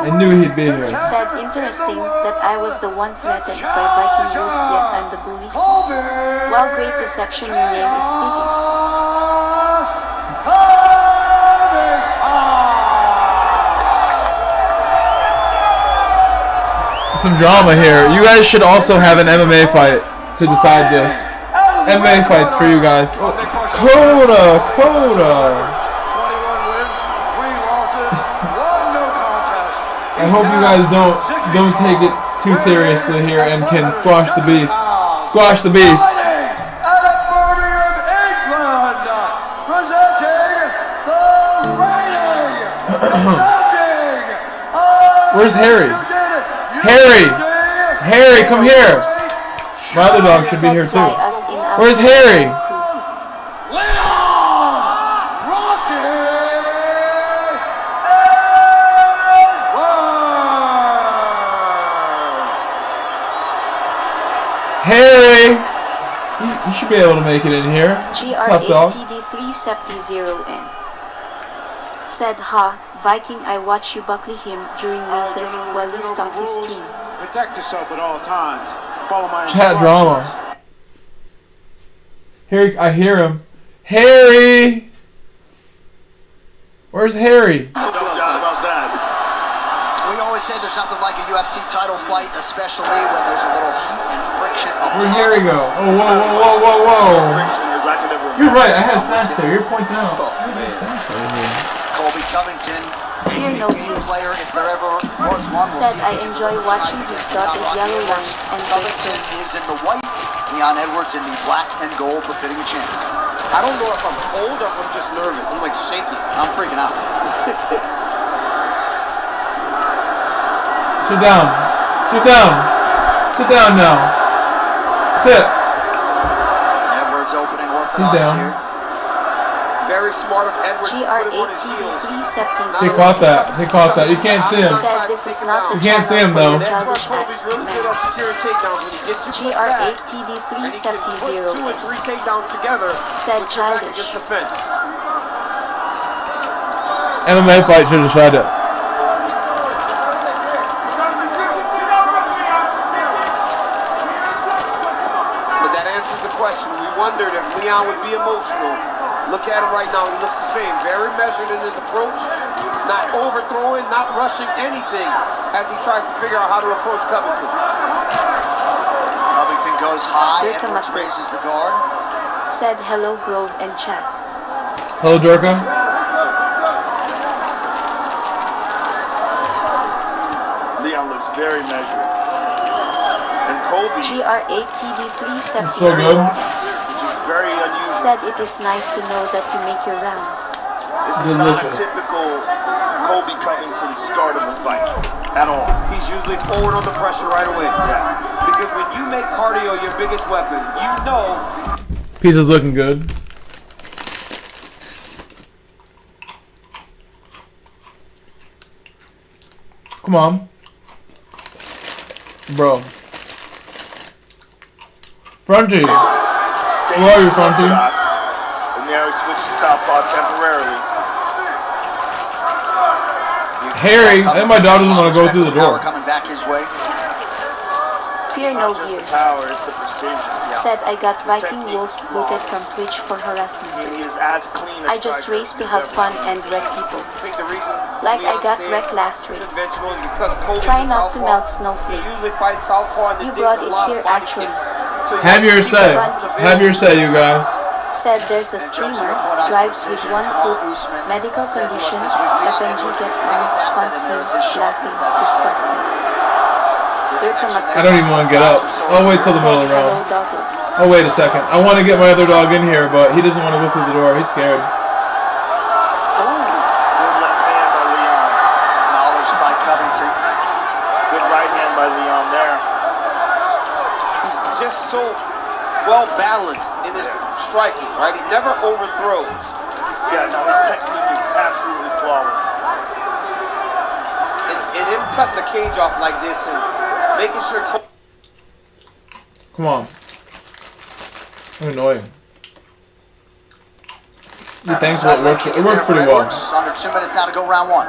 I knew he'd be here. Said interesting that I was the one threatened by Viking Wolf, yet I'm the bully. Wow, great deception, your name is speaking. Some drama here. You guys should also have an MMA fight to decide this. MMA fights for you guys. Oh, Coda. 21 wins, 3 losses, 1 no contest. I hope you guys don't take it too seriously here and can squash the beef. Squash the beef. Where's Harry? Harry, come here. My other dog should be here too. Where's Harry? Harry! You should be able to make it in here. Tough dog. GR8TD370N said, "Ha, Viking, I watch you buckle him during races while you stalk his stream. Protect yourself at all times. Follow my Chat drama. Harry, I hear him. Harry! Where's Harry? No doubt about that. We always say there's nothing like a UFC title fight, especially when there's a little heat and friction. Where'd Harry go? Oh, whoa. Friction as I could ever You're right, I had snacks there. You're pointing out. Colby Covington, Fear no game player, if there ever was one. Said, "I enjoy watching his dotted yellow lines and great Covington serves." is in the white, Leon Edwards in the black and gold, befitting a champion. I don't know if I'm cold or if I'm just nervous. I'm like shaking. I'm freaking out. Sit down. Sit down. Sit down now. Sit. Edwards opening orthodox He's down. here. Very smart of Edwards. GR8TD370. He caught that. He caught that. You can't see him. Said, "This is not the You can't see him though. childish acts, man." GR8TD370 2 and 3 takedowns together. Said, "Childish." MMA fight should have shot it. But that answers the question. We wondered if Leon would be emotional. Look at him right now. He looks the same. Very measured in his approach. Not overthrowing, not rushing anything as he tries to figure out how to approach Covington. Covington goes high. Edwards raises the guard. Said, "Hello, Grove and chat." Hello, Durka. Leon looks very measured. And Colby, GR8TD370 So good. which is very unusual. said, "It is nice to know that you make your rounds." This is not a typical Colby Covington start of a fight at all. He's usually forward on the pressure right away. Yeah. Because when you make cardio your biggest weapon, you know. Pizza's looking good. Come on. Bro. Fronties. Who are you, Fronty? And now he switched to southpaw temporarily. Harry, I think my dog doesn't want to go through the door. Coming back his way. Fear no gears. Power, it's the precision. Said, "I got Viking Wolf booted from Twitch for harassment. He is as clean as I just race to have fun and wreck people. I think the reason Like I got wrecked last race. conventional is because Colby's Try a not to southpaw. melt He snowflake." usually fights southpaw and You digs brought a it lot of here, body actually. kicks. So you Have your keep the say. runs available. Have your say, you guys. Said, "There's a streamer, drives with 1 foot, medical condition, FNG gets on, punts him, laughing, disgusting." I don't even want to get up. I'll wait till the middle of the round. Oh, wait a second. I want to get my other dog in here, but he doesn't want to go through the door. He's scared. Good left hand by Leon. Acknowledged by Covington. Good right hand by Leon there. He's just so well balanced in his striking, right? He never overthrows. Yeah, no, his technique is absolutely flawless. And him cutting the cage off like this and making sure. Come on. I'm annoying. He thinks it works. It works pretty well. Under 2 minutes now to go round 1.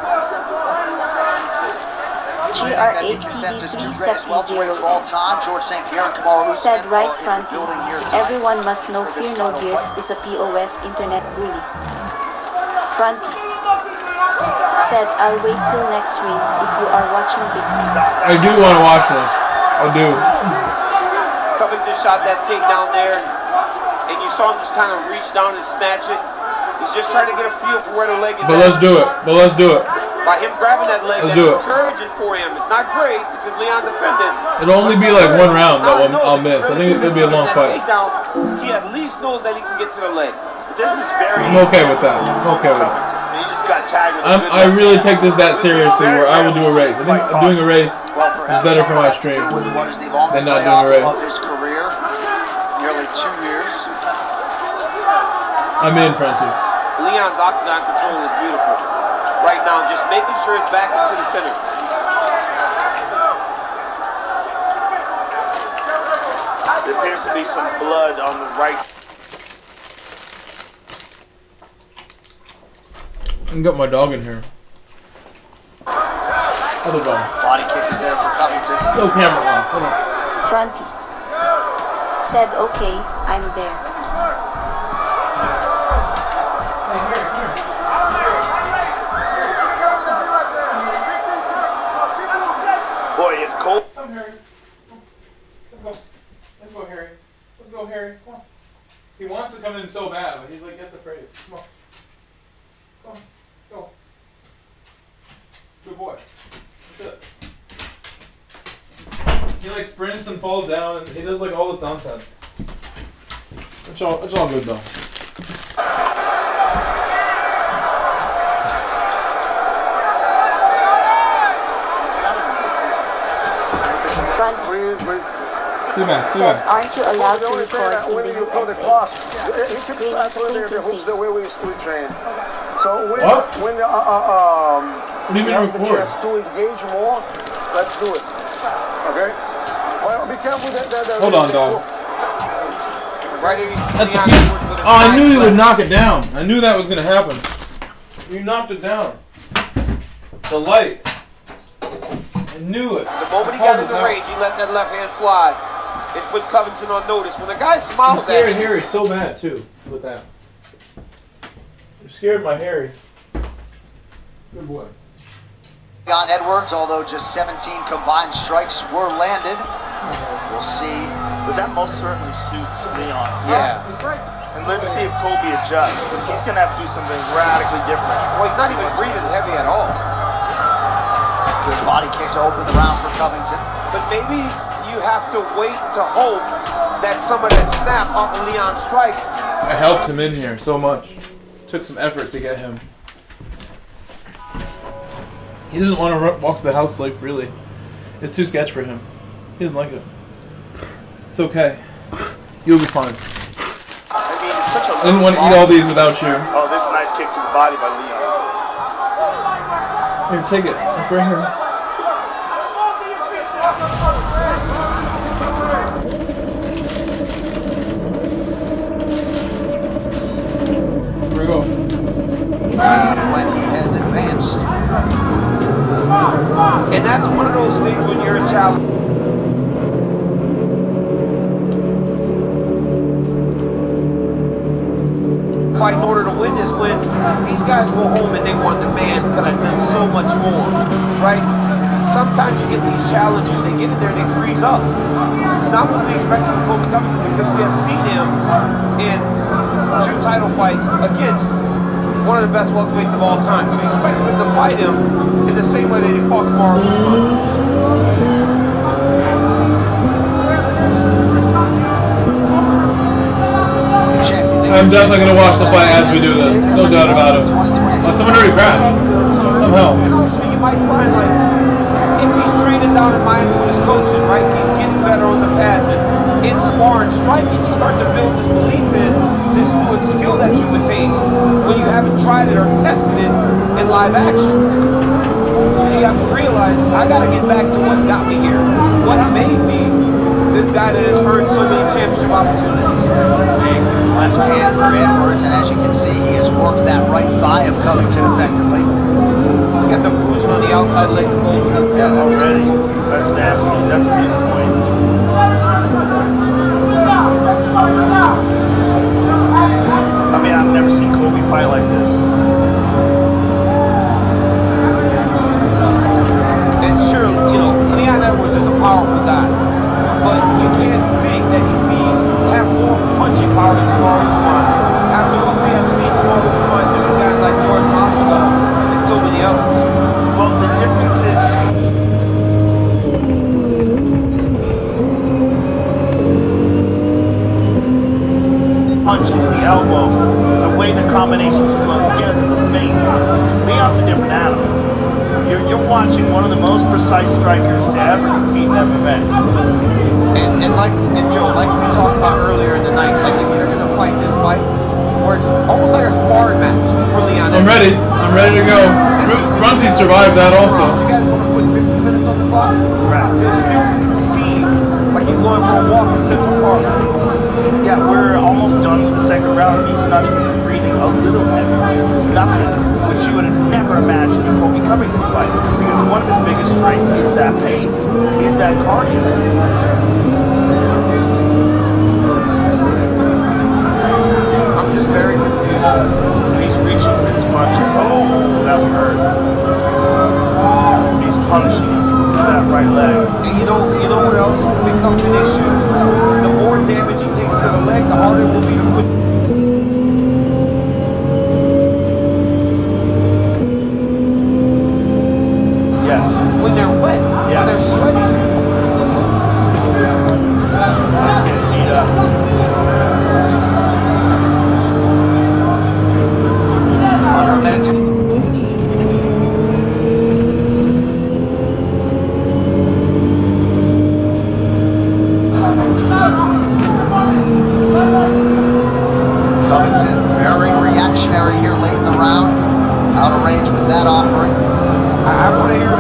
GR8TD370 said, "Right, Fronty. Everyone must know Fear No Gears is a POS internet bully." Fronty said, "I'll wait till next race if you are watching Big C." I do want to watch this. I do. Covington shot that takedown there, and you you saw him just kind of reach down and snatch it. He's just trying to get a feel for where the leg is But at. let's do it. But let's do it. By him grabbing that leg, Let's that's do it. encouraging for him. It's not great because Leon defended. It'll only be like one round that I'll miss. I think it'll be a long fight. He at least knows that he can get to the leg. This is very. I'm okay with that. I'm okay with it. He just got tagged with a good I really take this that seriously where I will do a race. I think doing a race is better for my stream With what is the than longest not doing a layoff race. of his career, nearly 2 years. I'm in, Frenchie. Leon's octagon control is beautiful. Right now, just making sure his back is to the center. There appears to be some blood on the right. I got my dog in here. Other dog. Body kick is there for Covington. No camera on. Hold on. Fronty said, okay, I'm there. Boy, if Cole. Come, Harry. Let's go. Let's go, Harry. Let's go, Harry. Come on. He wants to come in so bad, but he's like gets afraid. Come on. Come on. Go. Good boy. That's it. He like sprints and falls down and he does like all this nonsense. It's all good though. Fronty said, aren't you allowed to record in the USA? Greetings, Pinky Face. So when What? when What do you mean have the record? chance to engage more, let's do it. Okay? Well, be careful that Hold on, dog. Right here, you see That's the Leon piece. Edwards with a Oh, I nice knew you would left. knock it down. I knew that was gonna happen. You knocked it down. The light. I knew it. The moment he got in the range, he let that left hand fly and put Covington on notice. When the guy I'm smiles scared at you, Harry so bad too with that. I'm scared my Harry. Good boy. Leon Edwards, although just 17 combined strikes were landed. We'll see. But that most certainly suits Leon. yeah. And let's see if Kobe adjusts, because he's going to have to do something radically different. Well, he's not even breathing heavy at all. Good body kick to open the round for Covington. But maybe you have to wait to hope that some of that snap off of Leon's strikes. I helped him in here so much. Took some effort to get him. He doesn't want to walk to the house like really. It's too sketch for him. He doesn't like it. It's okay. You'll be fine. I mean, it's such a I didn't want to eat all these without you. Oh, there's a nice kick to the body by Leon. Here, take it. It's right here. Here we go. When he has advanced. And that's one of those things when you're a challenge. Fight in order to win is when these guys go home and they want the man because I've done so much more, right? Sometimes you get these challenges, they get in there and they freeze up. It's not what we expect from Kobe Covington because we have seen him in 2 title fights against one of the best welterweights of all time. So you expect him to fight him in the same way that he fought Kamaru Usman. I'm definitely going to watch the fight as we do this. No doubt about it. Oh, someone already grabbed. Somehow. And also you might find like, if he's training down in Miami with his coaches, right, he's getting better on the pads and in sparring, striking, you start to build this belief in this fluid skill that you attain when you haven't tried it or tested it in live action. And you have to realize, I got to get back to what got me here. What made me this guy that has earned so many championship opportunities. Big left hand for Edwards, and as you can see, he has worked that right thigh of Covington effectively. Look at the bruising on the outside leg. Yeah, that's already. That's nasty. That's a good point. I mean, I've never seen Kobe fight like this. And sure, you know, Leon Edwards is a powerful guy, but you can't think that he'd have more punching power than Kamaru punches, the elbows, the way the combinations flow together, the feints. Leon's a different animal. You're watching one of the most precise strikers to ever compete in MMA. And Joe, like we talked about earlier in the night, like if you're gonna fight this fight, where it's almost like a sparring match for Leon. I'm ready. I'm ready to go. Grunty survived that also. You guys want to put 50 minutes on the clock? Right. He'll still seem like he's going for a walk in Central Park. Yeah, we're almost done with the second round. He's not even breathing a little heavy. There's nothing, which you would have never imagined a Kobe Covington fight. Because one of his biggest strengths is that pace, is that cardio. I'm just very confused. He's reaching for his punches. Oh, that hurt. He's punishing him to that right leg. And you know what else becomes an issue? Is the more damage he takes to the leg, the harder it will be to put. Yes. When they're wet, when they're sweaty. He's getting beat up. Under a minute to Covington, very reactionary here late in the round. Out of range with that offering. I want to hear it.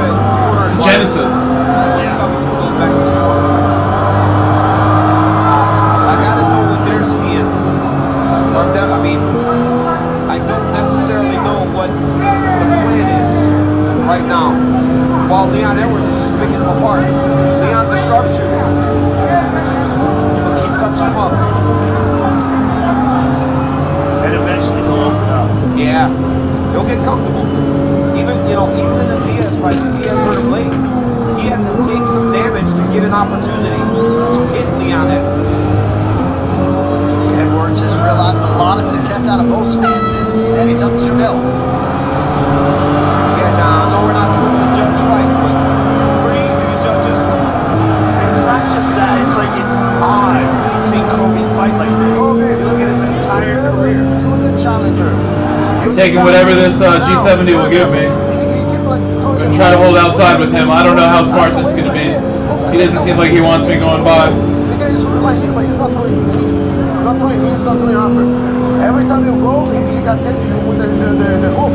Genesis. I gotta know what they're seeing. I mean, I don't necessarily know what the plan is right now. While Leon Edwards is just picking him apart. Leon's a sharpshooter. He'll keep touching him up. And eventually he'll open up. Yeah. He'll get comfortable. Even in the Diaz fight, if Diaz hurt him late, he had to take some damage to get an opportunity to hit Leon Edwards. Edwards has realized a lot of success out of both stances, and he's up 2-0. Yeah, John, I know we're not supposed to judge fights, but it's pretty easy to judge this one. It's not just that, it's like it's odd when you see Kobe fight like this. You look at his entire career. You're the challenger. Taking whatever this G70 will give me. I'm gonna try to hold outside with him. I don't know how smart this is gonna be. He doesn't seem like he wants me going by. Because he's right here, but he's not throwing knee. He's not throwing knee, he's not throwing upper. Every time you go, he attacks you with the hook.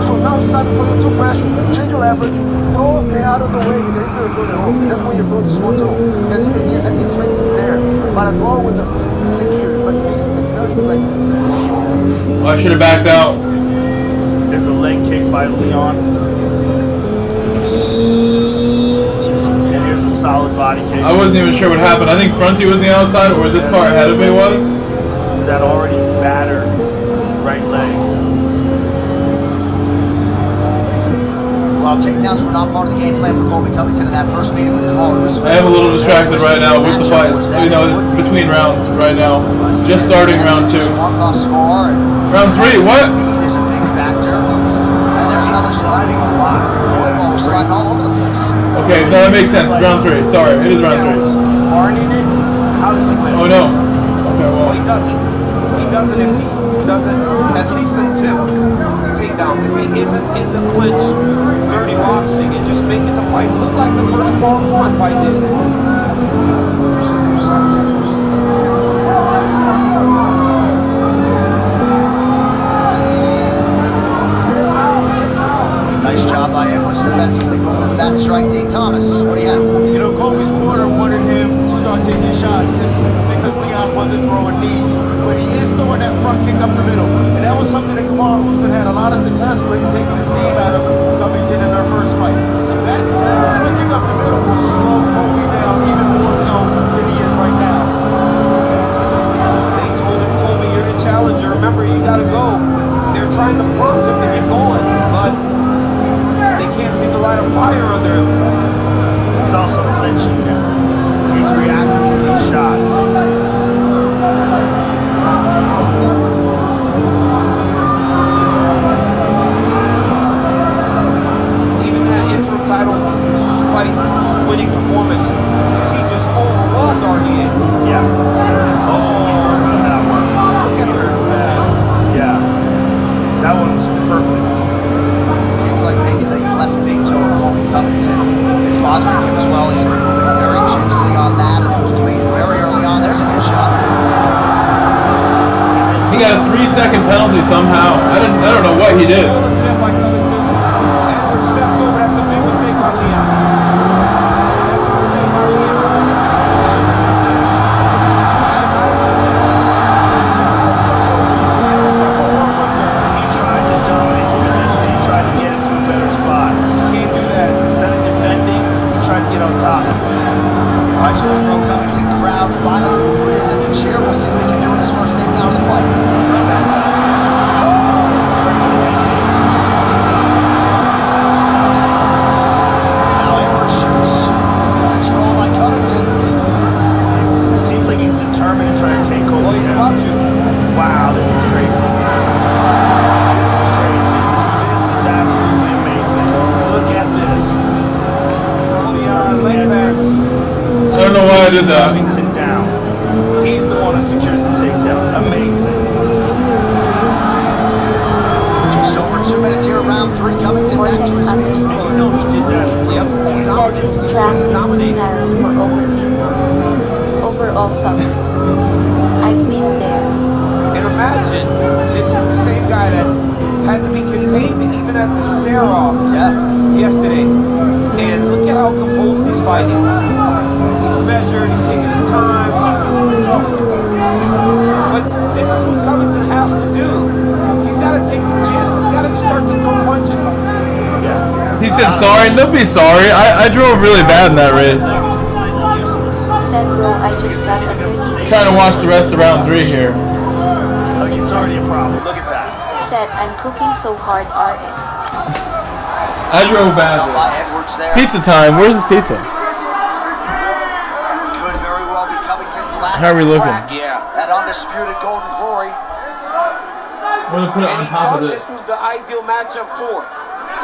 So now it's time for you to pressure. Change your leverage. Throw out of the way because he's going to throw the hook. That's when you throw this one too. Because his face is there. But I go with the security. But being security, like... Oh, I should have backed out. There's a leg kick by Leon. And here's a solid body kick. I wasn't even sure what happened. I think Fronty was on the outside, or this far ahead of me was. That already battered right leg. While takedowns were not part of the game plan for Colby Covington in that first meeting with Carl Usman. I am a little distracted right now with the fights. You know, it's between rounds right now. Just starting round 2. Round 3, what? Speed is a big factor. And there's another sliding a lot. Ball sliding all over the place. Okay, no, that makes sense. Round 3. Sorry, it is round 3. Barney it? How does it win? Oh no. Okay, well. He doesn't. He doesn't if he doesn't at least attempt takedown. If he isn't in the clinch, dirty boxing, and just making the fight look like the first Paul Juan fight did. Nice job by Edwards defensively. Moving with that strike, Dean Thomas. What do you have? You know, Kobe's corner wanted him to start taking shots because Leon wasn't throwing knees. But he is throwing that front kick up the middle. And that was something that Kamaru Usman had a lot of success with, taking the steam out of Covington in their first fight. So that front kick up the middle will slow Kobe down even more so than he is right now. They told him, Kobe, you're the challenger. Remember, you gotta go. They're trying to prompt him to get going, but they can't seem to light a fire under him. He's also clinching now. He's reacting to these shots. got a 3-second penalty somehow. I don't know what he did. Edwards steps over. That's a big mistake by Leon. That's a mistake by Leon. He tried to dominate the position. He tried to get into a better spot. Can't do that. Instead of defending, he tried to get on top. Watch the Pro Covington crowd finally freeze in the chair. We'll see what he can do in this first takedown of the fight. Now Edwards shoots. That's rolled by Covington. It seems like he's determined to try to take over. Well, he's about to. Wow, this is crazy. This is crazy. This is absolutely amazing. Look at this. Leg pass. I don't know why I did that. Covington down. He's the one who secures the takedown. Amazing. Just over 2 minutes here, round 3. Covington back to his feet. Oh, no, he did that. Said his track is too narrow for overtaking. Overall sucks. I've been there. And imagine, this is the same guy that had to be contained even at the stare-off yesterday. And look at how composed he's fighting. He's measured, he's taking his time. But this is what Covington has to do. He's got to take some chances. He's got to start to throw punches. He said sorry. Don't be sorry. I drove really bad in that race. Said bro, I just got a 30. Trying to watch the rest of round 3 here. It's already a problem. Look at that. Said I'm cooking so hard, RN. I drove bad. Pizza time. Where's his pizza? Could very well be Covington's last How are we looking? crack at undisputed golden glory. I'm gonna put it on top of this. This was the ideal matchup for,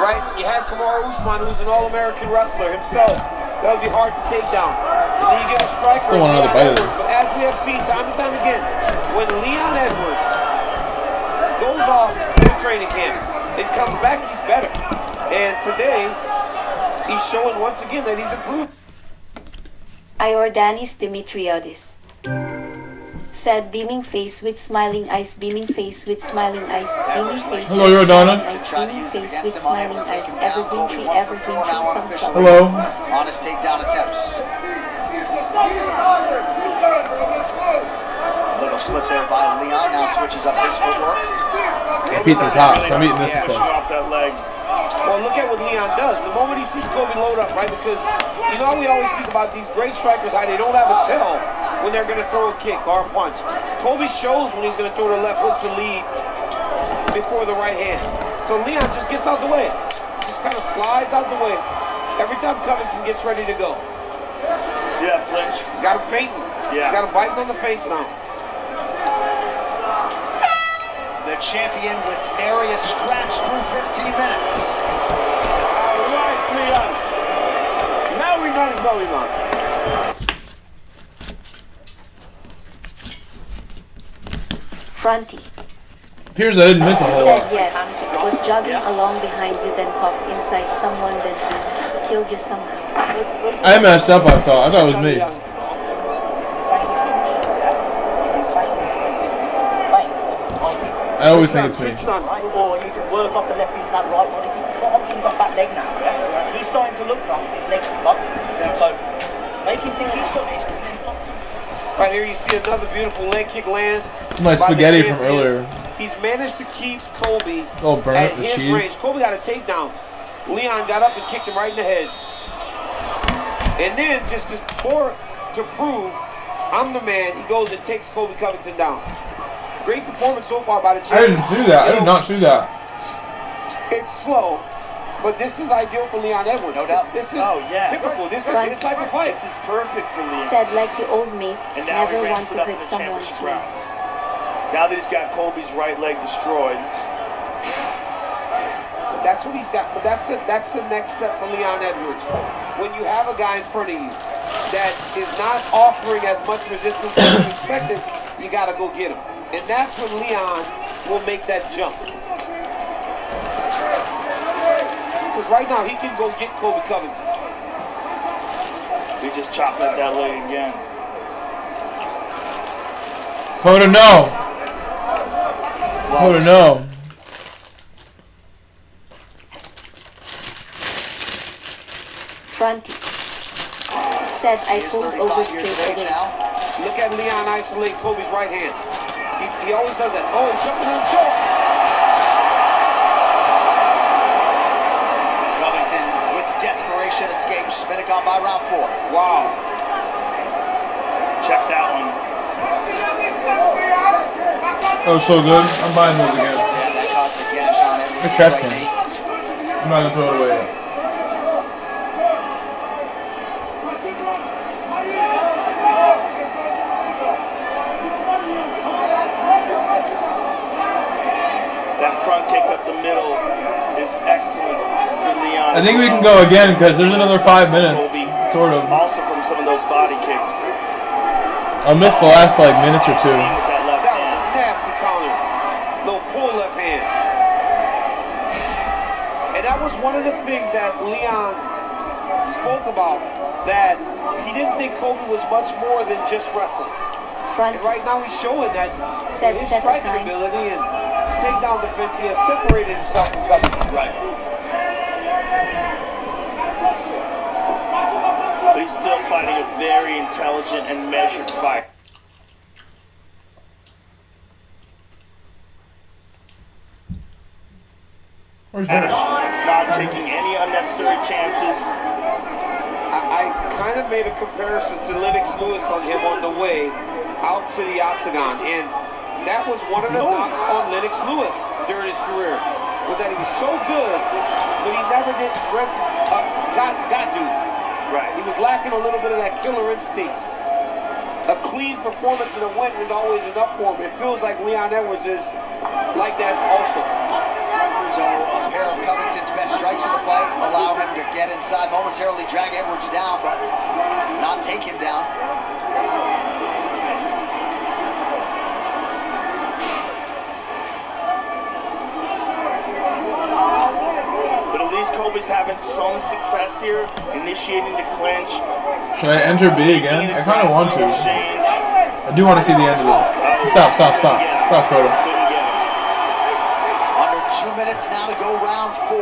right? You had Kamaru Usman, who's an All-American wrestler himself. That would be hard to take down. And then you get a striker. Still want another bite of this. But as we have seen time and time again, when Leon Edwards goes off in training camp and comes back, he's better. And today, he's showing once again that he's improved. Iordanis Dimitriadis. Said beaming face with smiling eyes, beaming face with smiling eyes, beaming face Hello, with smiling Iordanis. eyes, beaming face with smiling eyes, evergreen tree, thumbs up. Hello. Honest takedown attempts. Little slip there by Leon. Now switches up his footwork. The pizza's hot, so I'm eating this instead. Off that leg. Well, look at what Leon does. The moment he sees Kobe load up, right? Because, you know, we always speak about these great strikers, how they don't have a tell when they're going to throw a kick or a punch. Kobe shows when he's going to throw the left hook to lead before the right hand. So Leon just gets out the way. Just kind of slides out the way. Every time Covington gets ready to go. See that flinch? He's got him fainting. Yeah. He's got him biting on the face now. The champion with nary a scratch through 15 minutes. All right, Leon. Now we got it going on. Fronty. Appears I didn't miss a whole Said lot. yes. Was jogging along behind you, then popped inside someone, then he killed you somehow. I messed up, I thought. I thought it was me. I always think it's me. Or you can work off the left into that right one. If you've got options off that leg now, he's starting to look for his legs fucked. So make him think he's got it. Right here you see another beautiful leg kick land. It's my spaghetti from earlier. He's managed to keep Kobe It's all burnt at up, the his cheese. range. Kobe got a takedown. Leon got up and kicked him right in the head. And then just to prove I'm the man, he goes and takes Kobe Covington down. Great performance so far by the I champion. didn't do that. I did not do that. It's slow, but this is ideal for Leon Edwards. No doubt. This is typical. This is his type of fight. This is perfect for Leon. Said like your old mate, And now never he want ramps to it up in hurt the someone's championship round. race. Now that he's got Colby's right leg destroyed. But that's what he's got. But that's the next step for Leon Edwards. When you have a guy in front of you that is not offering as much resistance as you expected, you got to go get him. And that's when Leon will make that jump. Because right now he can go get Kobe Covington. He just chopped at that leg again. Hoda, no. Oh no. Fronty said I pulled over straight away. Look at Leon isolate Kobe's right hand. He always does that. Oh, he's jumping in the choke. Covington with desperation escapes. Spinnicon by round 4. Wow. Check that one. That was so good. I'm buying those again. Yeah, that caused a gash on him. Good trash can. I'm not gonna throw it away yet. That front kick up the middle is excellent for Leon. I think we can go again because there's another 5 minutes, sort of. Also from some of those body kicks. I'll miss the last like minutes or two. That was a nasty counter. Little pull left hand. And that was one of the things that Leon spoke about, that he didn't think Kobe was much more than just wrestling. And right now he's showing that his striking ability and his takedown defense, he has separated himself from Covington. Right. But he's still fighting a very intelligent and measured fight. Not taking any unnecessary chances. I kind of made a comparison to Lennox Lewis on him on the way out to the octagon, and that was one of the knocks on Lennox Lewis during his career, was that he was so good, but he never did got dudes. Right. He was lacking a little bit of that killer instinct. A clean performance in a win is always enough for him. It feels like Leon Edwards is like that also. So a pair of Covington's best strikes in the fight allow him to get inside, momentarily drag Edwards down, but not take him down. But at least Kobe's having some success here, initiating the clinch. Should I enter B again? I kind of want to. I do want to see the end of it. Stop, Coda. Under 2 minutes now to go round 4.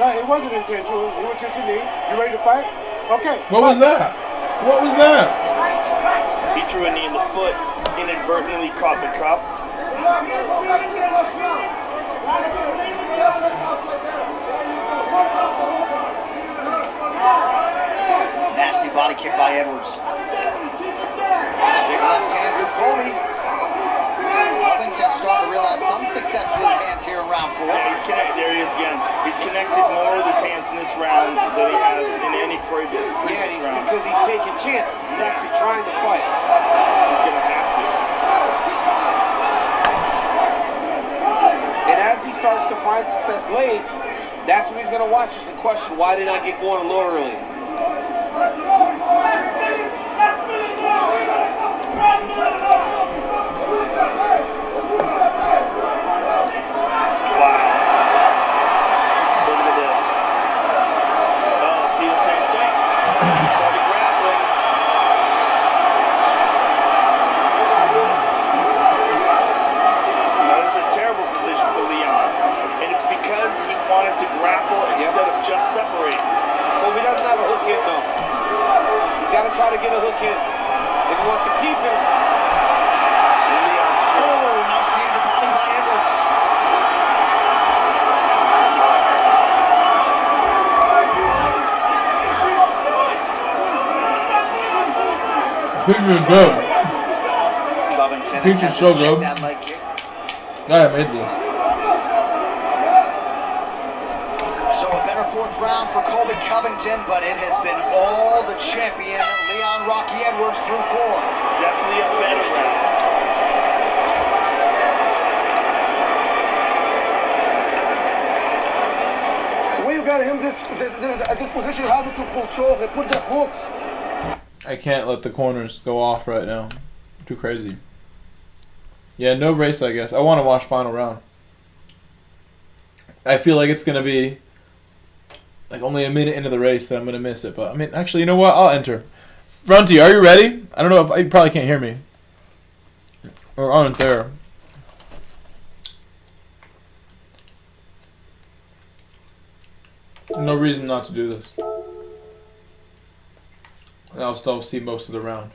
No, it wasn't intentional. You were just in knee. You ready to fight? Okay. What was that? What was that? He threw a knee in the foot, inadvertently caught the cup. Nasty body kick by Edwards. Big left hand for Colby. Covington starting to realize some success with his hands here in round 4. Yeah, he's connected. There he is again. He's connected more with his hands in this round than he has in any previous round. Because he's taking chances. He's actually trying to fight. He's going to have to. And as he starts to find success late, that's when he's going to watch this and question, why did I get going a little early? To grapple instead of just separate. Kobe doesn't have a hook in though. He's got to try to get a hook in if he wants to keep him. Oh, nice knee to the body by Edwards. Picture is good. Covington Picture is so good. that leg kick. God, I made this. Fourth round for Colby Covington, but it has been all the champion, Leon Rocky Edwards, through 4. Definitely a better round. When you got him this position, how to control and put the hooks. I can't let the corners go off right now. Too crazy. Yeah, no race, I guess. I want to watch final round. I feel like it's going to be like only a minute into the race that I'm going to miss it. But, I mean, actually, you know what? I'll enter. Fronty, are you ready? I don't know if... You probably can't hear me. or aren't there. No reason not to do this. And I'll still see most of the round.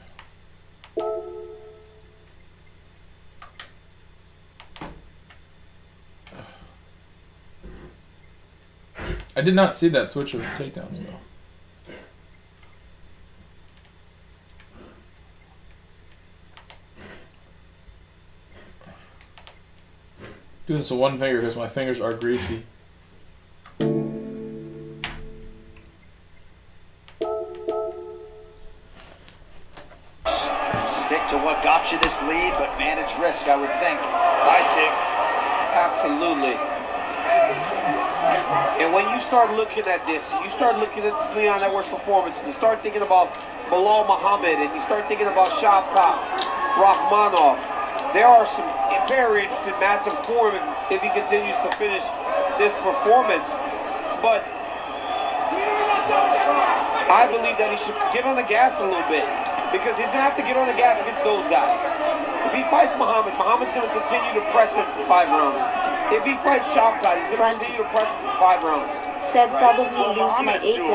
I did not see that switch of takedowns though. Doing this with one finger because my fingers are greasy. Stick to what got you this lead, but manage risk, I would think. High kick. Absolutely. And when you start looking at this, you start looking at this Leon Edwards performance, and you start thinking about Bilal Muhammad, and you start thinking about Shavkat Rakhmonov, there are some very interesting matchup for him if he continues to finish this performance. But I believe that he should get on the gas a little bit, because he's going to have to get on the gas against those guys. If he fights Muhammad, Muhammad's going to continue to press him for 5 rounds. If he fights Shavkat, he's going to continue to press him for 5 rounds. Said probably lose my A+ here.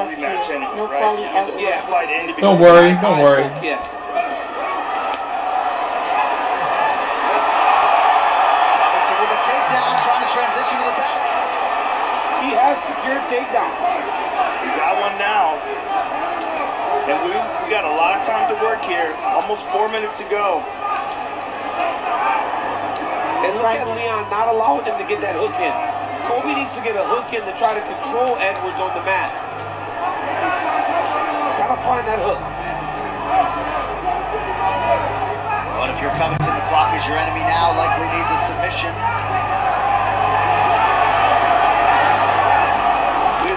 No quali L. Yeah. Don't worry, don't worry. Yes. Transition to the back. He has secured takedown. We got one now. And we got a lot of time to work here. Almost 4 minutes to go. And look at Leon not allowing him to get that hook in. Kobe needs to get a hook in to try to control Edwards on the mat. He's got to find that hook. But if you're coming to the clock as your enemy now, likely needs a submission.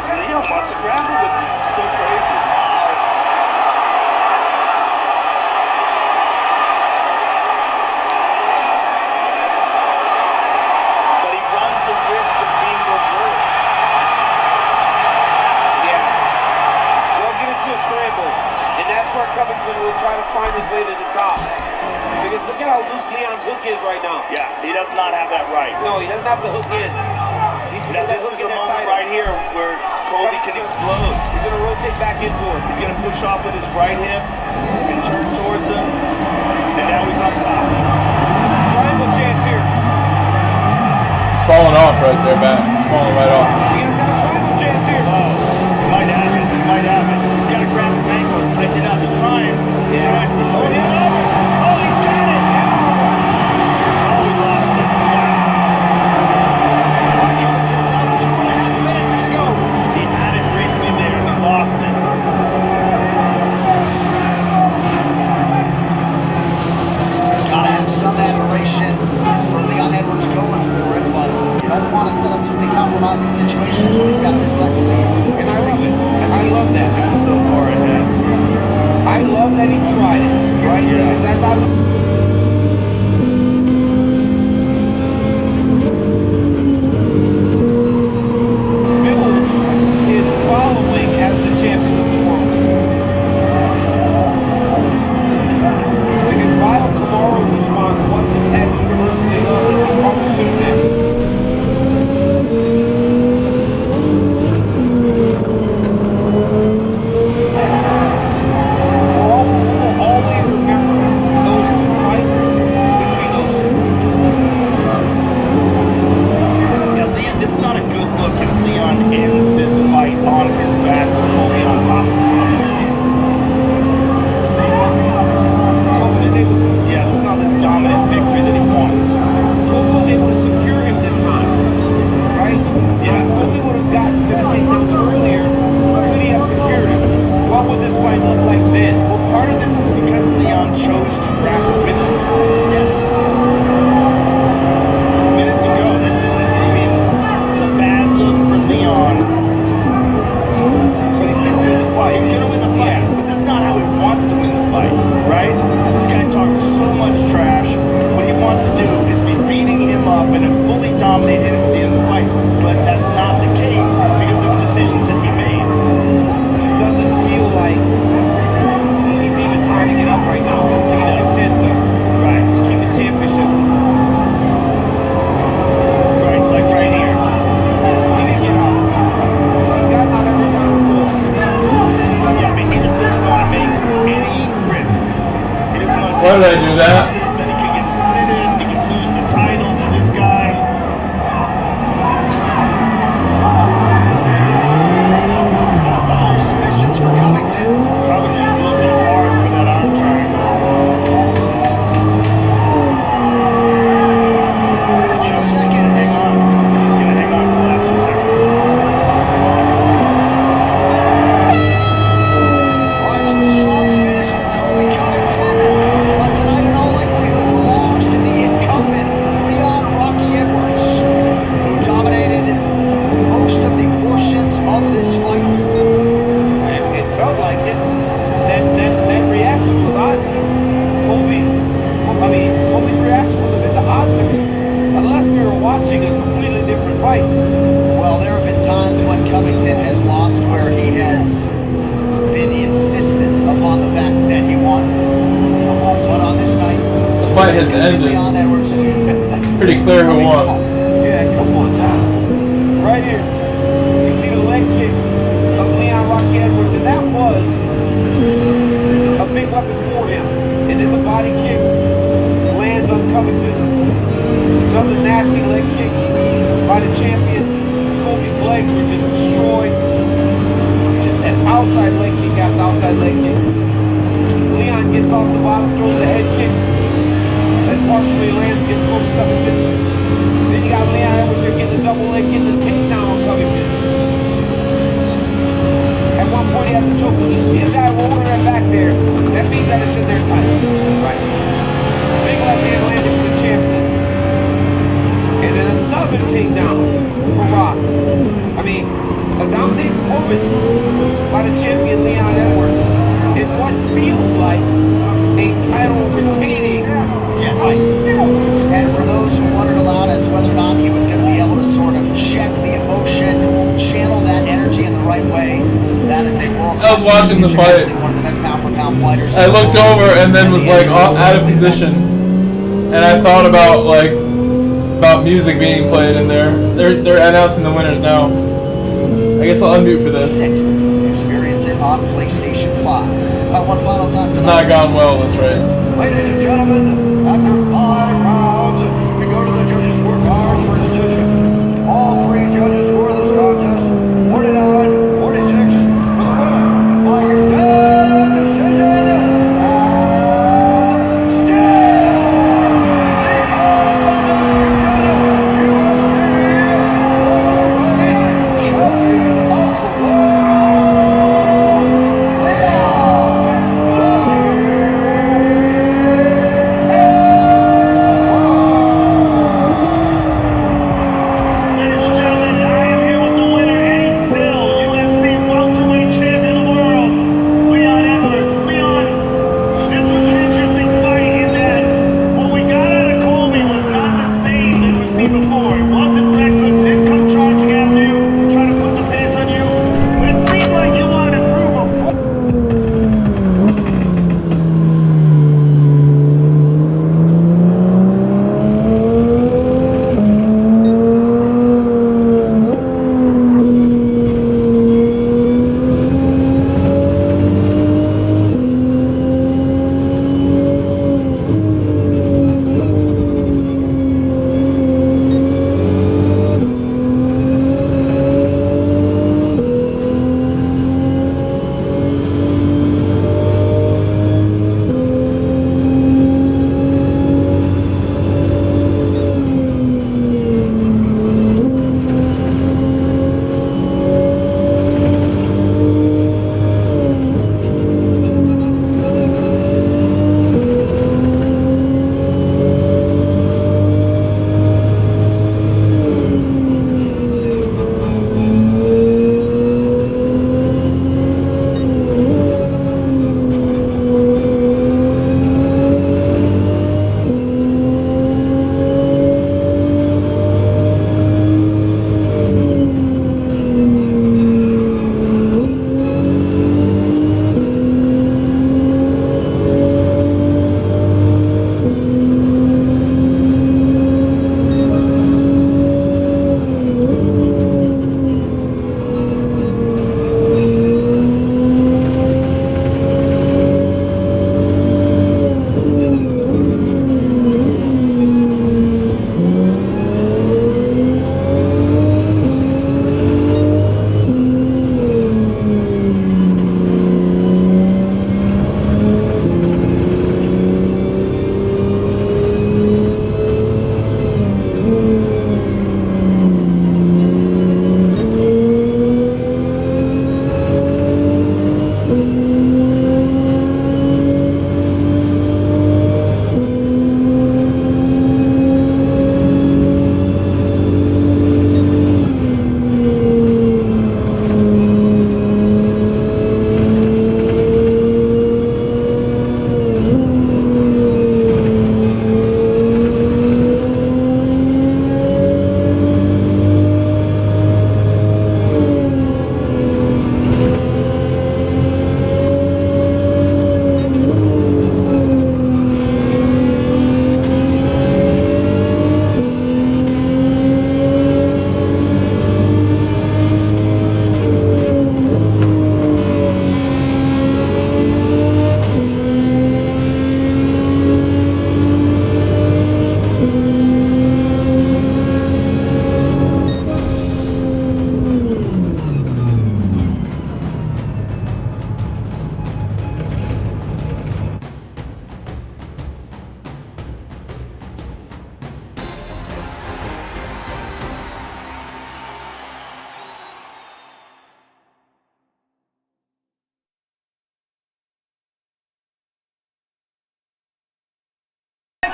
Leon wants to grapple with me. This is so crazy. But he runs the risk of being reversed. Yeah. They'll get into a scramble. And that's where Covington will try to find his way to the top. Because look at how loose Leon's hook is right now. Yeah, he does not have that right. No, he doesn't have the hook in. Now this is a moment right here where Kobe can explode. He's going to rotate back into it. He's going to push off with his right hip and turn towards him. And now he's on top. Triangle chance here. He's falling off right there, man. He's falling right off. He's got a triangle chance here. Oh, he might have it. He might have it. He's got to grab his ankle and tighten it up. He's trying. He's trying to hold it up. Oh, he's got it. Oh, he lost it. Lost it. Gotta have some admiration for Leon Edwards going for it, but you don't want to set up too many compromising situations when you've got this type of lead. And I love it. I love that. He's so far ahead. I love that he tried it. Right? Yeah. That's how following as the champion of the world. Because while Kamaru Usman wasn't at University of London, he probably should have been. We'll always remember those 2 fights between those 2. Yeah, Leon, this is not a good look if Leon ends this fight on his back with Kobe on top of him. This is not the dominant victory that he wants. Kobe was able to secure him this time, right? Yeah. If Kobe would have gotten to the takedowns earlier, could he have secured him? What would this fight look like then? Well, part of this is because Leon chose to grapple with him. Yes. Minutes ago, this is, it's a bad look for Leon. But he's going to win the fight. He's going to win the fight, but this is not how he wants to win the fight, right? This guy talks so much trash. What he wants to do is be beating him up and have fully dominated him at the end of the fight. But that's not the case because of the decisions that he made. It just doesn't feel like he's even trying to get up right now. He's content to just keep his championship. Why did I do that? That he could get submitted, he could lose the title to this guy. Submissions for Covington. Covington's looking hard for that arm triangle. Final seconds. Hang on. He's going to hang on for the last few seconds. On to a strong finish for Colby Covington. But tonight, in all likelihood, belongs to the incumbent, Leon Rocky Edwards, who dominated most of the portions of this fight. It felt like it. That reaction was odd. Kobe's reaction was a bit odd to me. Unless we were watching a completely different fight. Well, there have been times when Covington has lost where he has been insistent upon the fact that he won. But on this night, The fight has ended. Leon Edwards. It's pretty clear who won. Yeah, come on now. Right here. You see the leg kick of Leon Rocky Edwards, and that was a big weapon for him. And then the body kick lands on Covington. Another nasty leg kick by the champion. Kobe's legs were just destroyed. Just an outside leg kick after outside leg kick. Leon gets off the bottom, throws a head kick. That partially lands against Kobe Covington. Then you got Leon Edwards here getting the double leg, getting the takedown on Covington. At one point he has a choke. When you see a guy rolling that back there, that means that it's in their title. Right. Big left hand landed for the champion. And then another takedown for Rock. I mean, a dominating performance by the champion Leon Edwards in what feels like a title retaining fight. And for those who wondered aloud as to whether or not he was going to be able to sort of check the emotion, channel that energy in the right way, that is a world. I was watching the fight. One of the best pound-for-pound fighters. I looked over and then was like out of position, and I thought about music being played in there. They're announcing the winners now. I guess I'll unmute for this. Experience it on PlayStation 5. One final time. It's not gone well this race. Ladies and gentlemen, after 5 rounds, we go to the judges' scorecards for decision. All 3 judges score this contest 49-46 for the winner by unanimous decision. And still the undisputed UFC champion of the world.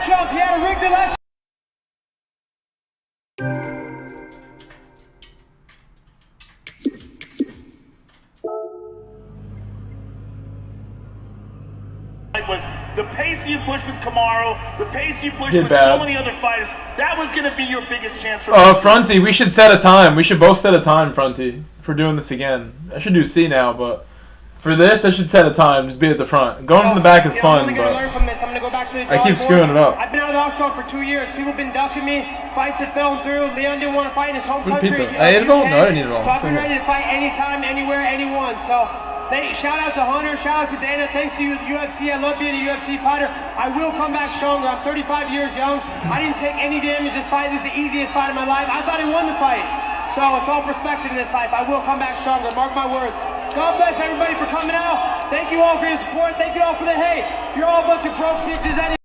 Jump, he had a rig the left. Was the pace you pushed with Kamaru, the pace you pushed Did with bad. so many other fighters, that was going to be your biggest chance for Fronty, we should set a time. We should both set a time, Fronty, for doing this again. I should do C now, but for this, I should set a time. Just be at the front. Going from the back is I'm fun, really gonna but learn from this. I'm gonna go back to the I drawing keep board. screwing it up. I've been out of the octagon for 2 years. People have been ducking me. Fights have fell through. Leon didn't want to fight in his home Good country. pizza. I ate it all? UK. No, I didn't eat it all. So I've been Okay. ready to fight anytime, anywhere, anyone. So shout out to Hunter. Shout out to Dana. Thanks to you, UFC. I love being a UFC fighter. I will come back stronger. I'm 35 years young. I didn't take any damage this fight. This is the easiest fight of my life. I thought I won the fight. So it's all perspective in this life. I will come back stronger. Mark my words. God bless everybody for coming out. Thank you all for your support. Thank you all for the hate. You're all a bunch of broke bitches anyway.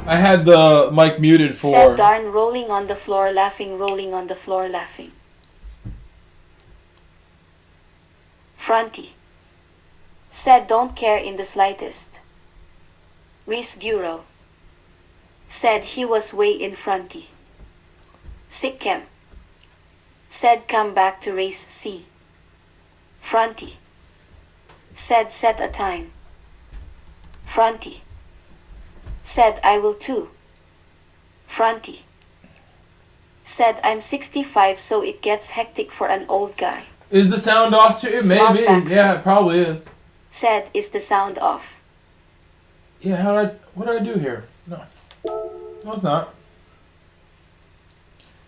I had the mic muted for. Said Darn rolling on the floor laughing, rolling on the floor laughing. Fronty. Said don't care in the slightest. Reese Guro. Said he was way in fronty. Sikkem. Said come back to race C. Fronty. Said set a time. Fronty. Said I will too. Fronty. Said I'm 65 so it gets hectic for an old guy. Is the sound off too? Smart Maybe. Baxter. Yeah, it probably is. Said is the sound off. Yeah, what did I do here? No. No, it's not.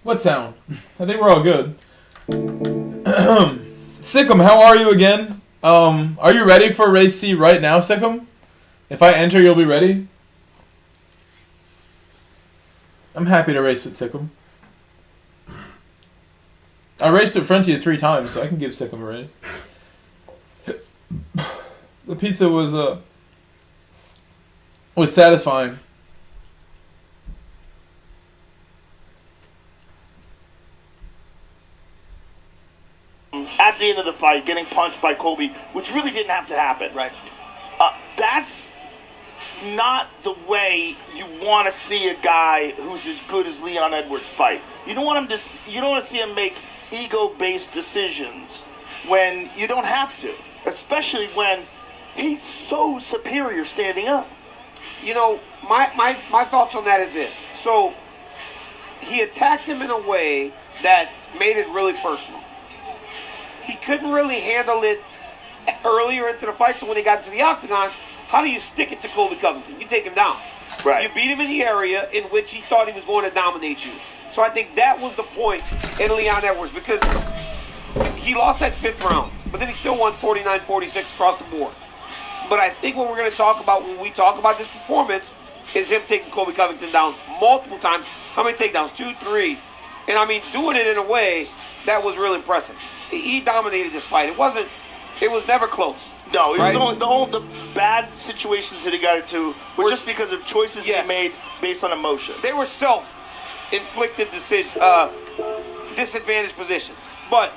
What sound? I think we're all good. Sikkim, how are you again? Are you ready for race C right now, Sikkim? If I enter, you'll be ready? I'm happy to race with Sikkim. I raced with Frontier 3 times, so I can give Sikkim a race. The pizza was satisfying. At the end of the fight, getting punched by Colby, which really didn't have to happen. Right. That's not the way you want to see a guy who's as good as Leon Edwards fight. You don't want him to. You don't want to see him make ego-based decisions when you don't have to, especially when he's so superior standing up. You know, my thoughts on that is this. So he attacked him in a way that made it really personal. He couldn't really handle it earlier into the fight, so when he got into the octagon, how do you stick it to Colby Covington? You take him down. Right. You beat him in the area in which he thought he was going to dominate you. So I think that was the point in Leon Edwards, because he lost that 5th round, but then he still won 49-46 across the board. But I think what we're going to talk about when we talk about this performance is him taking Colby Covington down multiple times. How many takedowns? 2, 3. And I mean, doing it in a way that was real impressive. He dominated this fight. It was never close. No, it right? was only the bad situations that he got into were just because of choices he made based on emotion. They were self-inflicted disadvantaged positions. But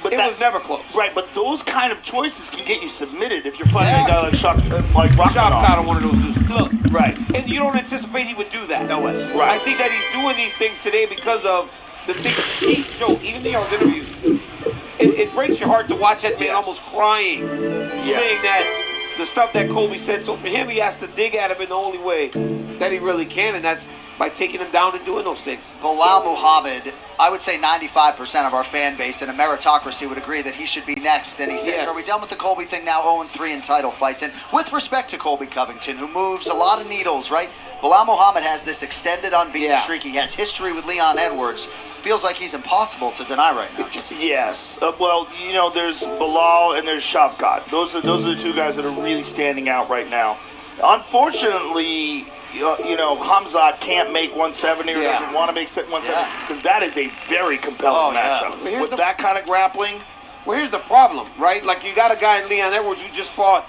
it was never close. Right, but those kind of choices can get you submitted if you're fighting a guy like Shavkat on one of those dudes. Look, right. And you don't anticipate he would do that. No way. Right. I think that he's doing these things today because of the things Joe, even in those interviews, it breaks your heart to watch that man almost crying, saying that the stuff that Colby said. So for him, he has to dig at him in the only way that he really can, and that's by taking him down and doing those things. Bilal Muhammad, I would say 95% of our fan base and a meritocracy would agree that he should be next. And he says, are we done with the Colby thing now? 0-3 in title fights. And with respect to Colby Covington, who moves a lot of needles, right? Bilal Muhammad has this extended unbeaten streak. He has history with Leon Edwards. Feels like he's impossible to deny right now. Yes. Well, you know, there's Bilal and there's Shavkat. Those are the two guys that are really standing out right now. Unfortunately, you know, Hamzat can't make 170 or doesn't want to make 170 because that is a very compelling matchup. With that kind of grappling. Well, here's the problem, right? Like, you got a guy in Leon Edwards who just fought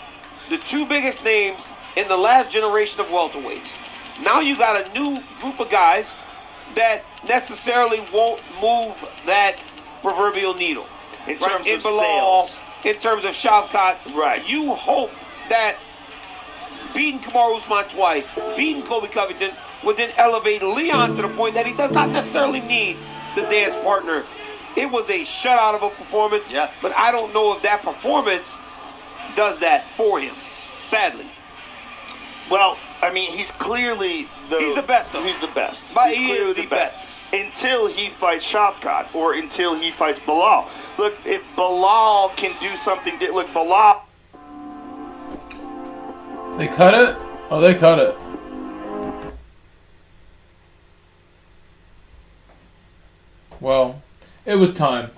the two biggest names in the last generation of welterweights. Now you got a new group of guys that necessarily won't move that proverbial needle. In terms of sales. In terms of Shavkat, right. You hope that beating Kamaru Usman twice, beating Colby Covington, would then elevate Leon to the point that he does not necessarily need the dance partner. It was a shutout of a performance, but I don't know if that performance does that for him, sadly. Well, I mean, he's clearly he's the best, though. He's the best. But he's he clearly is the best. Until he fights Shavkat or until he fights Bilal. Look, if Bilal can do something, look, Bilal. They cut it? Oh, they cut it. Well, it was time.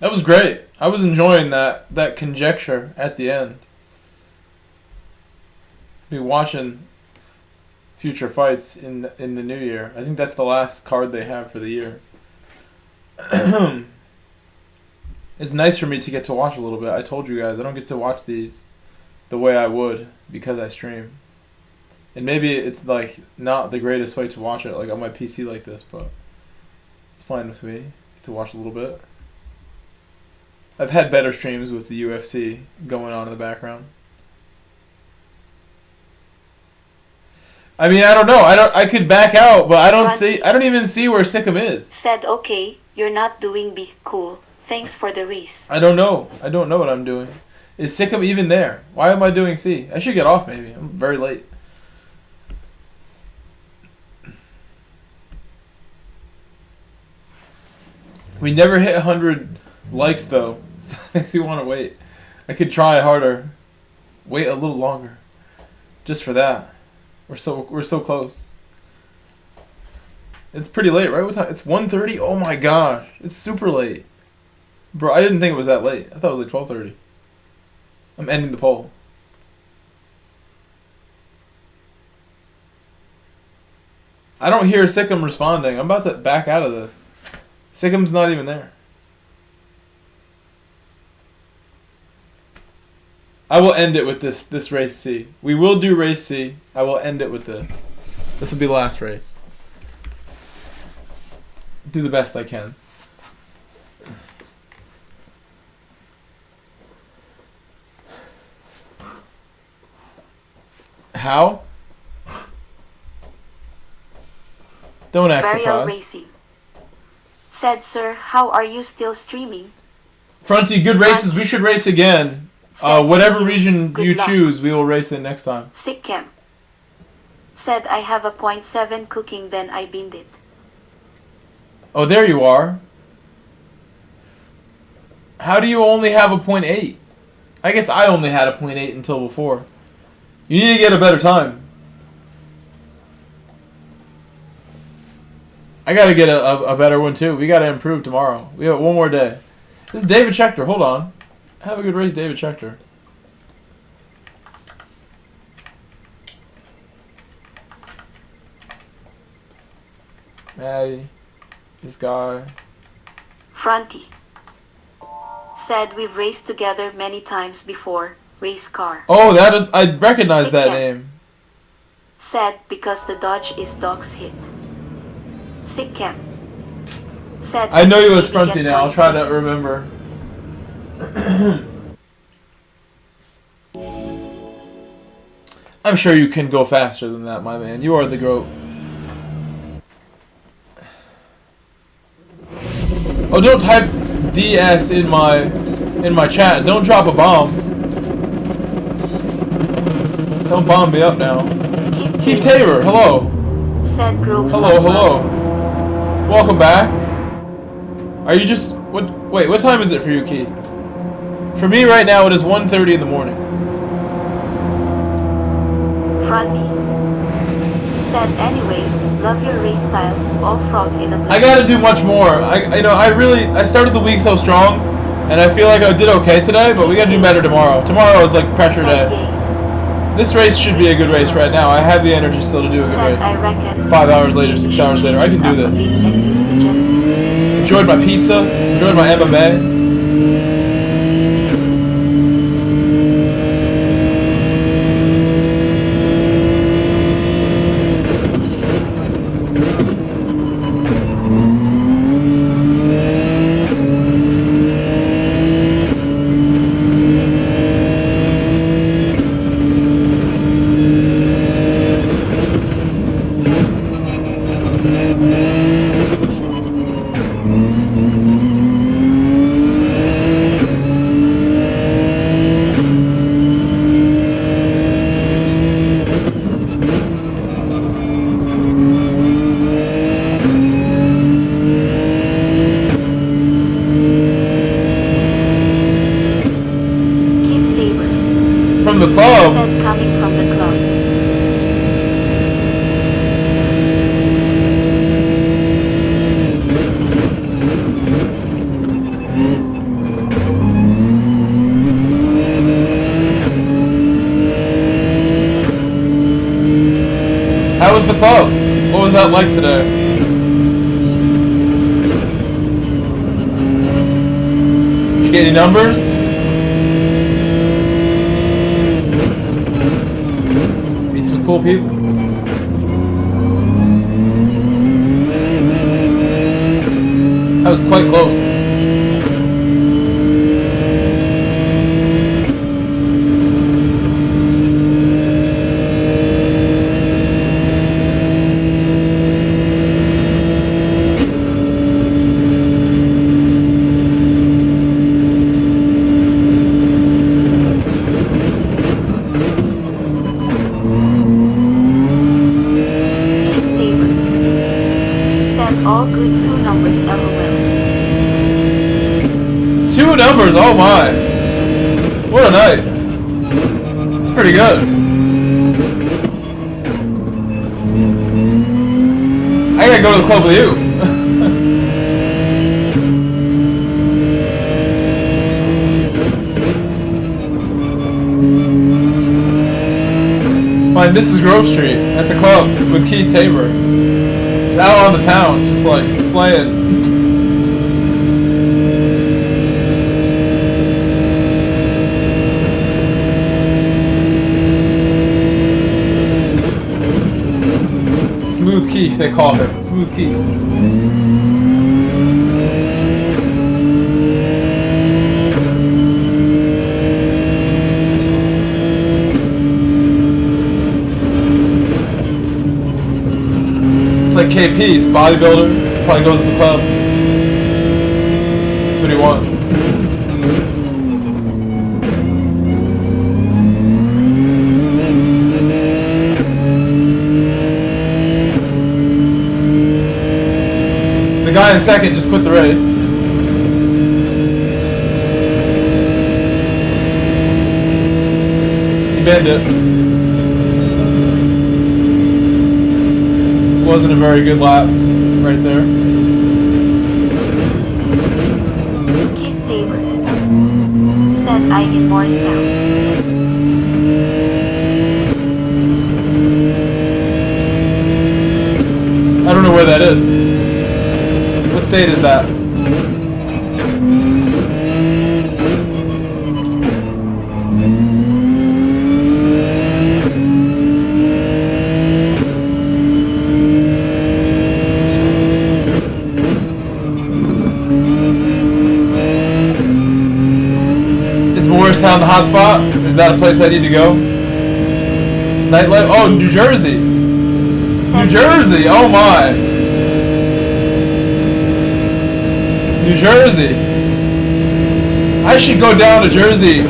That was great. I was enjoying that conjecture at the end. Be watching future fights in the new year. I think that's the last card they have for the year. It's nice for me to get to watch a little bit. I told you guys I don't get to watch these the way I would because I stream. And maybe it's like not the greatest way to watch it like on my PC like this, but it's fine with me. Get to watch a little bit. I've had better streams with the UFC going on in the background. I mean, I don't know. I could back out, but I don't even see where Sikkim is. Said, okay, you're not doing B. Cool. Thanks for the race. I don't know. I don't know what I'm doing. Is Sikkim even there? Why am I doing C? I should get off maybe. I'm very late. We never hit 100 likes though. Makes me want to wait. I could try harder. Wait a little longer. Just for that. We're so close. It's pretty late, right? What time? It's 1:30. Oh my gosh. It's super late. Bro, I didn't think it was that late. I thought it was like 12:30. I'm ending the poll. I don't hear Sikkim responding. I'm about to back out of this. Sikkim's not even there. I will end it with this race C. We will do race C. I will end it with this. This will be the last race. Do the best I can. How? Don't act surprised. Racing. Said, sir, how are you still streaming? Fronty, good races. We should race again. Whatever region you choose, we will race it next time. Sikkim. Said, I have a 0.7 cooking, then I binned it. Oh, there you are. How do you only have a 0.8? I guess I only had a 0.8 until before. You need to get a better time. I gotta get a better one too. We gotta improve tomorrow. We have one more day. This is David Schechter. Hold on. Have a good race, David Schechter. Maddie. This guy. Fronty. Said we've raced together many times before. Race car. Oh, that is. I recognize that name. Said because the Dodge is dog's hit. Sick Cam. Said I know you as Fronty now. I'll try to remember. I'm sure you can go faster than that, my man. You are the GOAT. Oh, don't type DS in my chat. Don't drop a bomb. Don't bomb me up now. Keith Tabor, hello. Said Grove. Hello. Welcome back. Are you just wait, what time is it for you, Keith? For me right now it is 1:30 in the morning. Fronty. Said anyway, love your race style, all frog in a I gotta do much more. I started the week so strong, and I feel like I did okay today, but we gotta do better tomorrow. Tomorrow is like pressure day. This race should be a good race right now. I have the energy still to do a good race. 5 hours later, 6 hours later, I can do this. Enjoyed my pizza, enjoyed my MMA. From the club? Said coming from the club. How was the club? What was that like today? Did you get any numbers? Cool people. That was quite close. Numbers, oh my! What a night! It's pretty good. I gotta go to the club with you. Find Mrs. Grove Street at the club with Keith Tabor. Just out on the town, just like slaying. Smooth Keith, they call him. Smooth Keith. It's like KP's bodybuilder. Probably goes to the club. That's what he wants. The guy in second just quit the race. He banned it. Wasn't a very good lap right there. Keith Tabor said I in Morristown. I don't know where that is. state is that? Is Morristown the hot spot? Is that a place I need to go? Nightlife? Oh, New Jersey. New Jersey. Oh my. New Jersey. I should go down to Jersey,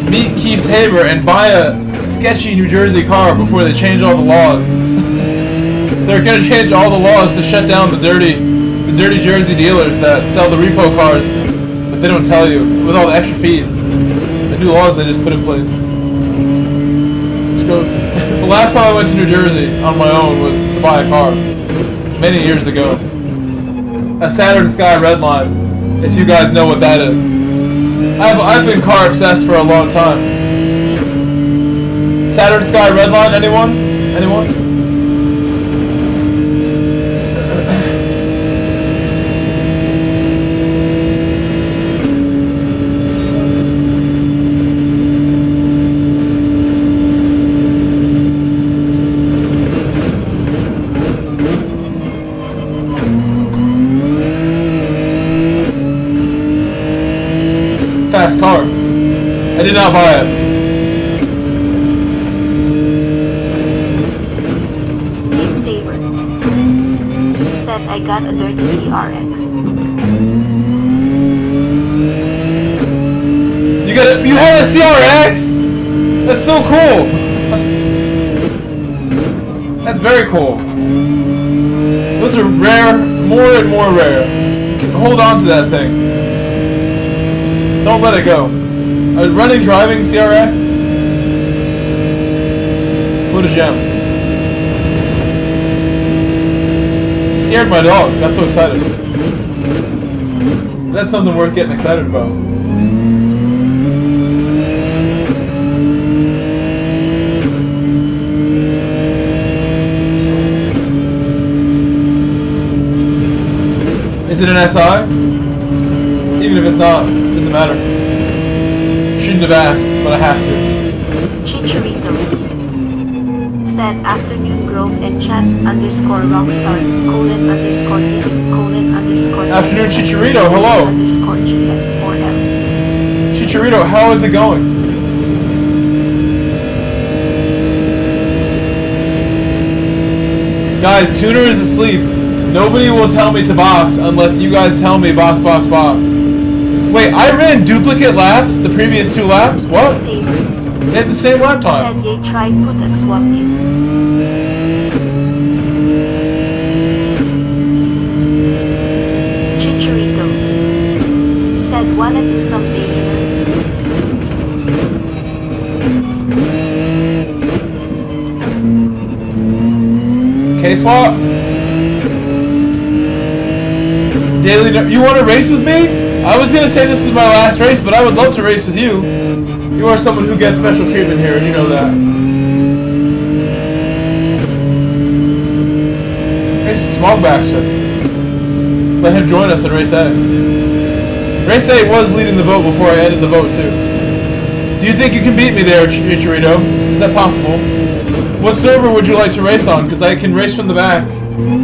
meet Keith Tabor, and buy a sketchy New Jersey car before they change all the laws. They're gonna change all the laws to shut down the dirty Jersey dealers that sell the repo cars, but they don't tell you with all the extra fees. The new laws they just put in place. Just go. The last time I went to New Jersey on my own was to buy a car, many years ago. A Saturn Sky Redline, if you guys know what that is. I've been car obsessed for a long time. Saturn Sky Redline, anyone? Anyone? Fast car. I did not buy it. Keith Tabor said I got a dirty CRX. You have a CRX? That's so cool. That's very cool. Those are rare, more and more rare. Hold on to that thing. Don't let it go. A running, driving CRX? What a gem. Scared my dog. Got so excited. That's something worth getting excited about. Is it an SI? Even if it's not, it doesn't matter. Shouldn't have asked, but I have to. Chicharito said afternoon grove and chat _ rockstar _ _ Afternoon Chicharito, hello. _GS4L. Chicharito, how is it going? Guys, Tuner is asleep. Nobody will tell me to box unless you guys tell me box, box, box. Wait, I ran duplicate laps the previous 2 laps? What? They had the same lap time. Said ye tried put at swap in. Chicharito said wanna do some daily K-Swap? Daily, you want to race with me? I was gonna say this is my last race, but I would love to race with you. You are someone who gets special treatment here, and you know that. Race with Smogbackster. Let him join us in race A. Race A was leading the vote before I ended the vote too. Do you think you can beat me there, Chicharito? Is that possible? What server would you like to race on? Because I can race from the back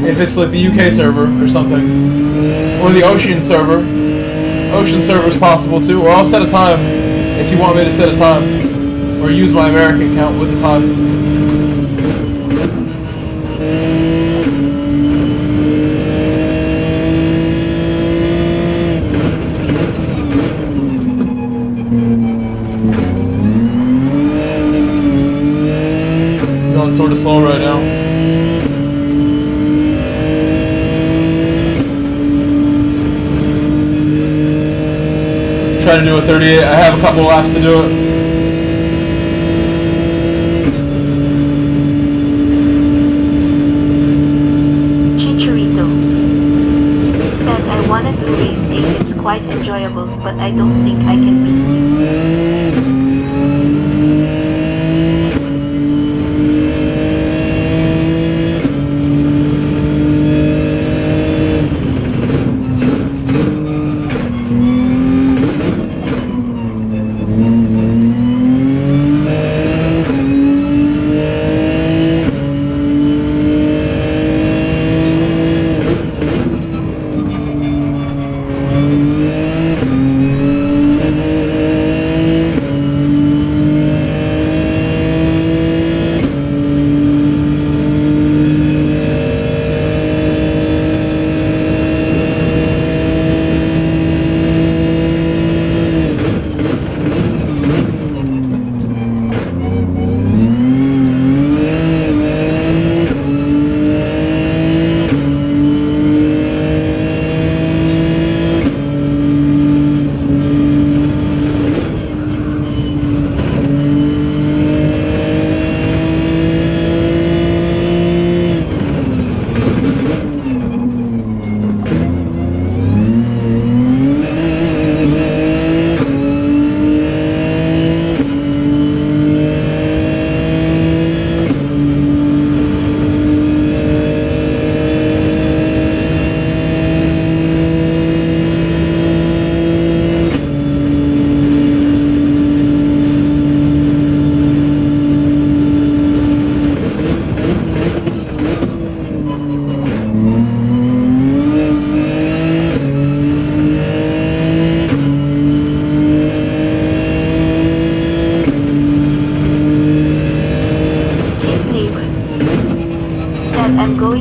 if it's like the UK server or something. Or the Ocean server. Ocean server is possible too. Or I'll set a time if you want me to set a time. Or use my American account with the time. Going sort of slow right now. Try to do a 38. I have a couple laps to do it. Chicharito said I wanted to race A. It's quite enjoyable, but I don't think I can beat you.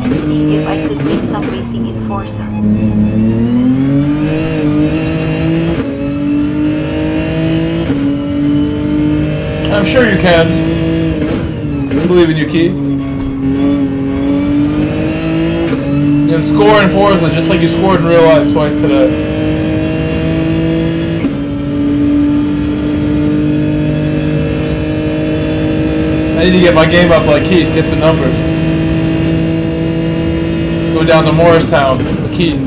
to see if I could win some racing in Forza. I'm sure you can. I believe in you, Keith. You can score in Forza just like you scored in real life twice today. I need to get my game up like Keith, get some numbers. Go down to Morristown with Keith.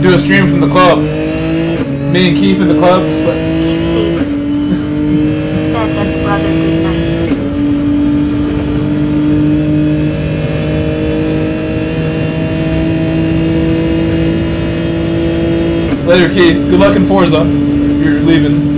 Do a stream from the club. Me and Keith in the club. Just like Keith Tabor said that's brother good night. later, Keith. Good luck in Forza if you're leaving.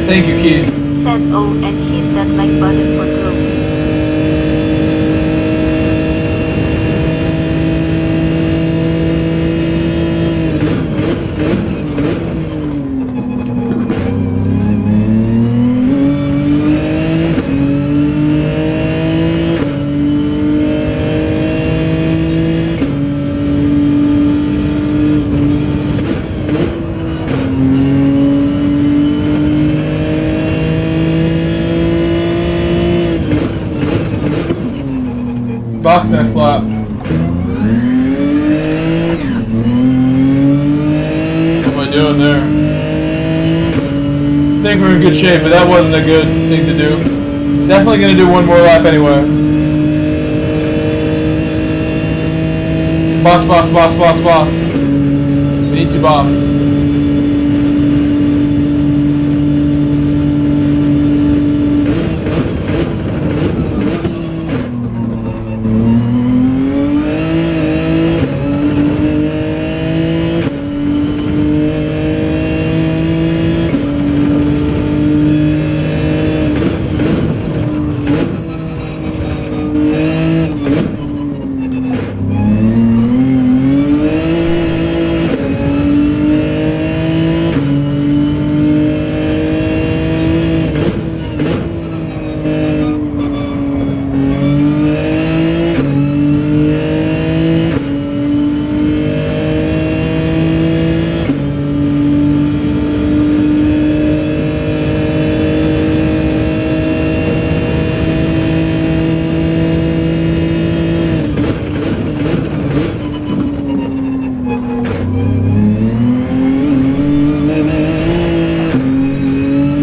Thank you, Keith. Said oh and hit that like button for growth. Box next lap. What am I doing there? I think we're in good shape, but that wasn't a good thing to do. Definitely gonna do one more lap anyway. Box, box, box, box, box. We need to box.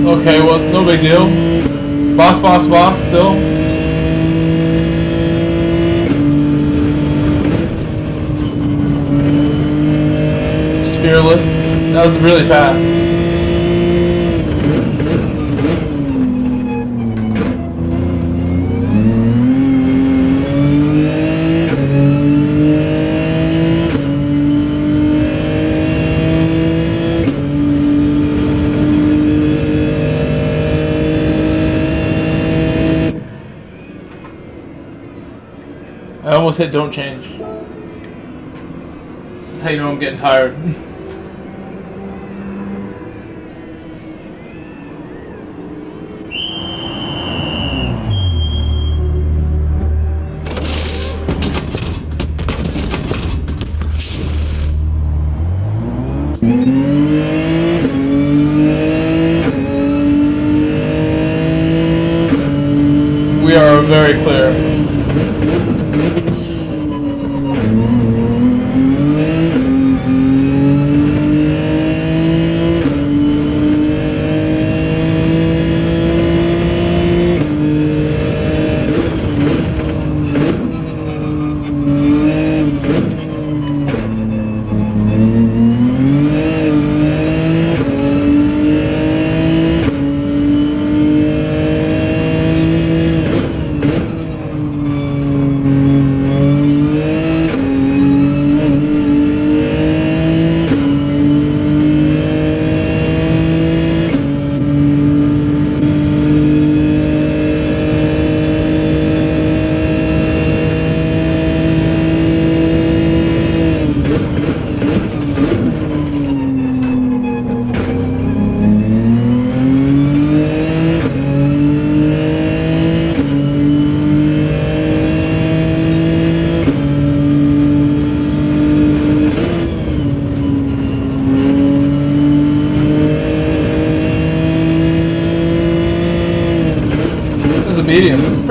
Okay, well, it's no big deal. Box, box, box, still. Just fearless. That was really fast. I almost hit don't change. That's how you know I'm getting tired.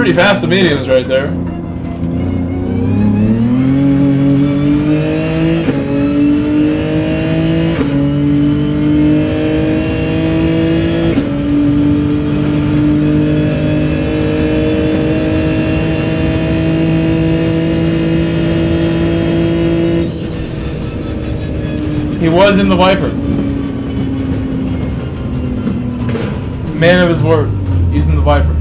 pretty fast, the mediums right there. He was in the Viper. Man of his word. Using the Viper.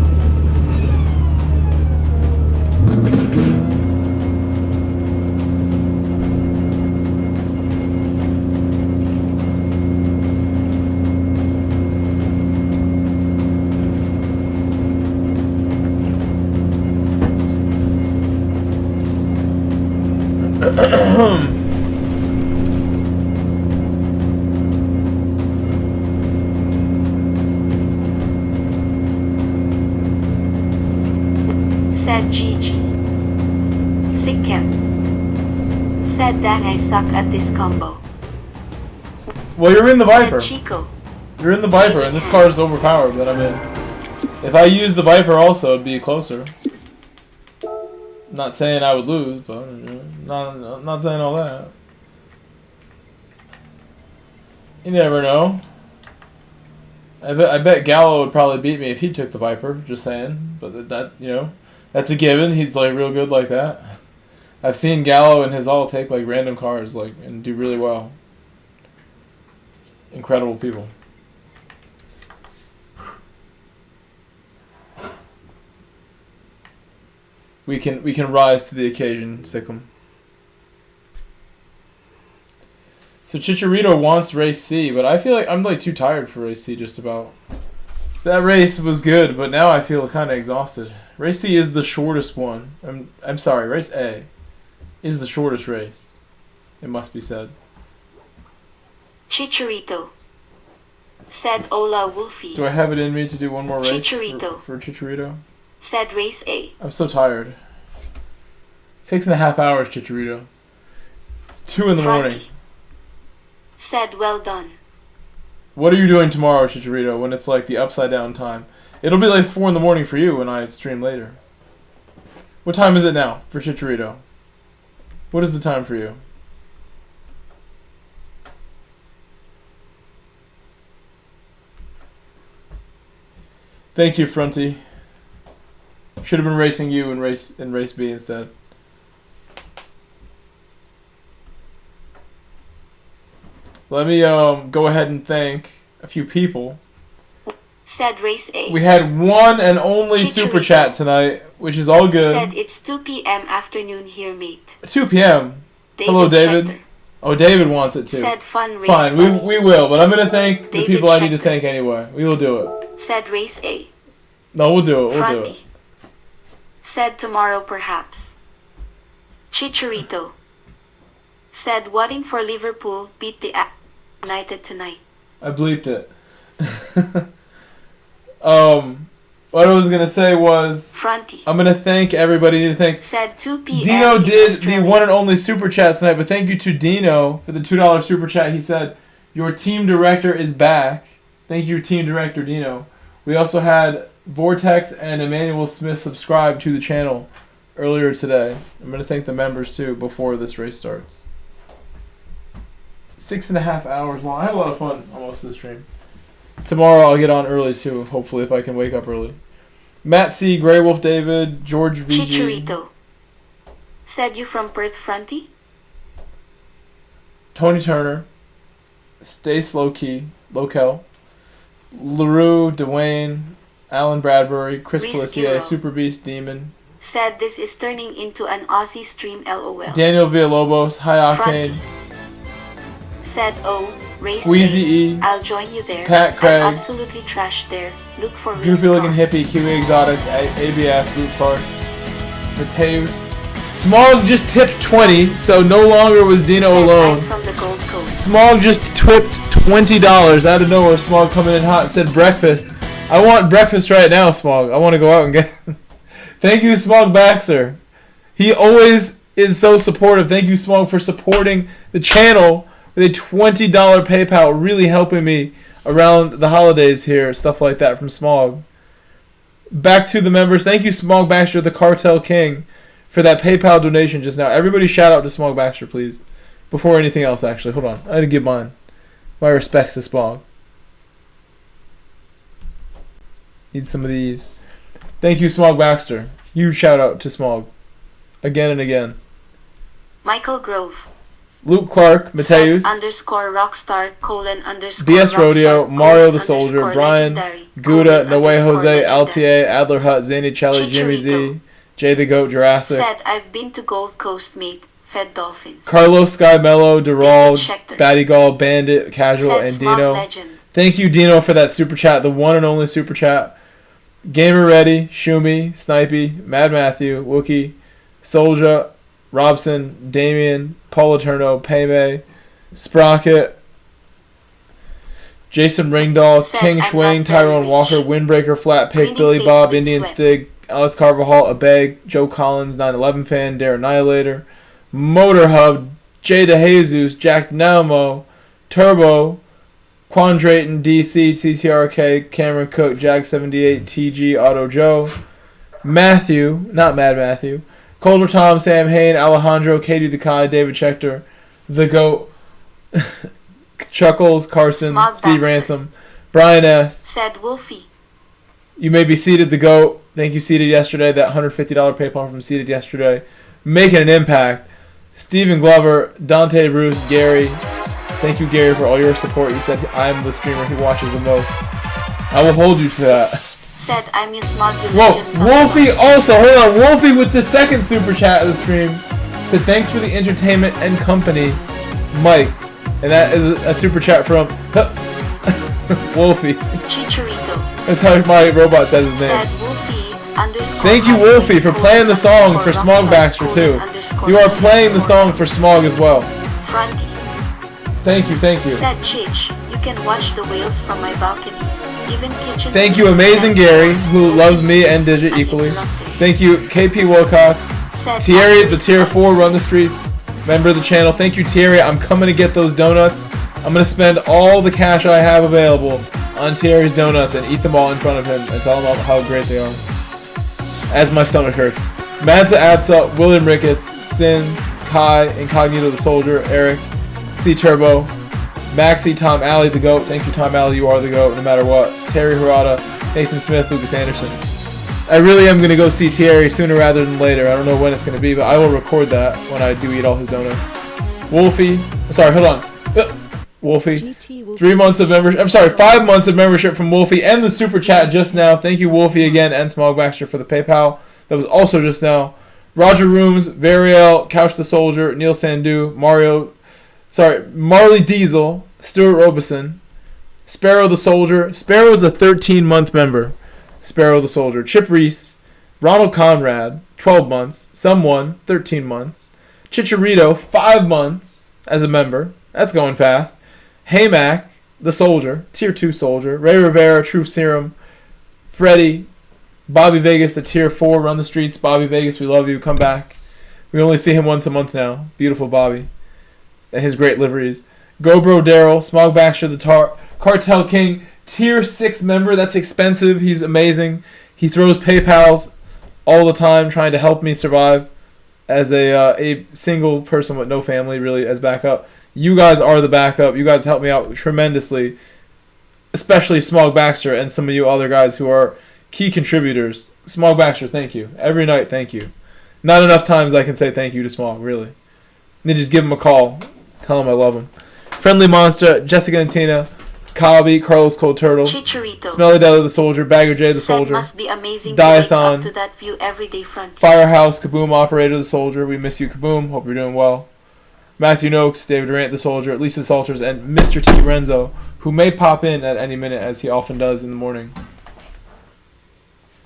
Said Gigi. Sikkim. Said dang I suck at this combo. Well, you're in the Viper. Said Chico. You're in the Viper, and this car is overpowered, but I mean, if I use the Viper also, it'd be closer. Not saying I would lose, but not saying all that. You never know. I bet Gallo would probably beat me if he took the Viper. Just saying, but that you know, that's a given. He's like real good like that. I've seen Gallo and his all take like random cars like and do really well. Incredible people. We can rise to the occasion, Sikkim. So Chicharito wants race C, but I feel like I'm like too tired for race C just about. That race was good, but now I feel kind of exhausted. Race C is the shortest one. I'm sorry, race A is the shortest race. It must be said. Chicharito. Said Ola Wolfie. Do I have it in me to do one more race Chicharito. for Chicharito? Said race A. I'm so tired. 6.5 hours, Chicharito. It's 2 in the morning. Said well done. What are you doing tomorrow, Chicharito, when it's like the upside down time? It'll be like 4 in the morning for you when I stream later. What time is it now for Chicharito? What is the time for you? Thank you, Fronty. Should have been racing you in race B instead. Let me go ahead and thank a few people. Said race A. We had one and only super chat tonight, which is all good. Said it's 2 p.m. afternoon here, mate. 2 p.m. Hello, David. Schechter. Oh, David wants it too. Said fun race. Fine, we will, but I'm gonna thank the people I need to Schechter. thank anyway. We will do it. Said race A. No, we'll do it. We'll do Fronty. it. Said tomorrow perhaps. Chicharito. Said waiting for Liverpool beat the United tonight. I bleeped it. What I was gonna say was Fronty. I'm gonna thank everybody. I need to thank. Said 2 p.m. Dino in did Australia. the one and only super chat tonight, but thank you to Dino for the $2 super chat. He said your team director is back. Thank you, team director Dino. We also had Vortex and Emmanuel Smith subscribe to the channel earlier today. I'm gonna thank the members too before this race starts. 6.5 hours long. I had a lot of fun on most of the stream. Tomorrow I'll get on early too, hopefully if I can wake up early. Matt C, Grey Wolf David, George VG. Chicharito. Said you from Perth, Fronty? Tony Turner. Stace Low-Key, Local. LaRue, Dwayne, Alan Bradbury, Chris Reese Pelissier, Giro. Super Beast Demon. Said this is turning into an Aussie stream LOL. Daniel Villalobos, High Octane. Said oh, race Squeezy day. E. I'll join you there. Pat Craig. I'm absolutely trash there. Look for race Goofy looking car. hippie, Kiwi Exotics, ABS, Loop Park. Mateus. Smog just tipped 20, so no longer was Dino Said alone. I'm from the Gold Coast. Smog just tipped $20 out of nowhere. Smog coming in hot and said breakfast. I want breakfast right now, Smog. I want to go out and get. Thank you, Smog Baxter. He always is so supportive. Thank you, Smog, for supporting the channel with a $20 PayPal, really helping me around the holidays here. Stuff like that from Smog. Back to the members. Thank you, Smog Baxter, the Cartel King, for that PayPal donation just now. Everybody shout out to Smog Baxter, please. Before anything else, actually. Hold on. I had to give mine. My respects to Smog. Need some of these. Thank you, Smog Baxter. Huge shout out to Smog. Again and again. Michael Grove. Luke Clark, Mateus, _rockstar, _ BS Rodeo, rockstar, Mario the _ Soldier, Brian, legendary, Gouda, Noe Jose, legendary. Altier, Adler Hut, Zany Chelly, Jimmy Z, Jay the Goat, Jurassic, Said, I've been to Gold Coast, mate. Fed Dolphins. Carlos, Sky Mello, Derald, Schechter. Batty Gall, Bandit, Casual, Said and Smog Dino. Legend. Thank you, Dino, for that super chat, the one and only super chat. Gamer Ready, Shumi, Snipey, Mad Matthew, Wookie, Soldier, Robson, Damien, Paul Eterno, Paymay, Sprocket, Jason Ringdahl, Said, King I'm Schwing, not very Tyrone rich. Walker, Windbreaker, Flat Pick, Greening Billy face Bob, with Indian sweat. Stig, Alice Carvajal, Abeg, Joe Collins, 9/11 fan, Darren Annihilator, Motor Hub, Jay DeJesus, Jack Namo, Turbo, Quandraton, DC, TTRK, Cameron Cook, Jag78, TG, Auto Joe, Matthew, not Mad Matthew, Colder Tom, Sam Hain, Alejandro, Katie the Kai, David Schechter, The Goat, Chuckles, Carson, Smog Steve Baxter. Ransom, Brian S. Said Wolfie. You may be seated, The Goat. Thank you, Seated Yesterday. That $150 PayPal from Seated Yesterday. Making an impact. Stephen Glover, Dante Bruce, Gary. Thank you, Gary, for all your support. You said I am the streamer who watches the most. I will hold you to that. Said, I'm your Smog the Whoa, Legend. Wolfie also, hold on, Wolfie with the second super chat of the stream said thanks for the entertainment and company, Mike. And that is a super chat from Wolfie. Chicharito. That's how my robot says his name. Said Wolfie _ Thank you, Wolfie, for playing the song for Smog Baxter, too. You are playing the song for Smog as well. Fronty. Thank you, thank you. Said Chich, you can watch the whales from my balcony. Even kitchen. Thank you, Amazing Gary, who loves me and Digit equally. Thank you, KP Wilcox. Said Thierry, the Tier 4 Run the Streets member of the channel. Thank you, Thierry. I'm coming to get those donuts. I'm going to spend all the cash I have available on Thierry's donuts and eat them all in front of him and tell him how great they are. As my stomach hurts. Madza Adsa, William Ricketts, Sins, Kai, Incognito the Soldier, Eric, C Turbo, Maxi, Tom Alley, the GOAT. Thank you, Tom Alley. You are the GOAT no matter what. Terry Harada, Nathan Smith, Lucas Anderson. I really am going to go see Thierry sooner rather than later. I don't know when it's going to be, but I will record that when I do eat all his donuts. Wolfie. Sorry, hold on. Wolfie. 3 months of membership. I'm sorry, 5 months of membership from Wolfie and the super chat just now. Thank you, Wolfie, again, and Smog Baxter for the PayPal. That was also just now. Roger Rooms, Variel, Couch the Soldier, Neil Sandu, Marley Diesel, Stuart Robeson, Sparrow the Soldier. Sparrow is a 13-month member. Sparrow the Soldier. Chip Reese, Ronald Conrad, 12 months. Someone, 13 months. Chicharito, 5 months as a member. That's going fast. Haymack, the Soldier, Tier 2 Soldier. Ray Rivera, Truth Serum. Freddie, Bobby Vegas, the Tier 4 Run the Streets. Bobby Vegas, we love you. Come back. We only see him once a month now. Beautiful Bobby. And his great liveries. GoBro Daryl, Smog Baxter, the Cartel King, Tier 6 member. That's expensive. He's amazing. He throws PayPals all the time trying to help me survive as a single person with no family, really, as backup. You guys are the backup. You guys help me out tremendously, especially Smog Baxter and some of you other guys who are key contributors. Smog Baxter, thank you. Every night, thank you. Not enough times I can say thank you to Smog, really. And then just give him a call. Tell him I love him. Friendly Monster, Jessica and Tina, Kabi, Carlos Cold Turtle, Chicharito. Smelly Deli the Soldier, Bagger J the Said Soldier, must be amazing to wake up Diathon, to that view every day front. Firehouse, Kaboom Operator the Soldier. We miss you, Kaboom. Hope you're doing well. Matthew Noakes, David Durant the Soldier, Lisa Salters, and Mr. T. Renzo, who may pop in at any minute as he often does in the morning.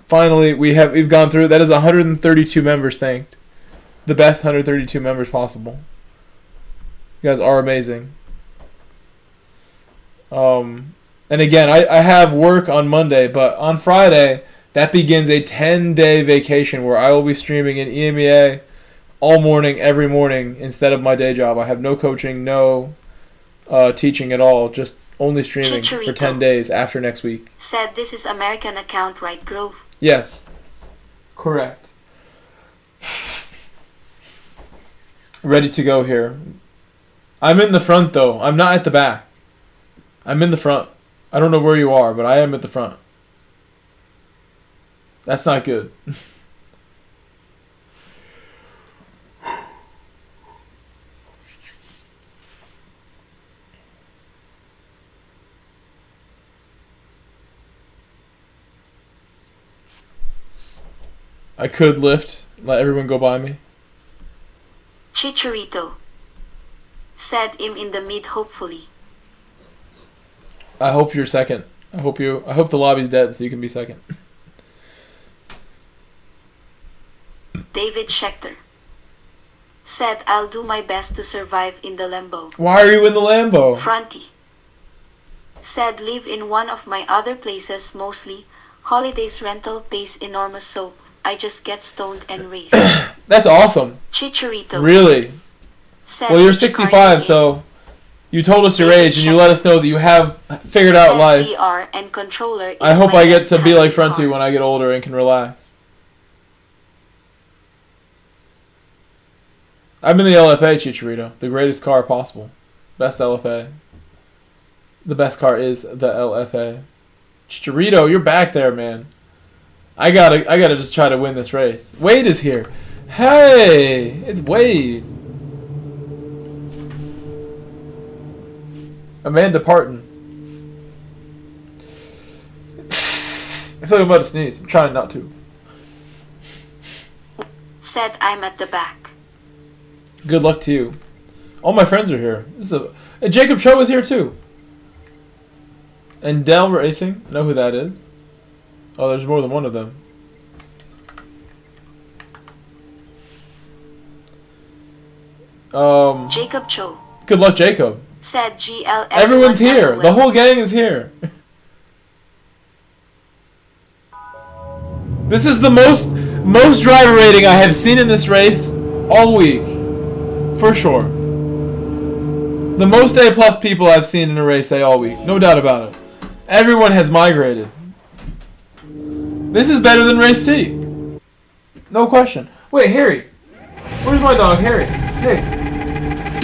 Finally, we've gone through. That is 132 members thanked. The best 132 members possible. You guys are amazing. And again, I have work on Monday, but on Friday, that begins a 10-day vacation where I will be streaming in EMEA all morning, every morning, instead of my day job. I have no coaching, no teaching at all, just only streaming for 10 days after next week. Said this is American account, right, Grove? Yes. Correct. Ready to go here. I'm in the front, though. I'm not at the back. I'm in the front. I don't know where you are, but I am at the front. That's not good. I could lift, let everyone go by me. Chicharito. Said him in the mid, hopefully. I hope you're second. I hope the lobby's dead so you can be second. David Schechter. Said I'll do my best to survive in the Lambo. Why are you in the Lambo? Fronty. Said live in one of my other places mostly. Holidays rental pays enormous, so I just get stoned and race. That's awesome. Chicharito. Really? Said Well, you're 65, so you told us your age and you let us know that you have figured out life. VR and controller I hope I get to be like Fronty when I get older and can relax. I'm in the LFA, Chicharito. The greatest car possible. Best LFA. The best car is the LFA. Chicharito, you're back there, man. I gotta just try to win this race. Wade is here. Hey, it's Wade. Amanda Parton. I feel like I'm about to sneeze. I'm trying not to. Said I'm at the back. Good luck to you. All my friends are here. Jacob Cho is here too. And Dell Racing. Know who that is? Oh, there's more than one of them. Jacob Cho. Good luck, Jacob. Said GL. Everyone's here. The whole gang is here. This is the most driver rating I have seen in this race all week. For sure. The most A+ people I've seen in a race all week. No doubt about it. Everyone has migrated. This is better than race C. No question. Wait, Harry. Where's my dog, Harry? Hey.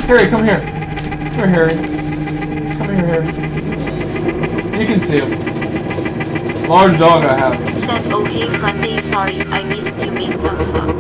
Harry, come here. Come here, Harry. Come here, Harry. You can see him. Large dog I have. Said, oh hey Fronty, sorry, I missed you, make thumbs up.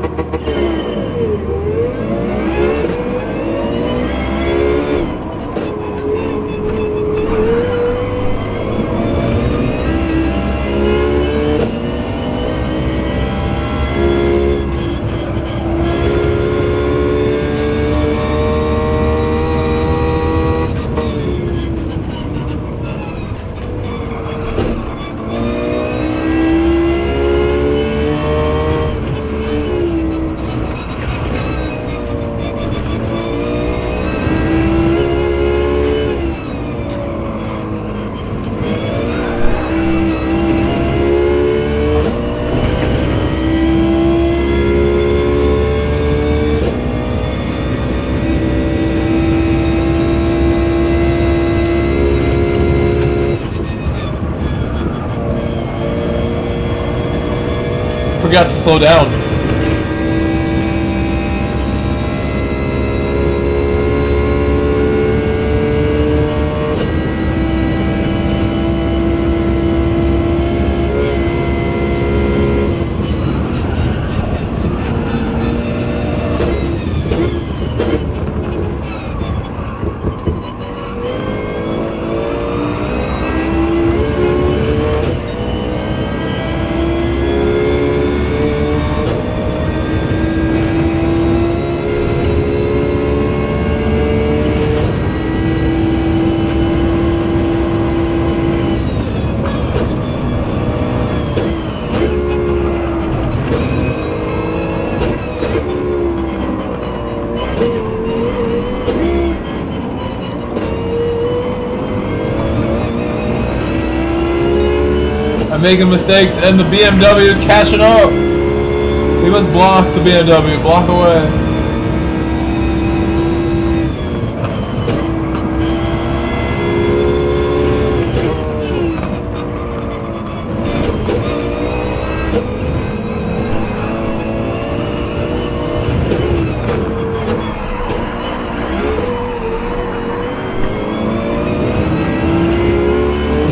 Forgot to slow down. I'm making mistakes and the BMW is catching up. We must block the BMW. Block away.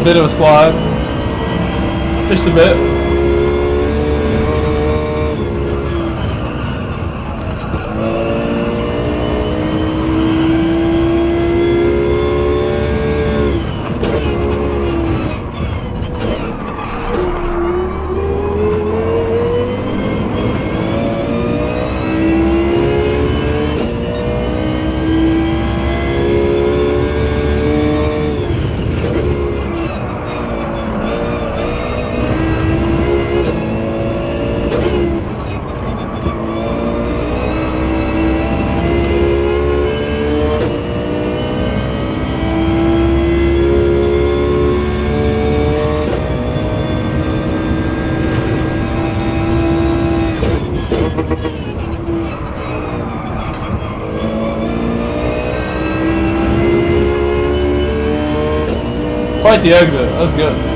bit of a slide. Just a bit. Quite the exit. That's good.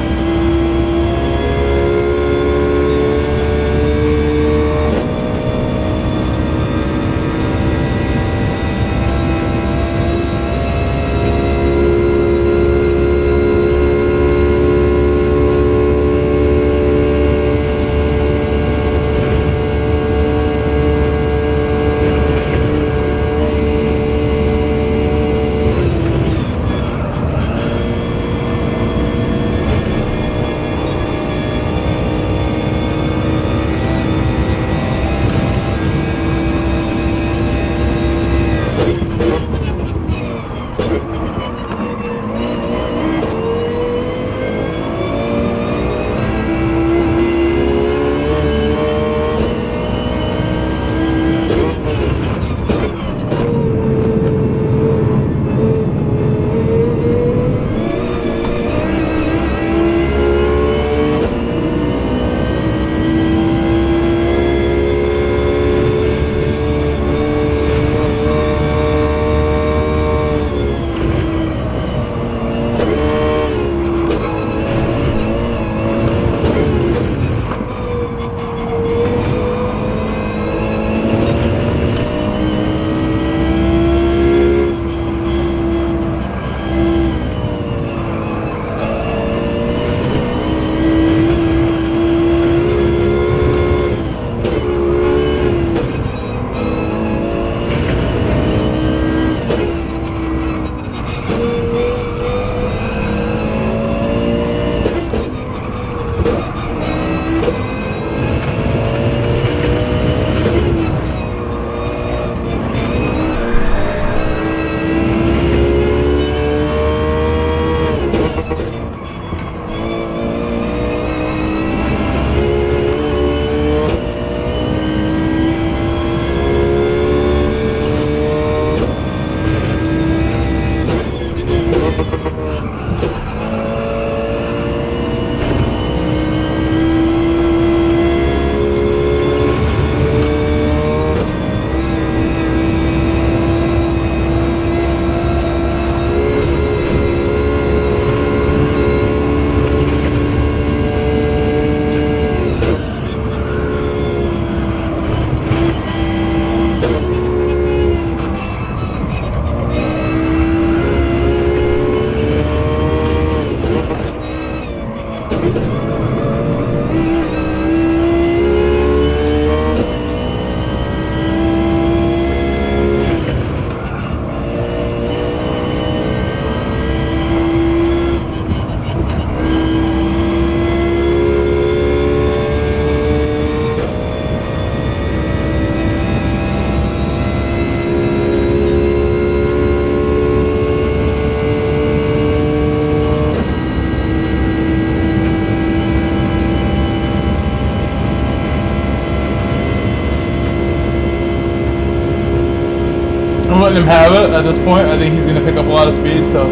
I'm letting him have it at this point. I think he's going to pick up a lot of speed, so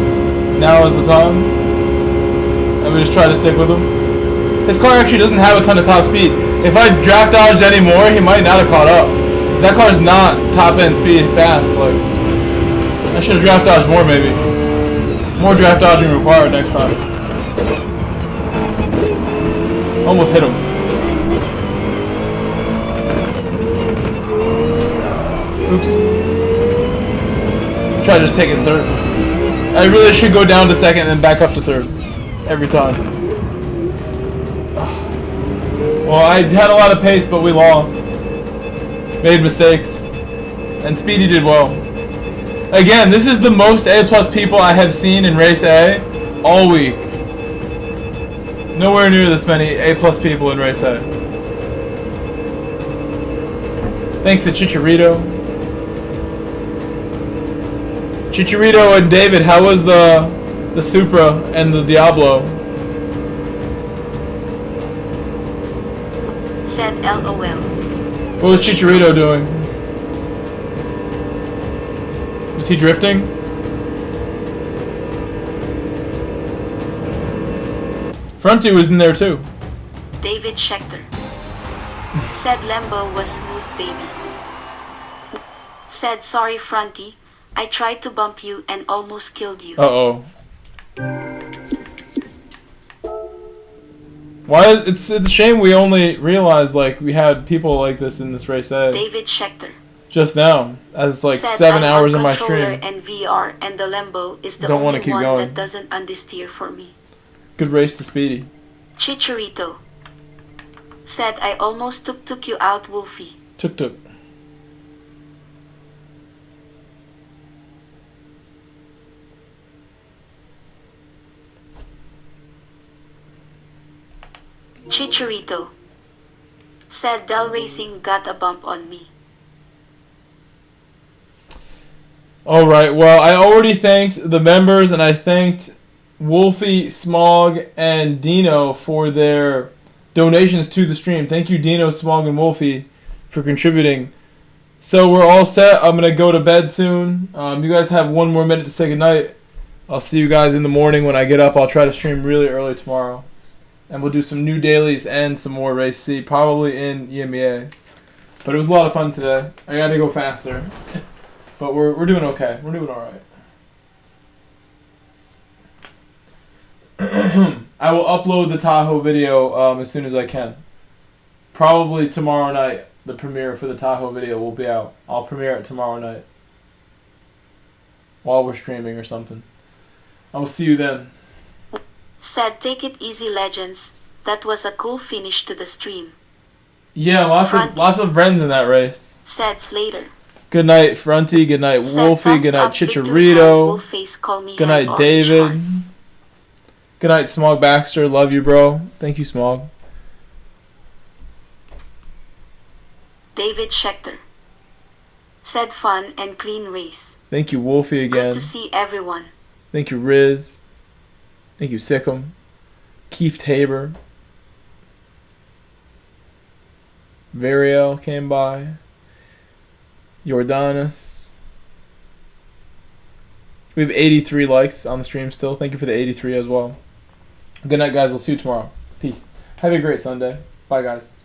now is the time. I'm going to just try to stick with him. His car actually doesn't have a ton of top speed. If I draft dodged any more, he might not have caught up. Because that car is not top end speed fast. Like, I should have draft dodged more maybe. More draft dodging required next time. Almost hit him. Oops. Try to just take it third. I really should go down to second and then back up to third. every time. Well, I had a lot of pace, but we lost. Made mistakes. And Speedy did well. Again, this is the most A+ people I have seen in Race A all week. Nowhere near this many A+ people in Race A. Thanks to Chicharito. Chicharito and David, how was the Supra and the Diablo? Said LOL. What was Chicharito doing? Was he drifting? Fronty was in there too. David Schechter. Said Lembo was smooth, baby. Said sorry, Fronty. I tried to bump you and almost killed you. Uh-oh. Why it's a shame we only realized like we had people like this in this race A. David Schechter. Just now, as like Said 7 I'm hours on of my controller stream. and VR, and the Lembo is the Don't wanna only keep one going. that doesn't understeer for me. Good race to Speedy. Chicharito. Said I almost took you out, Wolfie. Tuk. Chicharito. Said Del Racing got a bump on me. Alright, well, I already thanked the members, and I thanked Wolfie, Smog, and Dino for their donations to the stream. Thank you, Dino, Smog, and Wolfie, for contributing. So we're all set. I'm going to go to bed soon. You guys have 1 more minute to say goodnight. I'll see you guys in the morning when I get up. I'll try to stream really early tomorrow. And we'll do some new dailies and some more Race C, probably in EMEA. But it was a lot of fun today. I got to go faster. But we're doing okay. We're doing alright. I will upload the Tahoe video as soon as I can. Probably tomorrow night, the premiere for the Tahoe video will be out. I'll premiere it tomorrow night. While we're streaming or something. I will see you then. Said take it easy, legends. That was a cool finish to the stream. Yeah, lots of friends in that race. Said Slater. Good night, Fronty. Good night, Wolfie. Good night, Chicharito. Good night, David. Good night, Smog Baxter. Love you, bro. Thank you, Smog. David Schechter. Said fun and clean race. Thank you, Wolfie, again. Good to see everyone. Thank you, Riz. Thank you, Sikkim. Keith Tabor. Variel came by. Jordanus. We have 83 likes on the stream still. Thank you for the 83 as well. Good night, guys. I'll see you tomorrow. Peace. Have a great Sunday. Bye, guys.